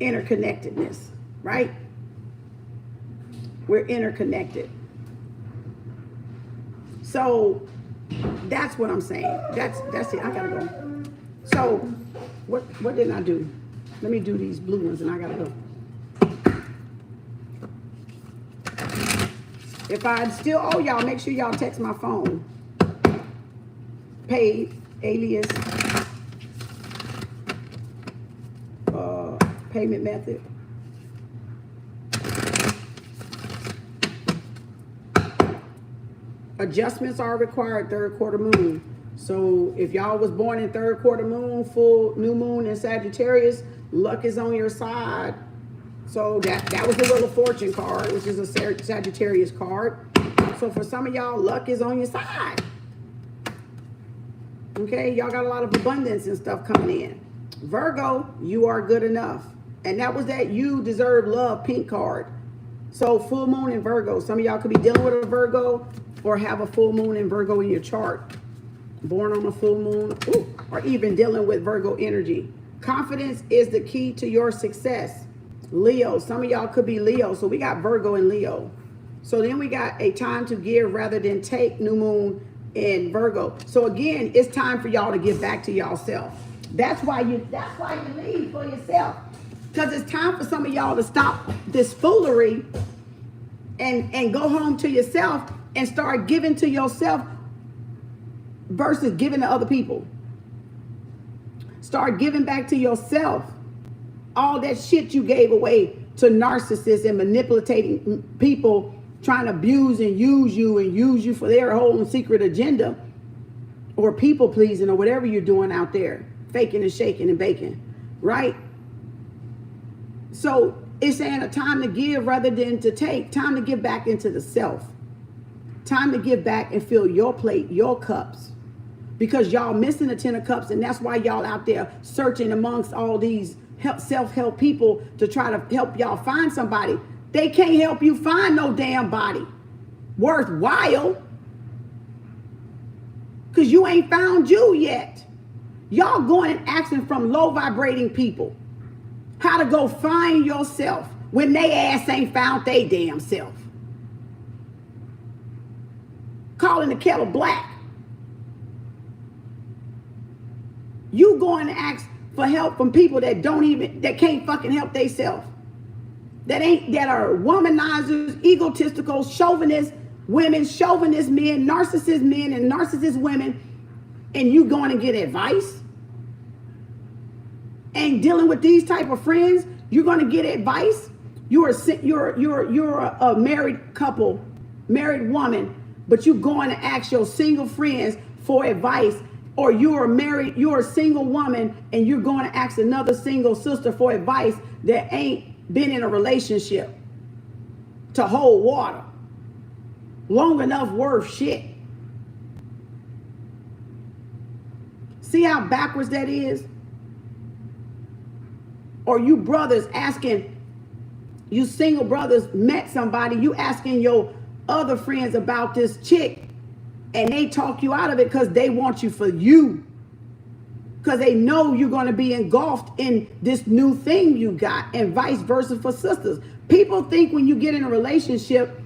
[SPEAKER 1] Interconnectedness, right? We're interconnected. So that's what I'm saying. That's it. I gotta go. So what didn't I do? Let me do these blue ones and I gotta go. If I still owe y'all, make sure y'all text my phone. Paid, alias, payment method. Adjustments are required third quarter moon. So if y'all was born in third quarter moon, full new moon in Sagittarius, luck is on your side. So that was the Wheel of Fortune card, which is a Sagittarius card. So for some of y'all, luck is on your side. Okay, y'all got a lot of abundance and stuff coming in. Virgo, you are good enough. And that was that you deserve love pink card. So full moon in Virgo. Some of y'all could be dealing with a Virgo or have a full moon in Virgo in your chart. Born on a full moon, or even dealing with Virgo energy. Confidence is the key to your success. Leo, some of y'all could be Leo. So we got Virgo and Leo. So then we got a time to give rather than take, new moon in Virgo. So again, it's time for y'all to give back to y'all self. That's why you leave for yourself. Because it's time for some of y'all to stop this foolery and go home to yourself and start giving to yourself versus giving to other people. Start giving back to yourself all that shit you gave away to narcissists and manipulating people, trying to abuse and use you for their whole secret agenda, or people pleasing, or whatever you're doing out there, faking and shaking and baking, right? So it's saying a time to give rather than to take. Time to give back into the self. Time to give back and fill your plate, your cups. Because y'all missing the 10 of cups, and that's why y'all out there searching amongst all these self-help people to try to help y'all find somebody. They can't help you find no damn body worthwhile, because you ain't found you yet. Y'all going and asking from low vibrating people how to go find yourself when they ass ain't found they damn self. Calling the kettle black. You going to ask for help from people that can't fucking help themselves. That are womanizers, egotistical, chauvinist women, chauvinist men, narcissist men, and narcissist women, and you going to get advice? And dealing with these type of friends, you're going to get advice? You're a married couple, married woman, but you're going to ask your single friends for advice. Or you're a single woman and you're going to ask another single sister for advice that ain't been in a relationship to hold water long enough worth shit. See how backwards that is? Or you brothers asking, you single brothers met somebody, you asking your other friends about this chick, and they talk you out of it because they want you for you. Because they know you're going to be engulfed in this new thing you got, and vice versa for sisters. People think when you get in a relationship,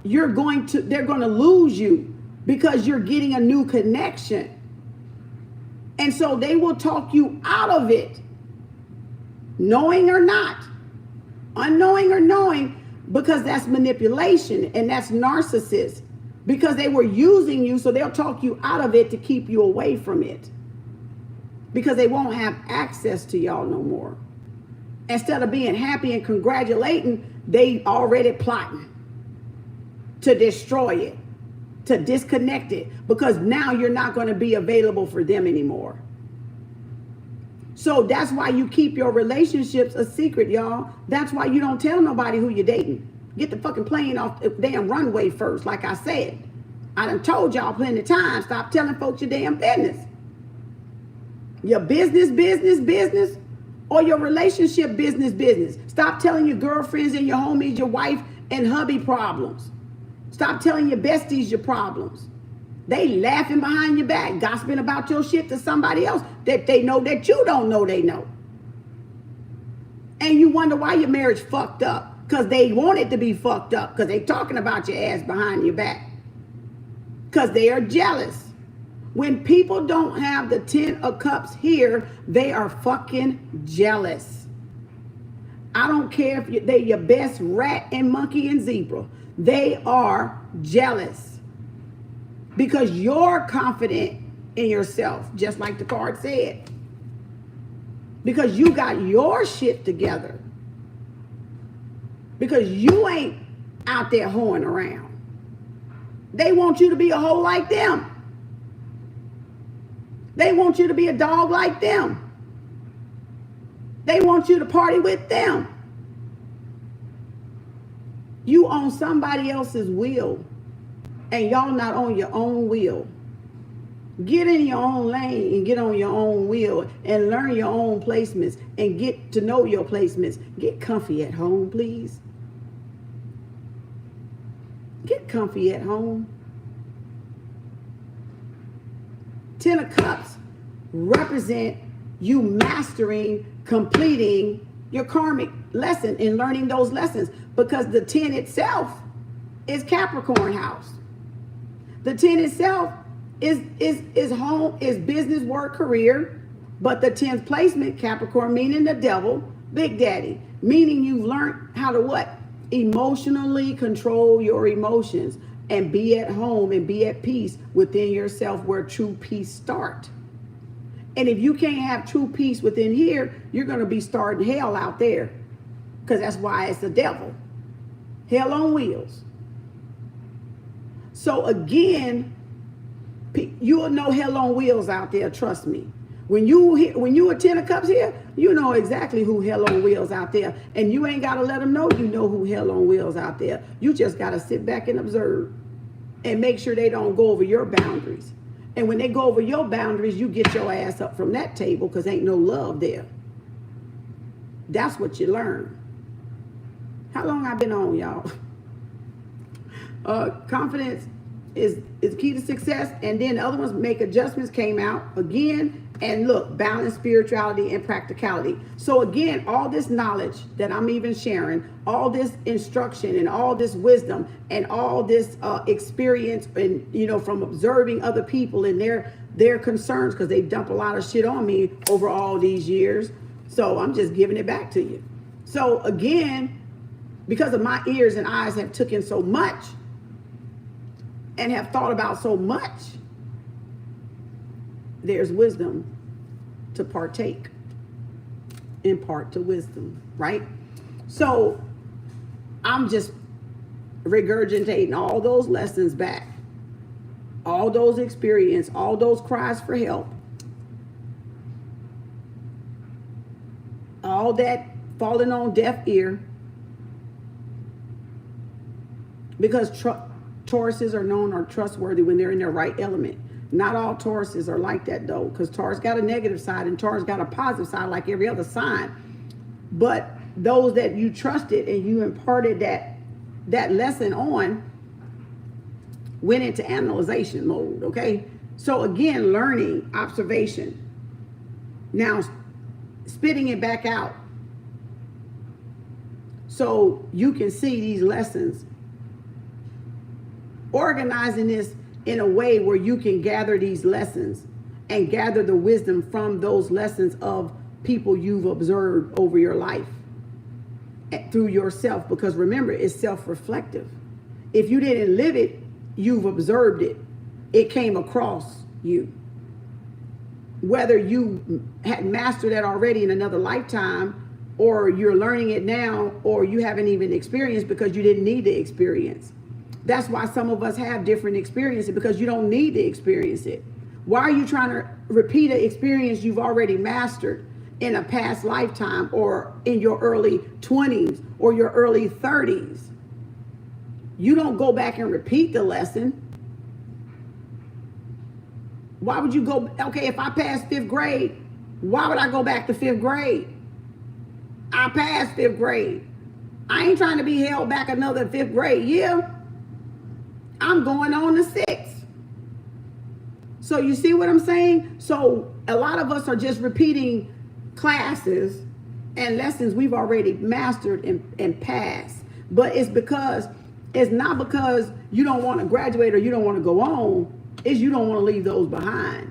[SPEAKER 1] they're going to lose you because you're getting a new connection. And so they will talk you out of it, knowing or not, unknowing or knowing, because that's manipulation and that's narcissist. Because they were using you, so they'll talk you out of it to keep you away from it. Because they won't have access to y'all no more. Instead of being happy and congratulating, they already plotting to destroy it, to disconnect it, because now you're not going to be available for them anymore. So that's why you keep your relationships a secret, y'all. That's why you don't tell nobody who you're dating. Get the fucking plane off the damn runway first, like I said. I done told y'all plenty of times, stop telling folks your damn business. Your business, or your relationship business. Stop telling your girlfriends and your homies, your wife and hubby problems. Stop telling your besties your problems. They laughing behind your back, gossiping about your shit to somebody else that they know that you don't know they know. And you wonder why your marriage fucked up. Because they want it to be fucked up. Because they talking about your ass behind your back. Because they are jealous. When people don't have the 10 of cups here, they are fucking jealous. I don't care if they're your best rat and monkey and zebra. They are jealous. Because you're confident in yourself, just like the card said. Because you got your shit together. Because you ain't out there hoeing around. They want you to be a hoe like them. They want you to be a dog like them. They want you to party with them. You on somebody else's wheel, and y'all not on your own wheel. Get in your own lane and get on your own wheel and learn your own placements and get to know your placements. Get comfy at home, please. Get comfy at home. 10 of Cups represent you mastering, completing your karmic lesson and learning those lessons, because the 10 itself is Capricorn house. The 10 itself is home, is business, work, career, but the 10th placement, Capricorn, meaning the devil, Big Daddy, meaning you've learned how to what? Emotionally control your emotions and be at home and be at peace within yourself, where true peace starts. And if you can't have true peace within here, you're going to be starting hell out there, because that's why it's the devil. Hell on wheels. So again, you'll know hell on wheels out there, trust me. When you a 10 of Cups here, you know exactly who hell on wheels out there. And you ain't got to let them know you know who hell on wheels out there. You just got to sit back and observe and make sure they don't go over your boundaries. And when they go over your boundaries, you get your ass up from that table, because ain't no love there. That's what you learn. How long I been on, y'all? Confidence is key to success. And then the other ones, make adjustments, came out again. And look, balance, spirituality, and practicality. So again, all this knowledge that I'm even sharing, all this instruction and all this wisdom and all this experience, and from observing other people and their concerns, because they dump a lot of shit on me over all these years. So I'm just giving it back to you. So again, because of my ears and eyes have taken so much and have thought about so much, there's wisdom to partake, impart to wisdom, right? So I'm just regurgitating all those lessons back, all those experiences, all those cries for help, all that falling on deaf ear, because Tauruses are known or trustworthy when they're in their right element. Not all Tauruses are like that, though, because Taurus got a negative side and Taurus got a positive side like every other sign. But those that you trusted and you imparted that lesson on went into analyzation mode, okay? So again, learning, observation. Now, spitting it back out so you can see these lessons. Organizing this in a way where you can gather these lessons and gather the wisdom from those lessons of people you've observed over your life through yourself. Because remember, it's self-reflective. If you didn't live it, you've observed it. It came across you. Whether you had mastered that already in another lifetime, or you're learning it now, or you haven't even experienced because you didn't need the experience. That's why some of us have different experiences, because you don't need to experience it. Why are you trying to repeat an experience you've already mastered in a past lifetime, or in your early 20s or your early 30s? You don't go back and repeat the lesson. Why would you go? Okay, if I passed 5th grade, why would I go back to 5th grade? I passed 5th grade. I ain't trying to be held back another 5th grade year. I'm going on to 6th. So you see what I'm saying? So a lot of us are just repeating classes and lessons we've already mastered and passed. But it's not because you don't want to graduate or you don't want to go on. It's you don't want to leave those behind.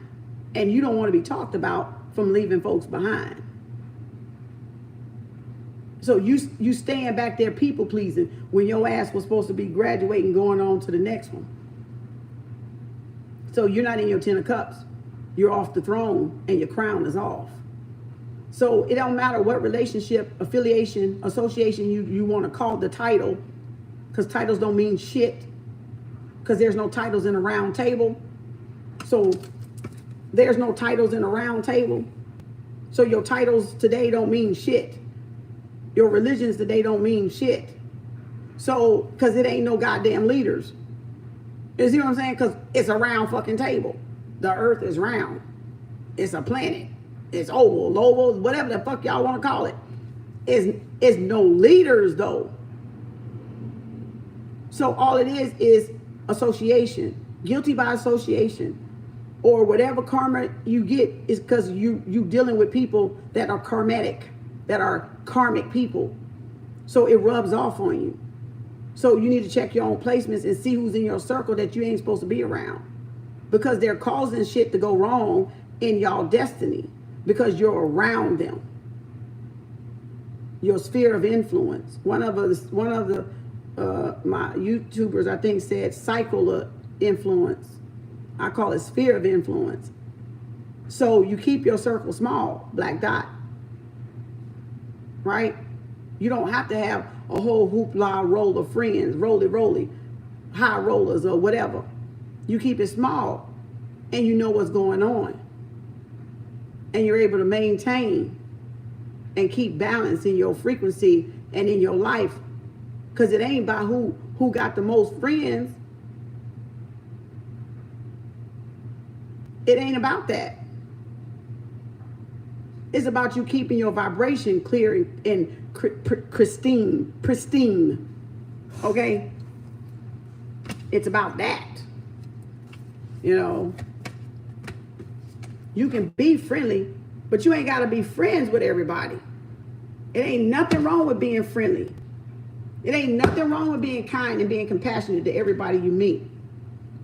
[SPEAKER 1] And you don't want to be talked about from leaving folks behind. So you stand back there people pleasing when your ass was supposed to be graduating, going on to the next one. So you're not in your 10 of Cups. You're off the throne and your crown is off. So it don't matter what relationship, affiliation, association you want to call the title, because titles don't mean shit, because there's no titles in a round table. So There's no titles in a round table. So your titles today don't mean shit. Your religions today don't mean shit. So, because it ain't no goddamn leaders. You see what I'm saying? Because it's a round fucking table. The earth is round. It's a planet. It's oval, whatever the fuck y'all want to call it. It's no leaders though. So all it is association. Guilty by association. Or whatever karma you get is because you dealing with people that are karmatic, that are karmic people. So it rubs off on you. So you need to check your own placements and see who's in your circle that you ain't supposed to be around. Because they're causing shit to go wrong in y'all destiny. Because you're around them. Your sphere of influence. One of the my YouTubers, I think, said cycle of influence. I call it sphere of influence. So you keep your circle small, black dot. Right? You don't have to have a whole hoopla roll of friends, roly, high rollers or whatever. You keep it small and you know what's going on. And you're able to maintain and keep balance in your frequency and in your life. Because it ain't by who got the most friends. It ain't about that. It's about you keeping your vibration clear and pristine. Okay? It's about that. You know, you can be friendly, but you ain't got to be friends with everybody. It ain't nothing wrong with being friendly. It ain't nothing wrong with being kind and being compassionate to everybody you meet.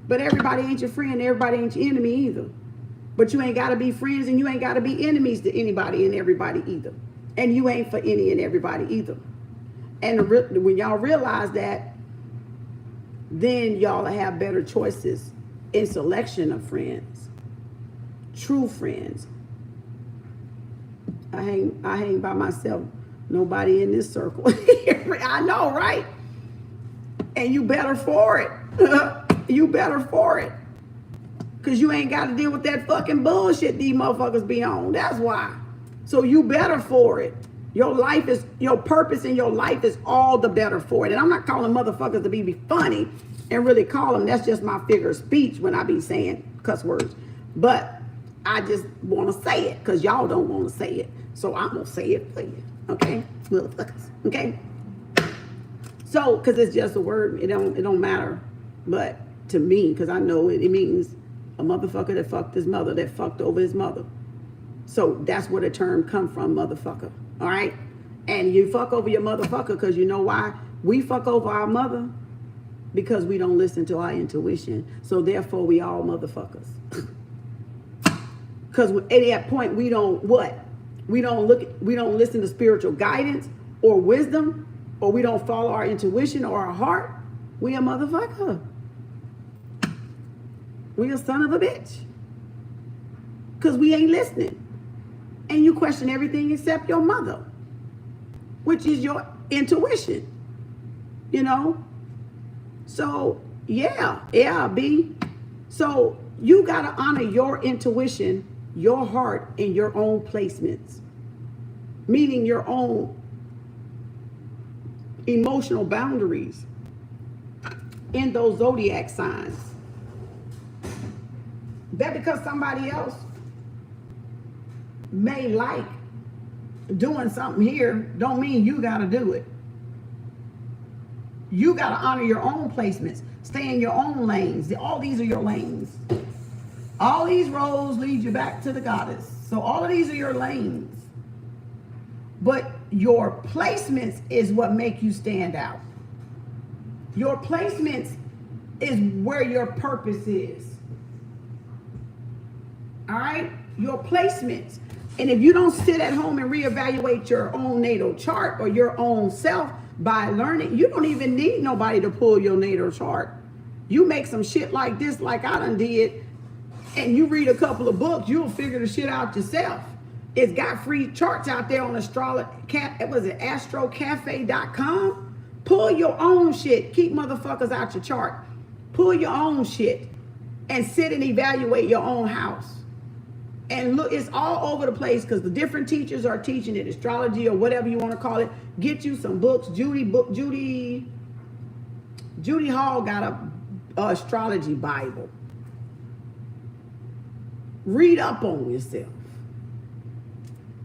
[SPEAKER 1] But everybody ain't your friend. Everybody ain't your enemy either. But you ain't got to be friends and you ain't got to be enemies to anybody and everybody either. And you ain't for any and everybody either. And when y'all realize that, then y'all have better choices in selection of friends. True friends. I hang by myself. Nobody in this circle. I know, right? And you better for it. You better for it. Because you ain't got to deal with that fucking bullshit these motherfuckers be on. That's why. So you better for it. Your life is, your purpose in your life is all the better for it. And I'm not calling motherfuckers to be funny and really call them. That's just my figure of speech when I be saying cuss words. But I just want to say it because y'all don't want to say it. So I'm going to say it for you. Okay? Motherfuckers. Okay? So, because it's just a word. It don't matter. But to me, because I know it means a motherfucker that fucked his mother, that fucked over his mother. So that's where the term come from, motherfucker. All right? And you fuck over your motherfucker because you know why? We fuck over our mother because we don't listen to our intuition. So therefore, we all motherfuckers. Because at that point, we don't what? We don't listen to spiritual guidance or wisdom, or we don't follow our intuition or our heart. We a motherfucker. We a son of a bitch. Because we ain't listening. And you question everything except your mother, which is your intuition. You know? So, yeah, B. So, you got to honor your intuition, your heart, and your own placements. Meaning your own emotional boundaries in those zodiac signs. That because somebody else may like doing something here, don't mean you got to do it. You got to honor your own placements. Stay in your own lanes. All these are your lanes. All these roads lead you back to the goddess. So all of these are your lanes. But your placements is what make you stand out. Your placements is where your purpose is. All right? Your placements. And if you don't sit at home and reevaluate your own natal chart or your own self by learning, you don't even need nobody to pull your natal chart. You make some shit like this, like I done did, and you read a couple of books, you'll figure the shit out yourself. It's got free charts out there on astrocafe.com. Pull your own shit. Keep motherfuckers out your chart. Pull your own shit and sit and evaluate your own house. And look, it's all over the place because the different teachers are teaching it, astrology or whatever you want to call it. Get you some books. Judy Hall got a astrology Bible. Read up on yourself.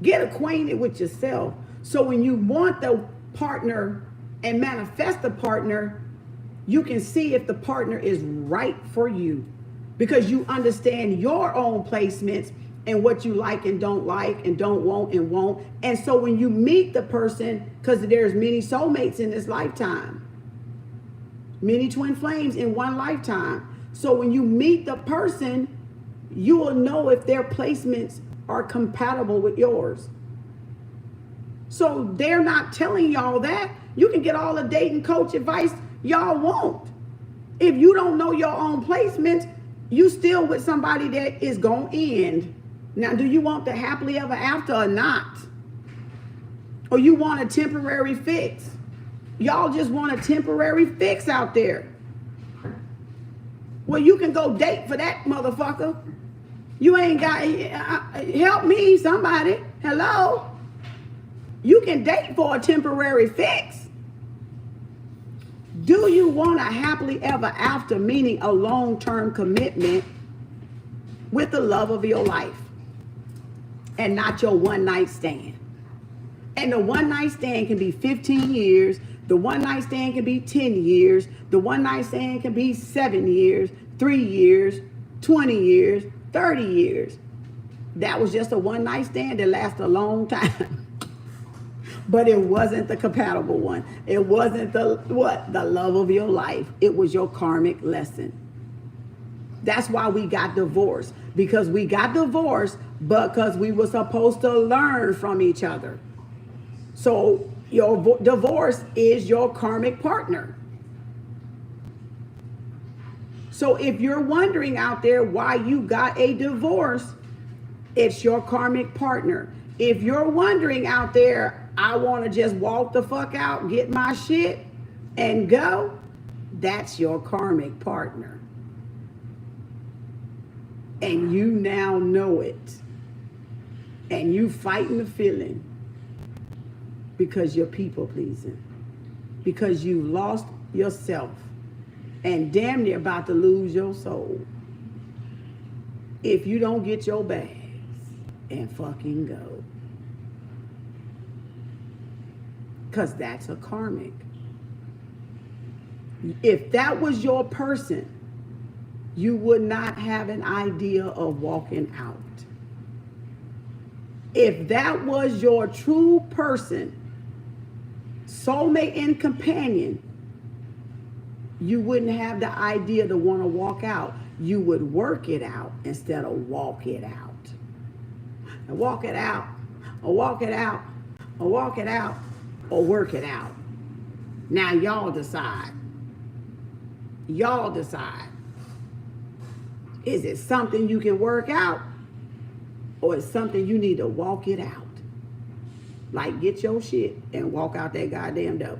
[SPEAKER 1] Get acquainted with yourself. So when you want the partner and manifest the partner, you can see if the partner is right for you because you understand your own placements and what you like and don't want and won't. And so when you meet the person, because there's many soulmates in this lifetime, many twin flames in one lifetime. So when you meet the person, you will know if their placements are compatible with yours. So they're not telling y'all that. You can get all the dating coach advice y'all want. If you don't know your own placements, you still with somebody that is going to end. Now, do you want the happily ever after or not? Or you want a temporary fix? Y'all just want a temporary fix out there. Well, you can go date for that motherfucker. You ain't got, help me, somebody. Hello? You can date for a temporary fix. Do you want a happily ever after, meaning a long-term commitment with the love of your life and not your one-night stand? And the one-night stand can be 15 years. The one-night stand can be 10 years. The one-night stand can be 7 years, 3 years, 20 years, 30 years. That was just a one-night stand that lasted a long time. But it wasn't the compatible one. It wasn't the love of your life. It was your karmic lesson. That's why we got divorced. Because we got divorced because we were supposed to learn from each other. So your divorce is your karmic partner. So if you're wondering out there why you got a divorce, it's your karmic partner. If you're wondering out there, I want to just walk the fuck out, get my shit, and go, that's your karmic partner. And you now know it. And you fighting the feeling because you're people pleasing. Because you lost yourself and damn near about to lose your soul if you don't get your bags and fucking go. Because that's a karmic. If that was your person, you would not have an idea of walking out. If that was your true person, soulmate and companion, you wouldn't have the idea to want to walk out. You would work it out instead of walk it out. And walk it out, or walk it out, or walk it out, or work it out. Now y'all decide. Y'all decide. Is it something you can work out, or is something you need to walk it out? Like get your shit and walk out that goddamn door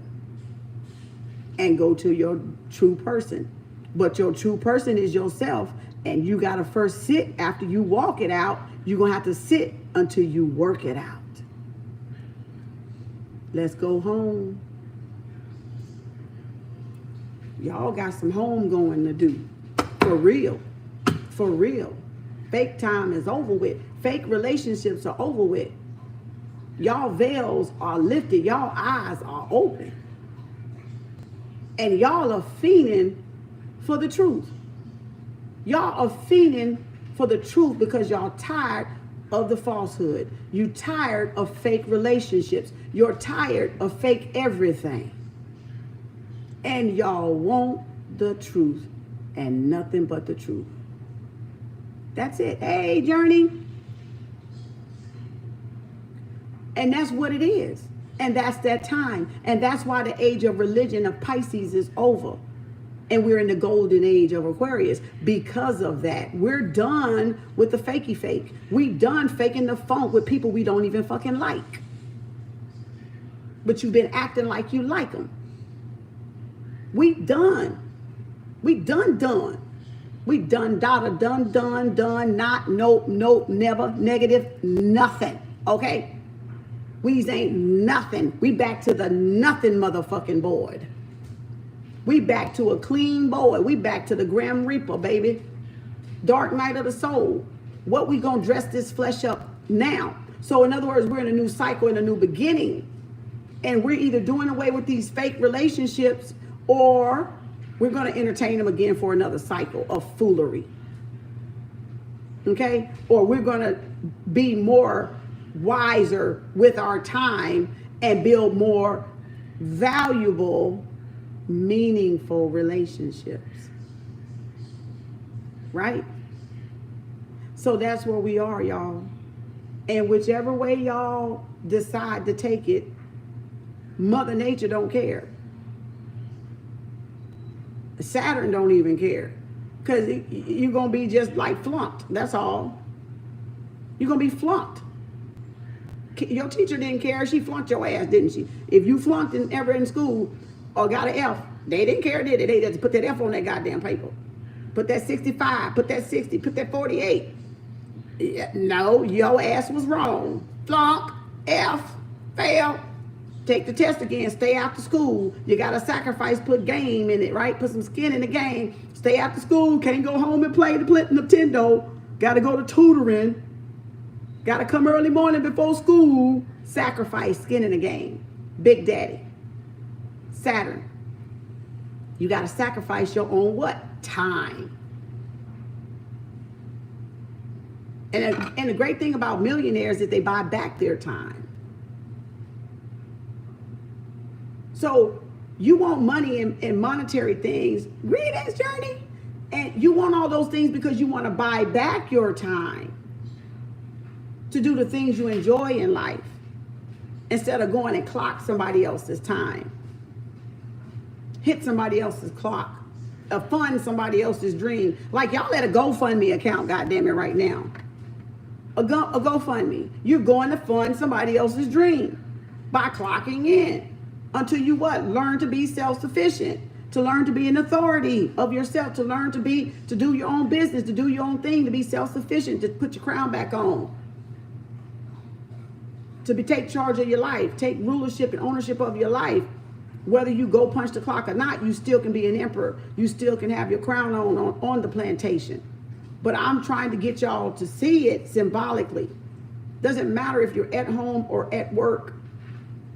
[SPEAKER 1] and go to your true person. But your true person is yourself, and you gotta first sit. After you walk it out, you're gonna have to sit until you work it out. Let's go home. Y'all got some home going to do. For real. For real. Fake time is over with. Fake relationships are over with. Y'all veils are lifted. Y'all eyes are open. And y'all are fiending for the truth. Y'all are fiending for the truth because y'all tired of the falsehood. You tired of fake relationships. You're tired of fake everything. And y'all want the truth and nothing but the truth. That's it. Hey, Journey. And that's what it is. And that's that time. And that's why the age of religion of Pisces is over. And we're in the golden age of Aquarius because of that. We're done with the fakey fake. We done faking the funk with people we don't even fucking like. But you've been acting like you like them. We done. We done. We done, not, nope, never, negative, nothing. Okay? We ain't nothing. We back to the nothing motherfucking board. We back to a clean board. We back to the Grim Reaper, baby. Dark night of the soul. What we gonna dress this flesh up now? So in other words, we're in a new cycle, in a new beginning. And we're either doing away with these fake relationships or we're going to entertain them again for another cycle of foolery. Okay? Or we're going to be more wiser with our time and build more valuable, meaningful relationships. Right? So that's where we are, y'all. And whichever way y'all decide to take it, Mother Nature don't care. Saturn don't even care, because you're going to be just like flunked. That's all. You're going to be flunked. Your teacher didn't care. She flunked your ass, didn't she? If you flunked ever in school or got an F, they didn't care, did they? They just put that F on that goddamn paper. Put that 65, put that 60, put that 48. Yeah, no, your ass was wrong. Flunk, F, fail. Take the test again, stay after school. You got to sacrifice, put game in it, right? Put some skin in the game. Stay after school, can't go home and play the Nintendo. Got to go to tutoring. Got to come early morning before school. Sacrifice, skin in the game. Big Daddy. Saturn. You got to sacrifice your own what? Time. And the great thing about millionaires is they buy back their time. So you want money and monetary things, greetings, Journey. And you want all those things because you want to buy back your time to do the things you enjoy in life instead of going and clock somebody else's time. Hit somebody else's clock. Fund somebody else's dream. Like y'all at a GoFundMe account, goddammit, right now. A GoFundMe. You're going to fund somebody else's dream by clocking in. Until you what? Learn to be self-sufficient, to learn to be an authority of yourself, to learn to do your own business, to do your own thing, to be self-sufficient, to put your crown back on, to take charge of your life, take rulership and ownership of your life. Whether you go punch the clock or not, you still can be an emperor. You still can have your crown on the plantation. But I'm trying to get y'all to see it symbolically. Doesn't matter if you're at home or at work,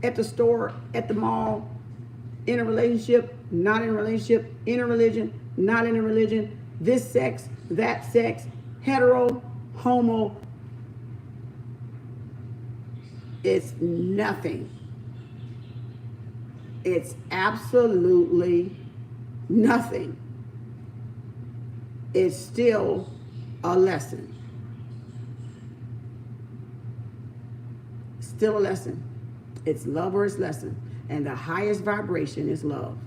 [SPEAKER 1] at the store, at the mall, in a relationship, not in a relationship, in a religion, not in a religion, this sex, that sex, hetero, homo. It's nothing. It's absolutely nothing. It's still a lesson. Still a lesson. It's love or it's lesson. And the highest vibration is love.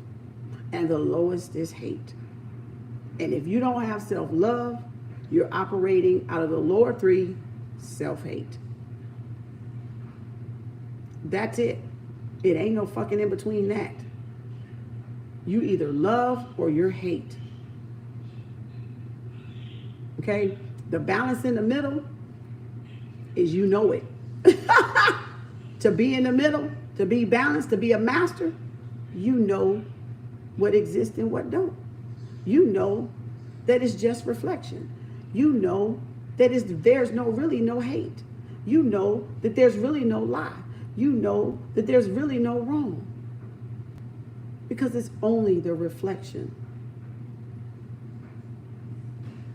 [SPEAKER 1] And the lowest is hate. And if you don't have self-love, you're operating out of the lower three, self-hate. That's it. It ain't no fucking in between that. You either love or you're hate. Okay? The balance in the middle is you know it. To be in the middle, to be balanced, to be a master, you know what exists and what don't. You know that it's just reflection. You know that there's really no hate. You know that there's really no lie. You know that there's really no wrong. Because it's only the reflection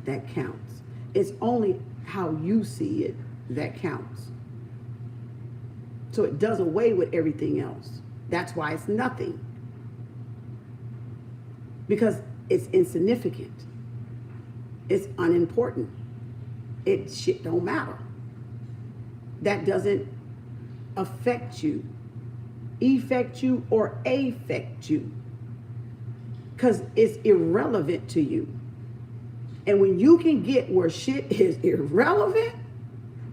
[SPEAKER 1] that counts. It's only how you see it that counts. So it does away with everything else. That's why it's nothing. Because it's insignificant. It's unimportant. Shit don't matter. That doesn't affect you, effect you, or affect you. Because it's irrelevant to you. And when you can get where shit is irrelevant,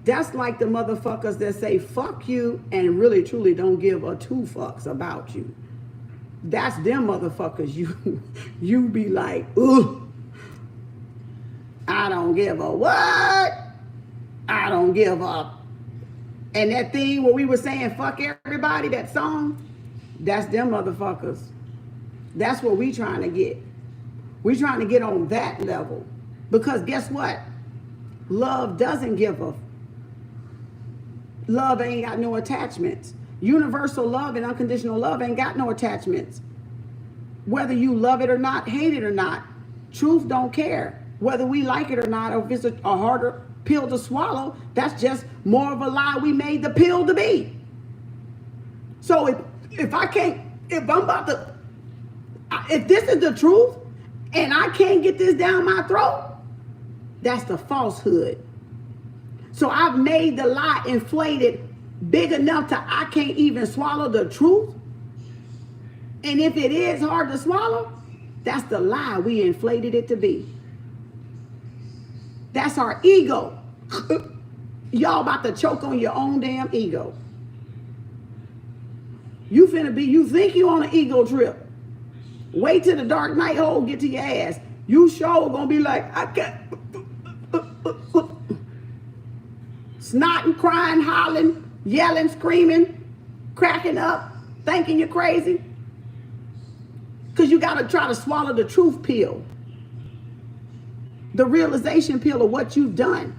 [SPEAKER 1] that's like the motherfuckers that say fuck you and really truly don't give a two fucks about you. That's them motherfuckers you be like, ugh. I don't give a what? I don't give up. And that thing where we were saying fuck everybody, that song, that's them motherfuckers. That's what we trying to get. We trying to get on that level. Because guess what? Love doesn't give a. Love ain't got no attachments. Universal love and unconditional love ain't got no attachments. Whether you love it or not, hate it or not, truth don't care. Whether we like it or not, or if it's a harder pill to swallow, that's just more of a lie we made the pill to be. So if this is the truth and I can't get this down my throat, that's the falsehood. So I've made the lie inflated big enough to I can't even swallow the truth. And if it is hard to swallow, that's the lie we inflated it to be. That's our ego. Y'all about to choke on your own damn ego. You think you on an ego trip. Wait till the dark night hole get to your ass. You sure gonna be like, I can't. Snotting, crying, hollering, yelling, screaming, cracking up, thinking you're crazy. Because you got to try to swallow the truth pill. The realization pill of what you've done.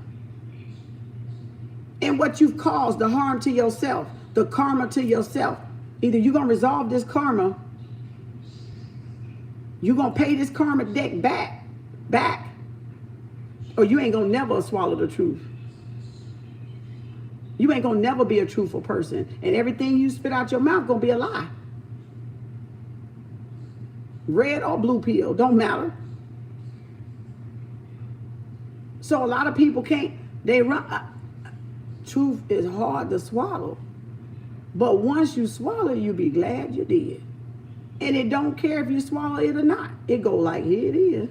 [SPEAKER 1] And what you've caused, the harm to yourself, the karma to yourself. Either you're going to resolve this karma, you're going to pay this karma debt back, or you ain't going to never swallow the truth. You ain't going to never be a truthful person. And everything you spit out your mouth going to be a lie. Red or blue pill, don't matter. So a lot of people can't, they run. Truth is hard to swallow. But once you swallow, you be glad you did. And it don't care if you swallow it or not. It go like, here it is.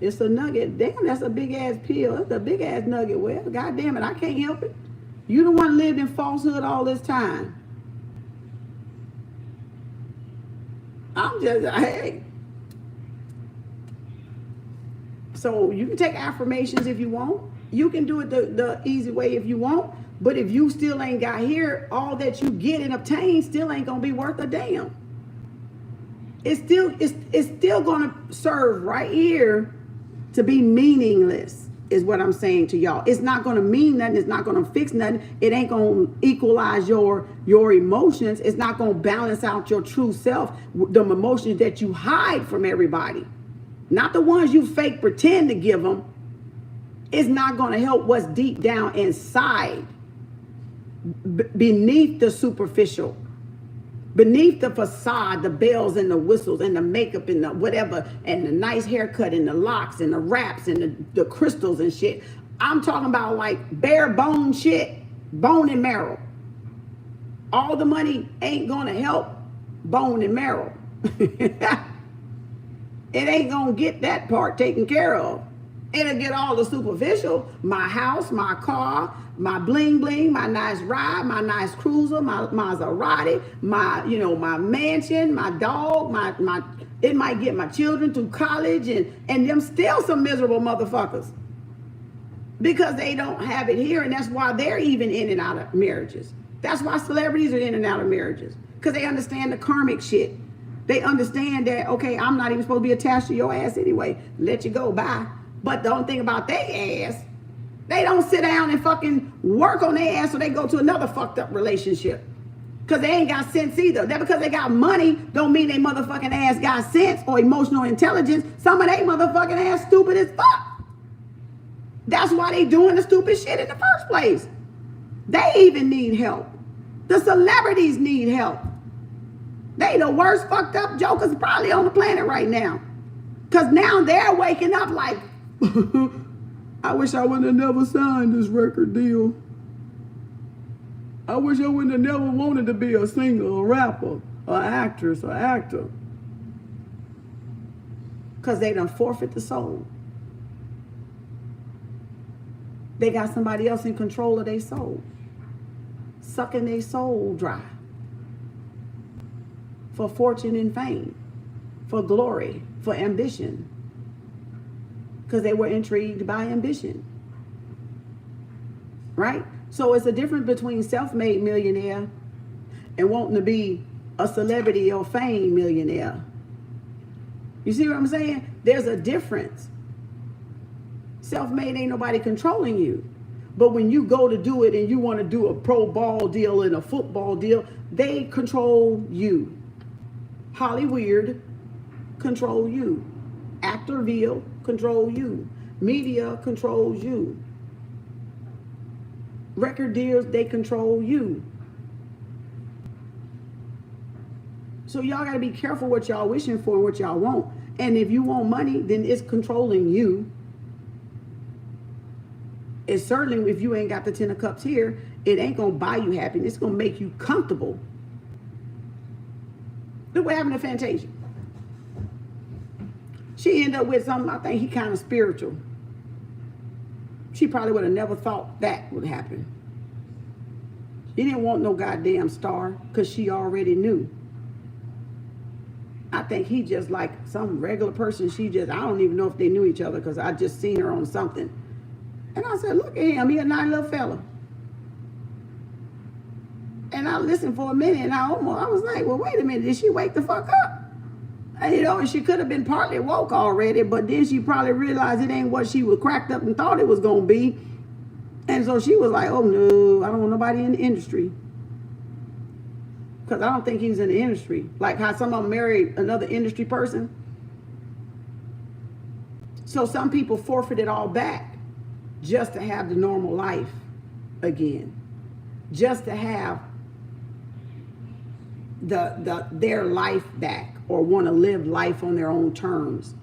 [SPEAKER 1] It's a nugget. Damn, that's a big ass pill. That's a big ass nugget. Well, God damn it, I can't help it. You the one lived in falsehood all this time. I'm just, hey. So you can take affirmations if you want. You can do it the easy way if you want. But if you still ain't got here, all that you get and obtain still ain't gonna be worth a damn. It's still gonna serve right here to be meaningless, is what I'm saying to y'all. It's not gonna mean nothing. It's not gonna fix nothing. It ain't gonna equalize your emotions. It's not gonna balance out your true self, the emotions that you hide from everybody. Not the ones you fake pretend to give them. It's not gonna help what's deep down inside, beneath the superficial. Beneath the facade, the bells and the whistles and the makeup and the whatever, and the nice haircut and the locks and the wraps and the crystals and shit. I'm talking about like bare bone shit, bone and marrow. All the money ain't gonna help bone and marrow. It ain't gonna get that part taken care of. It'll get all the superficial, my house, my car, my bling bling, my nice ride, my nice cruiser, my Maserati, my mansion, my dog, it might get my children through college and them still some miserable motherfuckers. Because they don't have it here, and that's why they're even in and out of marriages. That's why celebrities are in and out of marriages. Because they understand the karmic shit. They understand that, okay, I'm not even supposed to be attached to your ass anyway. Let you go, bye. But the only thing about their ass, they don't sit down and fucking work on their ass so they go to another fucked up relationship. Because they ain't got sense either. That because they got money don't mean they motherfucking ass got sense or emotional intelligence. Some of they motherfucking ass stupid as fuck. That's why they doing the stupid shit in the first place. They even need help. The celebrities need help. They the worst fucked up jokers probably on the planet right now. Because now they're waking up like, I wish I wouldn't have never signed this record deal. I wish I wouldn't have never wanted to be a singer, a rapper, an actress, an actor. Because they done forfeit the soul. They got somebody else in control of their soul. Sucking their soul dry. For fortune and fame. For glory. For ambition. because they were intrigued by ambition. Right? So it's a difference between self-made millionaire and wanting to be a celebrity or fame millionaire. You see what I'm saying? There's a difference. Self-made ain't nobody controlling you. But when you go to do it and you want to do a pro ball deal and a football deal, they control you. Hollywood control you. Actorville control you. Media controls you. Record deals, they control you. So y'all got to be careful what y'all wishing for and what y'all want. And if you want money, then it's controlling you. It's certainly, if you ain't got the 10 of cups here, it ain't going to buy you happiness. It's going to make you comfortable. Look what happened to Fantasia. She ended up with something, I think he kind of spiritual. She probably would have never thought that would happen. She didn't want no goddamn star because she already knew. I think he just like some regular person. I don't even know if they knew each other because I just seen her on something. And I said, look at him, he a nice little fella. And I listened for a minute and I was like, well, wait a minute, did she wake the fuck up? And, you know, she could have been partly woke already, but then she probably realized it ain't what she was cracked up and thought it was going to be. And so she was like, oh no, I don't want nobody in the industry. Because I don't think he's in the industry. Like how some of them married another industry person. So some people forfeit it all back just to have the normal life again. Just to have their life back or want to live life on their own terms.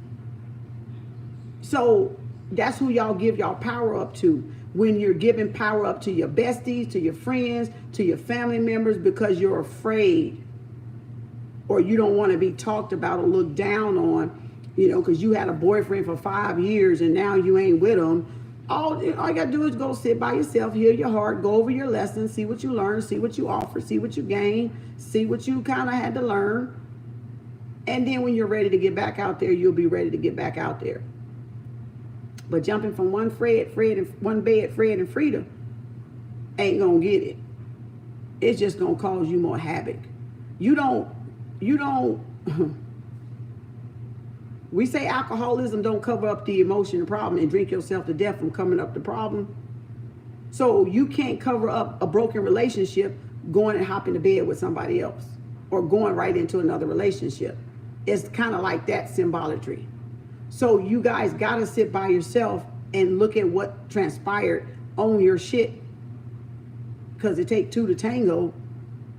[SPEAKER 1] So that's who y'all give y'all power up to. When you're giving power up to your besties, to your friends, to your family members because you're afraid or you don't want to be talked about or looked down on, you know, because you had a boyfriend for 5 years and now you ain't with him. All you got to do is go sit by yourself, hear your heart, go over your lessons, see what you learn, see what you offer, see what you gain, see what you kind of had to learn. And then when you're ready to get back out there, you'll be ready to get back out there. But jumping from one bed, Fred and Frida ain't gonna get it. It's just gonna cause you more havoc. You don't, we say alcoholism don't cover up the emotion and problem and drink yourself to death from coming up the problem. So you can't cover up a broken relationship going and hopping to bed with somebody else or going right into another relationship. It's kind of like that symbolatry. So you guys got to sit by yourself and look at what transpired on your shit. Because it takes two to tango,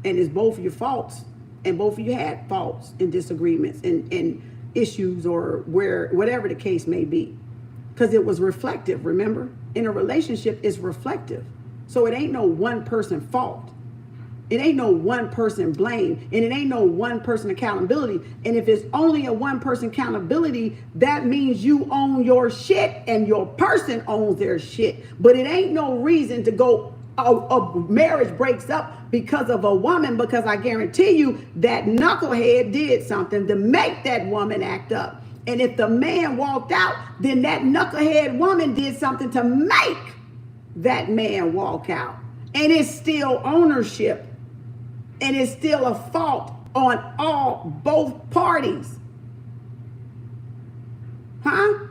[SPEAKER 1] and it's both your faults, and both of you had faults and disagreements and issues or whatever the case may be. Because it was reflective, remember? In a relationship, it's reflective. So it ain't no one person fault. It ain't no one person blame, and it ain't no one person accountability. And if it's only a one person accountability, that means you own your shit and your person owns their shit. But it ain't no reason to go, a marriage breaks up because of a woman, because I guarantee you that knucklehead did something to make that woman act up. And if the man walked out, then that knucklehead woman did something to make that man walk out. And it's still ownership. And it's still a fault on both parties. Huh?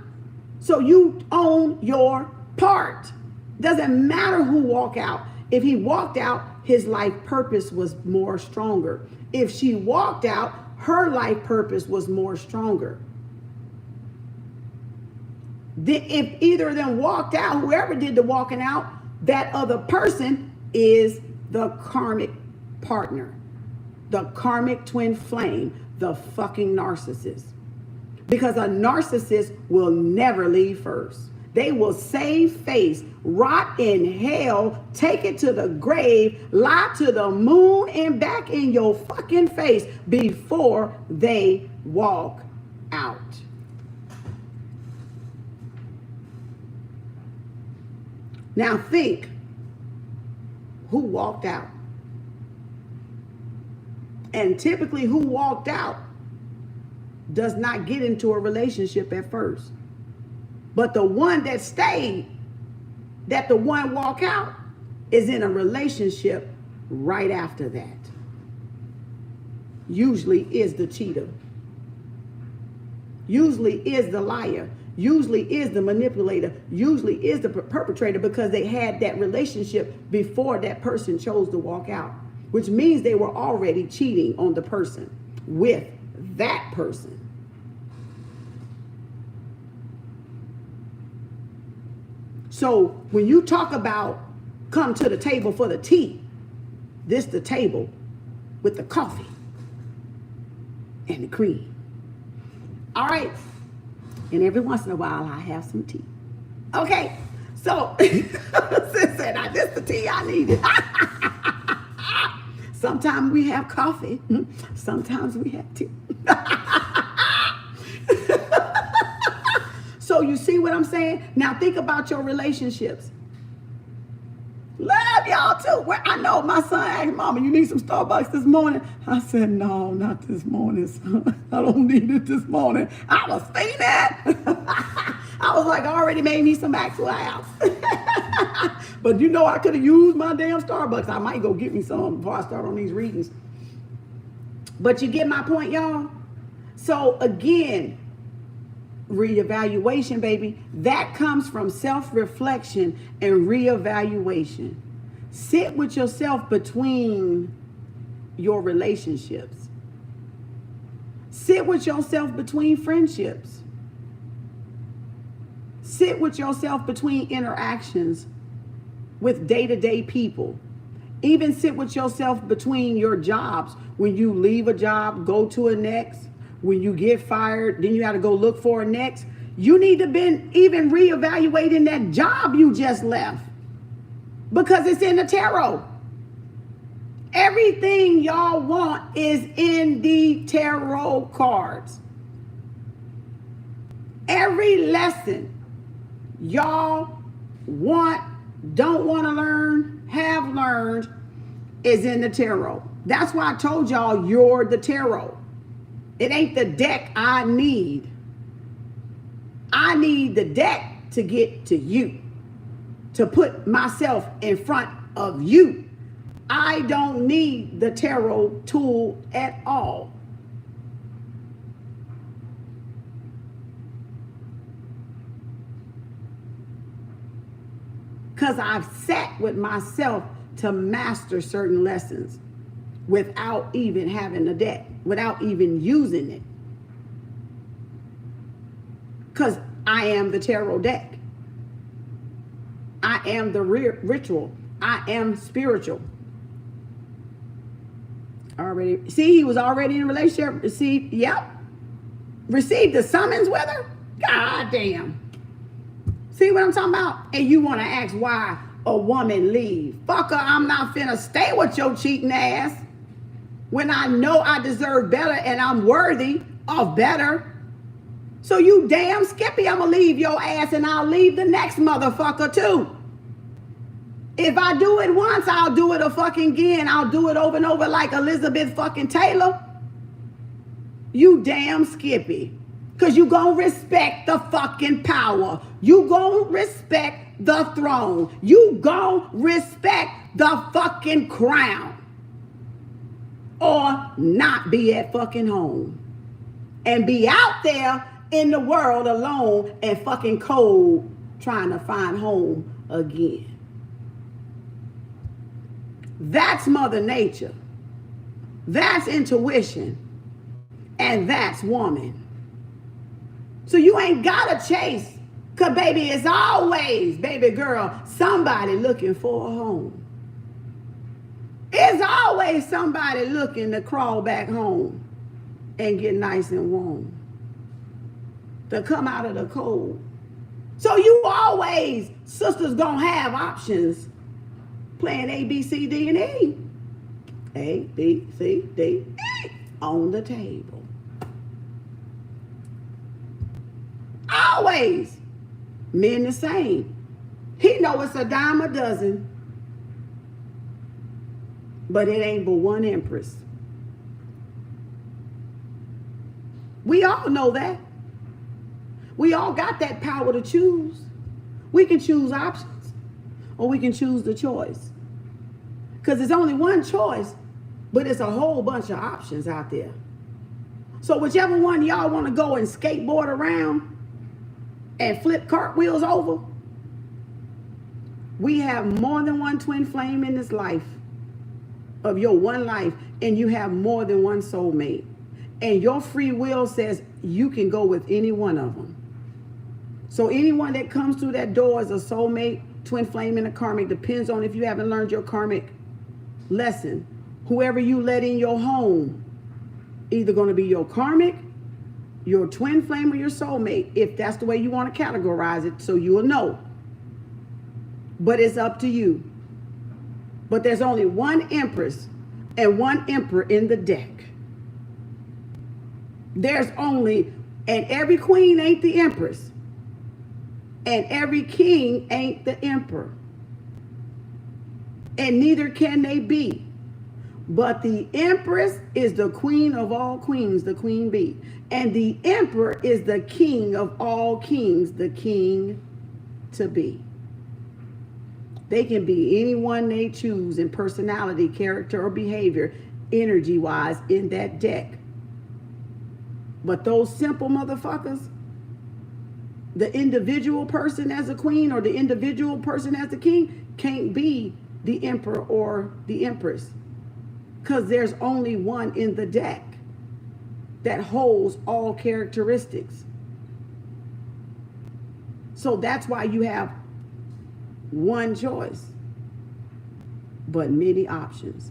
[SPEAKER 1] So you own your part. Doesn't matter who walked out. If he walked out, his life purpose was more stronger. If she walked out, her life purpose was more stronger. If either of them walked out, whoever did the walking out, that other person is the karmic partner, the karmic twin flame, the fucking narcissist. Because a narcissist will never leave first. They will save face, rot in hell, take it to the grave, lie to the moon and back in your fucking face before they walk out. Now think, who walked out? And typically who walked out does not get into a relationship at first. But the one that stayed, that the one walk out, is in a relationship right after that. Usually is the cheater. Usually is the liar. Usually is the manipulator. Usually is the perpetrator, because they had that relationship before that person chose to walk out, which means they were already cheating on the person with that person. So when you talk about come to the table for the tea, this the table with the coffee and the cream. All right. And every once in a while, I have some tea. Okay. So, sis said, this the tea I needed. Sometimes we have coffee. Sometimes we have tea. So you see what I'm saying? Now think about your relationships. Love y'all too. Well, I know my son asked, Mama, you need some Starbucks this morning? I said, no, not this morning, son. I don't need it this morning. I was feeling that. I was like, I already made me some Maxwell House. But you know, I could have used my damn Starbucks. I might go get me some before I start on these readings. But you get my point, y'all? So again, reevaluation, baby. That comes from self-reflection and reevaluation. Sit with yourself between your relationships. Sit with yourself between friendships. Sit with yourself between interactions with day-to-day people. Even sit with yourself between your jobs. When you leave a job, go to a next. When you get fired, then you got to go look for a next. You need to been even reevaluating that job you just left, because it's in the tarot. Everything y'all want is in the tarot cards. Every lesson y'all want, don't want to learn, have learned is in the tarot. That's why I told y'all you're the tarot. It ain't the deck I need. I need the deck to get to you, to put myself in front of you. I don't need the tarot tool at all. Because I've sat with myself to master certain lessons without even having a deck, without even using it. Because I am the tarot deck. I am the ritual. I am spiritual. Already, see, he was already in a relationship. Received, yep. Received the summons with her? God damn. See what I'm talking about? And you want to ask why a woman leave. Fucker, I'm not finna stay with your cheating ass when I know I deserve better and I'm worthy of better. So you damn skippy, I'm gonna leave your ass and I'll leave the next motherfucker too. If I do it once, I'll do it a fucking again. I'll do it over and over like Elizabeth fucking Taylor. You damn skippy. Because you gonna respect the fucking power. You gonna respect the throne. You gonna respect the fucking crown. Or not be at fucking home. And be out there in the world alone and fucking cold trying to find home again. That's Mother Nature. That's intuition. And that's woman. So you ain't gotta chase. Cause baby, it's always, baby girl, somebody looking for a home. It's always somebody looking to crawl back home and get nice and warm. To come out of the cold. So you always, sisters gonna have options. Playing A, B, C, D, and E. A, B, C, D, E. On the table. Always. Men the same. He know it's a dime a dozen. But it ain't but one empress. We all know that. We all got that power to choose. We can choose options, or we can choose the choice. Because there's only one choice, but it's a whole bunch of options out there. So whichever one y'all want to go and skateboard around and flip cartwheels over, we have more than one twin flame in this life, of your one life, and you have more than one soulmate. And your free will says you can go with any one of them. So anyone that comes through that door as a soulmate, twin flame, and a karmic, depends on if you haven't learned your karmic lesson. Whoever you let in your home, either going to be your karmic, your twin flame, or your soulmate, if that's the way you want to categorize it, so you will know. But it's up to you. But there's only one empress and one emperor in the deck. There's only, and every queen ain't the empress, and every king ain't the emperor, and neither can they be. But the empress is the queen of all queens, the queen bee, and the emperor is the king of all kings, the king to be. They can be anyone they choose in personality, character, or behavior, energy-wise, in that deck. But those simple motherfuckers, the individual person as a queen or the individual person as a king, can't be the emperor or the empress. Because there's only one in the deck that holds all characteristics. So that's why you have one choice, but many options.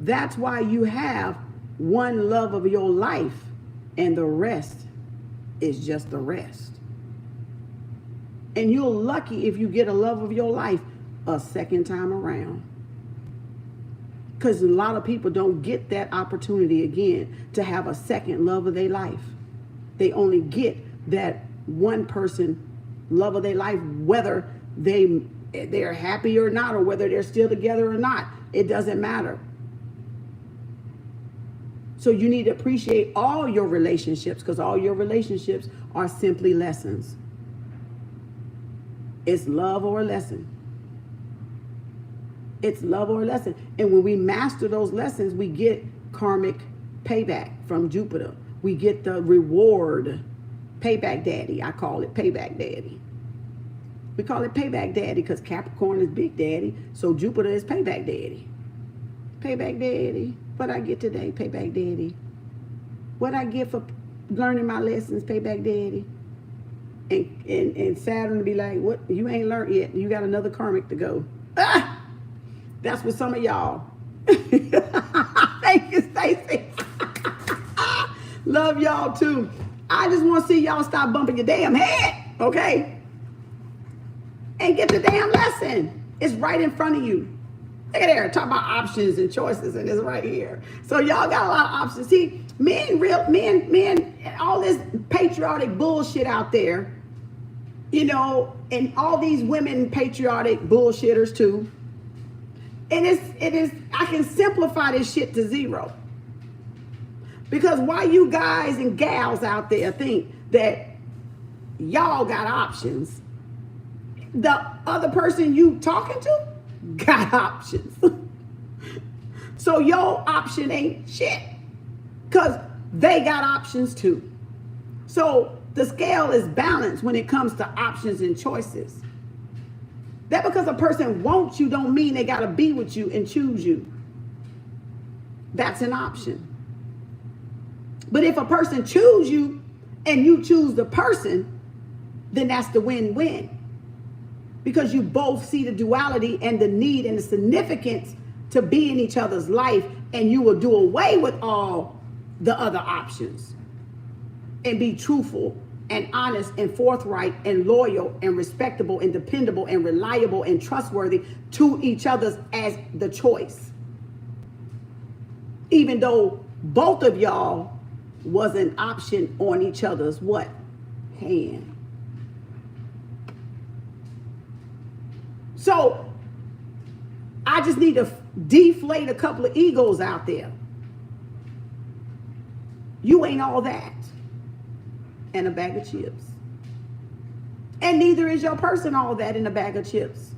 [SPEAKER 1] That's why you have one love of your life, and the rest is just the rest. And you're lucky if you get a love of your life a second time around. Because a lot of people don't get that opportunity again to have a second love of their life. They only get that one person love of their life, whether they're happy or not, or whether they're still together or not. It doesn't matter. So you need to appreciate all your relationships, because all your relationships are simply lessons. It's love or a lesson. It's love or a lesson. And when we master those lessons, we get karmic payback from Jupiter. We get the reward. Payback daddy. I call it payback daddy. We call it payback daddy because Capricorn is big daddy. So Jupiter is payback daddy. Payback daddy. What I get today? Payback daddy. What I get for learning my lessons? Payback daddy. And Saturn to be like, what? You ain't learned yet. You got another karmic to go. Ah! That's what some of y'all. Thank you, Stacy. Love y'all too. I just want to see y'all stop bumping your damn head, okay? And get the damn lesson. It's right in front of you. Look at there, talk about options and choices, and it's right here. So y'all got a lot of options. See, men, all this patriotic bullshit out there, you know, and all these women patriotic bullshitters too. And it is, I can simplify this shit to zero. Because why you guys and gals out there think that y'all got options, the other person you talking to got options. So your option ain't shit, because they got options too. So the scale is balanced when it comes to options and choices. That because a person wants you don't mean they got to be with you and choose you. That's an option. But if a person choose you and you choose the person, then that's the win-win. Because you both see the duality and the need and the significance to be in each other's life, and you will do away with all the other options and be truthful and honest and forthright and loyal and respectable and dependable and reliable and trustworthy to each other's as the choice. Even though both of y'all was an option on each other's what? Hand. So I just need to deflate a couple of egos out there. You ain't all that. And a bag of chips. And neither is your person all that in a bag of chips.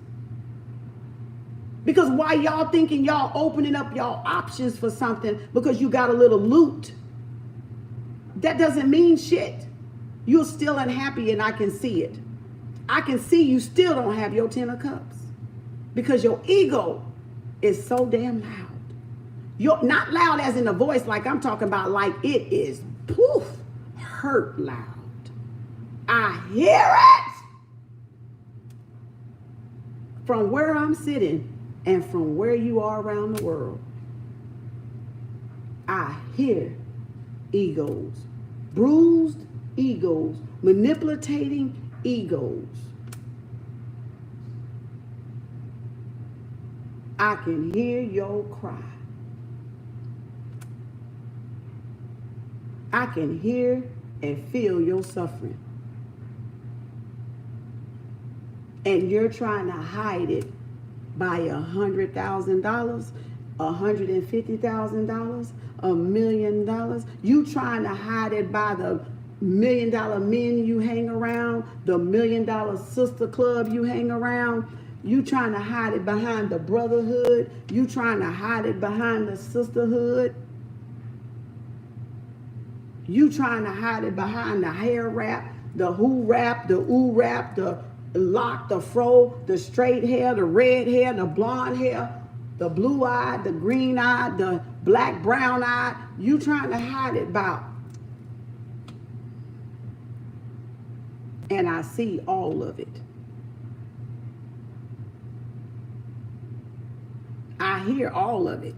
[SPEAKER 1] Because why y'all thinking y'all opening up y'all options for something because you got a little loot, that doesn't mean shit. You're still unhappy and I can see it. I can see you still don't have your 10 of cups because your ego is so damn loud. You're not loud as in the voice like I'm talking about, like it is poof, hurt loud. I hear it from where I'm sitting and from where you are around the world. I hear egos, bruised egos, manipulating egos. I can hear your cry. I can hear and feel your suffering. And you're trying to hide it by $100,000, $150,000, $1 million. You trying to hide it by the $1 million men you hang around, the $1 million sister club you hang around. You trying to hide it behind the brotherhood. You trying to hide it behind the sisterhood. You trying to hide it behind the hair wrap, the who wrap, the ooh wrap, the lock, the fro, the straight hair, the red hair, the blonde hair, the blue eye, the green eye, the black, brown eye. You trying to hide it about. And I see all of it. I hear all of it.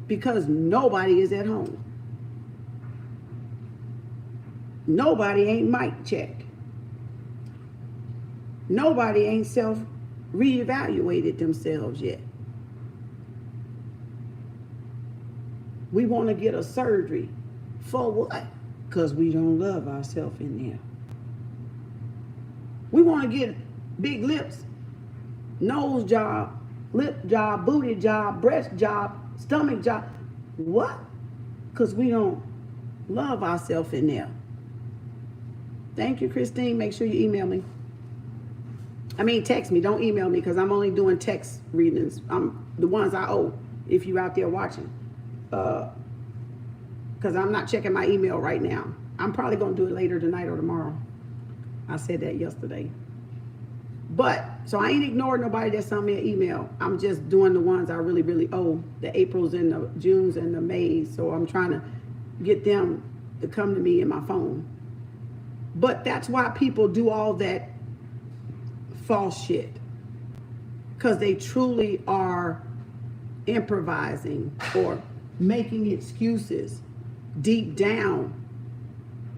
[SPEAKER 1] Because nobody is at home. Nobody ain't mic check. Nobody ain't self-reevaluated themselves yet. We want to get a surgery. For what? Because we don't love ourselves in there. We want to get big lips, nose job, lip job, booty job, breast job, stomach job. What? Because we don't love ourselves in there. Thank you, Christine. Make sure you email me. Text me. Don't email me because I'm only doing text readings. I'm the ones I owe if you're out there watching. Because I'm not checking my email right now. I'm probably going to do it later tonight or tomorrow. I said that yesterday. But, so I ain't ignoring nobody that sent me an email. I'm just doing the ones I really, really owe. The Aprils and the Junes and the Mays. So I'm trying to get them to come to me in my phone. But that's why people do all that false shit. Because they truly are improvising or making excuses deep down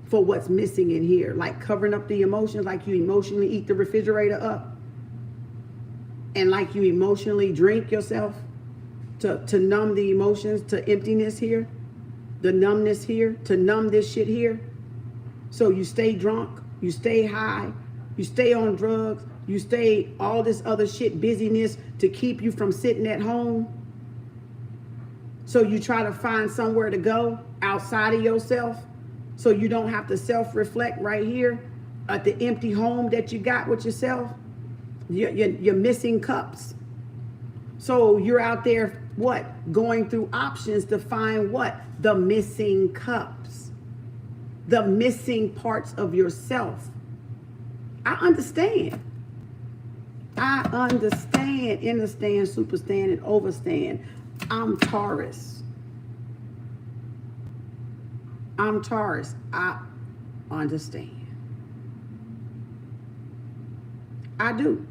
[SPEAKER 1] for what's missing in here. Like covering up the emotions, like you emotionally eat the refrigerator up. And like you emotionally drink yourself to numb the emotions, to emptiness here, the numbness here, to numb this shit here. So you stay drunk, you stay high, you stay on drugs, you stay all this other shit, busyness to keep you from sitting at home. So you try to find somewhere to go outside of yourself so you don't have to self-reflect right here at the empty home that you got with yourself. You're missing cups. So you're out there, what? Going through options to find what? The missing cups. The missing parts of yourself. I understand. I understand, understand, superstand, and overstand. I'm Taurus. I'm Taurus. I understand. I do.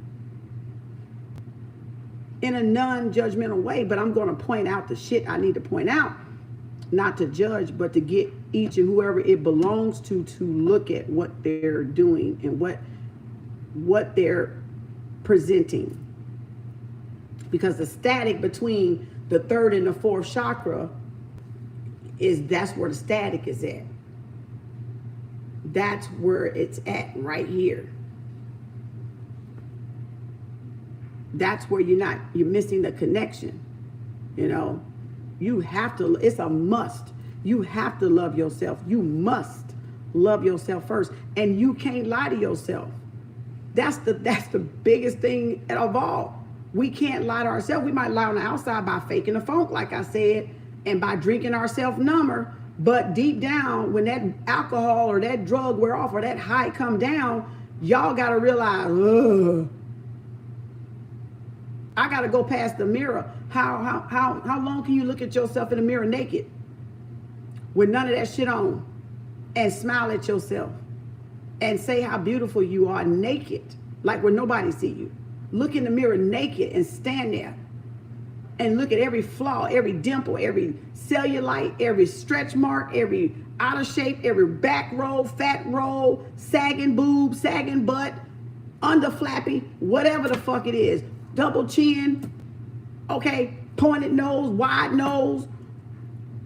[SPEAKER 1] In a non-judgmental way, but I'm going to point out the shit I need to point out. Not to judge, but to get each and whoever it belongs to look at what they're doing and what they're presenting. Because the static between the third and the fourth chakra that's where the static is at. That's where it's at right here. That's where you're missing the connection. You know, you have to, it's a must. You have to love yourself. You must love yourself first. And you can't lie to yourself. That's the biggest thing of all. We can't lie to ourselves. We might lie on the outside by faking the funk, like I said, and by drinking ourselves number. But deep down, when that alcohol or that drug wear off or that high come down, y'all got to realize, ugh, I got to go past the mirror. How long can you look at yourself in the mirror naked with none of that shit on and smile at yourself and say how beautiful you are naked, like where nobody see you? Look in the mirror naked and stand there and look at every flaw, every dimple, every cellulite, every stretch mark, every out of shape, every back roll, fat roll, sagging boob, sagging butt, under flappy, whatever the fuck it is. Double chin, okay, pointed nose, wide nose,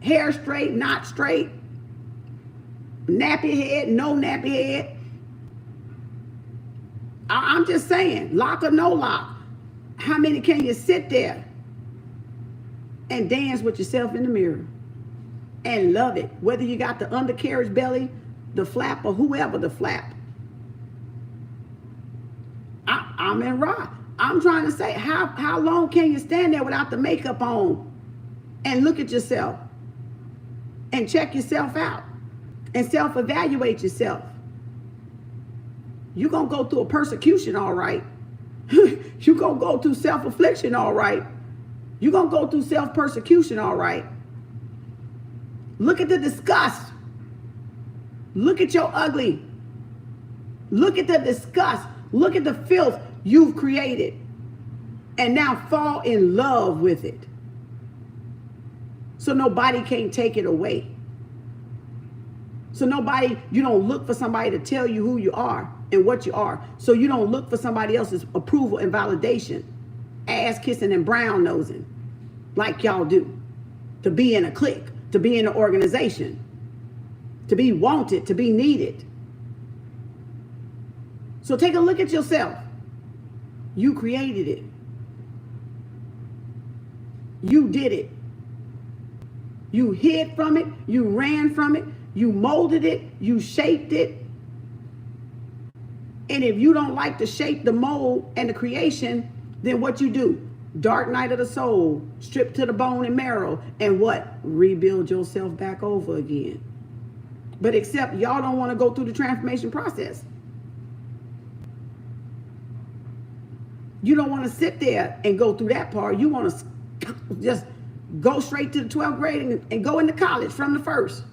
[SPEAKER 1] hair straight, not straight, nappy head, no nappy head. I'm just saying, lock or no lock, how many can you sit there and dance with yourself in the mirror and love it? Whether you got the undercarriage belly, the flap, or whoever the flap. I'm in Ra. I'm trying to say, how long can you stand there without the makeup on and look at yourself and check yourself out and self-evaluate yourself? You're going to go through a persecution, all right. You're going to go through self-affliction, all right. You're going to go through self-persecution, all right. Look at the disgust. Look at your ugly. Look at the disgust. Look at the filth you've created. And now fall in love with it. So nobody can take it away. So you don't look for somebody to tell you who you are and what you are. So you don't look for somebody else's approval and validation, ass kissing and brown nosing like y'all do, to be in a clique, to be in an organization, to be wanted, to be needed. So take a look at yourself. You created it. You did it. You hid from it. You ran from it. You molded it. You shaped it. And if you don't like the shape, the mold, and the creation, then what you do? Dark night of the soul, stripped to the bone and marrow, and what? Rebuild yourself back over again. But except y'all don't want to go through the transformation process. You don't want to sit there and go through that part. You want to just go straight to the 12th grade and go into college from the first.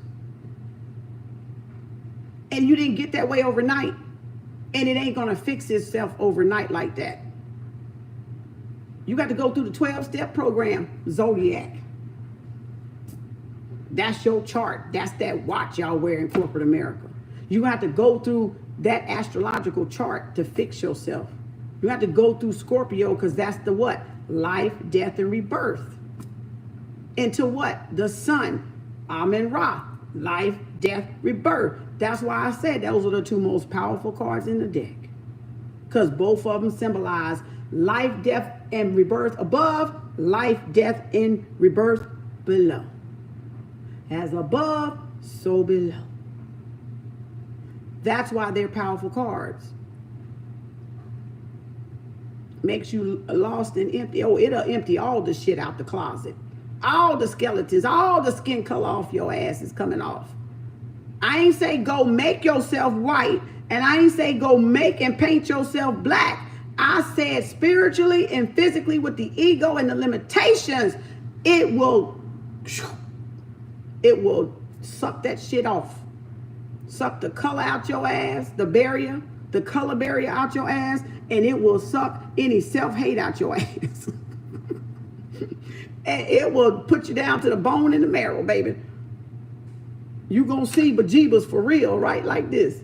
[SPEAKER 1] And you didn't get that way overnight. And it ain't going to fix itself overnight like that. You got to go through the 12-step program, Zodiac. That's your chart. That's that watch y'all wear in corporate America. You have to go through that astrological chart to fix yourself. You have to go through Scorpio because that's the what? Life, death, and rebirth. Into what? The sun, Amen Ra. Life, death, rebirth. That's why I said those are the two most powerful cards in the deck. Because both of them symbolize life, death, and rebirth above, life, death, and rebirth below. As above, so below. That's why they're powerful cards. Makes you lost and empty. Oh, it'll empty all the shit out the closet. All the skeletons, all the skin color off your ass is coming off. I ain't say go make yourself white, and I ain't say go make and paint yourself black. I said spiritually and physically with the ego and the limitations, it will suck that shit off. Suck the color out your ass, the barrier, the color barrier out your ass, and it will suck any self-hate out your ass. And it will put you down to the bone and the marrow, baby. You gonna see bejeebas for real, right? Like this.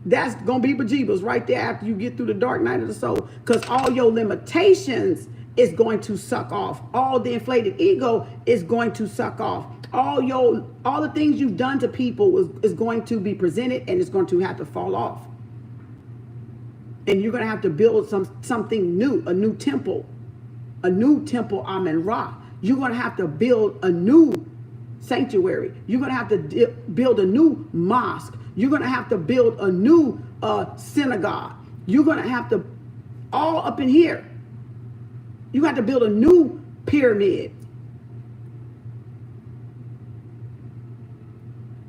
[SPEAKER 1] That's gonna be bejeebas right there after you get through the dark night of the soul. Because all your limitations is going to suck off. All the inflated ego is going to suck off. All the things you've done to people is going to be presented, and it's going to have to fall off. And you're going to have to build something new, a new temple. A new temple, Amen Ra. You're going to have to build a new sanctuary. You're going to have to build a new mosque. You're going to have to build a new synagogue. You're going to have to, all up in here, you have to build a new pyramid.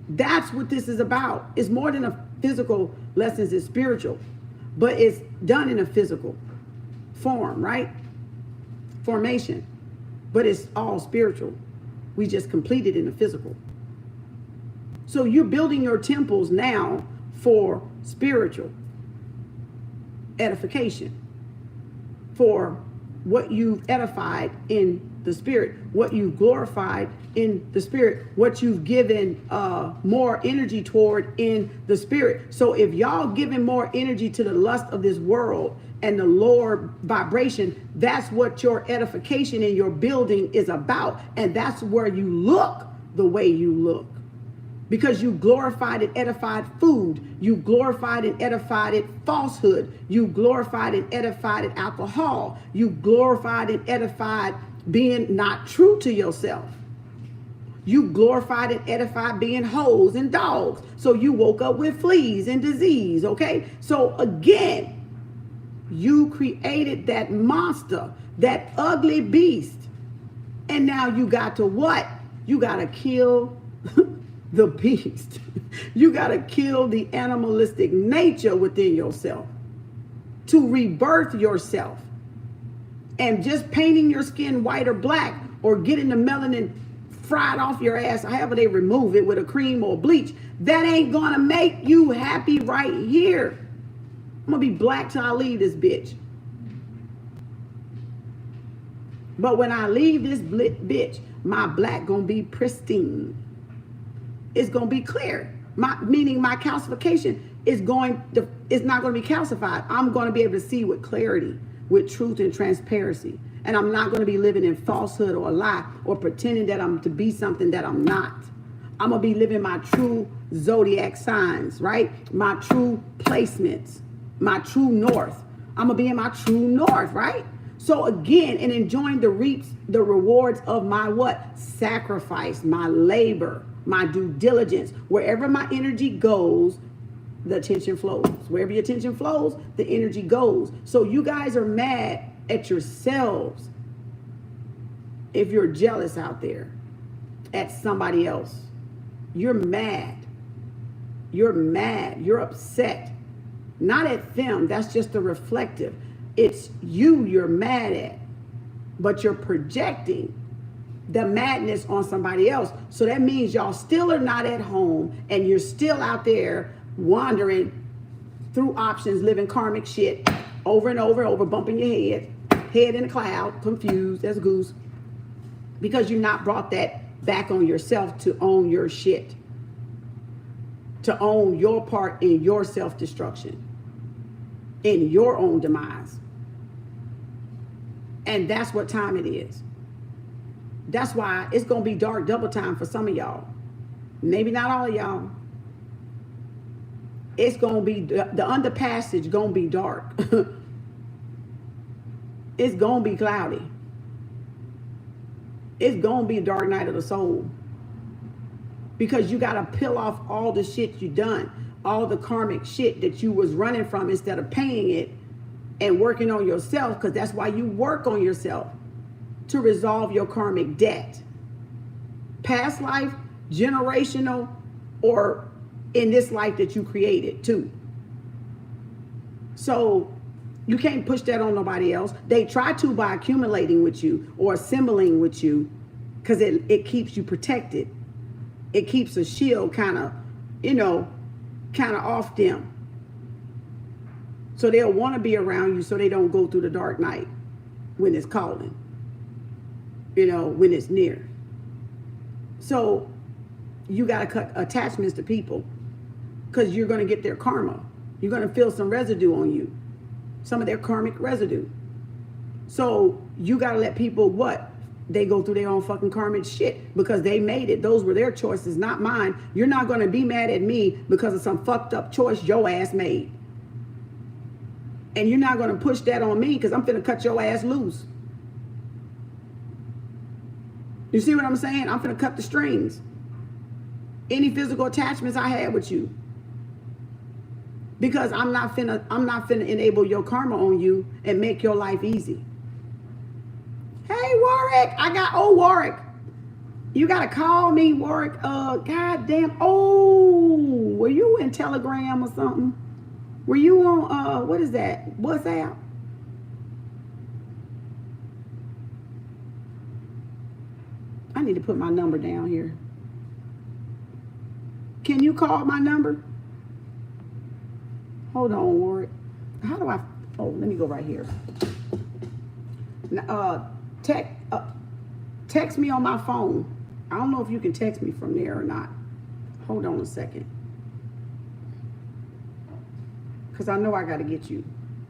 [SPEAKER 1] That's what this is about. It's more than a physical lessons, it's spiritual, but it's done in a physical form, right? Formation, but it's all spiritual. We just complete it in the physical. So you're building your temples now for spiritual edification, for what you've edified in the spirit, what you've glorified in the spirit, what you've given more energy toward in the spirit. So if y'all giving more energy to the lust of this world and the lower vibration, that's what your edification and your building is about. And that's where you look the way you look. Because you glorified and edified food. You glorified and edified it falsehood. You glorified and edified it alcohol. You glorified and edified being not true to yourself. You glorified and edified being hoes and dogs. So you woke up with fleas and disease, okay? So again, you created that monster, that ugly beast. And now you got to what? You got to kill the beast. You got to kill the animalistic nature within yourself to rebirth yourself. And just painting your skin white or black or getting the melanin fried off your ass, however they remove it with a cream or bleach, that ain't gonna make you happy right here. I'm gonna be black till I leave this bitch. But when I leave this bitch, my black gonna be pristine. It's gonna be clear. Meaning my calcification is it's not gonna be calcified. I'm gonna be able to see with clarity, with truth and transparency. And I'm not gonna be living in falsehood or a lie or pretending that I'm to be something that I'm not. I'm gonna be living my true zodiac signs, right? My true placements, my true north. I'm gonna be in my true north, right? So again, and enjoying the rewards of my what? Sacrifice, my labor, my due diligence. Wherever my energy goes, the attention flows. Wherever your attention flows, the energy goes. So you guys are mad at yourselves if you're jealous out there at somebody else. You're mad. You're mad. You're upset. Not at them. That's just a reflective. It's you're mad at. But you're projecting the madness on somebody else. So that means y'all still are not at home and you're still out there wandering through options, living karmic shit over and over and over, bumping your head in the cloud, confused as a goose, because you've not brought that back on yourself to own your shit, to own your part in your self-destruction, in your own demise. And that's what time it is. That's why it's going to be dark double time for some of y'all. Maybe not all of y'all. It's going to be, the underpassage going to be dark. It's going to be cloudy. It's going to be a dark night of the soul. Because you got to peel off all the shit you done. All the karmic shit that you was running from instead of paying it and working on yourself. Because that's why you work on yourself. To resolve your karmic debt. Past life, generational, or in this life that you created too. So you can't push that on nobody else. They try to by accumulating with you or assembling with you because it keeps you protected. It keeps a shield kind of off them. So they'll want to be around you so they don't go through the dark night when it's calling. When it's near. So you got to cut attachments to people because you're going to get their karma. You're going to feel some residue on you, some of their karmic residue. So you got to let people what? They go through their own fucking karmic shit because they made it. Those were their choices, not mine. You're not going to be mad at me because of some fucked up choice your ass made. And you're not going to push that on me because I'm finna cut your ass loose. You see what I'm saying? I'm finna cut the strings. Any physical attachments I had with you, because I'm not finna enable your karma on you and make your life easy. Hey, Warwick, Warwick. You gotta call me, Warwick. Goddamn. Oh, were you in Telegram or something? Were you on, what is that? WhatsApp? I need to put my number down here. Can you call my number? Hold on, Warwick. How do I, let me go right here. Text me on my phone. I don't know if you can text me from there or not. Hold on a second. Because I know I got to get you.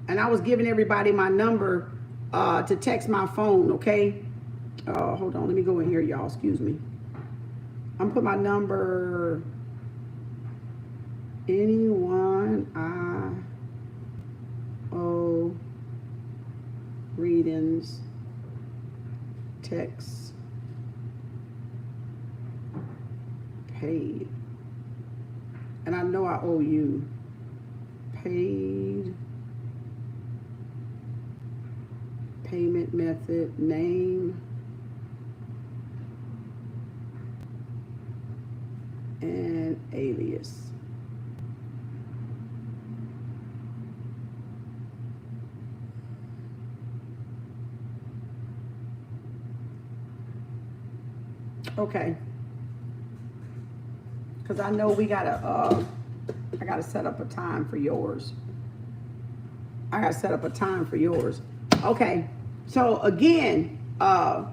[SPEAKER 1] And I was giving everybody my number to text my phone, okay? Hold on, let me go in here, y'all. Excuse me. I'm put my number. Anyone I owe readings, text, paid. And I know I owe you. Paid, payment method, name, and alias. Okay. Because I know we gotta, I gotta set up a time for yours. Okay. So again, what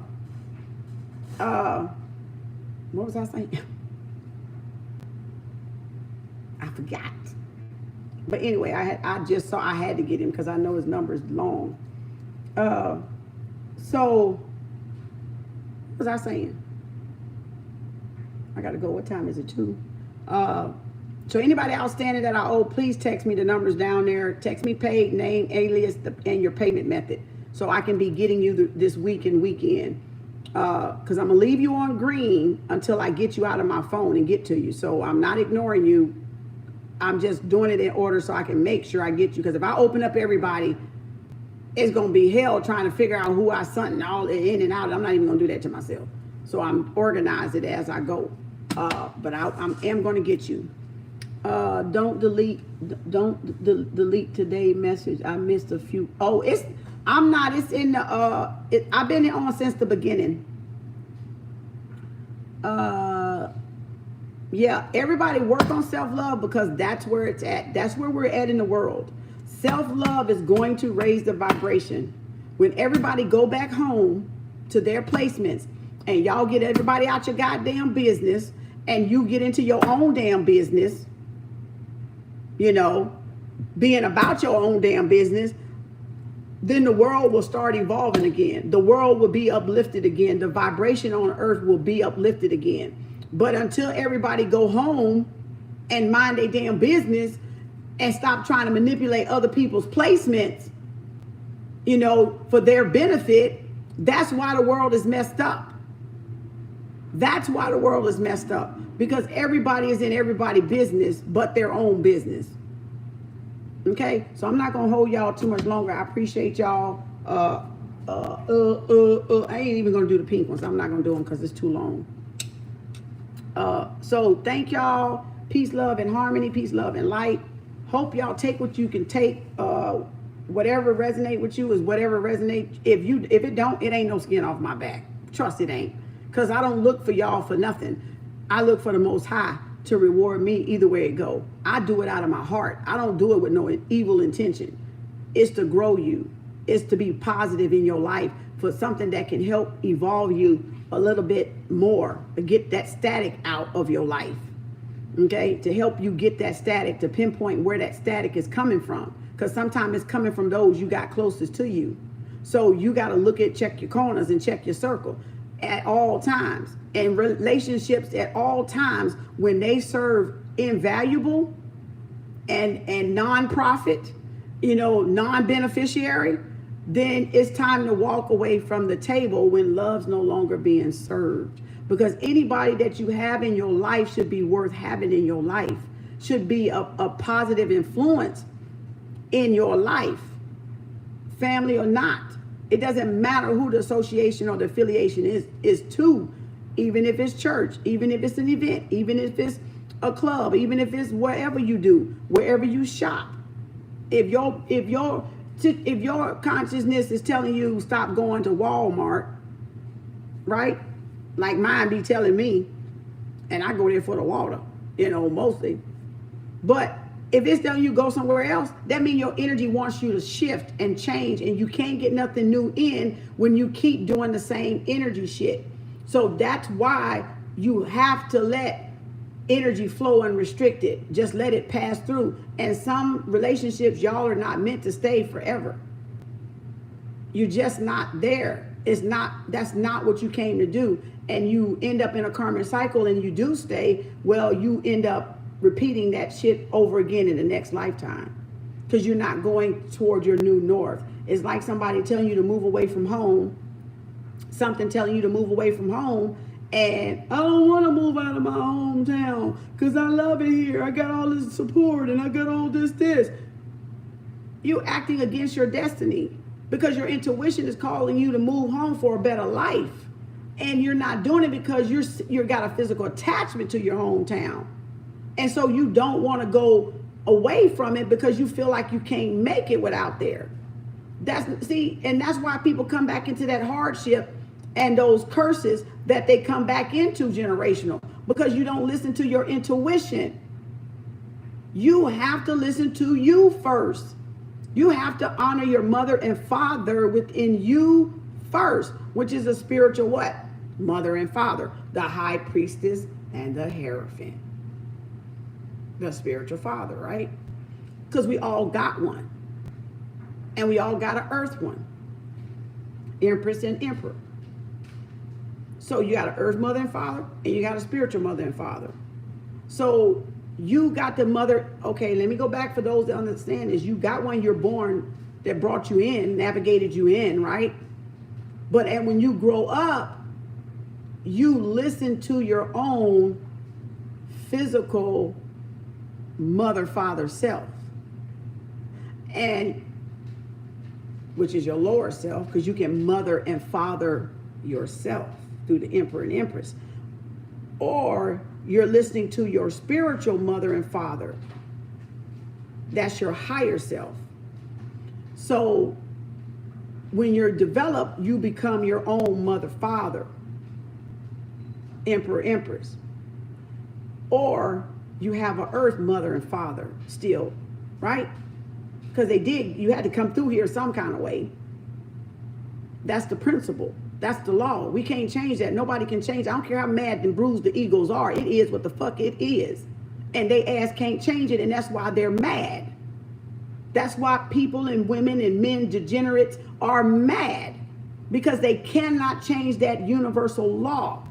[SPEAKER 1] was I saying? I forgot. But anyway, I just saw I had to get him because I know his number is long. So what was I saying? I gotta go. What time is it? 2. So anybody outstanding that I owe, please text me the numbers down there. Text me paid, name, alias, and your payment method, so I can be getting you this week and weekend. Because I'm gonna leave you on green until I get you out of my phone and get to you. So I'm not ignoring you. I'm just doing it in order so I can make sure I get you. Because if I open up everybody, it's gonna be hell trying to figure out who I sent and all in and out. I'm not even gonna do that to myself. So I'm organized it as I go. But I am gonna get you. Don't delete today message. I missed a few. Oh, it's in the I've been on since the beginning. Yeah, everybody work on self-love because that's where it's at. That's where we're at in the world. Self-love is going to raise the vibration. When everybody go back home to their placements and y'all get everybody out your goddamn business and you get into your own damn business, you know, being about your own damn business, then the world will start evolving again. The world will be uplifted again. The vibration on earth will be uplifted again. But until everybody go home and mind their damn business and stop trying to manipulate other people's placements, you know, for their benefit, that's why the world is messed up. That's why the world is messed up. Because everybody is in everybody's business but their own business. Okay, so I'm not gonna hold y'all too much longer. I appreciate y'all. I ain't even gonna do the pink ones. I'm not gonna do them because it's too long. So thank y'all. Peace, love, and harmony. Peace, love, and light. Hope y'all take what you can take. Whatever resonate with you is whatever resonate. If it don't, it ain't no skin off my back. Trust it ain't. Because I don't look for y'all for nothing. I look for the Most High to reward me either way it go. I do it out of my heart. I don't do it with no evil intention. It's to grow you. It's to be positive in your life for something that can help evolve you a little bit more, get that static out of your life. Okay, to help you get that static, to pinpoint where that static is coming from. Because sometimes it's coming from those you got closest to you. So you got to check your corners and check your circle at all times. And relationships at all times, when they serve invaluable and non-profit, you know, non-beneficiary, then it's time to walk away from the table when love's no longer being served. Because anybody that you have in your life should be worth having in your life, should be a positive influence in your life, family or not. It doesn't matter who the association or the affiliation is to, even if it's church, even if it's an event, even if it's a club, even if it's wherever you do, wherever you shop. If your consciousness is telling you stop going to Walmart, right? Like mine be telling me, and I go there for the water, mostly. But if it's telling you go somewhere else, that means your energy wants you to shift and change, and you can't get nothing new in when you keep doing the same energy shit. So that's why you have to let energy flow unrestricted. Just let it pass through. And some relationships, y'all are not meant to stay forever. You're just not there. That's not what you came to do. And you end up in a karmic cycle and you do stay, well, you end up repeating that shit over again in the next lifetime, because you're not going toward your new north. It's like somebody telling you to move away from home, something telling you to move away from home, and I don't want to move out of my hometown because I love it here. I got all this support and I got all this. You acting against your destiny because your intuition is calling you to move home for a better life, and you're not doing it because you're got a physical attachment to your hometown. And so you don't want to go away from it because you feel like you can't make it without there. And that's why people come back into that hardship and those curses that they come back into generational, because you don't listen to your intuition. You have to listen to you first. You have to honor your mother and father within you first, which is a spiritual what? Mother and father, the high priestess and the Hierophant. The spiritual father, right? Because we all got one. And we all got an earth one. Empress and emperor. So you got an earth mother and father, and you got a spiritual mother and father. So you got the mother. Okay, let me go back for those that understand this. You got one, you're born, that brought you in, navigated you in, right? But and when you grow up, you listen to your own physical mother, father, self, and which is your lower self, because you can mother and father yourself through the emperor and empress, or you're listening to your spiritual mother and father. That's your higher self. So when you're developed, you become your own mother, father, emperor, empress, or you have an earth mother and father still, right? Because you had to come through here some kind of way. That's the principle. That's the law. We can't change that. Nobody can change. I don't care how mad and bruised the egos are. It is what the fuck it is. And they ass can't change it, and that's why they're mad. That's why people and women and men, degenerates, are mad, because they cannot change that universal law.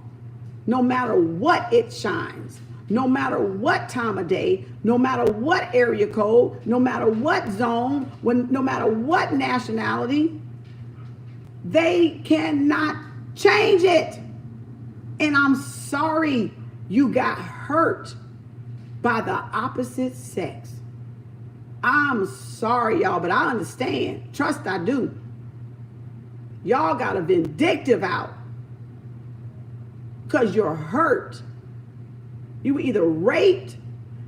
[SPEAKER 1] No matter what it shines, no matter what time of day, no matter what area code, no matter what zone, no matter what nationality, they cannot change it. And I'm sorry you got hurt by the opposite sex. I'm sorry, y'all, but I understand. Trust I do. Y'all got a vindictive out because you're hurt. You were either raped,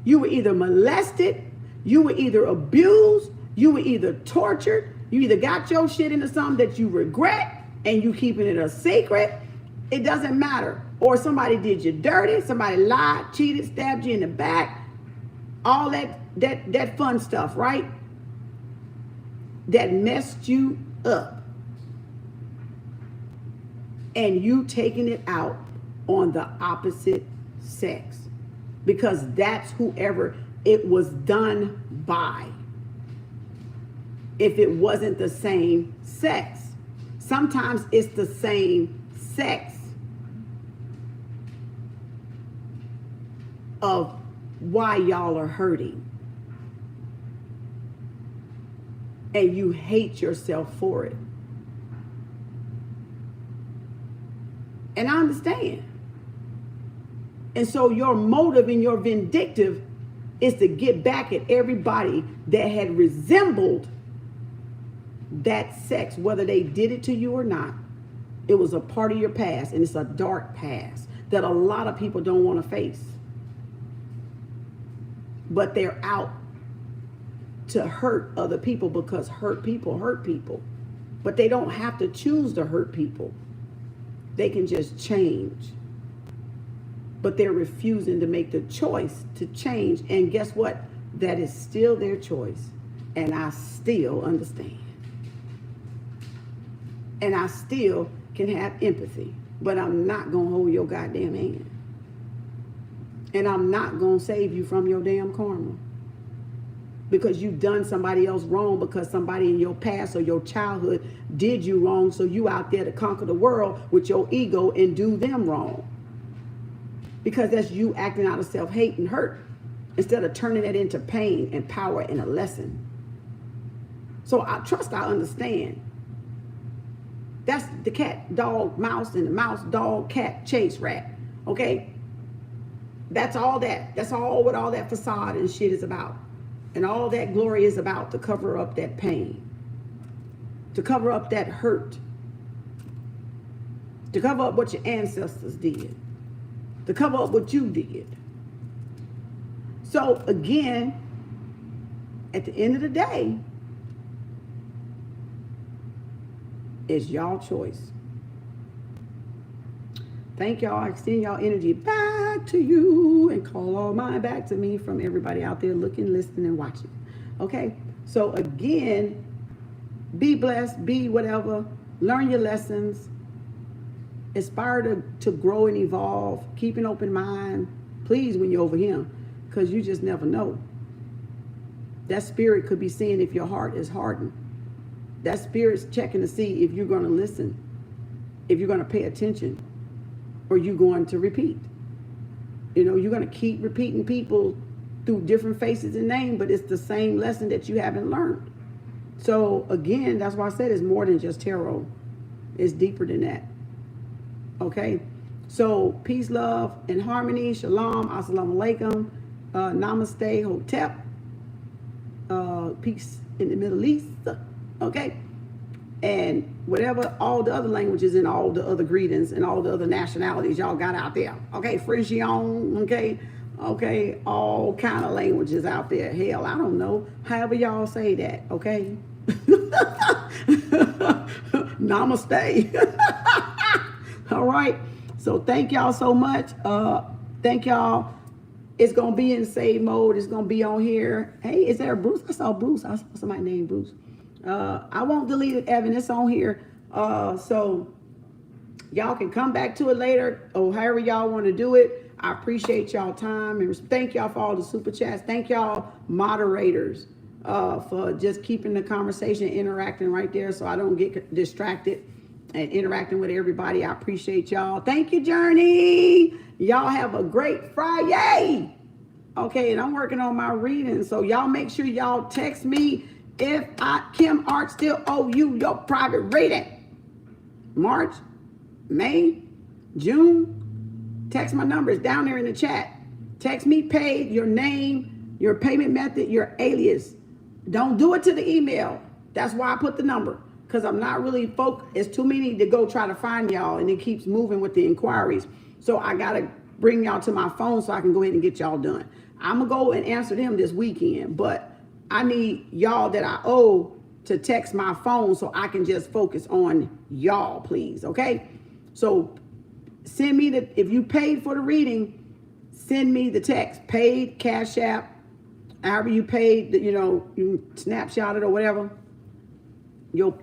[SPEAKER 1] you were either molested, you were either abused, you were either tortured, you either got your shit into something that you regret and you keeping it a secret. It doesn't matter. Or somebody did you dirty, somebody lied, cheated, stabbed you in the back, all that fun stuff, right? That messed you up. And you taking it out on the opposite sex, because that's whoever it was done by. If it wasn't the same sex, sometimes it's the same sex of why y'all are hurting, and you hate yourself for it. And I understand. And so your motive and your vindictive is to get back at everybody that had resembled that sex, whether they did it to you or not. It was a part of your past, and it's a dark past that a lot of people don't want to face. But they're out to hurt other people because hurt people hurt people. But they don't have to choose to hurt people. They can just change. But they're refusing to make the choice to change. And guess what? That is still their choice. And I still understand. And I still can have empathy. But I'm not going to hold your goddamn hand. And I'm not going to save you from your damn karma. Because you've done somebody else wrong, because somebody in your past or your childhood did you wrong. So you out there to conquer the world with your ego and do them wrong. Because that's you acting out of self-hate and hurt, instead of turning it into pain and power and a lesson. So I understand. That's the cat, dog, mouse, and the mouse, dog, cat, chase, rat. Okay? That's all that. That's all what all that facade and shit is about. And all that glory is about, to cover up that pain, to cover up that hurt, to cover up what your ancestors did, to cover up what you did. So again, at the end of the day, it's y'all choice. Thank y'all. I extend y'all energy back to you and call all mine back to me from everybody out there looking, listening, and watching. Okay? So again, be blessed, be whatever, learn your lessons, aspire to grow and evolve, keep an open mind, please, when you're over here, because you just never know. That spirit could be seeing if your heart is hardened. That spirit's checking to see if you're going to listen, if you're going to pay attention, or you going to repeat. You know, you're going to keep repeating people through different faces and names, but it's the same lesson that you haven't learned. So again, that's why I said it's more than just tarot. It's deeper than that. Okay? So peace, love, and harmony. Shalom, assalamu alaikum, namaste, hotep, peace in the Middle East. Okay? And whatever, all the other languages and all the other greetings and all the other nationalities y'all got out there. Okay, Frenchion, okay, all kind of languages out there. Hell, I don't know. However y'all say that, okay? Namaste. All right. So thank y'all so much. Thank y'all. It's going to be in save mode. It's going to be on here. Hey, is there a Bruce? I saw Bruce. I saw somebody named Bruce. I won't delete it, Evan. It's on here. So y'all can come back to it later or however y'all want to do it. I appreciate y'all time, and thank y'all for all the super chats. Thank y'all moderators for just keeping the conversation interacting right there so I don't get distracted and interacting with everybody. I appreciate y'all. Thank you, Journey. Y'all have a great Friday. Okay, and I'm working on my reading, so y'all make sure y'all text me if KemArts still owe you your private reading. March, May, June. Text my numbers down there in the chat. Text me paid, your name, your payment method, your alias. Don't do it to the email. That's why I put the number, because I'm not really focused. It's too many to go try to find y'all, and it keeps moving with the inquiries. So I got to bring y'all to my phone so I can go ahead and get y'all done. I'm going to go and answer them this weekend, but I need y'all that I owe to text my phone so I can just focus on y'all, please, okay? So send me if you paid for the reading, send me the text, paid, Cash App, however you paid, you snapshot it or whatever. Your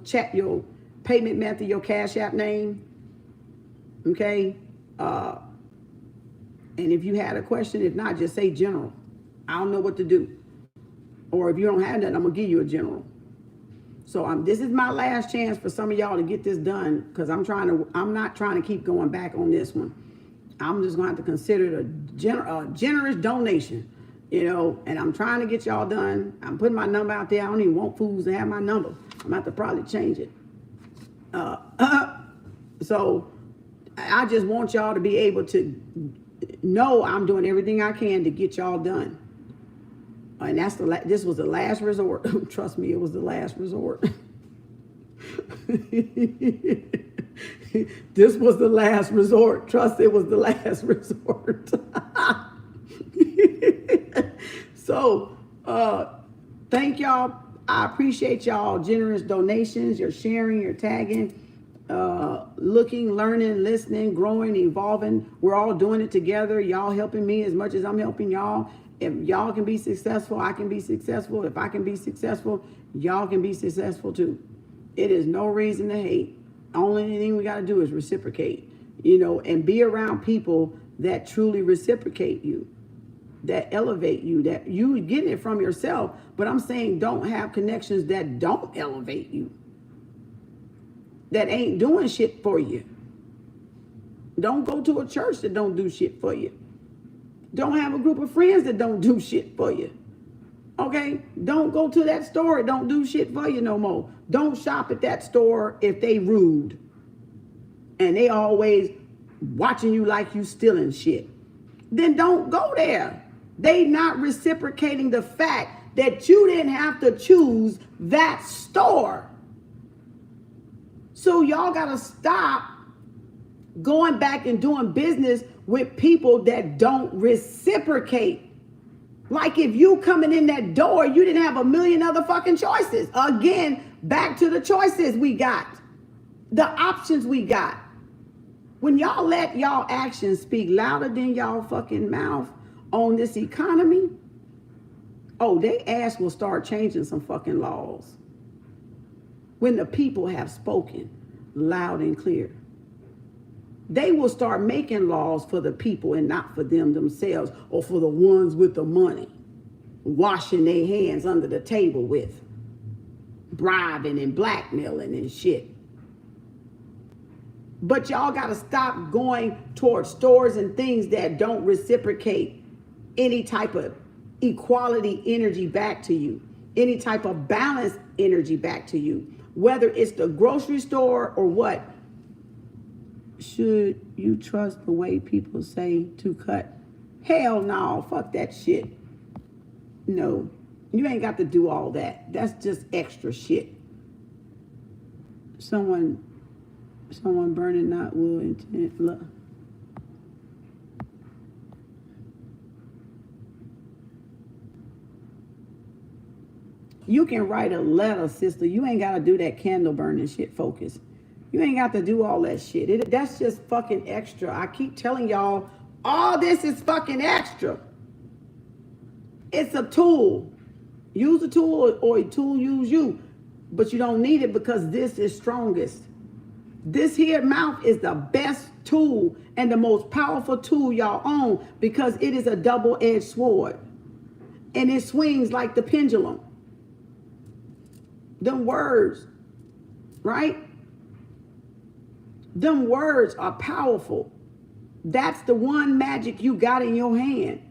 [SPEAKER 1] chat, your payment method, your Cash App name, okay? And if you had a question, if not, just say general. I don't know what to do. Or if you don't have that, I'm gonna give you a general. So this is my last chance for some of y'all to get this done, because I'm not trying to keep going back on this one. I'm just gonna have to consider it a generous donation, and I'm trying to get y'all done. I'm putting my number out there. I don't even want fools to have my number. I'm gonna have to probably change it. So I just want y'all to be able to know I'm doing everything I can to get y'all done. And that's this was the last resort. Trust me, it was the last resort. This was the last resort. Trust, it was the last resort. So, thank y'all. I appreciate y'all generous donations, your sharing, your tagging, looking, learning, listening, growing, evolving. We're all doing it together. Y'all helping me as much as I'm helping y'all. If y'all can be successful, I can be successful. If I can be successful, y'all can be successful too. It is no reason to hate. Only thing we got to do is reciprocate, you know, and be around people that truly reciprocate you, that elevate you, that you getting it from yourself. But I'm saying don't have connections that don't elevate you, that ain't doing shit for you. Don't go to a church that don't do shit for you. Don't have a group of friends that don't do shit for you. Okay? Don't go to that store. Don't do shit for you no more. Don't shop at that store if they rude. And they always watching you like you stealing shit. Then don't go there. They not reciprocating the fact that you didn't have to choose that store. So y'all got to stop going back and doing business with people that don't reciprocate. Like if you coming in that door, you didn't have a million other fucking choices. Again, back to the choices we got, the options we got. When y'all let y'all actions speak louder than y'all fucking mouth on this economy, oh, they ass will start changing some fucking laws. When the people have spoken loud and clear, they will start making laws for the people and not for them themselves or for the ones with the money, washing their hands under the table with, bribing and blackmailing and shit. But y'all got to stop going towards stores and things that don't reciprocate any type of equality energy back to you, any type of balanced energy back to you, whether it's the grocery store or what. Should you trust the way people say to cut? Hell no, fuck that shit. No, you ain't got to do all that. That's just extra shit. Someone burning not will intent love. You can write a letter, sister. You ain't got to do that candle burning shit. Focus. You ain't got to do all that shit. That's just fucking extra. I keep telling y'all, all this is fucking extra. It's a tool. Use the tool or a tool use you. But you don't need it because this is strongest. This here mouth is the best tool and the most powerful tool y'all own because it is a double-edged sword. And it swings like the pendulum. Them words, right? Them words are powerful. That's the one magic you got in your hand.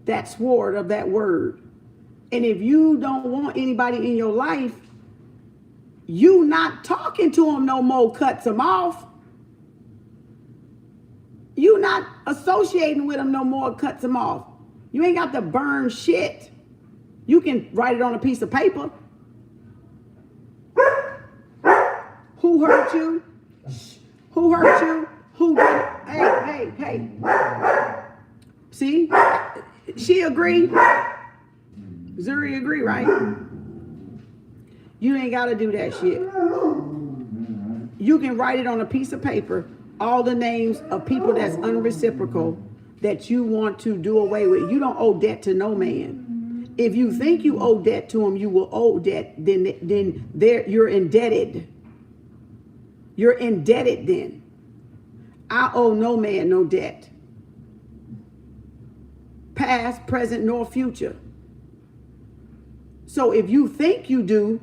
[SPEAKER 1] That sword of that word. And if you don't want anybody in your life, you not talking to them no more cuts them off. You not associating with them no more cuts them off. You ain't got to burn shit. You can write it on a piece of paper. Who hurt you? Who hurt you? Who did it? Hey. See? She agree. Zuri agree, right? You ain't got to do that shit. You can write it on a piece of paper, all the names of people that's unreciprocal that you want to do away with. You don't owe debt to no man. If you think you owe debt to him, you will owe debt. Then you're indebted. You're indebted then. I owe no man no debt. Past, present, nor future. So if you think you do,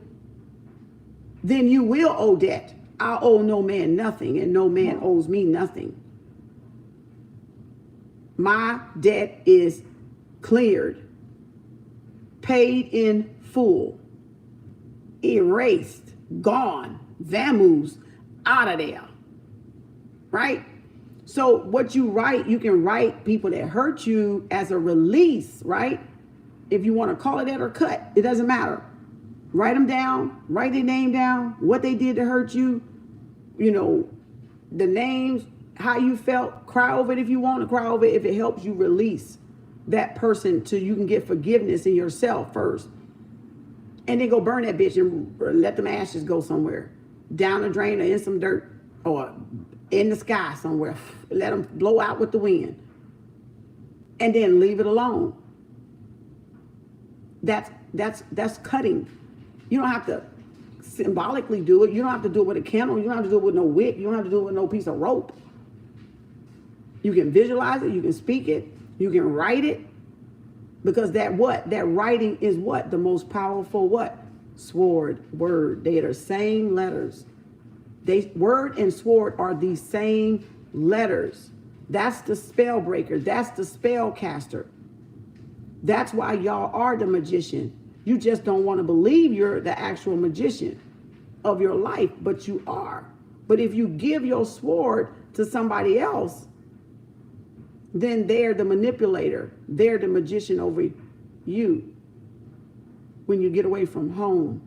[SPEAKER 1] then you will owe debt. I owe no man nothing, and no man owes me nothing. My debt is cleared, paid in full, erased, gone, vamoosed, out of there. Right? So what you write, you can write people that hurt you as a release, right? If you want to call it that or cut, it doesn't matter. Write them down, write their name down, what they did to hurt you, you know, the names, how you felt. Cry over it if you want to cry over it, if it helps you release that person so you can get forgiveness in yourself first. And then go burn that bitch and let them ashes go somewhere. Down the drain or in some dirt or in the sky somewhere. Let them blow out with the wind. And then leave it alone. That's cutting. You don't have to symbolically do it. You don't have to do it with a candle. You don't have to do it with no wick. You don't have to do it with no piece of rope. You can visualize it. You can speak it. You can write it. Because that writing is what? The most powerful what? Sword, word. They are the same letters. Word and sword are the same letters. That's the spell breaker. That's the spell caster. That's why y'all are the magician. You just don't want to believe you're the actual magician of your life, but you are. But if you give your sword to somebody else, then they're the manipulator. They're the magician over you when you get away from home.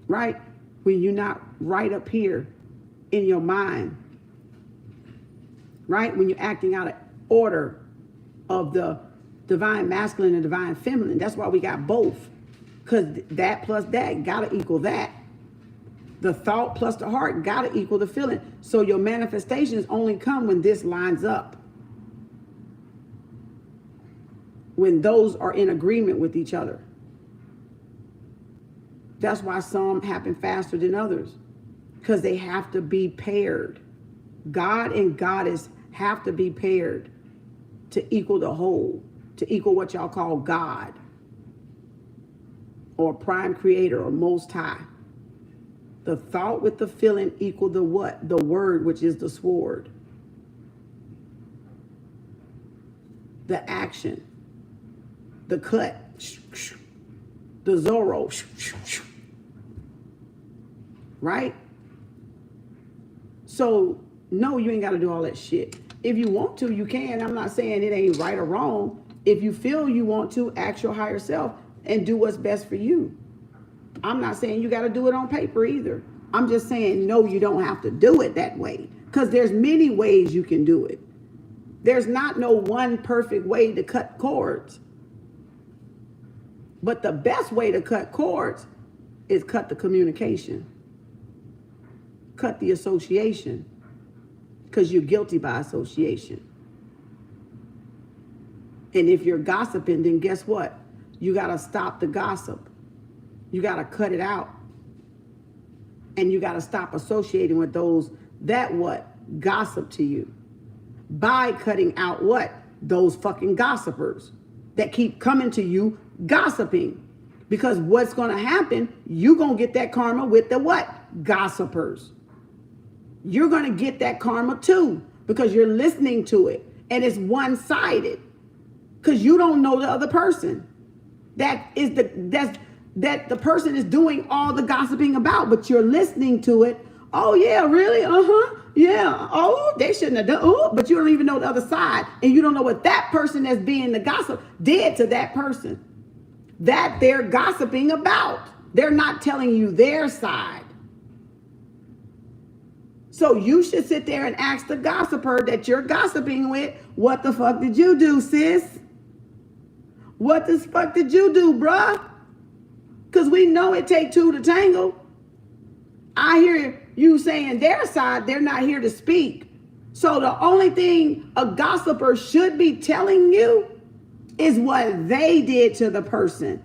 [SPEAKER 1] Right? When you're not right up here in your mind. Right? When you're acting out of order of the divine masculine and divine feminine. That's why we got both. Because that plus that gotta equal that. The thought plus the heart gotta equal the feeling. So your manifestations only come when this lines up. When those are in agreement with each other. That's why some happen faster than others. Because they have to be paired. God and goddess have to be paired to equal the whole. To equal what y'all call God. Or prime creator or most high. The thought with the feeling equal the what? The word, which is the sword. The action. The cut. The Zorro. Right? So, no, you ain't got to do all that shit. If you want to, you can. I'm not saying it ain't right or wrong. If you feel you want to, ask your higher self and do what's best for you. I'm not saying you got to do it on paper either. I'm just saying, no, you don't have to do it that way. Because there's many ways you can do it. There's not no one perfect way to cut cords. But the best way to cut cords is cut the communication. Cut the association. Because you're guilty by association. And if you're gossiping, then guess what? You got to stop the gossip. You got to cut it out. And you got to stop associating with those that what? Gossip to you. By cutting out what? Those fucking gossipers that keep coming to you gossiping. Because what's going to happen, you're going to get that karma with the what? Gossipers. You're going to get that karma too. Because you're listening to it. And it's one-sided. Because you don't know the other person. That the person is doing all the gossiping about, but you're listening to it. Oh yeah, really? Yeah. Oh, they shouldn't have done. Oh, but you don't even know the other side, and you don't know what that person that's being the gossip did to that person that they're gossiping about. They're not telling you their side. So you should sit there and ask the gossiper that you're gossiping with, what the fuck did you do, sis? What the fuck did you do, bruh? Because we know it take two to tangle. I hear you saying their side, they're not here to speak. So the only thing a gossiper should be telling you is what they did to the person.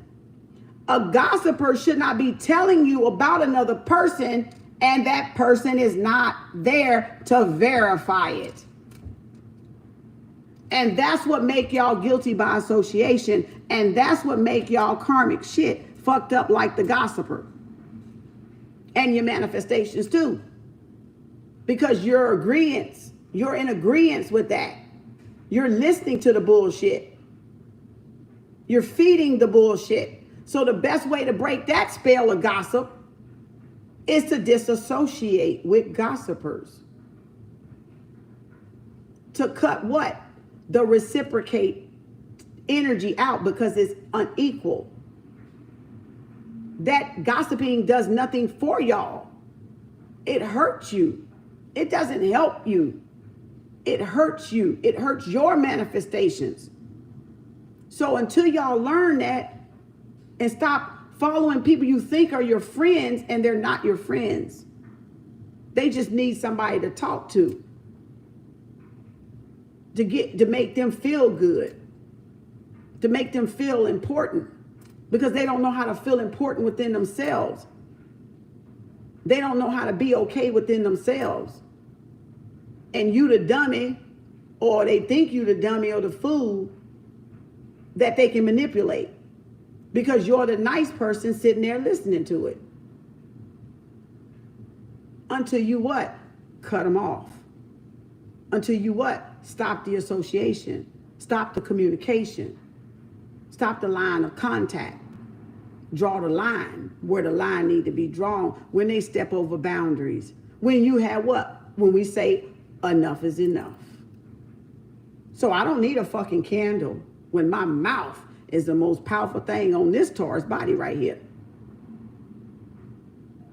[SPEAKER 1] A gossiper should not be telling you about another person and that person is not there to verify it. And that's what make y'all guilty by association. And that's what make y'all karmic shit fucked up like the gossiper. And your manifestations too. Because you're in agreement with that. You're listening to the bullshit. You're feeding the bullshit. So the best way to break that spell of gossip is to disassociate with gossipers. to cut what? The reciprocate energy out, because it's unequal. That gossiping does nothing for y'all. It hurts you. It doesn't help you. It hurts you. It hurts your manifestations. So until y'all learn that and stop following people you think are your friends and they're not your friends. They just need somebody to talk to make them feel good, to make them feel important, because they don't know how to feel important within themselves. They don't know how to be okay within themselves. And you the dummy, or they think you the dummy or the fool that they can manipulate, because you're the nice person sitting there listening to it. Until you what? Cut them off. Until you what? Stop the association. Stop the communication. Stop the line of contact. Draw the line where the line need to be drawn when they step over boundaries. When you have what? When we say enough is enough. So I don't need a fucking candle when my mouth is the most powerful thing on this Taurus body right here.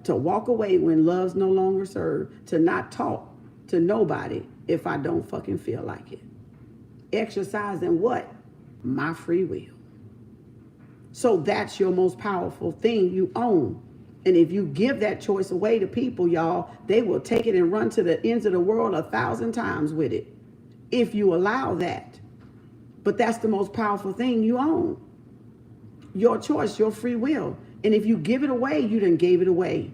[SPEAKER 1] To walk away when love's no longer served. To not talk to nobody if I don't fucking feel like it. Exercising what? My free will. So that's your most powerful thing you own. And if you give that choice away to people, y'all, they will take it and run to the ends of the world 1,000 times with it. If you allow that. But that's the most powerful thing you own. Your choice, your free will. And if you give it away, you done gave it away.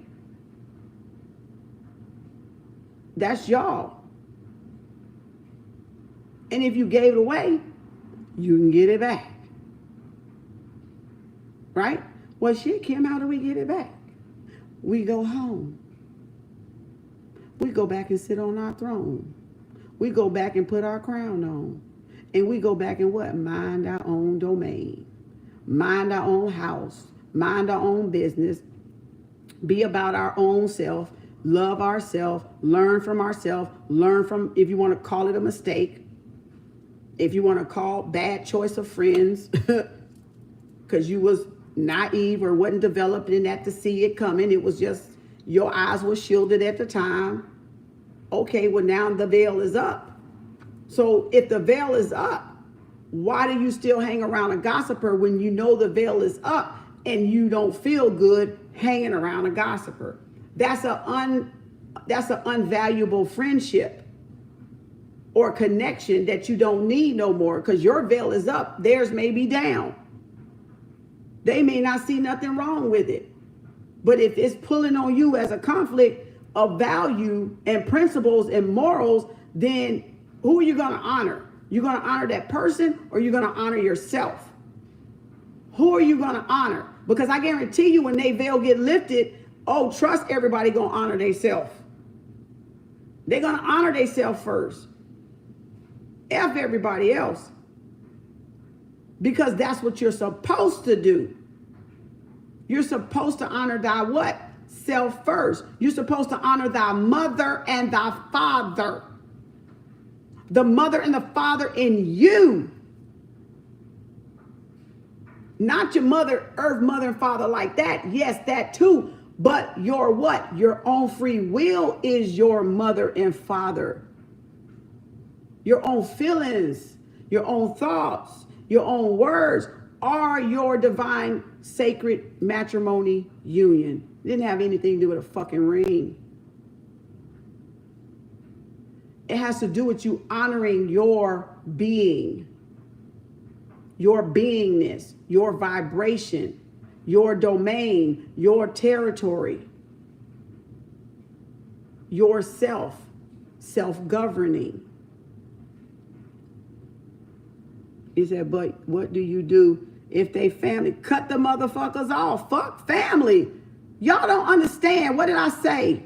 [SPEAKER 1] That's y'all. And if you gave it away, you can get it back. Right? Well, shit, Kim, how do we get it back? We go home. We go back and sit on our throne. We go back and put our crown on. And we go back and what? Mind our own domain. Mind our own house. Mind our own business. Be about our own self. Love ourselves. Learn from ourselves. Learn from, if you want to call it a mistake. If you want to call bad choice of friends. Because you was naive or wasn't developed in that to see it coming. It was just your eyes were shielded at the time. Okay, well now the veil is up. So if the veil is up, why do you still hang around a gossiper when you know the veil is up and you don't feel good hanging around a gossiper? That's an unvaluable friendship or connection that you don't need no more, because your veil is up, theirs may be down. They may not see nothing wrong with it. But if it's pulling on you as a conflict of value and principles and morals, then who are you going to honor? You're going to honor that person, or you're going to honor yourself? Who are you going to honor? Because I guarantee you when they veil get lifted, oh, trust everybody going to honor themselves. They're going to honor themselves first. F everybody else. Because that's what you're supposed to do. You're supposed to honor thy what? Self first. You're supposed to honor thy mother and thy father. The mother and the father in you. Not your mother, earth mother and father like that. Yes, that too. But your what? Your own free will is your mother and father. Your own feelings, your own thoughts, your own words are your divine sacred matrimony union. It didn't have anything to do with a fucking ring. It has to do with you honoring your being, your beingness, your vibration, your domain, your territory, yourself, self-governing. He said, but what do you do if they family? Cut the motherfuckers off. Fuck family. Y'all don't understand. What did I say?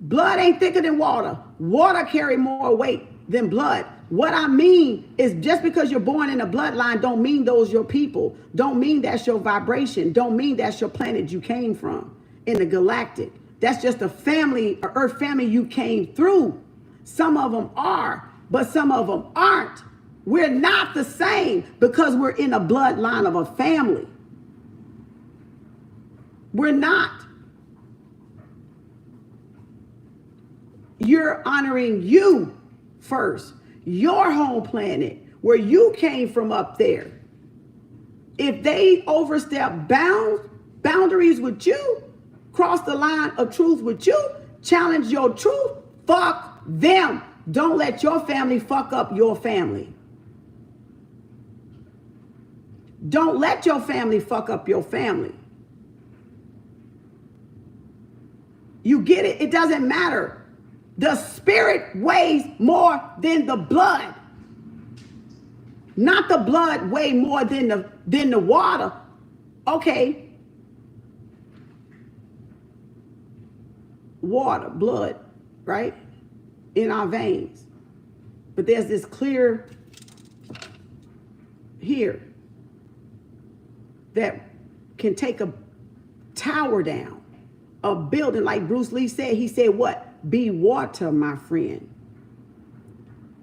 [SPEAKER 1] Blood ain't thicker than water. Water carry more weight than blood. What I mean is, just because you're born in a bloodline don't mean those your people. Don't mean that's your vibration. Don't mean that's your planet you came from in the galactic. That's just a family, a earth family you came through. Some of them are. but some of them aren't. We're not the same because we're in a bloodline of a family. We're not. You're honoring you first, your home planet, where you came from up there. If they overstep boundaries with you, cross the line of truth with you, challenge your truth, fuck them. Don't let your family fuck up your family. Don't let your family fuck up your family. You get it? It doesn't matter. The spirit weighs more than the blood. Not the blood weigh more than the water. Okay. Water, blood, right? In our veins. But there's this clear here that can take a tower down. A building, like Bruce Lee said. He said what? Be water, my friend.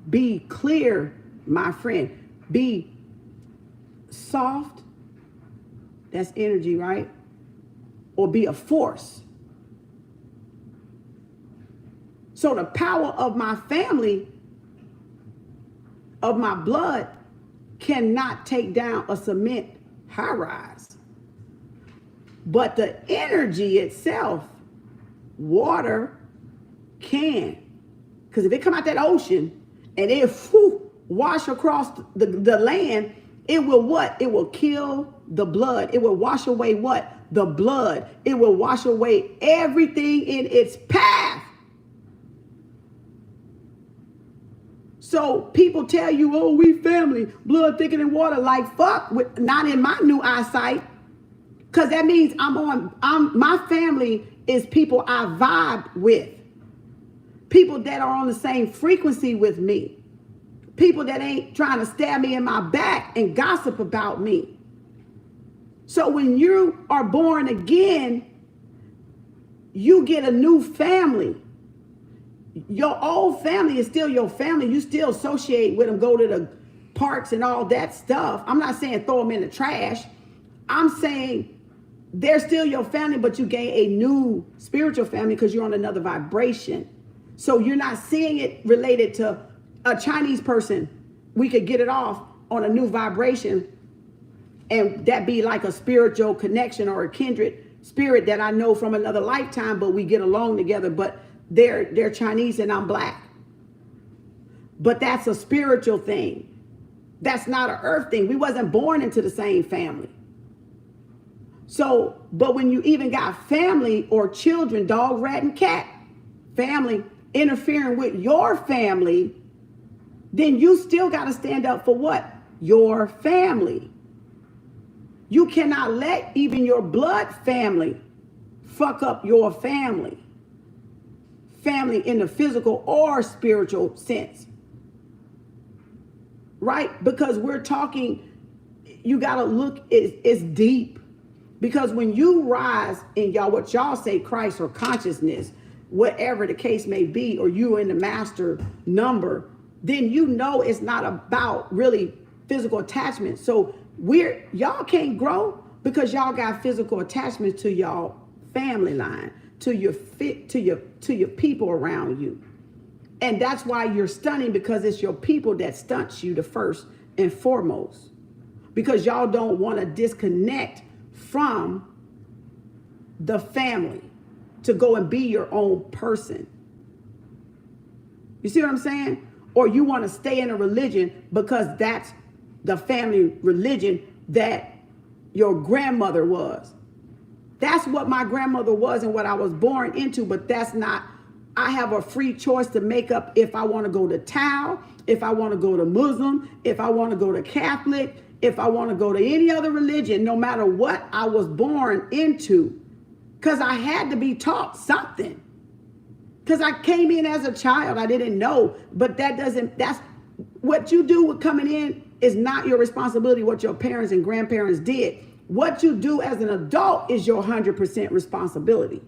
[SPEAKER 1] Be clear, my friend. Be soft. That's energy, right? Or be a force. So the power of my family, of my blood, cannot take down a cement high rise. But the energy itself, water, can. Because if it come out that ocean and it wash across the land, it will what? It will kill the blood. It will wash away what? The blood. It will wash away everything in its path. So people tell you, oh, we family, blood thicker than water. Like, fuck, not in my new eyesight. Because that means my family is people I vibe with. People that are on the same frequency with me. People that ain't trying to stab me in my back and gossip about me. So when you are born again, you get a new family. Your old family is still your family. You still associate with them, go to the parks and all that stuff. I'm not saying throw them in the trash. I'm saying they're still your family, but you gain a new spiritual family because you're on another vibration. So you're not seeing it related to a Chinese person. We could get it off on a new vibration, and that be like a spiritual connection or a kindred spirit that I know from another lifetime, but we get along together. But they're Chinese and I'm black. But that's a spiritual thing. That's not an earth thing. We wasn't born into the same family. So, but when you even got family or children, dog, rat, and cat, family interfering with your family, then you still got to stand up for what? Your family. You cannot let even your blood family fuck up your family. Family in the physical or spiritual sense. Right? Because we're talking, you got to look, it's deep. Because when you rise in what y'all say Christ or consciousness, whatever the case may be, or you in the master number, then you know it's not about really physical attachment. So y'all can't grow because y'all got physical attachments to y'all family line, to your people around you. And that's why you're stunning, because it's your people that stunts you the first and foremost. Because y'all don't want to disconnect from the family to go and be your own person. You see what I'm saying? Or you want to stay in a religion because that's the family religion that your grandmother was. That's what my grandmother was and what I was born into, but that's not. I have a free choice to make up if I want to go to Tao, if I want to go to Muslim, if I want to go to Catholic, if I want to go to any other religion, no matter what I was born into. Because I had to be taught something. Because I came in as a child, I didn't know. But that's what you do with coming in is not your responsibility, what your parents and grandparents did. What you do as an adult is your 100% responsibility.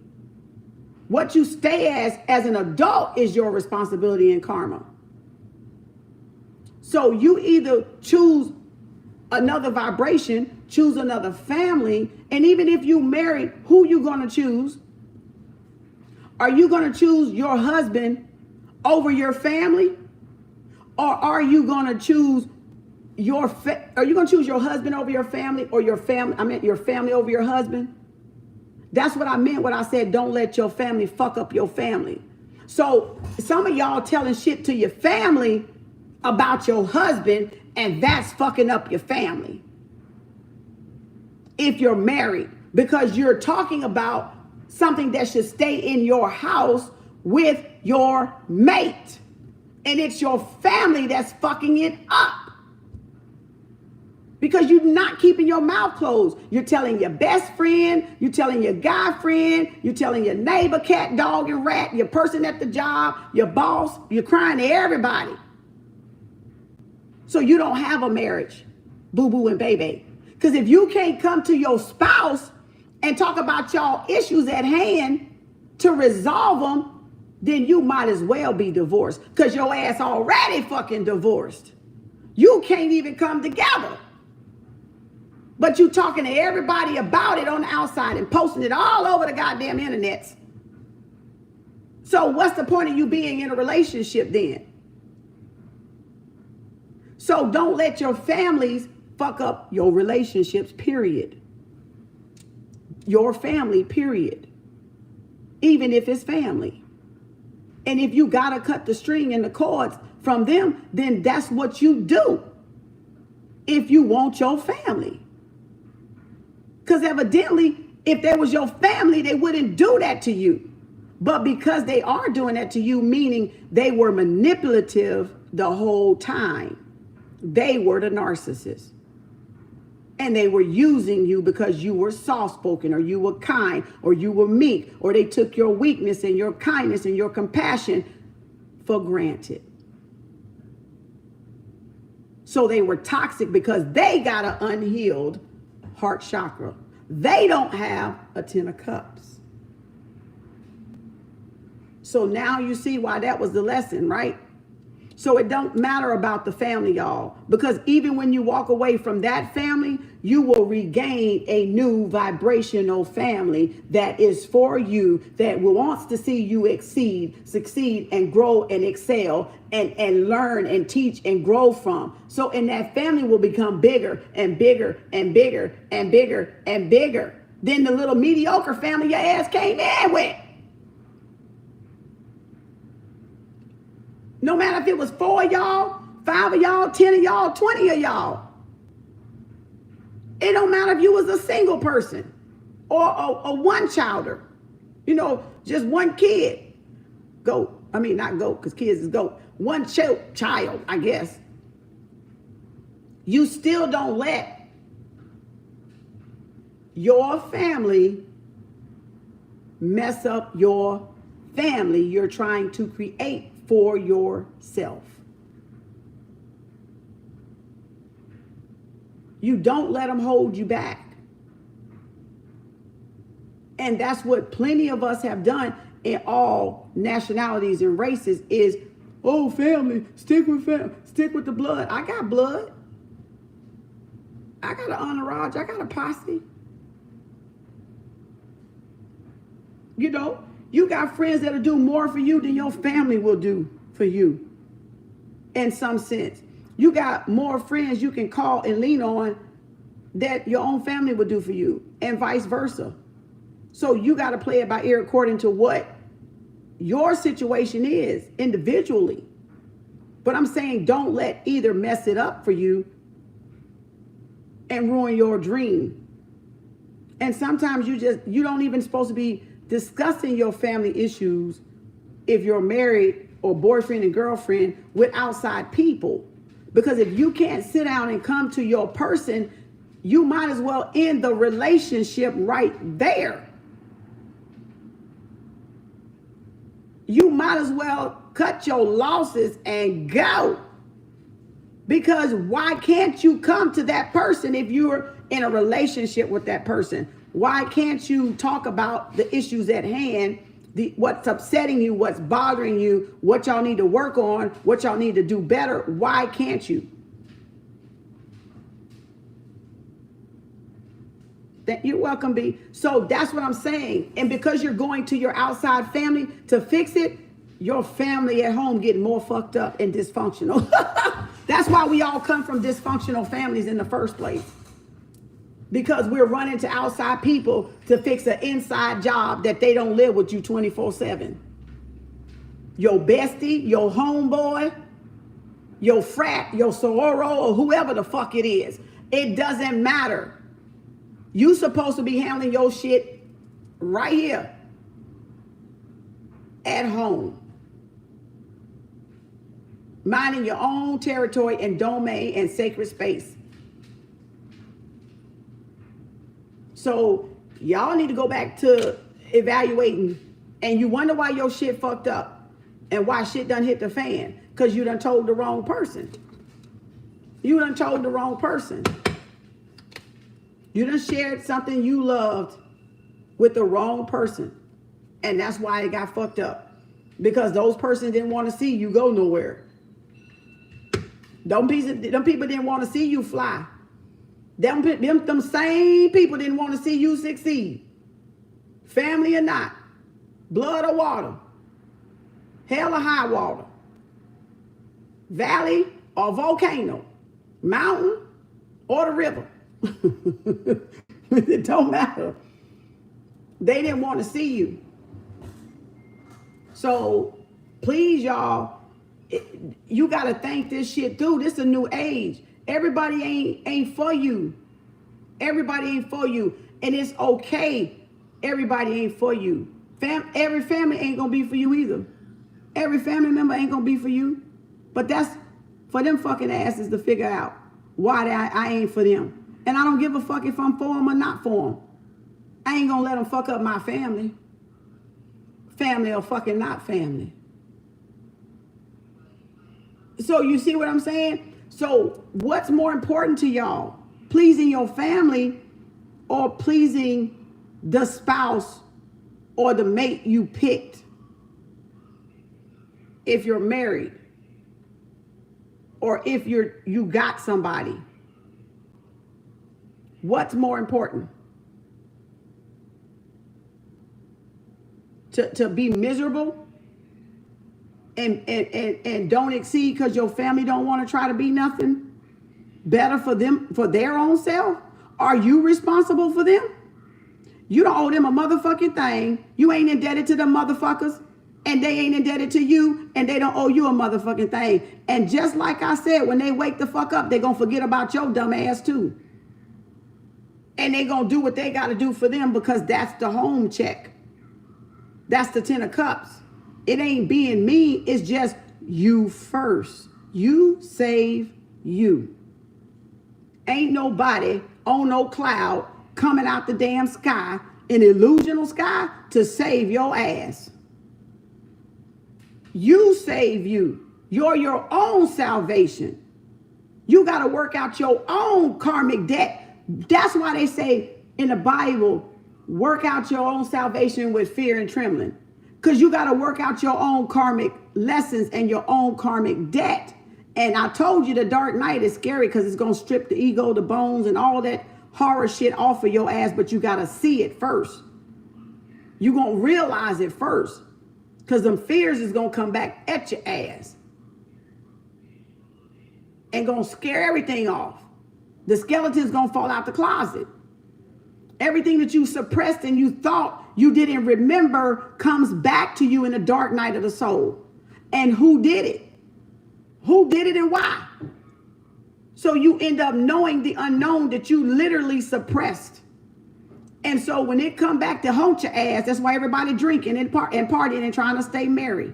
[SPEAKER 1] What you stay as an adult is your responsibility and karma. So you either choose another vibration, choose another family, and even if you married, who you gonna choose? Are you gonna choose your husband over your family? Or are you gonna choose your husband over your family, or your family over your husband? That's what I meant when I said don't let your family fuck up your family. So some of y'all telling shit to your family about your husband, and that's fucking up your family. If you're married, because you're talking about something that should stay in your house with your mate. And it's your family that's fucking it up. Because you're not keeping your mouth closed. You're telling your best friend, you're telling your guy friend, you're telling your neighbor, cat, dog, and rat, your person at the job, your boss, you're crying to everybody. So you don't have a marriage, boo-boo and baby. Because if you can't come to your spouse and talk about y'all issues at hand to resolve them, then you might as well be divorced, because your ass already fucking divorced. You can't even come together. But you talking to everybody about it on the outside and posting it all over the goddamn internet. So what's the point of you being in a relationship then? So don't let your families fuck up your relationships, period. Your family, period. Even if it's family. And if you gotta cut the string and the cords from them, then that's what you do. If you want your family. Because evidently, if they was your family, they wouldn't do that to you. But because they are doing that to you, meaning they were manipulative the whole time. They were the narcissists. And they were using you because you were soft-spoken, or you were kind, or you were meek, or they took your weakness and your kindness and your compassion for granted. So they were toxic because they got an unhealed heart chakra. They don't have a 10 of cups. So now you see why that was the lesson, right? So it don't matter about the family, y'all, because even when you walk away from that family, you will regain a new vibrational family that is for you, that wants to see you succeed and grow and excel and learn and teach and grow from. So, and that family will become bigger and bigger and bigger and bigger and bigger than the little mediocre family your ass came in with. No matter if it was 4 of y'all, 5 of y'all, 10 of y'all, 20 of y'all. It don't matter if you was a single person or a one-childer. You know, just one kid. Goat. I mean, not goat, because kids is goat. One child, I guess. You still don't let your family mess up your family you're trying to create for yourself. You don't let them hold you back. And that's what plenty of us have done in all nationalities and races is, oh, family, stick with the blood. I got blood. I got an entourage. I got a posse. You know, you got friends that'll do more for you than your family will do for you. In some sense. You got more friends you can call and lean on that your own family will do for you, and vice versa. So you got to play it by ear according to what your situation is individually. But I'm saying don't let either mess it up for you and ruin your dream. And sometimes you don't even supposed to be discussing your family issues if you're married or boyfriend and girlfriend with outside people. Because if you can't sit down and come to your person, you might as well end the relationship right there. You might as well cut your losses and go. Because why can't you come to that person if you're in a relationship with that person? Why can't you talk about the issues at hand what's upsetting you, what's bothering you, what y'all need to work on, what y'all need to do better. Why can't you? You're welcome, B. So that's what I'm saying. And because you're going to your outside family to fix it, your family at home getting more fucked up and dysfunctional. That's why we all come from dysfunctional families in the first place. Because we're running to outside people to fix an inside job that they don't live with you 24/7. Your bestie, your homeboy, your frat, your sororo, or whoever the fuck it is. It doesn't matter. You supposed to be handling your shit right here at home. Minding your own territory and domain and sacred space. So y'all need to go back to evaluating, and you wonder why your shit fucked up and why shit done hit the fan, because you done told the wrong person. You done told the wrong person. You done shared something you loved with the wrong person. And that's why it got fucked up. Because those persons didn't want to see you go nowhere. Them people didn't want to see you fly. Them same people didn't want to see you succeed. Family or not. Blood or water. Hell or high water. Valley or volcano. Mountain or the river. It don't matter. They didn't want to see you. So please, y'all, you got to think this shit through. This is a new age. Everybody ain't for you. Everybody ain't for you. And it's okay. Everybody ain't for you. Every family ain't going to be for you either. Every family member ain't going to be for you. But that's for them fucking asses to figure out why I ain't for them. And I don't give a fuck if I'm for them or not for them. I ain't going to let them fuck up my family. Family or fucking not family. So you see what I'm saying? So what's more important to y'all? Pleasing your family or pleasing the spouse or the mate you picked if you're married or if you got somebody? What's more important? To be miserable and don't exceed because your family don't want to try to be nothing better for them, for their own self? Are you responsible for them? You don't owe them a motherfucking thing. You ain't indebted to them motherfuckers, and they ain't indebted to you, and they don't owe you a motherfucking thing. And just like I said, when they wake the fuck up, they gonna forget about your dumb ass too. And they gonna do what they gotta do for them, because that's the home check. That's the 10 of Cups. It ain't being mean. It's just you first. You save you. Ain't nobody on no cloud coming out the damn sky, an illusional sky, to save your ass. You save you. You're your own salvation. You got to work out your own karmic debt. That's why they say in the Bible, work out your own salvation with fear and trembling. Because you got to work out your own karmic lessons and your own karmic debt. And I told you the dark night is scary because it's going to strip the ego, the bones, and all that horror shit off of your ass. But you got to see it first. You're going to realize it first. Because them fears is going to come back at your ass. And going to scare everything off. The skeleton's going to fall out the closet. Everything that you suppressed and you thought you didn't remember comes back to you in the dark night of the soul. And who did it? Who did it and why? So you end up knowing the unknown that you literally suppressed. And so when it come back to haunt your ass, that's why everybody drinking and partying and trying to stay merry.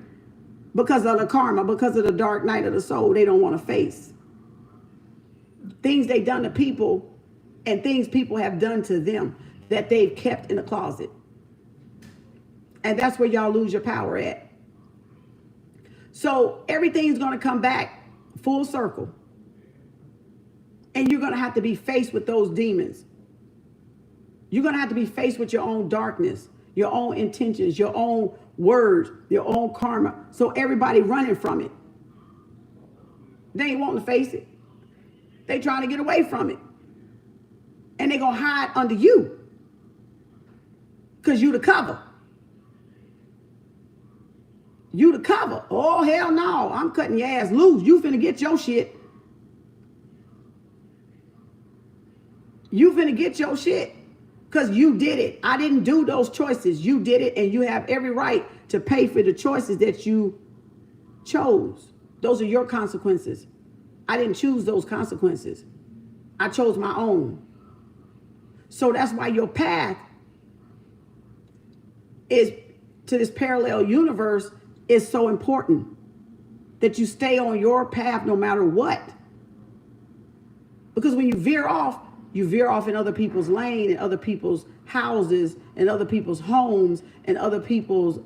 [SPEAKER 1] Because of the karma, because of the dark night of the soul they don't want to face. Things they done to people and things people have done to them that they've kept in the closet. And that's where y'all lose your power at. So everything's going to come back full circle. And you're going to have to be faced with those demons. You're going to have to be faced with your own darkness, your own intentions, your own words, your own karma. So everybody running from it. They ain't wanting to face it. They trying to get away from it. And they gonna hide under you. Because you the cover. You the cover. Oh, hell no. I'm cutting your ass loose. You finna get your shit. You finna get your shit. Because you did it. I didn't do those choices. You did it, and you have every right to pay for the choices that you chose. Those are your consequences. I didn't choose those consequences. I chose my own. So that's why your path is to this parallel universe is so important. That you stay on your path no matter what. Because when you veer off in other people's lane and other people's houses and other people's homes and other people's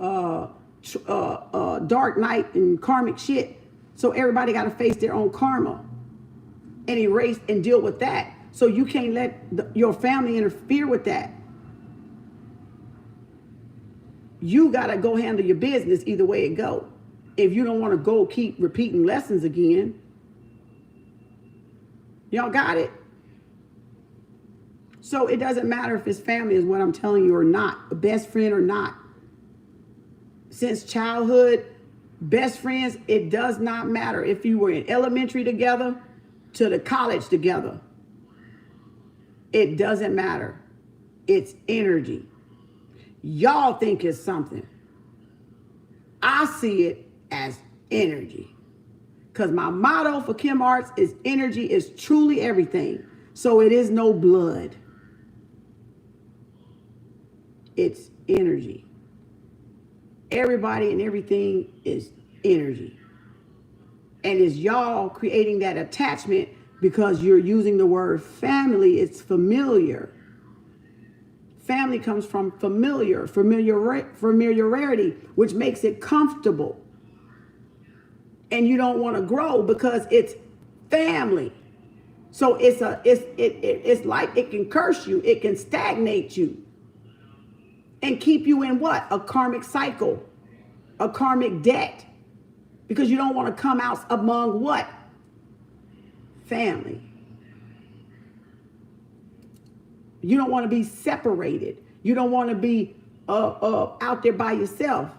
[SPEAKER 1] dark night and karmic shit. So everybody got to face their own karma and erase and deal with that. So you can't let your family interfere with that. You got to go handle your business either way it go. If you don't want to go keep repeating lessons again. Y'all got it? So it doesn't matter if it's family is what I'm telling you or not, a best friend or not. Since childhood, best friends, it does not matter if you were in elementary together to the college together. It doesn't matter. It's energy. Y'all think it's something. I see it as energy. Because my motto for Kem Arts is energy is truly everything. So it is no blood. It's energy. Everybody and everything is energy. And it's y'all creating that attachment because you're using the word family. It's familiar. Family comes from familiarity, which makes it comfortable. And you don't want to grow because it's family. So it's like it can curse you, it can stagnate you, and keep you in what? A karmic cycle, a karmic debt, because you don't want to come out among what? Family. You don't want to be separated. You don't want to be out there by yourself.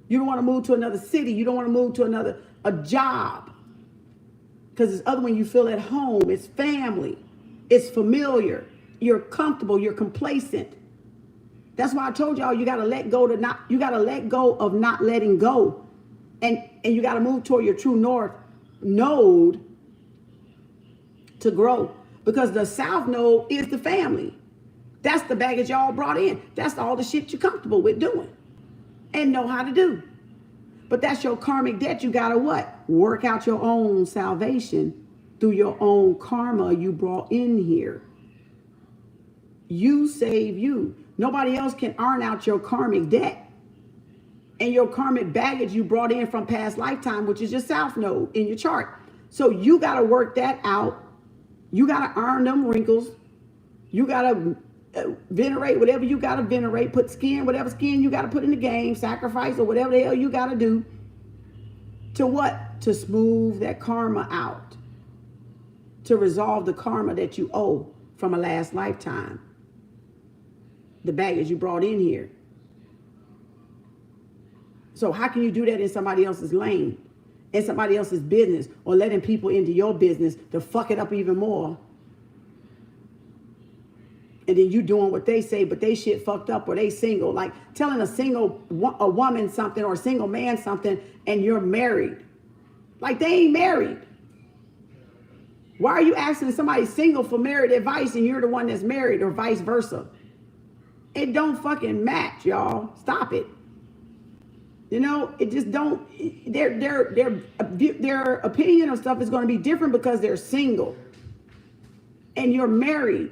[SPEAKER 1] You don't want to move to another city. You don't want to move to a job. Because it's other when you feel at home. It's family. It's familiar. You're comfortable. You're complacent. That's why I told y'all you got to let go you got to let go of not letting go. And you got to move toward your true north node to grow. Because the south node is the family. That's the baggage y'all brought in. That's all the shit you're comfortable with doing and know how to do. But that's your karmic debt. You got to what? Work out your own salvation through your own karma you brought in here. You save you. Nobody else can earn out your karmic debt. And your karmic baggage you brought in from past lifetime, which is your south node in your chart. So you got to work that out. You got to earn them wrinkles. You got to venerate whatever you got to venerate. Put skin, whatever skin you got to put in the game. Sacrifice or whatever the hell you got to do. To what? To smooth that karma out. To resolve the karma that you owe from a last lifetime. The baggage you brought in here. So how can you do that in somebody else's lane? In somebody else's business, or letting people into your business to fuck it up even more. And then you doing what they say, but they shit fucked up, or they single. Like telling a woman something or a single man something, and you're married. Like they ain't married. Why are you asking somebody single for married advice and you're the one that's married, or vice versa? It don't fucking match, y'all. Stop it. You know, it just don't, their opinion of stuff is going to be different because they're single and you're married.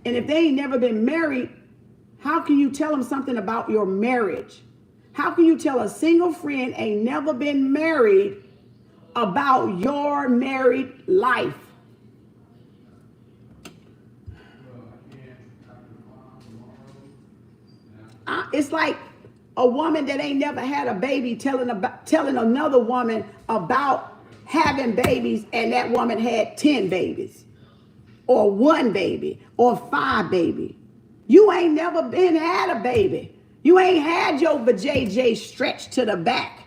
[SPEAKER 1] And if they ain't never been married, how can you tell them something about your marriage? How can you tell a single friend ain't never been married about your married life? It's like A woman that ain't never had a baby telling another woman about having babies, and that woman had 10 babies or 1 baby or 5 baby. You ain't never had a baby. You ain't had your vajayjay stretched to the back.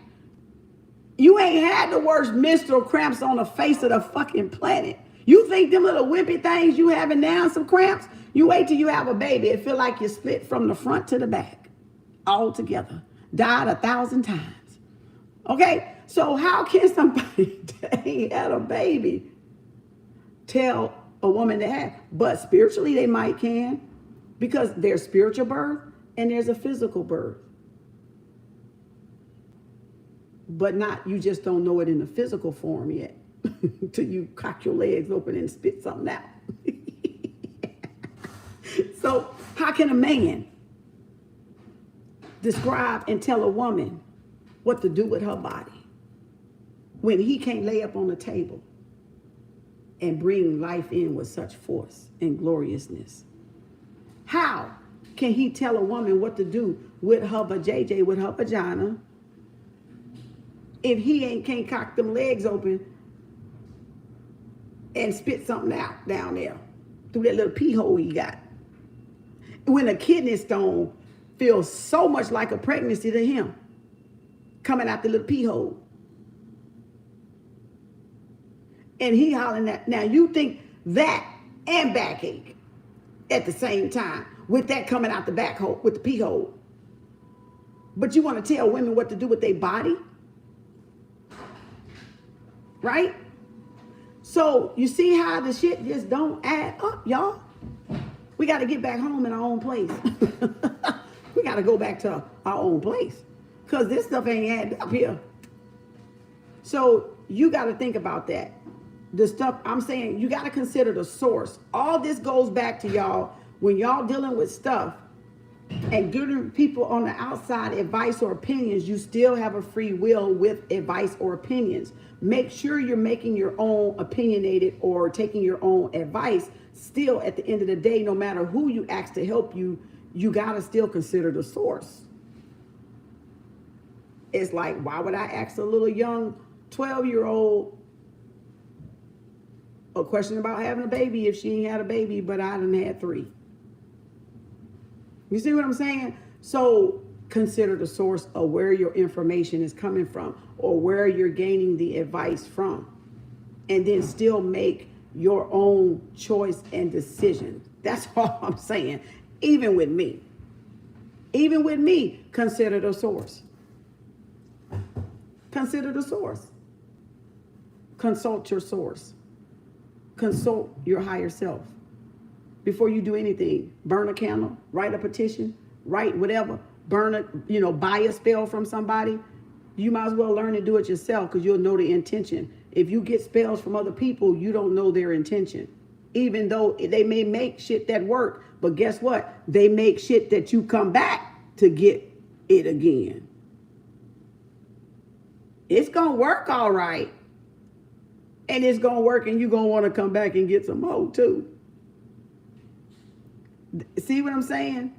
[SPEAKER 1] You ain't had the worst menstrual cramps on the face of the fucking planet. You think them little wimpy things you having now, some cramps? You wait till you have a baby. It feel like you split from the front to the back. All together. Died 1,000 times. Okay? So how can somebody that ain't had a baby tell a woman to have? But spiritually they might can. Because there's spiritual birth and there's a physical birth. But not, you just don't know it in the physical form yet. Till you cock your legs open and spit something out. So how can a man describe and tell a woman what to do with her body when he can't lay up on the table and bring life in with such force and gloriousness? How can he tell a woman what to do with her vajayjay, with her vagina, if he can't cock them legs open and spit something out down there through that little pee hole he got? When a kidney stone feels so much like a pregnancy to him, coming out the little pee hole. And he hollering that. Now you think that and backache at the same time with that coming out the back hole, with the pee hole. But you want to tell women what to do with their body? Right? So you see how the shit just don't add up, y'all? We got to get back home in our own place. We got to go back to our own place because this stuff ain't adding up here. So you got to think about that. The stuff I'm saying, you got to consider the source. All this goes back to y'all when y'all dealing with stuff and giving people on the outside advice or opinions. You still have a free will with advice or opinions. Make sure you're making your own opinionated or taking your own advice. Still, at the end of the day, no matter who you ask to help you, you got to still consider the source. It's like, why would I ask a little young 12-year-old a question about having a baby if she ain't had a baby, but I done had 3? You see what I'm saying? So consider the source of where your information is coming from or where you're gaining the advice from. And then still make your own choice and decision. That's all I'm saying. Even with me, consider the source. Consider the source. Consult your source. Consult your higher self. Before you do anything, burn a candle, write a petition, write whatever, buy a spell from somebody. You might as well learn to do it yourself because you'll know the intention. If you get spells from other people, you don't know their intention. Even though they may make shit that work, but guess what? They make shit that you come back to get it again. It's going to work all right. And it's going to work and you're going to want to come back and get some more too. See what I'm saying?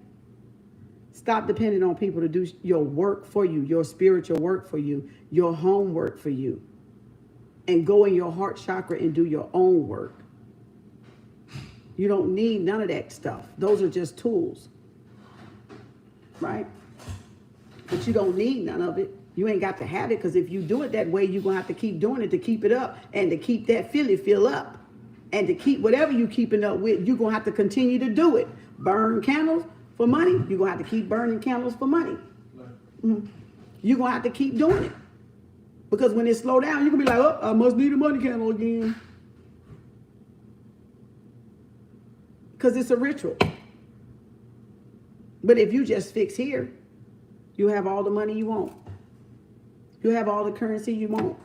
[SPEAKER 1] Stop depending on people to do your work for you, your spiritual work for you, your homework for you. And go in your heart chakra and do your own work. You don't need none of that stuff. Those are just tools. Right? But you don't need none of it. You ain't got to have it because if you do it that way, you're going to have to keep doing it to keep it up and to keep that fill up. And to keep whatever you keeping up with, you're going to have to continue to do it. Burn candles for money. You're going to have to keep burning candles for money. Mm-hmm. You're going to have to keep doing it. Because when it slow down, you're going to be like, oh, I must need a money candle again. Because it's a ritual. But if you just fix here, you have all the money you want. You have all the currency you want.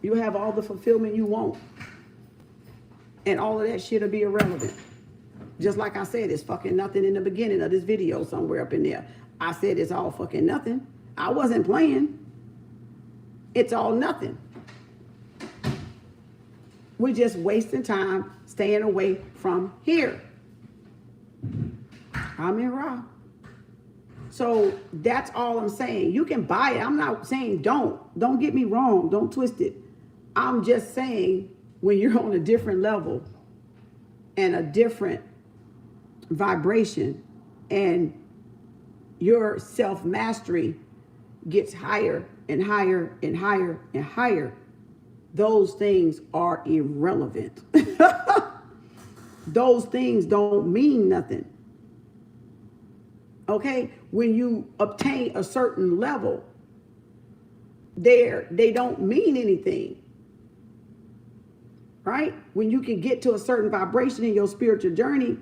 [SPEAKER 1] You have all the fulfillment you want. And all of that shit will be irrelevant. Just like I said, it's fucking nothing in the beginning of this video somewhere up in there. I said it's all fucking nothing. I wasn't playing. It's all nothing. We're just wasting time staying away from here. I'm in Ra. So that's all I'm saying. You can buy it. I'm not saying don't get me wrong. Don't twist it. I'm just saying when you're on a different level and a different vibration and your self-mastery gets higher and higher and higher and higher, those things are irrelevant. Those things don't mean nothing. Okay? When you obtain a certain level, they don't mean anything. Right? When you can get to a certain vibration in your spiritual journey,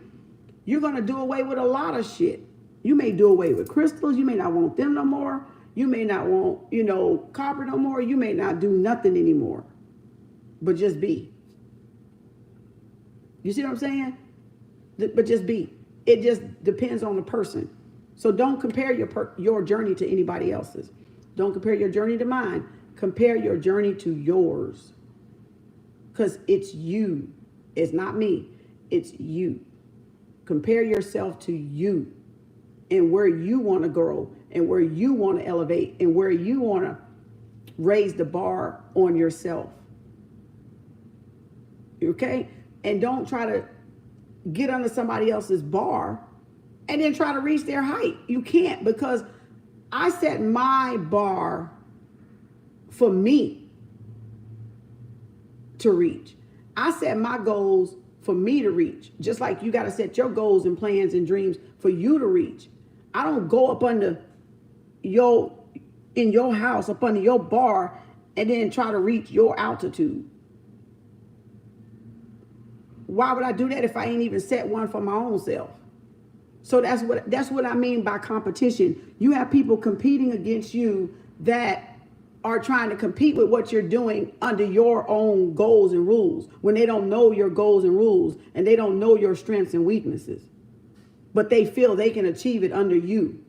[SPEAKER 1] you're going to do away with a lot of shit. You may do away with crystals. You may not want them no more. You may not want, copper no more. You may not do nothing anymore, but just be. You see what I'm saying? But just be. It just depends on the person. So don't compare your journey to anybody else's. Don't compare your journey to mine. Compare your journey to yours. Because it's you. It's not me. It's you. Compare yourself to you and where you want to grow and where you want to elevate and where you want to raise the bar on yourself. Okay? And don't try to get under somebody else's bar and then try to reach their height. You can't, because I set my bar for me to reach. I set my goals for me to reach. Just like you got to set your goals and plans and dreams for you to reach. I don't go up under in your house, up under your bar, and then try to reach your altitude. Why would I do that if I ain't even set one for my own self? So that's what I mean by competition. You have people competing against you that are trying to compete with what you're doing under your own goals and rules, when they don't know your goals and rules and they don't know your strengths and weaknesses. But they feel they can achieve it under you.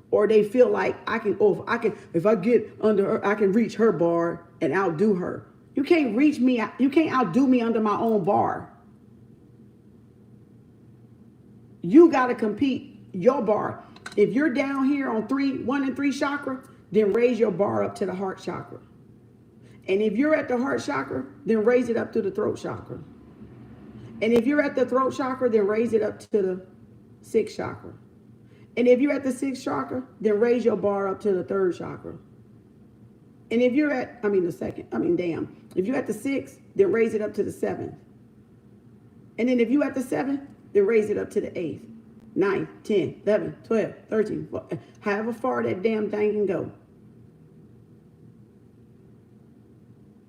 [SPEAKER 1] Or they feel like if I get under her, I can reach her bar and outdo her. You can't reach me, you can't outdo me under my own bar. You got to compete your bar. If you're down here on 1 and 3 chakra, then raise your bar up to the heart chakra. And if you're at the heart chakra, then raise it up to the throat chakra. And if you're at the throat chakra, then raise it up to the 6th chakra. And if you're at the 6th chakra, then raise your bar up to the 3rd chakra. And if you're at, if you're at the 6th, then raise it up to the 7th. And then if you're at the 7th, then raise it up to the 8th, 9th, 10th, 11th, 12th, 13th, 14th, however far that damn thing can go.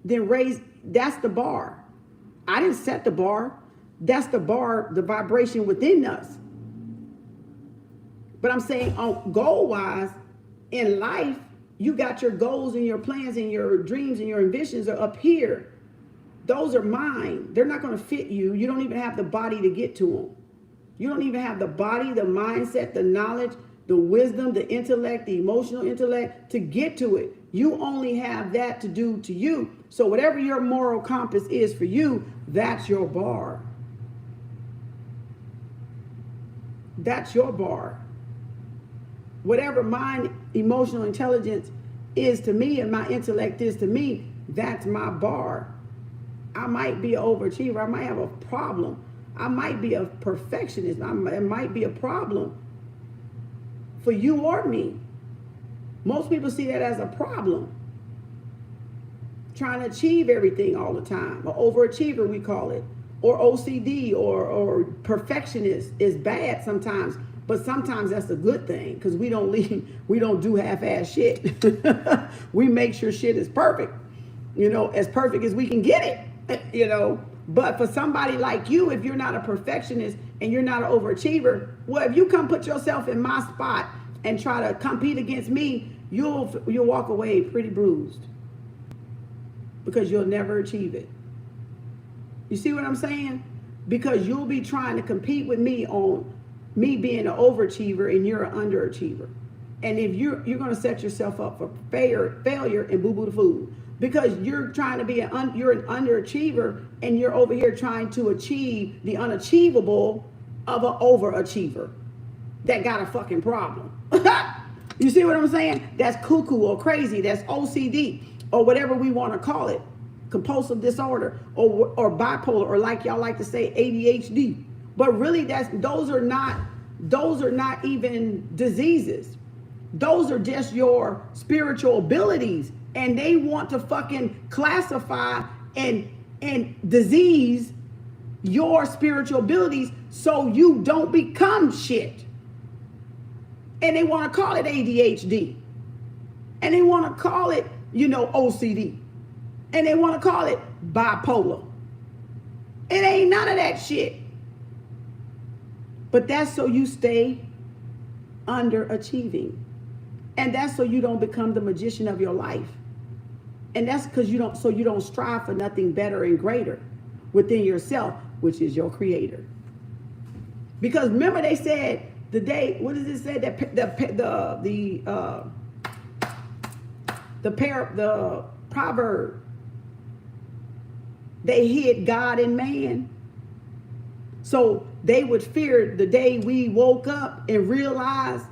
[SPEAKER 1] Then that's the bar. I didn't set the bar. That's the bar, the vibration within us. But I'm saying goal-wise, in life, you got your goals and your plans and your dreams and your ambitions are up here. Those are mine. They're not going to fit you. You don't even have the body to get to them. You don't even have the body, the mindset, the knowledge, the wisdom, the intellect, the emotional intellect to get to it. You only have that to do to you. So whatever your moral compass is for you, that's your bar. That's your bar. Whatever my emotional intelligence is to me and my intellect is to me, that's my bar. I might be an overachiever. I might have a problem. I might be a perfectionist. It might be a problem for you or me. Most people see that as a problem. Trying to achieve everything all the time. Or overachiever, we call it. Or OCD or perfectionist is bad sometimes. But sometimes that's a good thing, because we don't do half-ass shit. We make sure shit is perfect. As perfect as we can get it. But for somebody like you, if you're not a perfectionist and you're not an overachiever, well, if you come put yourself in my spot and try to compete against me, you'll walk away pretty bruised, because you'll never achieve it. You see what I'm saying? Because you'll be trying to compete with me on me being an overachiever and you're an underachiever. And if you're going to set yourself up for failure and boo-boo the food. Because you're trying to be you're an underachiever and you're over here trying to achieve the unachievable of an overachiever that got a fucking problem. You see what I'm saying? That's cuckoo or crazy. That's OCD or whatever we want to call it. Compulsive disorder or bipolar, or like y'all like to say, ADHD. But really, those are not even diseases. Those are just your spiritual abilities, and they want to fucking classify and disease your spiritual abilities so you don't become shit. And they want to call it ADHD, and they want to call it, OCD, and they want to call it bipolar. It ain't none of that shit. But that's so you stay underachieving. And that's so you don't become the magician of your life. And that's because you don't strive for nothing better and greater within yourself, which is your creator. Because remember they said what does it say? That the proverb, they hid God in man. So they would fear the day we woke up and realized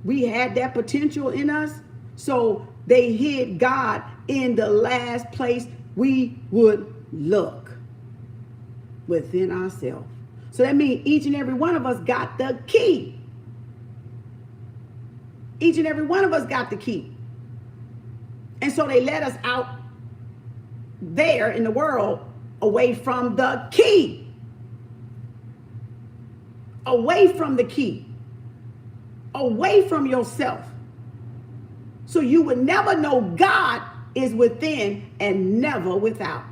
[SPEAKER 1] we had that potential in us. So they hid God in the last place we would look, within ourselves. So that means each and every one of us got the key. Each and every one of us got the key. And so they let us out there in the world away from the key. Away from the key. Away from yourself. So you would never know God is within and never without.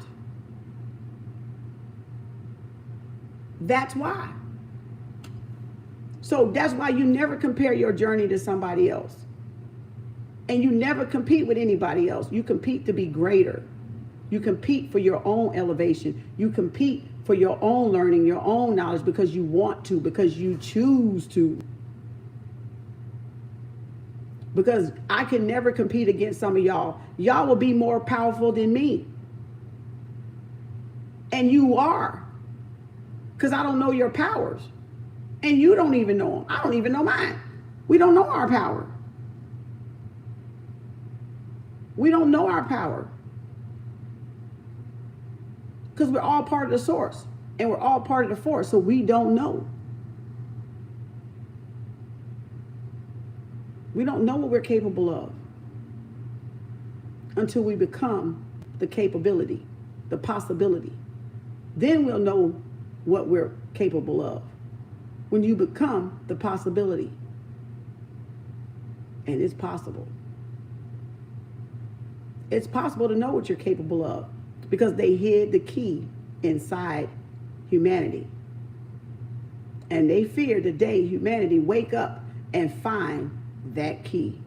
[SPEAKER 1] That's why. So that's why you never compare your journey to somebody else. And you never compete with anybody else. You compete to be greater. You compete for your own elevation. You compete for your own learning, your own knowledge, because you want to, because you choose to. Because I can never compete against some of y'all. Y'all will be more powerful than me. And you are. Because I don't know your powers. And you don't even know them. I don't even know mine. We don't know our power. We don't know our power. Because we're all part of the source. And we're all part of the force. So we don't know. We don't know what we're capable of until we become the capability, the possibility. Then we'll know what we're capable of. When you become the possibility. And it's possible. It's possible to know what you're capable of because they hid the key inside humanity. And they fear the day humanity wake up and find that key.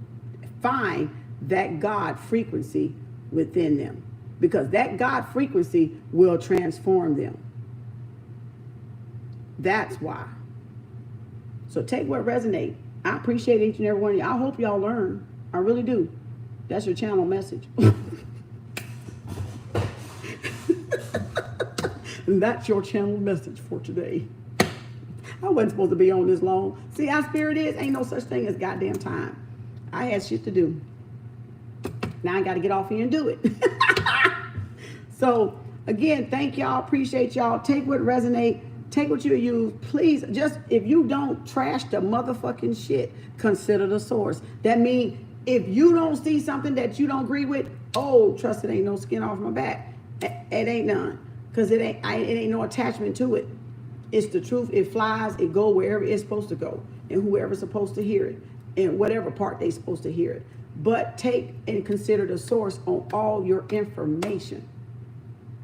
[SPEAKER 1] Find that God frequency within them. Because that God frequency will transform them. That's why. So take what resonates. I appreciate each and every one of you. I hope y'all learn. I really do. That's your channel message. And that's your channel message for today. I wasn't supposed to be on this long. See how spirit is? Ain't no such thing as goddamn time. I had shit to do. Now I got to get off here and do it. So again, thank y'all. Appreciate y'all. Take what resonate. Take what you use. Please, just if you don't trash the motherfucking shit, consider the source. That means if you don't see something that you don't agree with, oh, trust it ain't no skin off my back. It ain't none. Because it ain't no attachment to it. It's the truth. It flies. It go wherever it's supposed to go. And whoever's supposed to hear it. And whatever part they're supposed to hear it. But take and consider the source on all your information.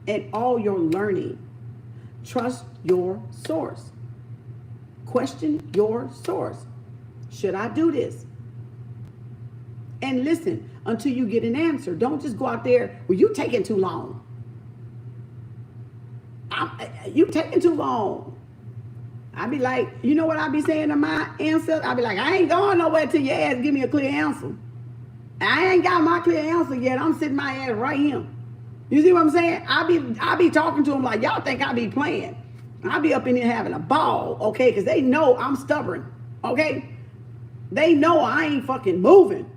[SPEAKER 1] And all your learning. Trust your source. Question your source. Should I do this? And listen until you get an answer. Don't just go out there, well, you taking too long. You taking too long. I be like, you know what I be saying to my answer? I be like, I ain't going nowhere till your ass give me a clear answer. I ain't got my clear answer yet. I'm sitting my ass right here. You see what I'm saying? I be talking to them like, y'all think I be playing. I be up in here having a ball, okay? Because they know I'm stubborn, okay? They know I ain't fucking moving.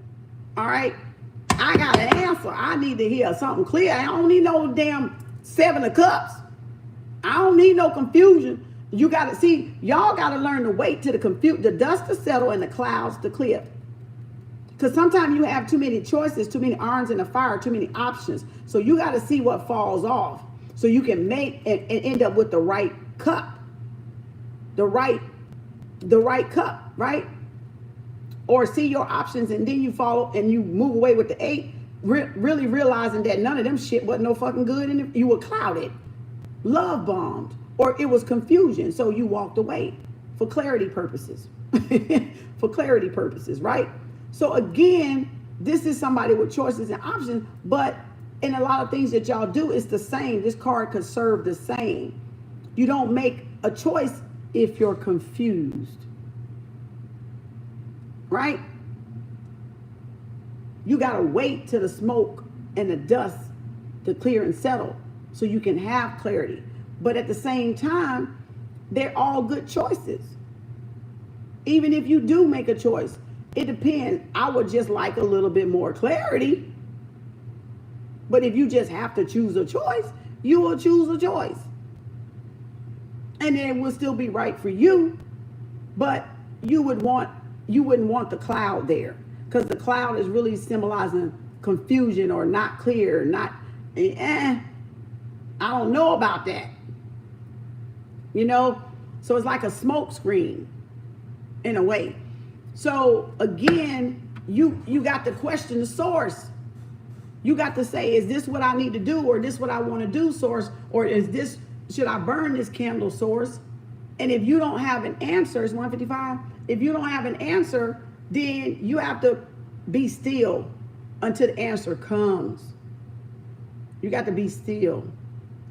[SPEAKER 1] All right? I got an answer. I need to hear something clear. I don't need no damn 7 of cups. I don't need no confusion. You got to see, y'all got to learn to wait till the dust to settle and the clouds to clear. Because sometimes you have too many choices, too many irons in the fire, too many options. So you got to see what falls off so you can make and end up with the right cup. The right cup, right? Or see your options and then you follow and you move away with the 8, really realizing that none of them shit wasn't no fucking good and you were clouded, love bombed, or it was confusion. So you walked away for clarity purposes. For clarity purposes, right? So again, this is somebody with choices and options, but in a lot of things that y'all do, it's the same. This card could serve the same. You don't make a choice if you're confused. Right? You got to wait till the smoke and the dust to clear and settle so you can have clarity. But at the same time, they're all good choices. Even if you do make a choice, it depends. I would just like a little bit more clarity. But if you just have to choose a choice, you will choose a choice. And then it will still be right for you. But you wouldn't want the cloud there, because the cloud is really symbolizing confusion or not clear, I don't know about that. You know, so it's like a smoke screen in a way. So again, you got to question the source. You got to say, is this what I need to do, or this what I want to do, source, or should I burn this candle, source? And if you don't have an answer, it's 155. If you don't have an answer, then you have to be still until the answer comes. You got to be still.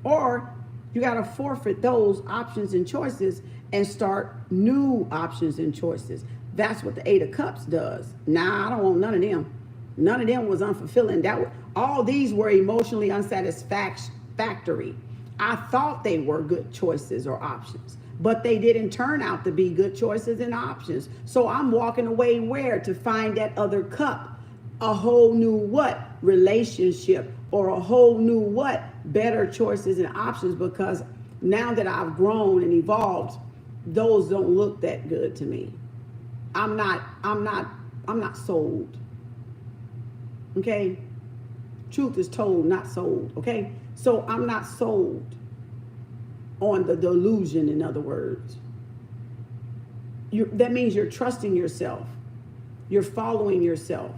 [SPEAKER 1] Or you got to forfeit those options and choices and start new options and choices. That's what the 8 of Cups does. Nah, I don't want none of them. None of them was unfulfilling. All these were emotionally unsatisfactory. I thought they were good choices or options, but they didn't turn out to be good choices and options. So I'm walking away where? To find that other cup, a whole new what? Relationship, or a whole new what? Better choices and options, because now that I've grown and evolved, those don't look that good to me. I'm not sold. Okay? Truth is told, not sold. Okay? So I'm not sold on the delusion, in other words. That means you're trusting yourself. You're following yourself.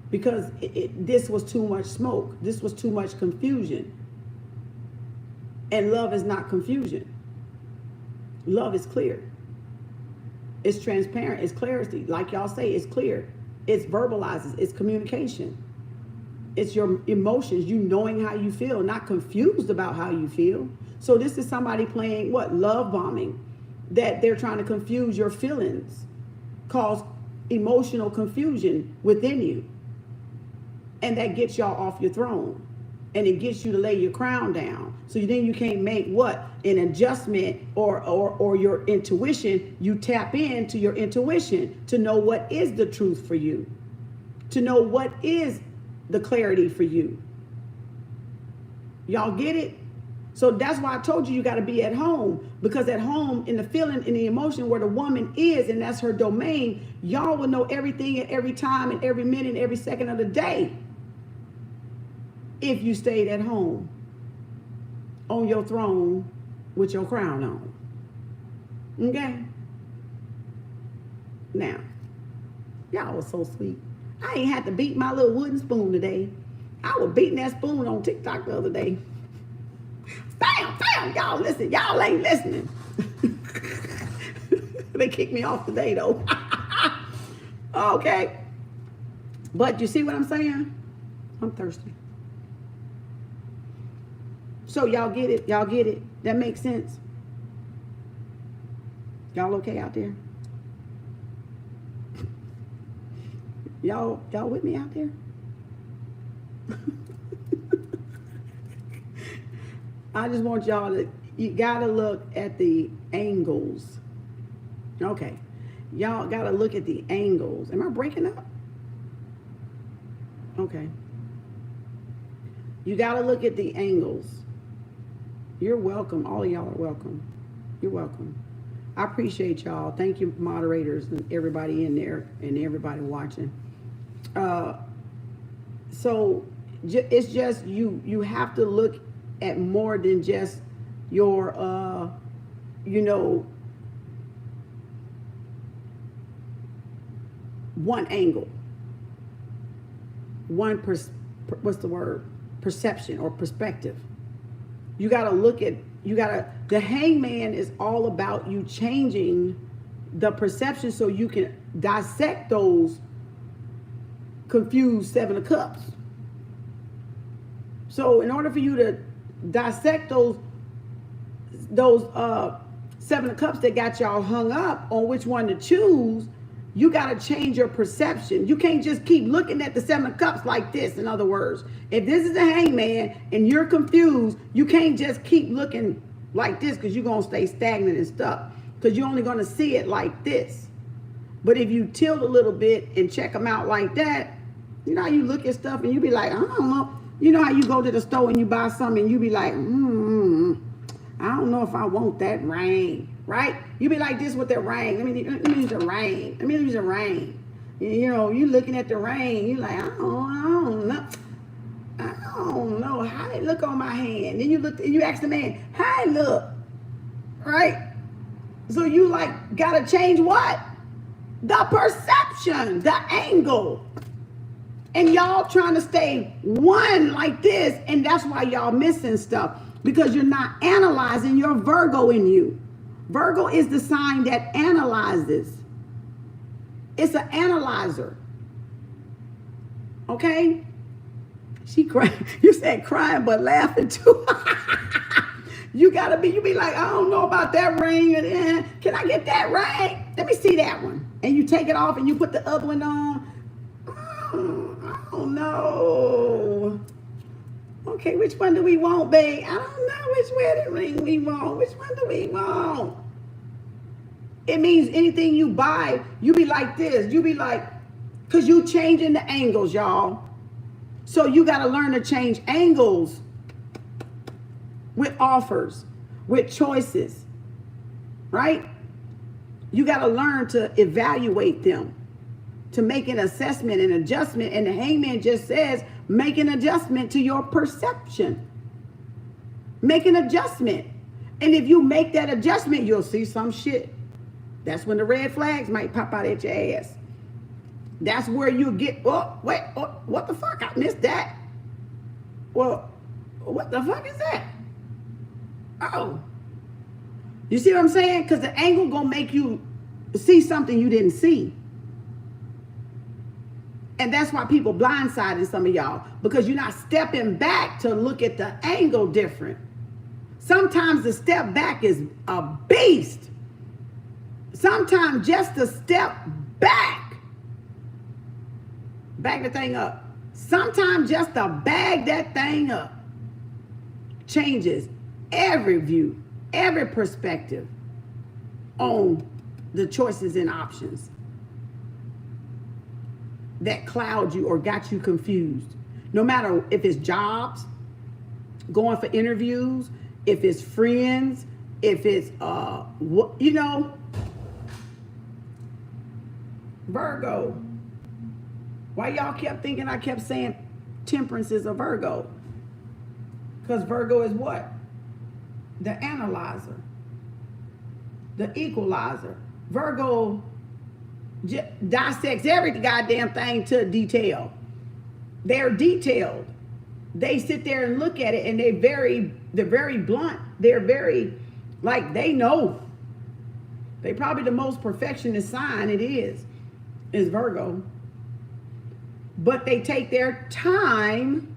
[SPEAKER 1] Because this was too much smoke. This was too much confusion. And love is not confusion. Love is clear. It's transparent. It's clarity. Like y'all say, it's clear. It's verbalizes. It's communication. It's your emotions, you knowing how you feel, not confused about how you feel. So this is somebody playing what? Love bombing. That they're trying to confuse your feelings, cause emotional confusion within you. And that gets y'all off your throne. And it gets you to lay your crown down. So then you can't make what? An adjustment or your intuition. You tap into your intuition to know what is the truth for you. To know what is the clarity for you. Y'all get it? So that's why I told you got to be at home, because at home, in the feeling, in the emotion where the woman is, and that's her domain, y'all will know everything at every time and every minute and every second of the day if you stayed at home on your throne with your crown on. Okay? Now, y'all was so sweet. I ain't had to beat my little wooden spoon today. I was beating that spoon on TikTok the other day. Bam, y'all listen. Y'all ain't listening. They kicked me off today though. Okay. But you see what I'm saying? I'm thirsty. So y'all get it? Y'all get it? That makes sense? Y'all okay out there? Y'all with me out there? I just want y'all to, you gotta look at the angles. Okay. Y'all got to look at the angles. Am I breaking up? Okay. You got to look at the angles. You're welcome. All of y'all are welcome. You're welcome. I appreciate y'all. Thank you, moderators, and everybody in there and everybody watching. So it's just you have to look at more than just your one angle, perception or perspective. You got to look at, the hangman is all about you changing the perception so you can dissect those confused Seven of Cups. So in order for you to dissect those Seven of Cups that got y'all hung up on which one to choose, you got to change your perception. You can't just keep looking at the Seven of Cups like this. In other words, if this is the hangman and you're confused, you can't just keep looking like this because you're going to stay stagnant and stuck because you're only going to see it like this. But if you tilt a little bit and check them out like that, you know how you look at stuff and you be like, I don't know. You know how you go to the store and you buy something and you be like, I don't know if I want that ring. Right? You be like this with the ring. Let me use the ring. Let me use the ring. You know, you looking at the ring. You like, I don't know. I don't know how it look on my hand. Then you look. You ask the man, how it look? Right? So you like gotta change what? The perception, the angle. And y'all trying to stay one like this, and that's why y'all missing stuff because you're not analyzing your Virgo in you. Virgo is the sign that analyzes. It's an analyzer. Okay? She cried. You said crying but laughing too. You be like, I don't know about that ring. Can I get that ring? Let me see that one. And you take it off and you put the other one on. I don't know. Okay, which one do we want, babe? I don't know which wedding ring we want. Which one do we want? It means anything you buy, you be like this. You be like, because you changing the angles, y'all. So you got to learn to change angles with offers, with choices, right? You got to learn to evaluate them, to make an assessment and adjustment. And the hangman just says, make an adjustment to your perception. Make an adjustment. And if you make that adjustment, you'll see some shit. That's when the red flags might pop out at your ass. That's where you get, what the fuck? I missed that. Well, what the fuck is that? Oh. You see what I'm saying? Because the angle gonna make you see something you didn't see. And that's why people blindsiding some of y'all, because you're not stepping back to look at the angle different. Sometimes the step back is a beast. Sometimes just to step back the thing up. Sometimes just to bag that thing up changes every view, every perspective on the choices and options that cloud you or got you confused. No matter if it's jobs, going for interviews, if it's friends, if it's, Virgo. Why y'all kept thinking I kept saying temperance is a Virgo? Because Virgo is what? The analyzer, the equalizer. Virgo dissects every goddamn thing to detail. They're detailed. They sit there and look at it, and they're very blunt. They're very, like, they know. They probably the most perfectionist sign it is Virgo. But they take their time,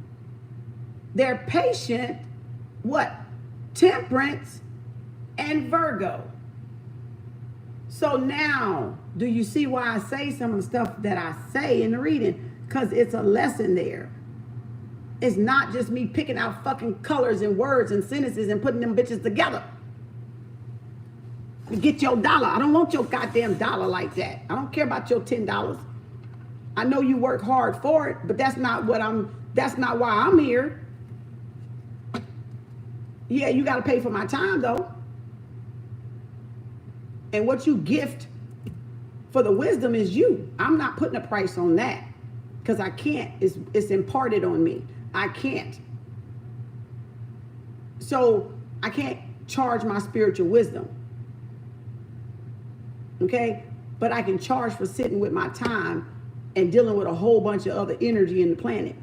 [SPEAKER 1] they're patient, what? Temperance and Virgo. So now, do you see why I say some of the stuff that I say in the reading? Because it's a lesson there. It's not just me picking out fucking colors and words and sentences and putting them bitches together. to get your dollar. I don't want your goddamn dollar like that. I don't care about your $10. I know you work hard for it, but that's not why I'm here. Yeah, you got to pay for my time though. And what you gift for the wisdom is you. I'm not putting a price on that because I can't. It's imparted on me. I can't. So I can't charge my spiritual wisdom. Okay? But I can charge for sitting with my time and dealing with a whole bunch of other energy in the planet.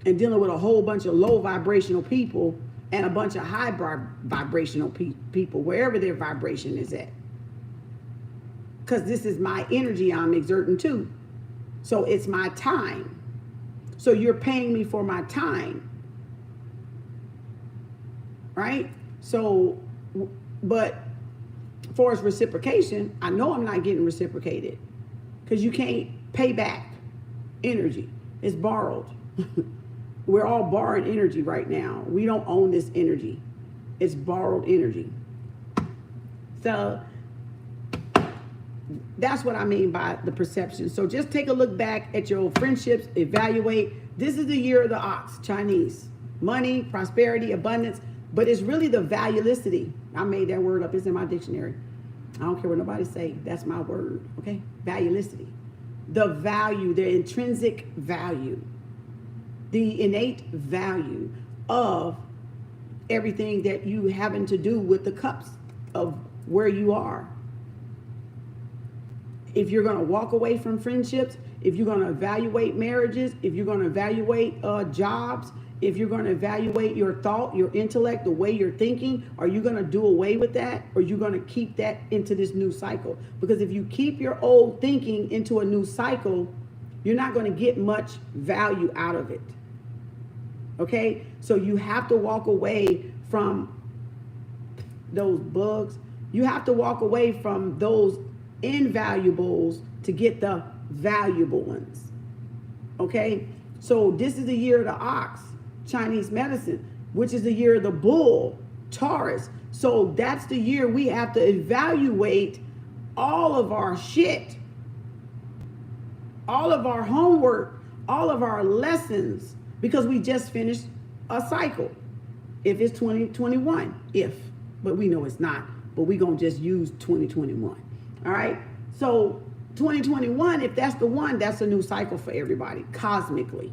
[SPEAKER 1] And dealing with a whole bunch of low vibrational people and a bunch of high vibrational people, wherever their vibration is at. Because this is my energy I'm exerting too. So it's my time. So you're paying me for my time. Right? So, but for its reciprocation, I know I'm not getting reciprocated. Because you can't pay back energy. It's borrowed. We're all borrowing energy right now. We don't own this energy. It's borrowed energy. So that's what I mean by the perception. So just take a look back at your friendships, evaluate. This is the year of the ox, Chinese. Money, prosperity, abundance, but it's really the valuelessity. I made that word up. It's in my dictionary. I don't care what nobody say. That's my word, okay? Valuelessity. The value, the intrinsic value, the innate value of everything that you having to do with the cups of where you are. If you're going to walk away from friendships, if you're going to evaluate marriages, if you're going to evaluate jobs, if you're going to evaluate your thought, your intellect, the way you're thinking, are you going to do away with that? Or are you going to keep that into this new cycle? Because if you keep your old thinking into a new cycle, you're not going to get much value out of it. Okay? So you have to walk away from those bugs. You have to walk away from those invaluables to get the valuable ones. Okay? So this is the year of the ox, Chinese medicine, which is the year of the bull, Taurus. So that's the year we have to evaluate all of our shit, all of our homework, all of our lessons, because we just finished a cycle. If it's 2021, but we know it's not, but we're going to just use 2021. All right. So 2021, if that's the one, that's a new cycle for everybody, cosmically.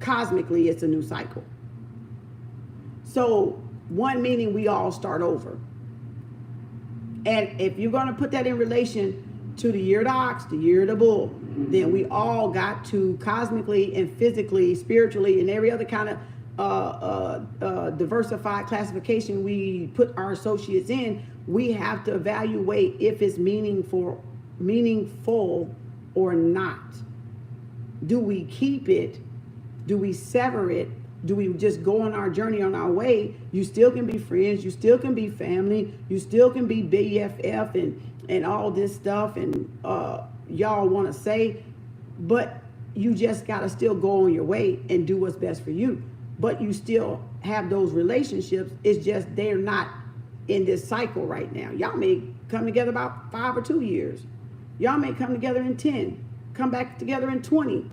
[SPEAKER 1] Cosmically, it's a new cycle. So one meaning we all start over. And if you're going to put that in relation to the year of the ox, the year of the bull, then we all got to cosmically and physically, spiritually, and every other kind of diversified classification we put our associates in, we have to evaluate if it's meaningful or not. Do we keep it? Do we sever it? Do we just go on our journey on our way? You still can be friends. You still can be family. You still can be BFF and all this stuff and y'all want to say, but you just got to still go on your way and do what's best for you. But you still have those relationships. It's just they're not in this cycle right now. Y'all may come together about 5 or 2 years. Y'all may come together in 10, come back together in 20.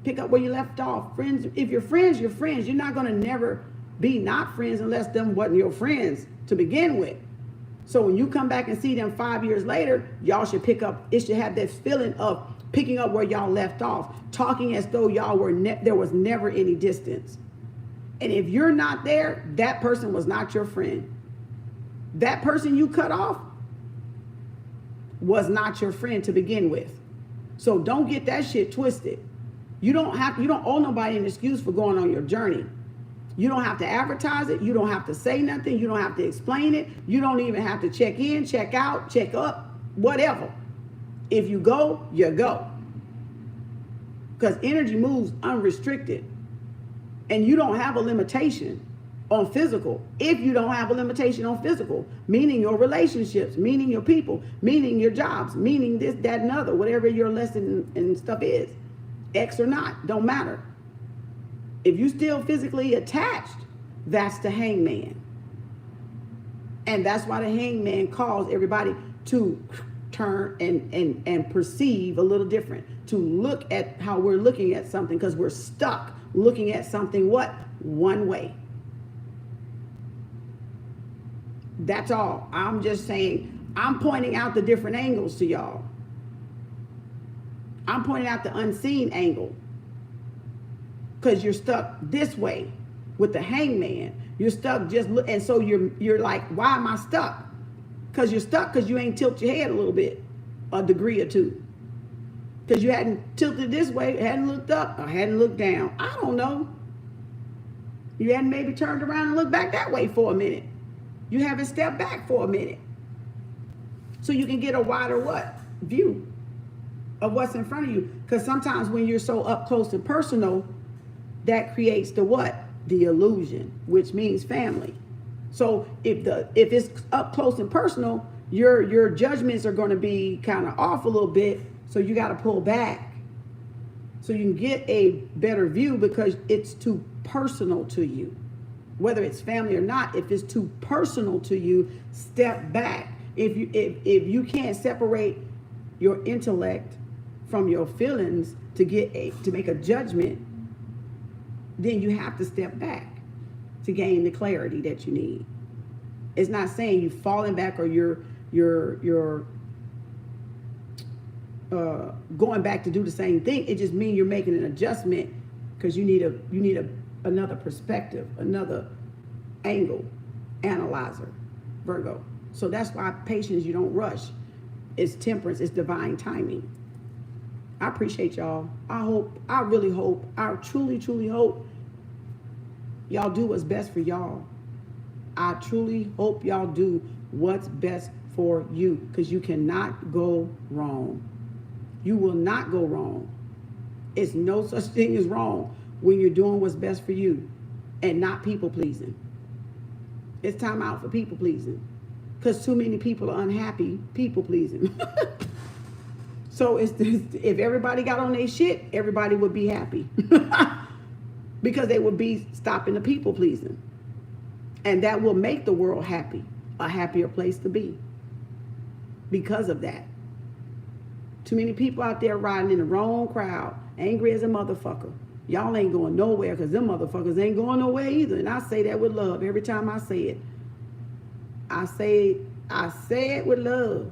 [SPEAKER 1] Pick up where you left off. Friends, if you're friends, you're friends. You're not going to never be not friends unless them wasn't your friends to begin with. So when you come back and see them 5 years later, y'all should pick up, it should have this feeling of picking up where y'all left off, talking as though y'all were, there was never any distance. And if you're not there, that person was not your friend. That person you cut off was not your friend to begin with. So don't get that shit twisted. You don't owe nobody an excuse for going on your journey. You don't have to advertise it. You don't have to say nothing. You don't have to explain it. You don't even have to check in, check out, check up, whatever. If you go, you go. Because energy moves unrestricted. And you don't have a limitation on physical. If you don't have a limitation on physical, meaning your relationships, meaning your people, meaning your jobs, meaning this, that, and other, whatever your lesson and stuff is. X or not, don't matter. If you still physically attached, that's the hangman. And that's why the hangman calls everybody to turn and perceive a little different, to look at how we're looking at something, because we're stuck looking at something what? One way. That's all. I'm just saying, I'm pointing out the different angles to y'all. I'm pointing out the unseen angle, because you're stuck this way with the hangman. You're stuck and so you're like, why am I stuck? Because you're stuck because you ain't tilt your head a little bit, a degree or two. Because you hadn't tilted this way, hadn't looked up, or hadn't looked down. I don't know. You hadn't maybe turned around and looked back that way for a minute. You haven't stepped back for a minute. So you can get a wider what? View of what's in front of you. Because sometimes when you're so up close and personal, that creates the what? The illusion, which means family. So if it's up close and personal, your judgments are going to be kind of off a little bit. So you got to pull back so you can get a better view, because it's too personal to you. Whether it's family or not, if it's too personal to you, step back. If you can't separate your intellect from your feelings to make a judgment, then you have to step back to gain the clarity that you need. It's not saying you've fallen back or you're going back to do the same thing. It just means you're making an adjustment because you need another perspective, another angle, analyzer, Virgo. So that's why patience, you don't rush. It's temperance, it's divine timing. I appreciate y'all. I really hope, I truly, truly hope y'all do what's best for y'all. I truly hope y'all do what's best for you, because you cannot go wrong. You will not go wrong. It's no such thing as wrong when you're doing what's best for you and not people pleasing. It's time out for people pleasing, because too many people are unhappy people pleasing. So if everybody got on their shit, everybody would be happy. Because they would be stopping the people pleasing. And that will make the world happy, a happier place to be. Because of that. Too many people out there riding in the wrong crowd, angry as a motherfucker. Y'all ain't going nowhere, because them motherfuckers ain't going nowhere either. And I say that with love every time I say it. I say it with love.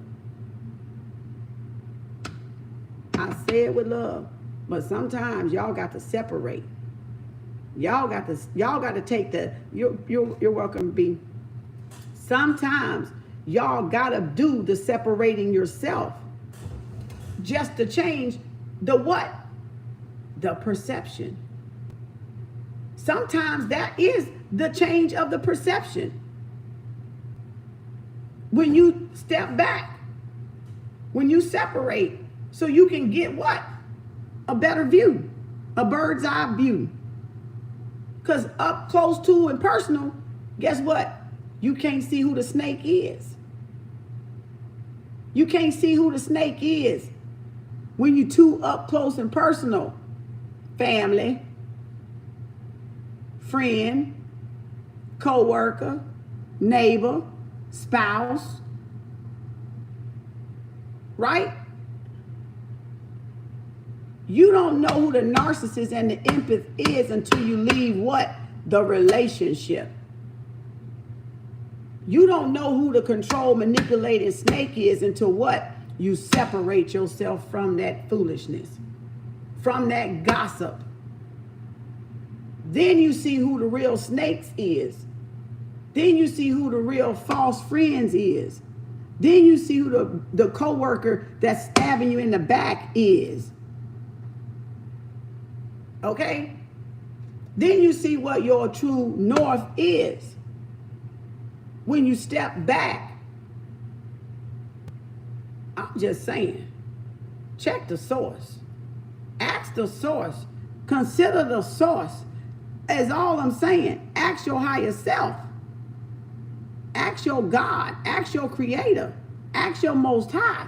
[SPEAKER 1] I say it with love. But sometimes y'all got to separate. Y'all got to take you're welcome, B. Sometimes y'all got to do the separating yourself just to change the what? The perception. Sometimes that is the change of the perception. When you step back, when you separate, so you can get what? A better view, a bird's eye view. Because up close to and personal, guess what? You can't see who the snake is. You can't see who the snake is when you too up close and personal. Family, friend, co-worker, neighbor, spouse, right? You don't know who the narcissist and the empath is until you leave what? The relationship. You don't know who the control, manipulating snake is until what? You separate yourself from that foolishness, from that gossip. Then you see who the real snakes is. Then you see who the real false friends is. Then you see who the co-worker that's stabbing you in the back is. Okay? Then you see what your true north is. When you step back, I'm just saying, check the source. Ask the source. Consider the source. As all I'm saying, ask your higher self. Ask your God. Ask your creator. Ask your most high.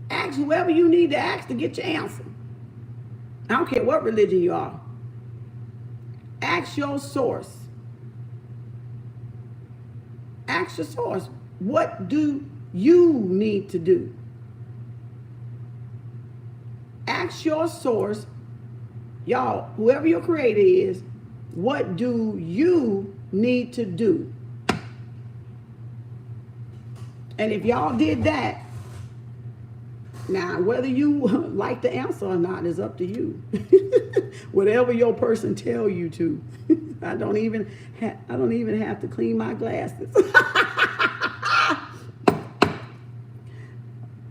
[SPEAKER 1] Ask whoever you need to ask to get your answer. I don't care what religion you are. Ask your source. Ask your source, what do you need to do? Ask your source, y'all, whoever your creator is, what do you need to do? And if y'all did that, now whether you like the answer or not is up to you. Whatever your person tell you to. I don't even have to clean my glasses.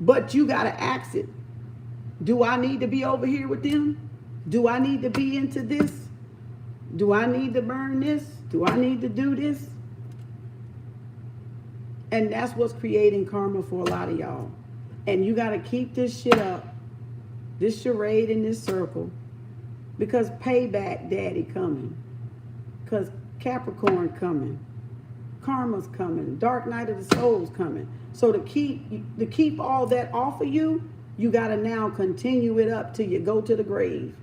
[SPEAKER 1] But you got to ask it. Do I need to be over here with them? Do I need to be into this? Do I need to burn this? Do I need to do this? And that's what's creating karma for a lot of y'all. And you got to keep this shit up, this charade in this circle, because payback daddy coming, because Capricorn coming, karma's coming, dark night of the soul's coming. So to keep all that off of you, you got to now continue it up till you go to the grave.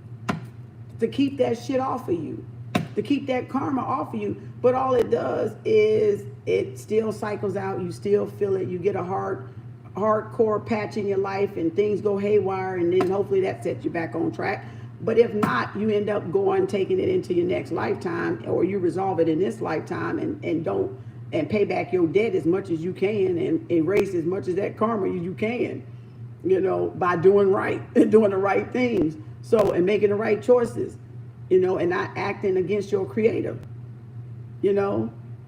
[SPEAKER 1] To keep that shit off of you, to keep that karma off of you. But all it does is it still cycles out. You still feel it. You get a hardcore patch in your life and things go haywire, and then hopefully that sets you back on track. But if not, you end up taking it into your next lifetime, or you resolve it in this lifetime and pay back your debt as much as you can and erase as much of that karma as you can, by doing the right things. So, and making the right choices, and not acting against your creator,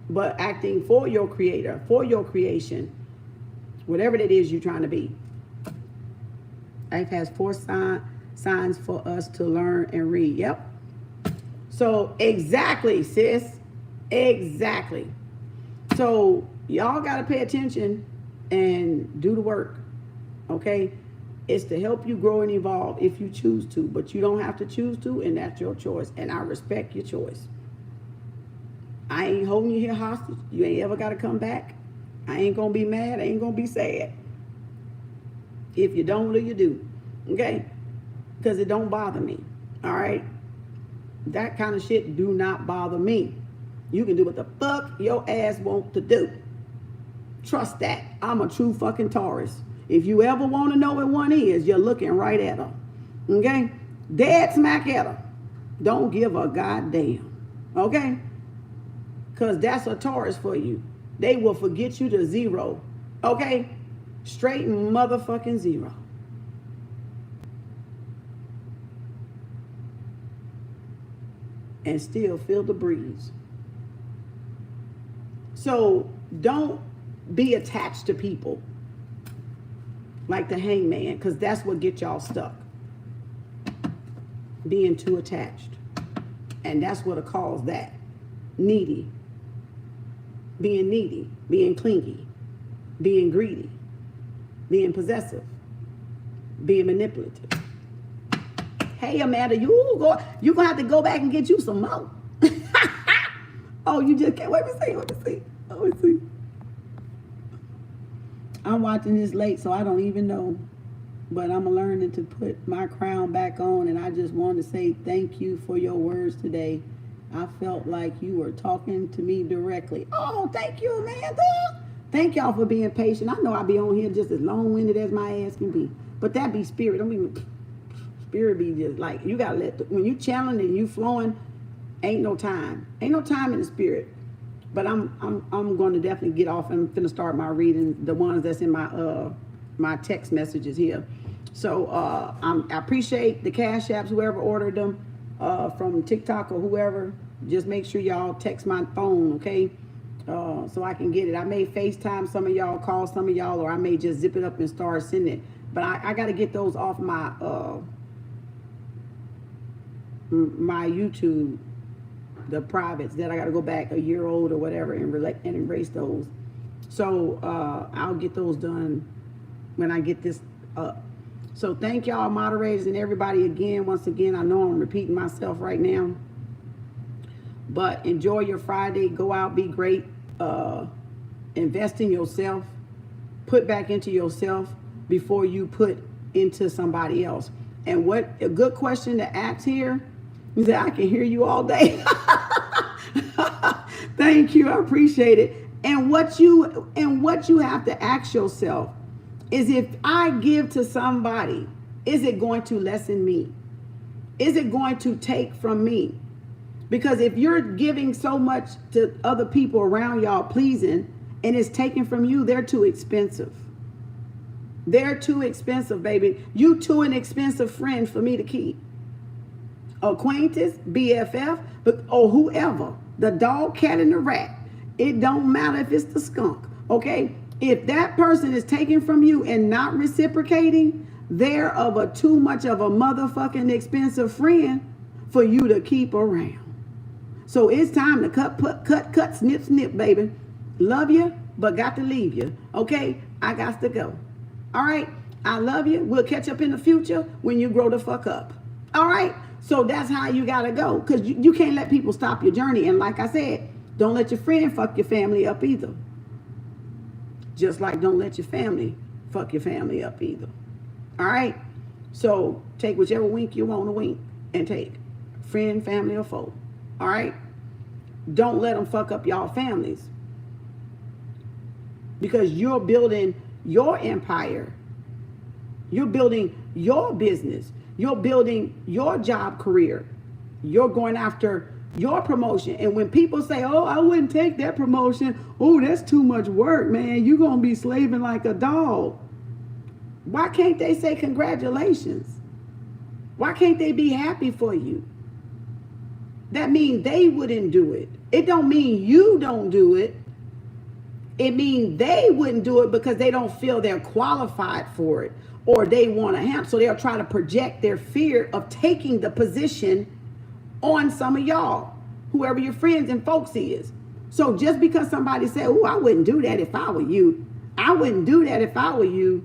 [SPEAKER 1] but acting for your creator, for your creation, whatever that is you're trying to be. Life has 4 signs for us to learn and read. Yep. So exactly, sis. Exactly. So y'all got to pay attention and do the work. Okay? It's to help you grow and evolve if you choose to, but you don't have to choose to, and that's your choice. And I respect your choice. I ain't holding you here hostage. You ain't ever got to come back. I ain't going to be mad. I ain't going to be sad. If you don't, you do. Okay? Because it don't bother me. All right? That kind of shit do not bother me. You can do what the fuck your ass want to do. Trust that. I'm a true fucking Taurus. If you ever want to know what one is, you're looking right at her. Okay? Dead smack at her. Don't give a goddamn. Okay? Because that's a Taurus for you. They will forget you to zero. Okay? Straight motherfucking zero. And still feel the breeze. So don't be attached to people like the hangman, because that's what gets y'all stuck. Being too attached. And that's what it calls that. Needy. Being clingy, being greedy, being possessive, being manipulative. Hey, Amanda, you're gonna have to go back and get you some more. Oh, you just can't. Let me see. I'm watching this late, so I don't even know. But I'm learning to put my crown back on, and I just want to say thank you for your words today. I felt like you were talking to me directly. Oh, thank you, Amanda. Thank y'all for being patient. I know I'll be on here just as long-winded as my ass can be. But that be spirit. Spirit be just like, you got to when you channeling and you flowing, ain't no time. Ain't no time in the spirit. But I'm going to definitely get off. I'm finna start my reading, the ones that's in my text messages here. So I appreciate the Cash Apps, whoever ordered them. From TikTok or whoever, just make sure y'all text my phone, okay? So I can get it. I may FaceTime some of y'all, call some of y'all, or I may just zip it up and start sending it. But I got to get those off my my YouTube, the privates that I got to go back a year old or whatever and erase those. So I'll get those done when I get this up. So thank y'all moderators and everybody again. Once again, I know I'm repeating myself right now. But enjoy your Friday. Go out, be great. Invest in yourself. Put back into yourself before you put into somebody else. And what a good question to ask here is that I can hear you all day. Thank you. I appreciate it. And what you have to ask yourself is, if I give to somebody, is it going to lessen me? Is it going to take from me? Because if you're giving so much to other people around y'all pleasing and it's taken from you, they're too expensive. They're too expensive, baby. You too an expensive friend for me to keep. Acquaintance, BFF, or whoever. The dog, cat, and the rat. It don't matter if it's the skunk, okay? If that person is taking from you and not reciprocating, they're of a too much of a motherfucking expensive friend for you to keep around. So it's time to cut, snip, snip, baby. Love you, but got to leave you. Okay, I got to go. All right, I love you. We'll catch up in the future when you grow the fuck up. All right, so that's how you got to go, because you can't let people stop your journey. And like I said, don't let your friend fuck your family up either. Just like don't let your family fuck your family up either. All right, so take whichever wink you want to wink and take. Friend, family, or foe. All right, don't let them fuck up y'all families, because you're building your empire. You're building your business. You're building your job career. You're going after your promotion. And when people say, oh, I wouldn't take that promotion. Oh, that's too much work, man. You're going to be slaving like a dog. Why can't they say congratulations? Why can't they be happy for you? That means they wouldn't do it. It don't mean you don't do it. It means they wouldn't do it because they don't feel they're qualified for it, or they want to have. So they'll try to project their fear of taking the position on some of y'all, whoever your friends and folks is. So just because somebody said, oh, I wouldn't do that if I were you. I wouldn't do that if I were you.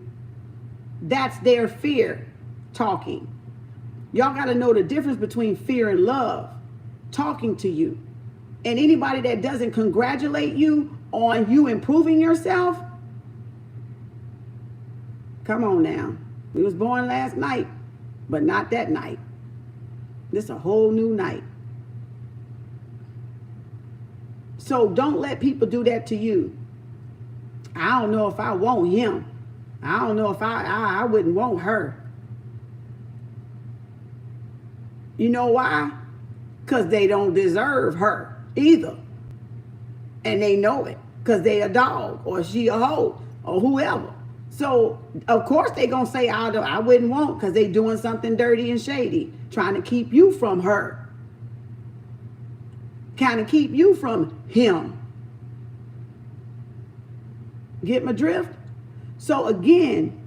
[SPEAKER 1] That's their fear talking. Y'all got to know the difference between fear and love talking to you. And anybody that doesn't congratulate you on you improving yourself, come on now. We was born last night, but not that night. This is a whole new night. So don't let people do that to you. I don't know if I want him. I don't know if I wouldn't want her. You know why? Because they don't deserve her either. And they know it, because they a dog, or she a hoe, or whoever. So, of course, they going to say, I wouldn't want, because they doing something dirty and shady, trying to keep you from her. Kind of keep you from him. Get my drift? So, again,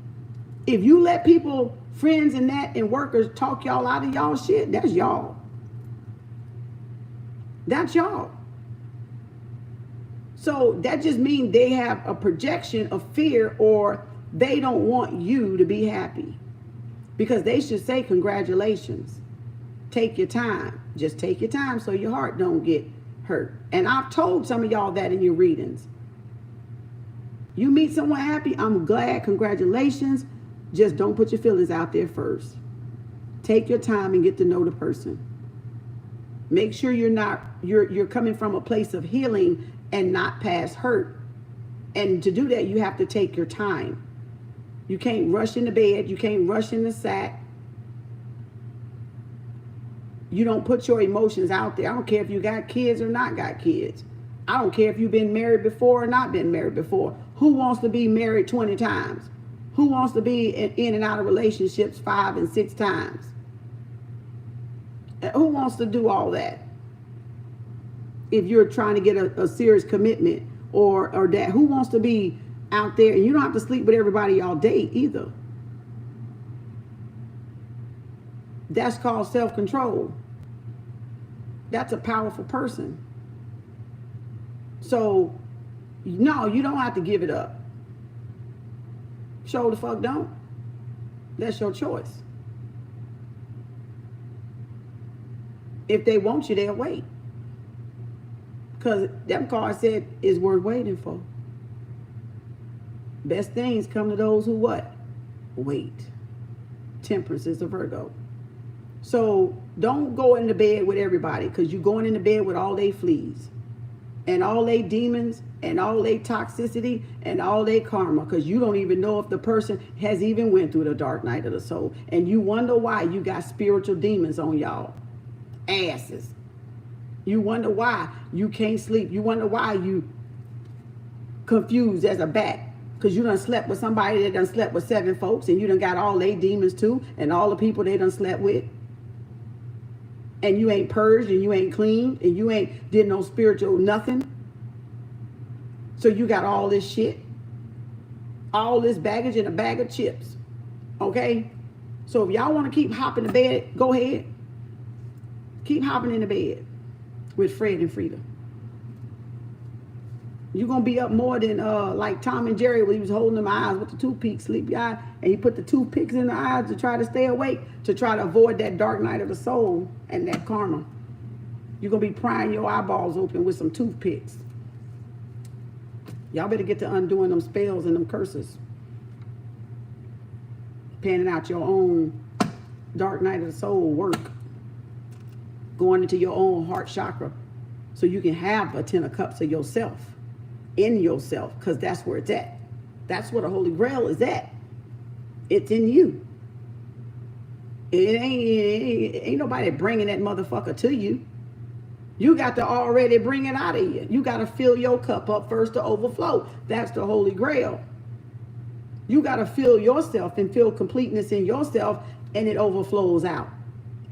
[SPEAKER 1] if you let people, friends and that, and workers talk y'all out of y'all shit, that's y'all. That's y'all. So that just means they have a projection of fear, or they don't want you to be happy, because they should say congratulations. Take your time. Just take your time so your heart don't get hurt. And I've told some of y'all that in your readings. You meet someone happy, I'm glad, congratulations. Just don't put your feelings out there first. Take your time and get to know the person. Make sure you're coming from a place of healing and not past hurt. And to do that, you have to take your time. You can't rush into bed. You can't rush in the sack. You don't put your emotions out there. I don't care if you got kids or not got kids. I don't care if you've been married before or not been married before. Who wants to be married 20 times? Who wants to be in and out of relationships 5 and 6 times? Who wants to do all that? If you're trying to get a serious commitment or that, who wants to be out there? And you don't have to sleep with everybody y'all date either. That's called self-control. That's a powerful person. So, no, you don't have to give it up. Show the fuck don't. That's your choice. If they want you, they'll wait. Because them cards said is worth waiting for. Best things come to those who what? Wait. Temperance is a Virgo. So don't go into bed with everybody, because you're going into bed with all they fleas and all they demons and all their toxicity and all their karma, because you don't even know if the person has even went through the dark night of the soul. And you wonder why you got spiritual demons on y'all asses. You wonder why you can't sleep. You wonder why you confused as a bat, because you done slept with somebody that done slept with 7 folks, and you done got all they demons too, and all the people they done slept with. And you ain't purged, and you ain't cleaned, and you ain't did no spiritual nothing. So you got all this shit, all this baggage in a bag of chips. Okay? So if y'all want to keep hopping the bed, go ahead. Keep hopping in the bed with Fred and Frida. You're going to be up more than like Tom and Jerry when he was holding them eyes with the toothpicks, sleepy eye, and he put the toothpicks in the eyes to try to stay awake, to try to avoid that dark night of the soul and that karma. You're going to be prying your eyeballs open with some toothpicks. Y'all better get to undoing them spells and them curses. Panning out your own dark night of the soul work. Going into your own heart chakra so you can have a 10 of cups of yourself. In yourself, because that's where it's at. That's where the Holy Grail is at. It's in you. It ain't nobody bringing that motherfucker to you. You got to already bring it out of you. You got to fill your cup up first to overflow. That's the Holy Grail. You got to fill yourself and feel completeness in yourself, and it overflows out.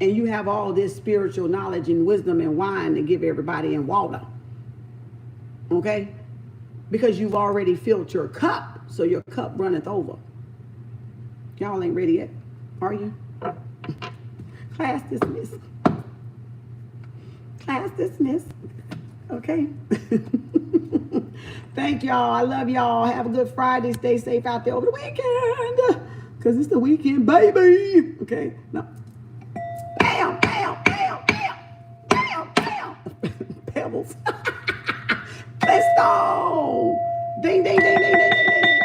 [SPEAKER 1] And you have all this spiritual knowledge and wisdom and wine to give everybody in water. Okay? Because you've already filled your cup, so your cup runneth over. Y'all ain't ready yet, are you? Class dismissed. Class dismissed. Okay? Thank y'all. I love y'all. Have a good Friday. Stay safe out there over the weekend. Because it's the weekend, baby. Okay? No. Bam, bam, bam, bam. Bam, bam. Pebbles. Let's go. Ding, ding, ding, ding, ding, ding, ding, ding, ding.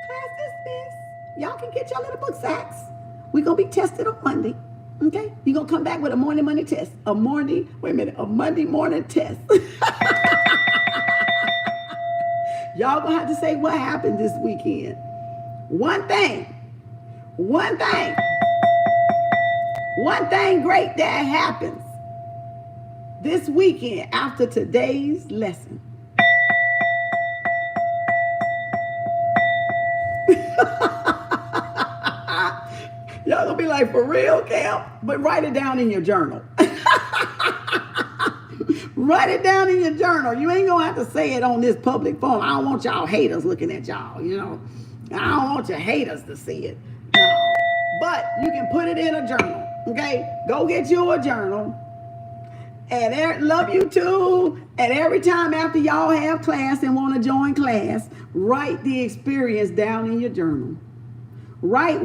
[SPEAKER 1] Class dismissed. Y'all can get your little book sacks. We're going to be tested on Monday. Okay? You're going to come back with a morning money test. A Monday morning test. Y'all going to have to say what happened this weekend. One thing great that happens this weekend after today's lesson. Y'all gonna be like, for real, Kem? But write it down in your journal. Write it down in your journal. You ain't gonna have to say it on this public forum. I don't want y'all haters looking at y'all, you know. I don't want your haters to see it. No. But you can put it in a journal, okay? Go get you a journal. And love you too. And every time after y'all have class and want to join class, write the experience down in your journal. Write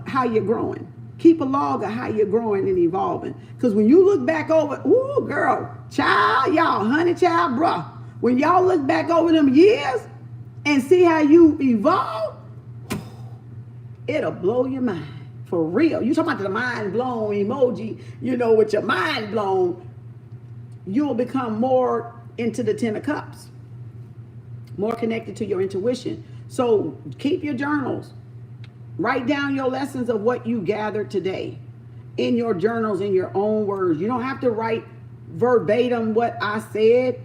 [SPEAKER 1] how you're growing. Keep a log of how you're growing and evolving. Because when you look back over, ooh, girl, child, y'all, honey, child, bruh. When y'all look back over them years and see how you evolve, it'll blow your mind. For real. You talking about the mind blown emoji, you know, with your mind blown, you'll become more into the 10 of cups. More connected to your intuition. So keep your journals. Write down your lessons of what you gathered today in your journals, in your own words. You don't have to write verbatim what I said,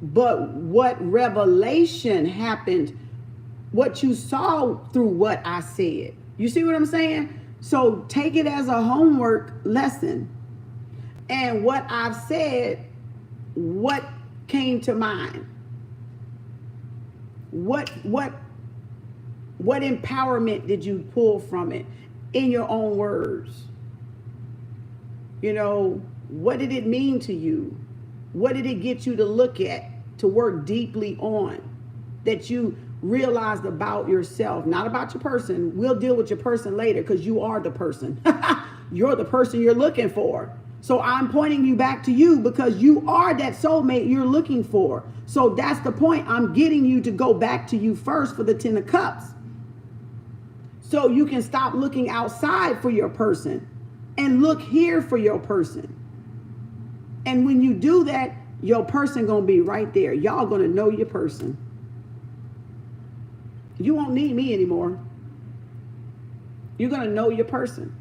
[SPEAKER 1] but what revelation happened, what you saw through what I said. You see what I'm saying? So take it as a homework lesson. And what I've said, what came to mind? What empowerment did you pull from it in your own words? You know, what did it mean to you? What did it get you to look at, to work deeply on, that you realized about yourself, not about your person? We'll deal with your person later because you are the person. You're the person you're looking for. So I'm pointing you back to you because you are that soulmate you're looking for. So that's the point. I'm getting you to go back to you first for the 10 of cups. So you can stop looking outside for your person and look here for your person. And when you do that, your person gonna be right there. Y'all gonna know your person. You won't need me anymore. You're gonna know your person.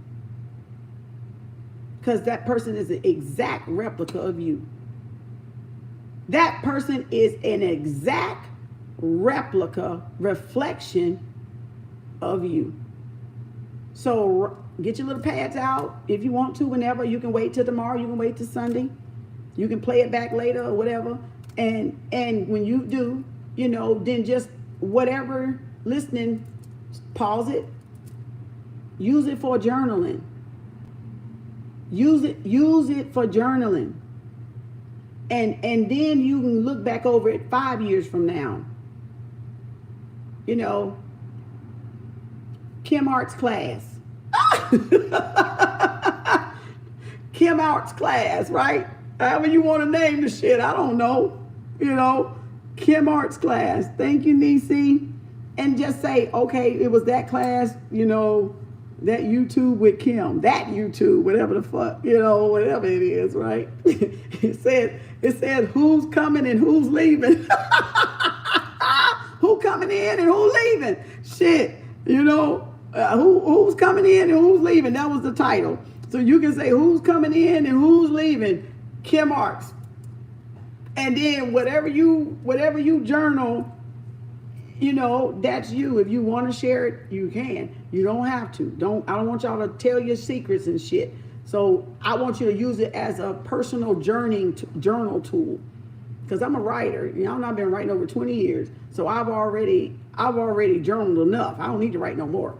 [SPEAKER 1] Because that person is an exact replica of you. That person is an exact replica, reflection of you. So get your little pads out if you want to, whenever. You can wait till tomorrow, you can wait till Sunday. You can play it back later or whatever. And when you do, you know, then just whatever listening, pause it. Use it for journaling. Use it for journaling. And then you can look back over it 5 years from now. You know, Kem Arts class. Kem Arts class, right? However you want to name the shit, I don't know. You know, Kem Arts class. Thank you, Nisi. And just say, okay, it was that class, you know, that YouTube with Kim, that YouTube, whatever the fuck, you know, whatever it is, right? It said who's coming and who's leaving. Who coming in and who's leaving? Shit, you know, who's coming in and who's leaving? That was the title. So you can say who's coming in and who's leaving. Kem Arts. And then whatever you journal, you know, that's you. If you want to share it, you can. You don't have to. I don't want y'all to tell your secrets and shit. So I want you to use it as a personal journal tool. Because I'm a writer. You know, I've been writing over 20 years. So I've already journaled enough. I don't need to write no more.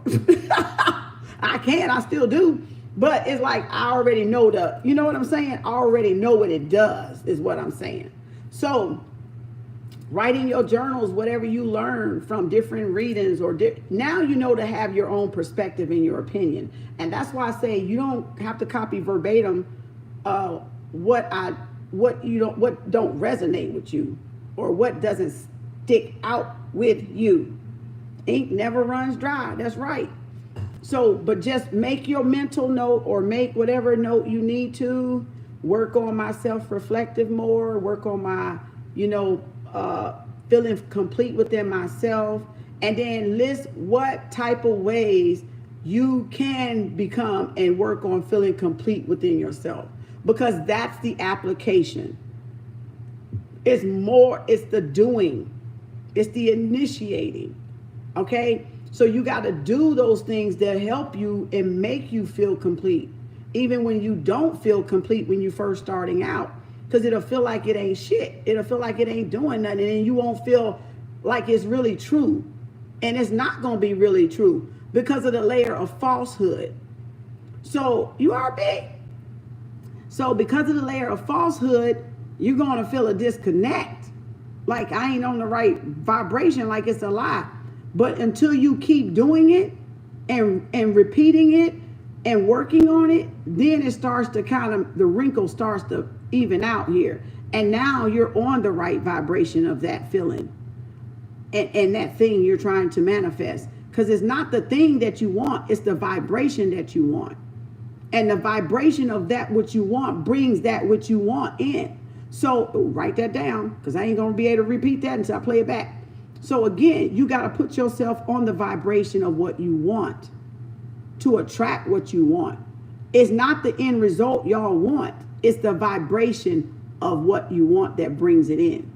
[SPEAKER 1] I still do. But it's like I already know you know what I'm saying? I already know what it does, is what I'm saying. So write in your journals whatever you learn from different readings, or now you know to have your own perspective and your opinion. And that's why I say you don't have to copy verbatim what don't resonate with you, or what doesn't stick out with you. Ink never runs dry. That's right. So, but just make your mental note, or make whatever note you need to. Work on my self-reflective more. Work on my, you know, feeling complete within myself. And then list what type of ways you can become and work on feeling complete within yourself. Because that's the application. It's the doing. It's the initiating. Okay? So you got to do those things that help you and make you feel complete. Even when you don't feel complete when you're first starting out. Because it'll feel like it ain't shit. It'll feel like it ain't doing nothing. And you won't feel like it's really true. And it's not going to be really true because of the layer of falsehood. So you are big. So because of the layer of falsehood, you're going to feel a disconnect. Like I ain't on the right vibration, like it's a lie. But until you keep doing it and repeating it and working on it, then it starts to the wrinkle starts to even out here. And now you're on the right vibration of that feeling and that thing you're trying to manifest. Because it's not the thing that you want, it's the vibration that you want. And the vibration of that which you want brings that which you want in. So write that down, because I ain't going to be able to repeat that until I play it back. So again, you got to put yourself on the vibration of what you want to attract what you want. It's not the end result y'all want. It's the vibration of what you want that brings it in.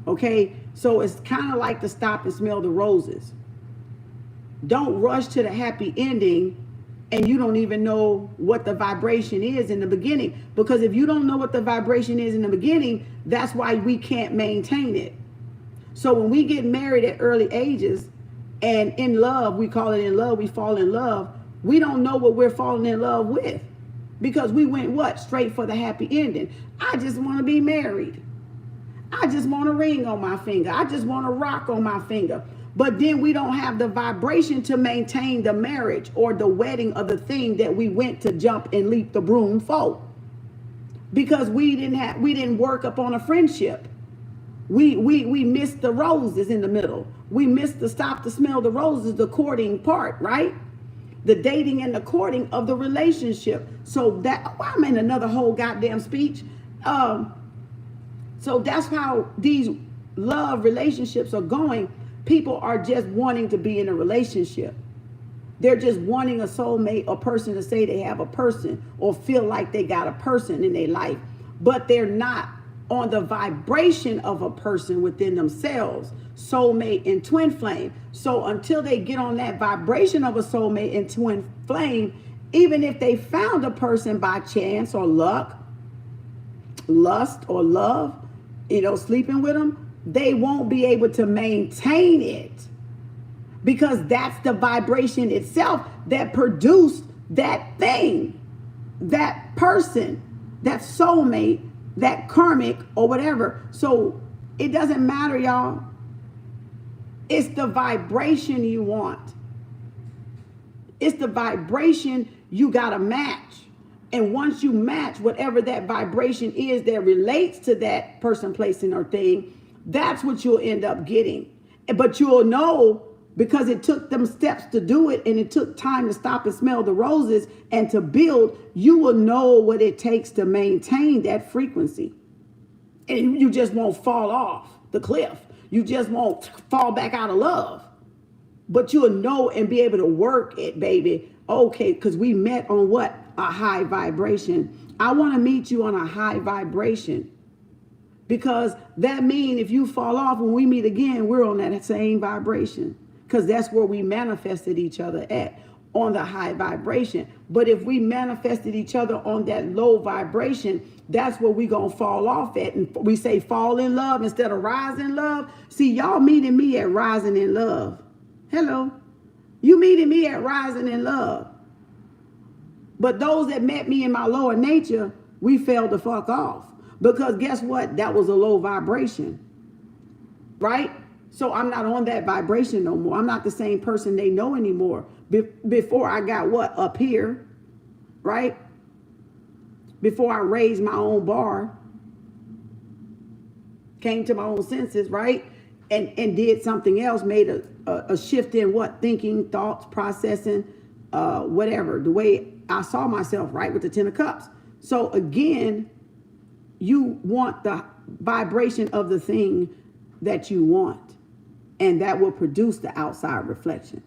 [SPEAKER 1] Okay? So it's kind of like to stop and smell the roses. Don't rush to the happy ending and you don't even know what the vibration is in the beginning. Because if you don't know what the vibration is in the beginning, that's why we can't maintain it. So when we get married at early ages and in love, we call it in love, we fall in love, we don't know what we're falling in love with. Because we went what? Straight for the happy ending. I just want to be married. I just want a ring on my finger. I just want a rock on my finger. But then we don't have the vibration to maintain the marriage or the wedding of the thing that we went to jump and leap the broom for. Because we didn't work up on a friendship. We missed the roses in the middle. We missed the stop to smell the roses, the courting part, right? The dating and the courting of the relationship. So that, I'm in another whole goddamn speech. So that's how these love relationships are going. People are just wanting to be in a relationship. They're just wanting a soulmate or person to say they have a person or feel like they got a person in their life, but they're not on the vibration of a person within themselves, soulmate and twin flame. So until they get on that vibration of a soulmate and twin flame, even if they found a person by chance or luck, lust or love, sleeping with them, they won't be able to maintain it, because that's the vibration itself that produced that thing, that person, that soulmate, that karmic or whatever. So it doesn't matter, y'all. It's the vibration you want. It's the vibration you got to match. And once you match whatever that vibration is that relates to that person, placing or thing, that's what you'll end up getting. But you'll know, because it took them steps to do it, and it took time to stop and smell the roses and to build. You will know what it takes to maintain that frequency. And you just won't fall off the cliff. You just won't fall back out of love. But you'll know and be able to work it, baby. Okay, because we met on what? A high vibration. I want to meet you on a high vibration. Because that means if you fall off, when we meet again, we're on that same vibration. Because that's where we manifested each other at, on the high vibration. But if we manifested each other on that low vibration, that's where we going to fall off at. And we say fall in love instead of rise in love. See, y'all meeting me at rising in love. Hello. You meeting me at rising in love. But those that met me in my lower nature, we fell the fuck off. Because guess what? That was a low vibration. Right? So I'm not on that vibration no more. I'm not the same person they know anymore. Before I got what? Up here. Right? Before I raised my own bar. Came to my own senses, right? And did something else, made a shift in what? Thinking, thoughts, processing, whatever. The way I saw myself, right? With the 10 of Cups. So again, you want the vibration of the thing that you want. And that will produce the outside reflection.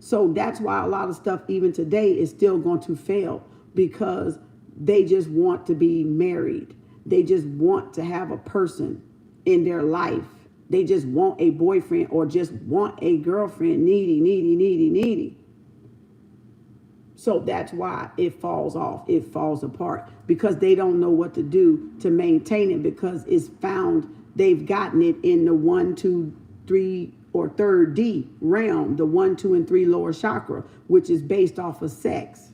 [SPEAKER 1] So that's why a lot of stuff even today is still going to fail, because they just want to be married. They just want to have a person in their life. They just want a boyfriend or just want a girlfriend. Needy. So that's why it falls off. It falls apart, because they don't know what to do to maintain it, because it's found, they've gotten it in the 1, 2, 3 or third D realm, the 1, 2, and 3 lower chakra, which is based off of sex,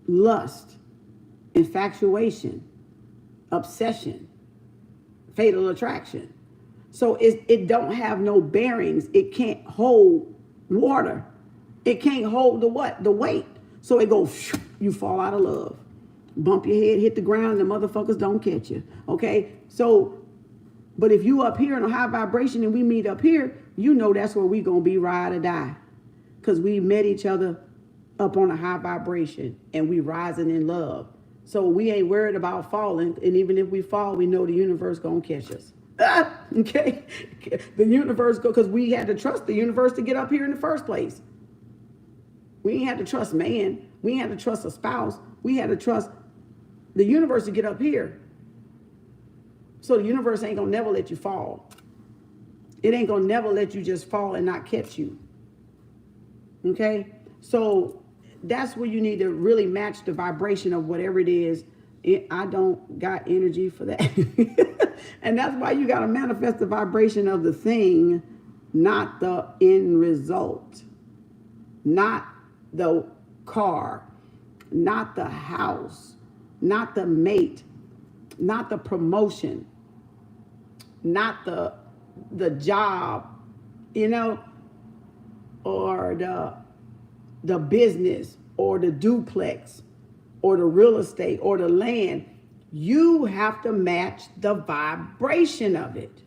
[SPEAKER 1] lust, infatuation, obsession, fatal attraction. So it don't have no bearings. It can't hold water. It can't hold the what? The weight. So it goes, you fall out of love. Bump your head, hit the ground, the motherfuckers don't catch you. Okay? So, but if you up here in a high vibration and we meet up here, you know that's where we gonna be, ride or die. Because we met each other up on a high vibration and we rising in love. So we ain't worried about falling. And even if we fall, we know the universe gonna catch us. Okay? The universe, because we had to trust the universe to get up here in the first place. We ain't had to trust man. We ain't had to trust a spouse. We had to trust the universe to get up here. So the universe ain't gonna never let you fall. It ain't gonna never let you just fall and not catch you. Okay? So that's where you need to really match the vibration of whatever it is. I don't got energy for that. And that's why you gotta manifest the vibration of the thing, not the end result. Not the car, not the house, not the mate, not the promotion, not the job, or the business or the duplex or the real estate or the land. You have to match the vibration of it.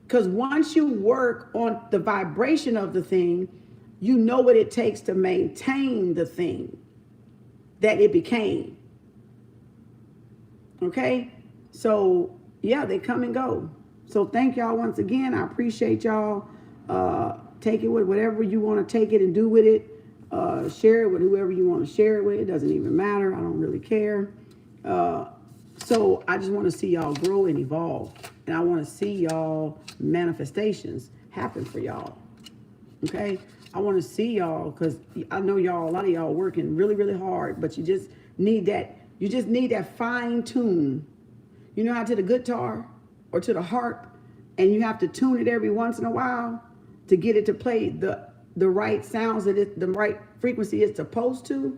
[SPEAKER 1] Because once you work on the vibration of the thing, you know what it takes to maintain the thing that it became. Okay? So yeah, they come and go. So thank y'all once again. I appreciate y'all. Take it with whatever you want to take it and do with it. Share it with whoever you want to share it with. It doesn't even matter. I don't really care. So I just want to see y'all grow and evolve. And I want to see y'all manifestations happen for y'all. Okay? I want to see y'all, because I know y'all, a lot of y'all working really, really hard, but you just need that fine tune. You know how to the guitar or to the harp, and you have to tune it every once in a while to get it to play the right sounds that the right frequency it's supposed to.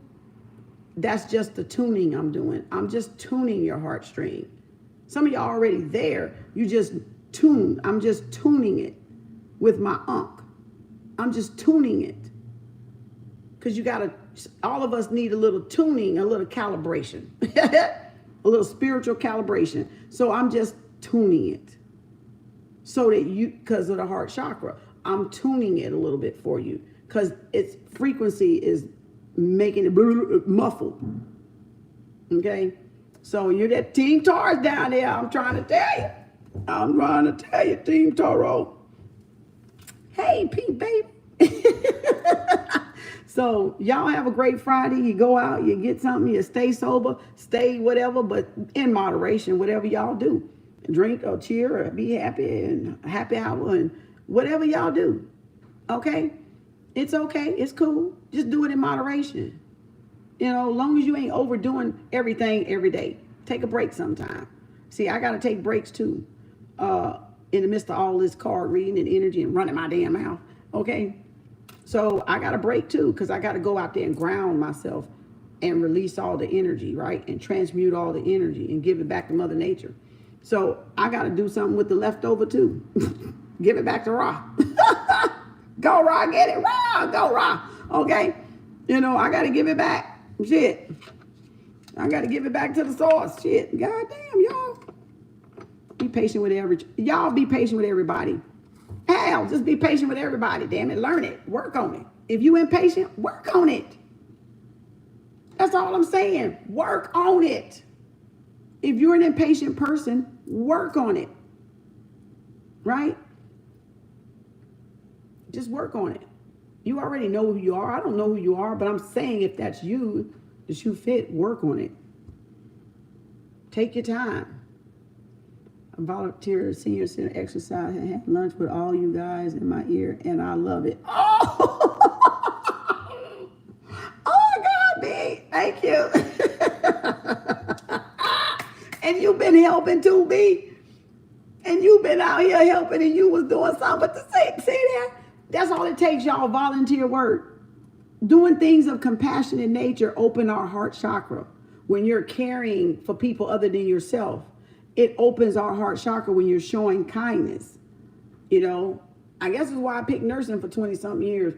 [SPEAKER 1] That's just the tuning I'm doing. I'm just tuning your heartstring. Some of y'all already there. You just tune. I'm just tuning it with my unk. I'm just tuning it. Because all of us need a little tuning, a little calibration, a little spiritual calibration. So I'm just tuning it. So that because of the heart chakra, I'm tuning it a little bit for you. Because its frequency is making it muffled. Okay? So you're that Team Taurus down there. I'm trying to tell you. Team Toro. Hey, Pink baby. So y'all have a great Friday. You go out, you get something, you stay sober, stay whatever, but in moderation, whatever y'all do. Drink or cheer or be happy and happy hour and whatever y'all do. Okay? It's okay. It's cool. Just do it in moderation. You know, as long as you ain't overdoing everything every day. Take a break sometime. See, I got to take breaks too. In the midst of all this card reading and energy and running my damn mouth. Okay? So I got to break too, because I got to go out there and ground myself and release all the energy, right? And transmute all the energy and give it back to Mother Nature. So I got to do something with the leftover too. Give it back to Ra. Go Ra, get it. Ra, go Ra. Okay? You know, I got to give it back. Shit. I got to give it back to the source. Shit. God damn, y'all. Be patient with y'all be patient with everybody. Hell, just be patient with everybody. Damn it. Learn it. Work on it. If you impatient, work on it. That's all I'm saying. Work on it. If you're an impatient person, work on it. Right? Just work on it. You already know who you are. I don't know who you are, but I'm saying if that's you, the shoe fit, work on it. Take your time. I volunteer senior center exercise and had lunch with all you guys in my ear, and I love it. Oh, oh God, B. Thank you. And you've been helping too, B. And you've been out here helping, and you was doing something. But to see that, that's all it takes, y'all. Volunteer work. Doing things of compassionate nature open our heart chakra. When you're caring for people other than yourself, it opens our heart chakra when you're showing kindness. You know, I guess that's why I picked nursing for 20-something years.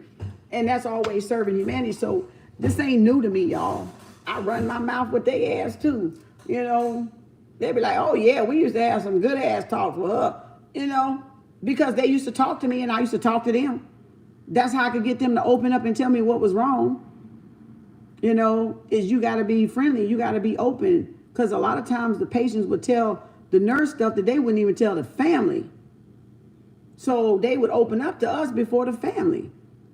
[SPEAKER 1] And that's always serving humanity. So this ain't new to me, y'all. I run my mouth with their ass too. You know, they be like, oh yeah, we used to have some good ass talk with her. You know, because they used to talk to me and I used to talk to them. That's how I could get them to open up and tell me what was wrong. You know, is you got to be friendly. You got to be open. Because a lot of times the patients would tell the nurse stuff that they wouldn't even tell the family. So they would open up to us before the family.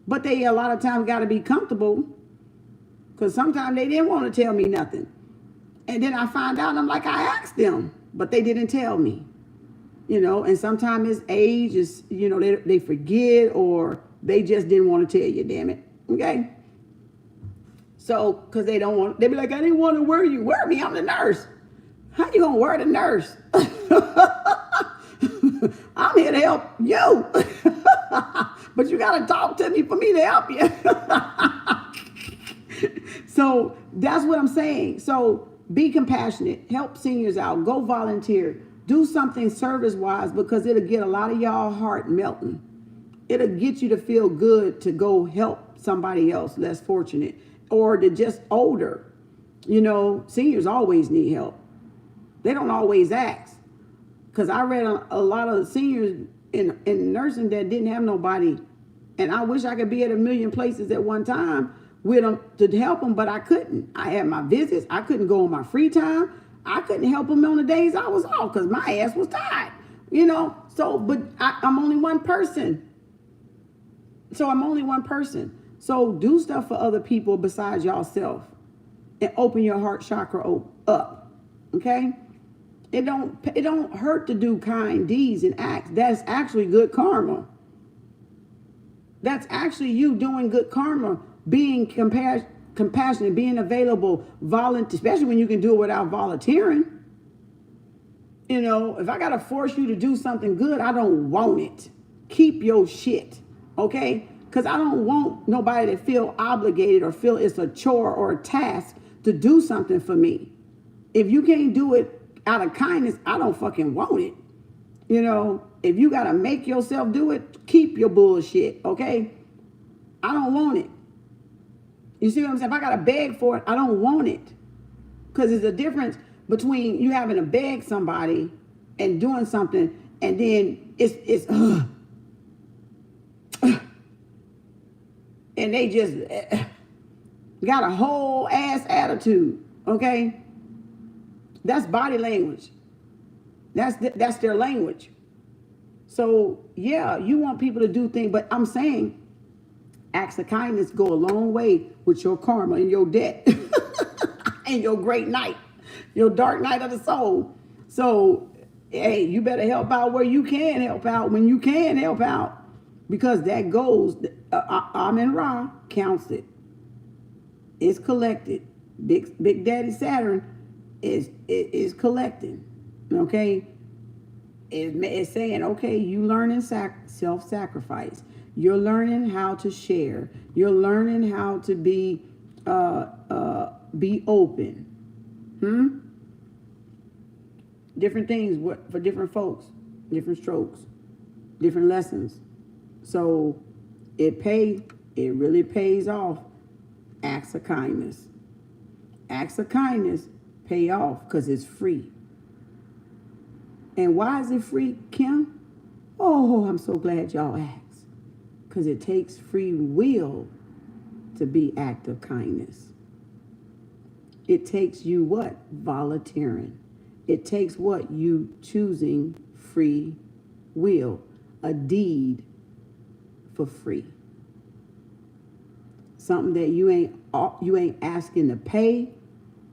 [SPEAKER 1] But they a lot of times got to be comfortable. Because sometimes they didn't want to tell me nothing. And then I find out and I'm like, I asked them. But they didn't tell me. You know, and sometimes it's age. Is, you know, they forget or they just didn't want to tell you, damn it. Okay? So, because they don't want, they be like, I didn't want to wear you. Wear me, I'm the nurse. How you going to wear the nurse? I'm here to help you. But you got to talk to me for me to help you. So, that's what I'm saying. So, be compassionate. Help seniors out. Go volunteer. Do something service-wise because it'll get a lot of y'all heart melting. It'll get you to feel good to go help somebody else less fortunate. Or to just older. You know, seniors always need help. They don't always ask. Because I read a lot of seniors in nursing that didn't have nobody. And I wish I could be at a million places at one time with them to help them, but I couldn't. I had my visits. I couldn't go on my free time. I couldn't help them on the days I was off because my ass was tired, you know. So, but I'm only one person. So do stuff for other people besides yourself, and open your heart chakra up. Okay. It don't hurt to do kind deeds and acts. That's actually good karma. That's actually you doing good karma, being compassionate, being available, volunteer, especially when you can do it without volunteering. You know, if I gotta force you to do something good, I don't want it. Keep your shit, okay? Because I don't want nobody to feel obligated or feel it's a chore or a task to do something for me. If you can't do it out of kindness, I don't fucking want it. You know, if you gotta make yourself do it, keep your bullshit, okay? I don't want it. You see what I'm saying? If I gotta beg for it, I don't want it. Because there's a difference between you having to beg somebody and doing something, and then it's and they just got a whole ass attitude, okay? That's body language. That's their language. So yeah, you want people to do things, but I'm saying acts of kindness go a long way with your karma and your debt and your great night, your dark night of the soul. So hey, you better help out where you can help out, when you can help out, because that goes. Amen Ra counts it. It's collected. Big Daddy Saturn is collecting. Okay. It's saying, okay, you learning self-sacrifice. You're learning how to share. You're learning how to be open. Different things for different folks, different strokes, different lessons. So it really pays off. Acts of kindness. Acts of kindness pay off because it's free. And why is it free, Kim? Oh, I'm so glad y'all asked. Because it takes free will to be act of kindness. It takes you what? Volunteering. It takes what? You choosing free will. A deed for free. Something that you ain't asking to pay.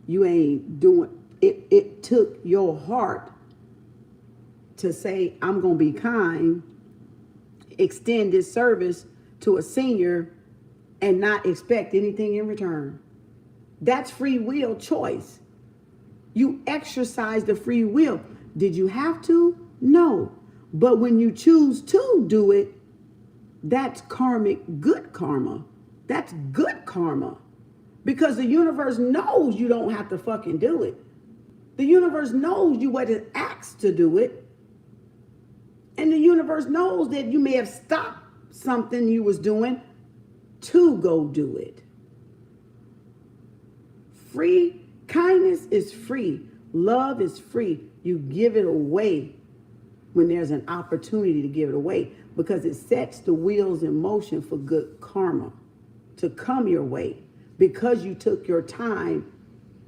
[SPEAKER 1] You ain't doing it. It took your heart to say, I'm going to be kind, extend this service to a senior and not expect anything in return. That's free will choice. You exercise the free will. Did you have to? No. But when you choose to do it, that's karmic good karma. That's good karma. Because the universe knows you don't have to fucking do it. The universe knows you wasn't asked to do it. And the universe knows that you may have stopped something you was doing to go do it. Free kindness is free. Love is free. You give it away when there's an opportunity to give it away, because it sets the wheels in motion for good karma to come your way, because you took your time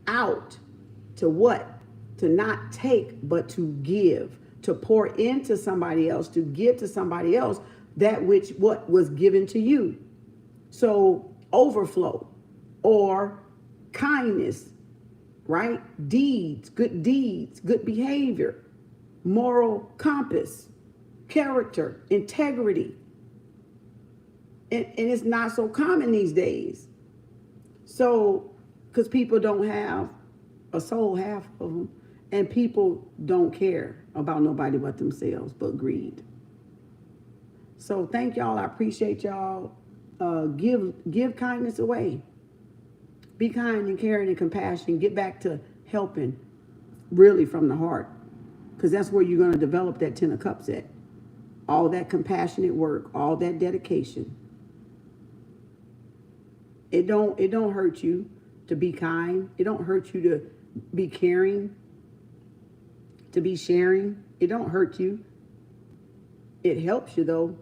[SPEAKER 1] out to what? To not take, but to give, to pour into somebody else, to give to somebody else that which what was given to you. So overflow or kindness, right? Deeds, good behavior, moral compass, character, integrity. And it's not so common these days. So, because people don't have a soul, half of them, and people don't care about nobody but themselves, but greed. So thank y'all. I appreciate y'all. Give kindness away. Be kind and caring and compassion. Get back to helping really from the heart, because that's where you're going to develop that 10 of Cups at. All that compassionate work, all that dedication. It don't hurt you to be kind. It don't hurt you to be caring, to be sharing. It don't hurt you. It helps you though.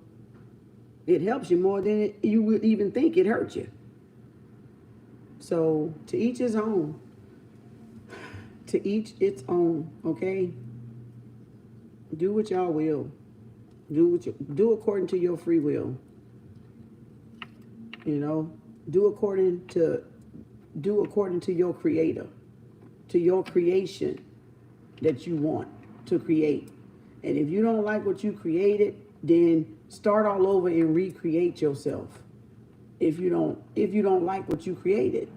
[SPEAKER 1] It helps you more than you would even think it hurts you. So to each his own. To To each its own, okay? Do what y'all will. Do according to your free will. You know, do according to your creator, to your creation that you want to create. And if you don't like what you created, then start all over and recreate yourself. If you don't like what you created,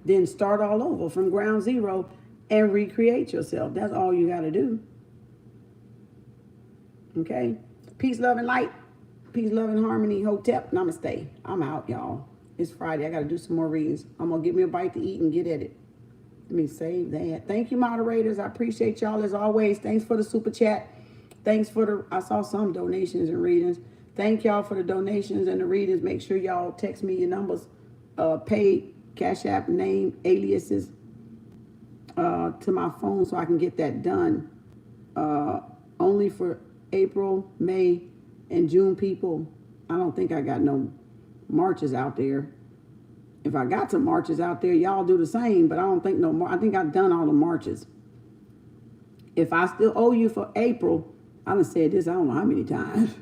[SPEAKER 1] then start all over from ground zero and recreate yourself. That's all you got to do. Okay? Peace, love, and light. Peace, love, and harmony. Hotep. Namaste. I'm out, y'all. It's Friday. I got to do some more readings. I'm going to get me a bite to eat and get at it. Let me save that. Thank you, moderators. I appreciate y'all as always. Thanks for the super chat. Thanks for I saw some donations and readings. Thank y'all for the donations and the readings. Make sure y'all text me your numbers, paid, Cash App, name, aliases to my phone so I can get that done. Only for April, May, and June people. I don't think I got no marches out there. If I got some marches out there, y'all do the same, but I don't think no more. I think I've done all the marches. If I still owe you for April, I done said this I don't know how many times.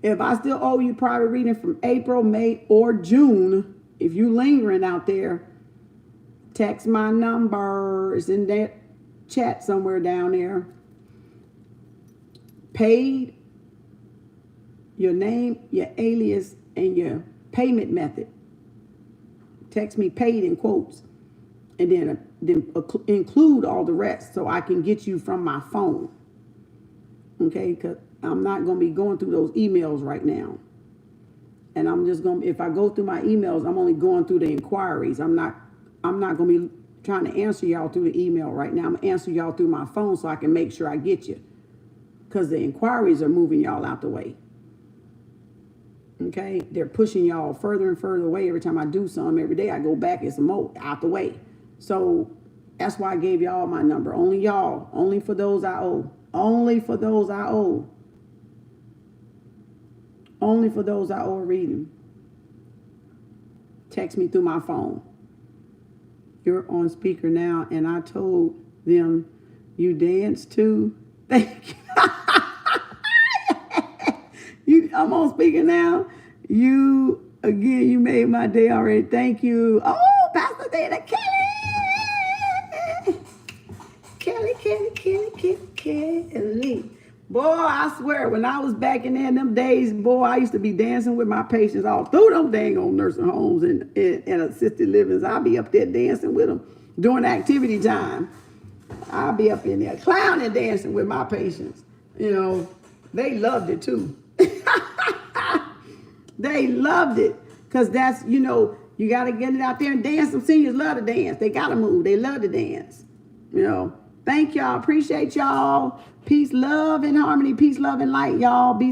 [SPEAKER 1] If I still owe you private reading from April, May, or June, if you lingering out there, text my number. It's in that chat somewhere down there. Paid, your name, your alias, and your payment method. Text me paid in quotes. And then include all the rest so I can get you from my phone. Okay, because I'm not going to be going through those emails right now. And I'm just going to, if I go through my emails, I'm only going through the inquiries. I'm not going to be trying to answer y'all through the email right now. I'm going to answer y'all through my phone so I can make sure I get you. Because the inquiries are moving y'all out the way. Okay, they're pushing y'all further and further away. Every time I do something, every day I go back and some more out the way. So that's why I gave y'all my number. Only y'all, only for those I owe. Only for those I owe. Only for those I owe a reading. Text me through my phone. You're on speaker now, and I told them you dance too. Thank you. I'm on speaker now. You made my day already. Thank you. Oh, Pastor Dana, Kelly. Boy, I swear, when I was back in there in them days, boy, I used to be dancing with my patients all through them dang old nursing homes and assisted livings. I'll be up there dancing with them during activity time. I'll be up in there clowning, dancing with my patients. You know, they loved it too. They loved it because that's, you know, you got to get it out there and dance. Some seniors love to dance. They got to move. They love to dance. You know, thank y'all. Appreciate y'all. Peace, love, and harmony. Peace, love, and light, y'all. Be